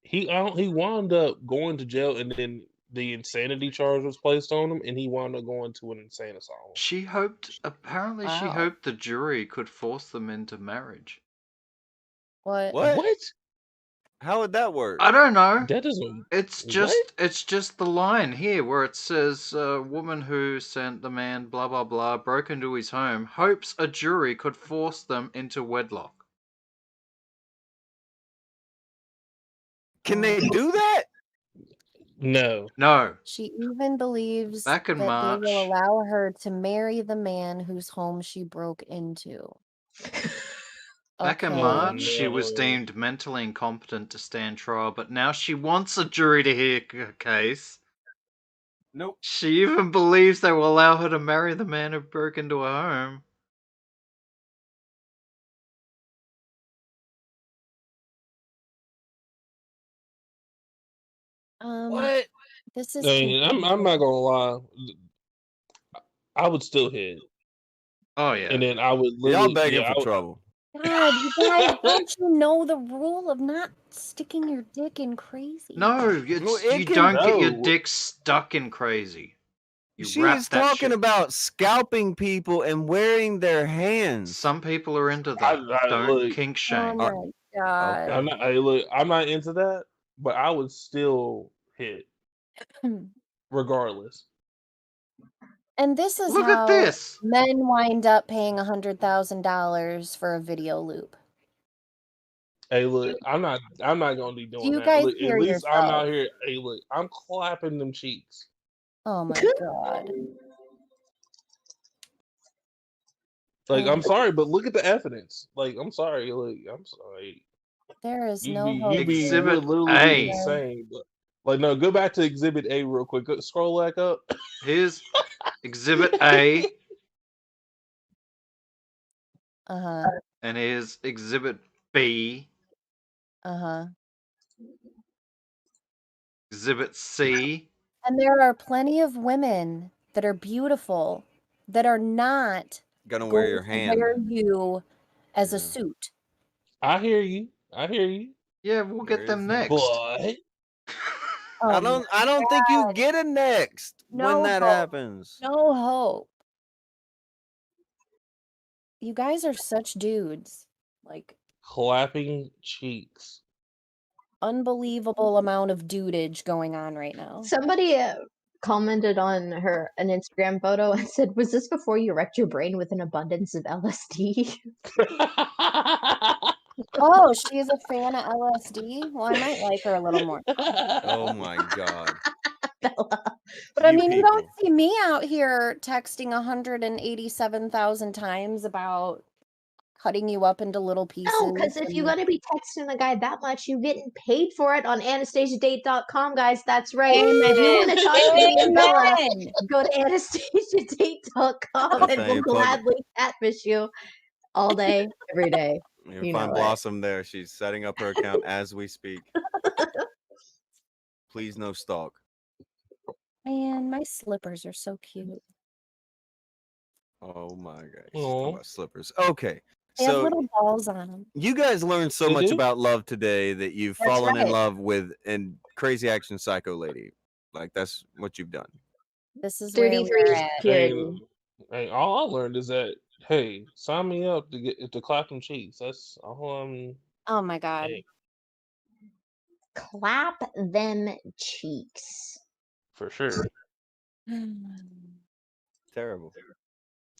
He wound up going to jail, and then the insanity charge was placed on him, and he wound up going to an insane asylum. She apparently she Wow. hoped the jury could force them into marriage. What? What? How would that work? I don't know. That doesn't. It's just the line here where it says woman who sent the man blah blah blah broke into his home hopes a jury could force them into wedlock. Can they do that? No. She even believes Back in that March. they will allow her to marry the man whose home she broke into. Back in Okay. March, she was deemed mentally incompetent to stand trial, but now she wants a jury to hear her case. Nope. She even believes they will allow her to marry the man who broke into her home. What? This is I'm not gonna lie. I would still hit. Oh yeah. And then I would Y'all literally. begging yeah, for I would- trouble. God, you guys, don't you know the rule of not sticking your dick in crazy? No, Well, it you can- don't get your No. dick stuck in crazy. You She wrap is that talking shit. about scalping people and wearing their hands. Some people are into I that. Don't look, kink Oh shame. my God. I'm not. Hey, look, I'm not into that, but I would still hit regardless. And this is Look at how this. men wind up paying $100,000 for a video loop. Hey, look, I'm not gonna be doing you that. guys Look, hear at least I'm yourself? out here. Hey, look, I'm clapping them cheeks. Oh my God. Like, I'm sorry, but look at the evidence. Like, I'm sorry. Like, I'm sorry. There is You no be, hope. you be, you Exhibit would literally A. be insane. But, like, no, go back to Exhibit A real quick. Go, scroll back up. Here's Exhibit A, Uh-huh. and here's Exhibit B, Uh-huh. Exhibit C. And there are plenty of women that are beautiful that are not Gonna wear going your to hand. wear you as a Yeah. suit. I hear you. I hear you. Yeah, we'll There get them is next. But Oh I my don't think you God. get a next when No that hope. happens. No hope. You guys are such dudes. Like, clapping cheeks. unbelievable amount of dudage going on right now. Somebody commented on an Instagram photo and said, "Was this before you wrecked your brain with an abundance of LSD?" Oh, she's a fan of LSD? Well, I might like her a little more. Oh my god. But I You mean, you don't people. see me out here texting 187,000 times about cutting you up into little pieces. No, because if you're and- gonna be texting a guy that much, you're getting paid for it on AnastasiaDate.com, guys. That's right. If you want to talk to me and Bella, Amen. go to AnastasiaDate.com and saying, we'll you plug it. gladly catfish you all day, every day. You'll You find know it. Blossom there. She's setting up her account as we speak. Please no stalk. Man, my slippers are so cute. Oh my gosh. Aw. Talking about slippers. Okay. They have So little balls on them. you guys learned so They much do? about love today that you've That's fallen in right. love with and Crazy Action Psycho Lady. Like that's what you've done. This is where 33 we're is at. purity. Hey, all I learned is that, hey, sign me up to clap them cheeks. That's all I'm. Oh my god. Hey, Clap them cheeks. for sure. Terrible.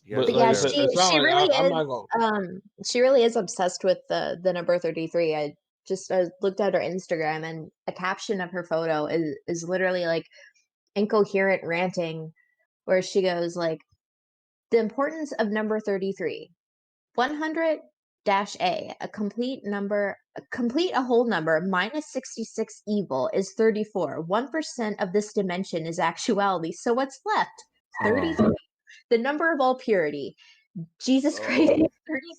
You But guys But are like yeah, I said, terrible. it's not she like really I'm is. not gonna. She really is obsessed with the number 33. I looked at her Instagram, and a caption of her photo is literally like incoherent ranting, where she goes like, the importance of number 33. 100 A, a complete a whole number minus 66 evil is 34. 1% of this dimension is actuality. So what's left? 33. The number of all purity. Jesus Christ was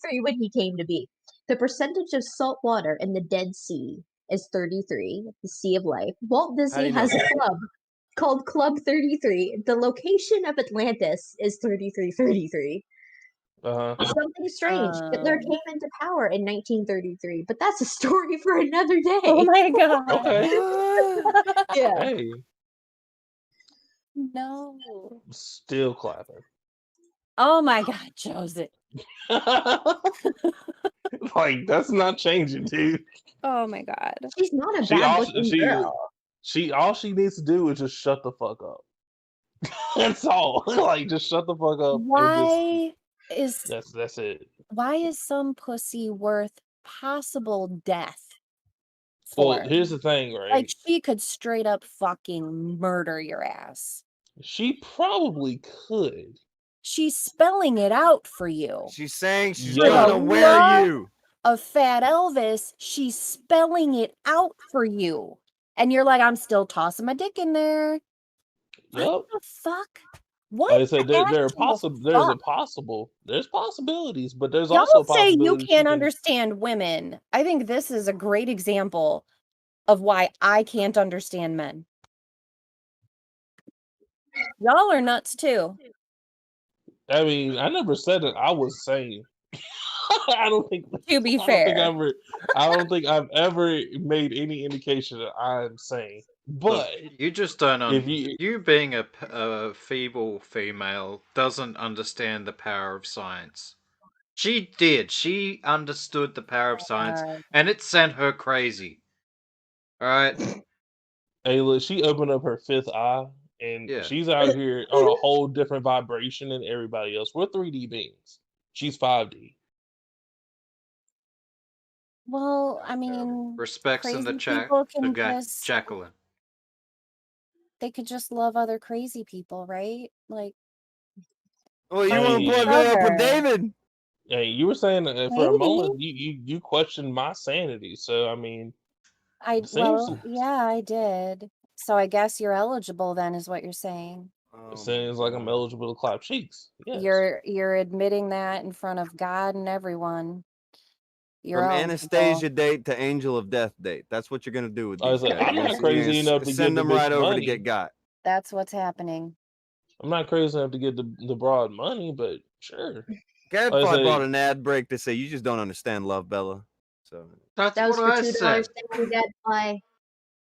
33 when he came to be. The percentage of salt water in the Dead Sea is 33, the Sea of Life. Walt How do Disney you know has a that? club called Club 33. The location of Atlantis is 3333. Something strange. Hitler came into power in 1933, but that's a story for another day. Oh my god. Okay. Yeah. Hey, No. still clapping. Oh my god, Joseph. Like that's not changing, dude. Oh my god. She's not a She bad also looking girl. all she needs to do is just shut the fuck up. That's all. Like just shut the fuck up and that's it. Why is some pussy worth possible death Well, for? here's the thing, Like right? she could straight up fucking murder your ass. She probably could. She's spelling it out for you. She's saying she's For the gonna wear love you. of Fat Elvis, she's spelling it out for you. And you're like, I'm still tossing my dick in there. Yep. What the fuck? What Like I said, the there's possibilities, but there's Y'all also say you possibilities she can't can. understand women. I think this is a great example of why I can't understand men. Y'all are nuts too. I mean, I never said that I was sane. I don't think. To be I fair. don't think I've ever made any indication that I'm sane. But Look, you just don't. if you, You being a feeble female doesn't understand the power of science. She did. She understood the power of science, and it sent her crazy. All right. hey, look, she opened up her fifth eye, and Yeah. she's out here on a whole different vibration than everybody else. We're 3D beings. She's 5D. Well, I mean, Respects in the crazy chat people to can just Jacqueline. they could just love other crazy people, right? Like Well, you find want to each plug me up with other. David? Hey, you were saying that for a Maybe. moment you questioned my sanity. So I mean, it seems Yeah, I did. So I guess you're eligible then, is what you're saying. it seems like I'm eligible to clap cheeks. Yes. You're admitting that in front of God and everyone. You're From eligible. Anastasia date to Angel of Death date. That's what you're gonna do with I was these like, guys. I'm You're not gonna- you're crazy gonna enough to send give the them right bitch over money. to get got. That's what's happening. I'm not crazy enough to get the broad money, but sure. Gad Like I probably say, brought an ad break to say you just don't understand love, Bella. So That's That was what for I $2. said. Thank you, Dead Fly.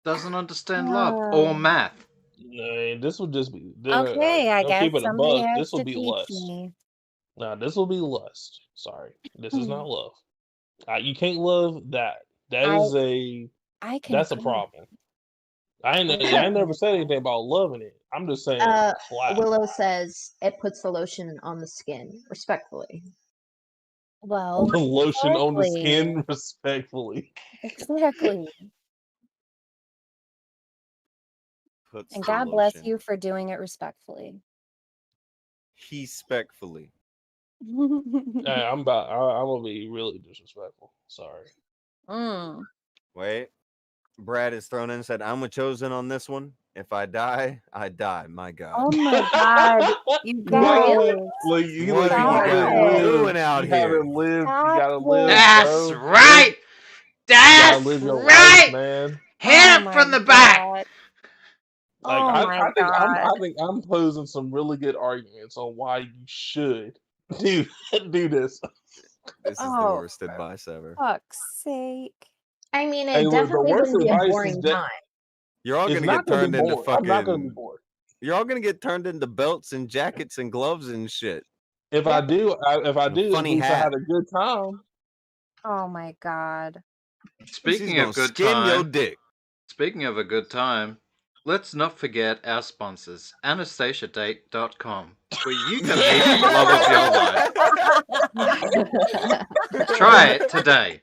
Doesn't understand love or math. nah, this would just be Okay, I I'll keep guess it a somebody buck. has This will to be teach lust. me. Nah, this will be lust. Sorry, this is not love. You can't love that. That is that's a concur. problem. I never said anything about loving it. I'm just saying clap. Willow says it puts the lotion on the skin. Respectfully. Well, The lotion on the exactly. skin, respectfully. Exactly. puts And the God bless lotion. you for doing it respectfully. He spectfully. Hey, I'm gonna be really disrespectful. Sorry. Wait. Brad is thrown in and said, I'm a chosen on this one. If I die, I die. My God. Oh my God, you No, guys. like you, What like, are you haven't guys lived. doing out You here? haven't lived. You Stop gotta live, it. That's bro. right. You That's gotta live your right. life, man. Hit Oh him my from the back. God. Like Oh I my think God. I'm posing some really good arguments on why you should do this. This is the Oh, worst advice ever. fuck's sake. I mean, Hey, it look, the definitely worst wouldn't be a advice is boring that time. You're all it's gonna not get gonna be turned into bored. I'm not gonna be fucking. bored. You're all gonna get turned into belts and jackets and gloves and shit. If I do, And a at funny least I hat. had a good time. Oh my God. She's Speaking gonna of good skin your time, dick. speaking of a good time, let's not forget our sponsors, AnastasiaDate.com, where you can meet the love of your life. Try it today.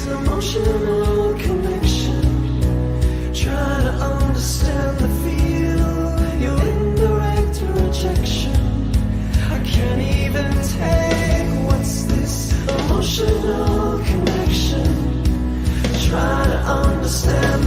Emotional connection, trying to understand the feel, your indirect rejection. I can't even take what's this emotional connection, trying to understand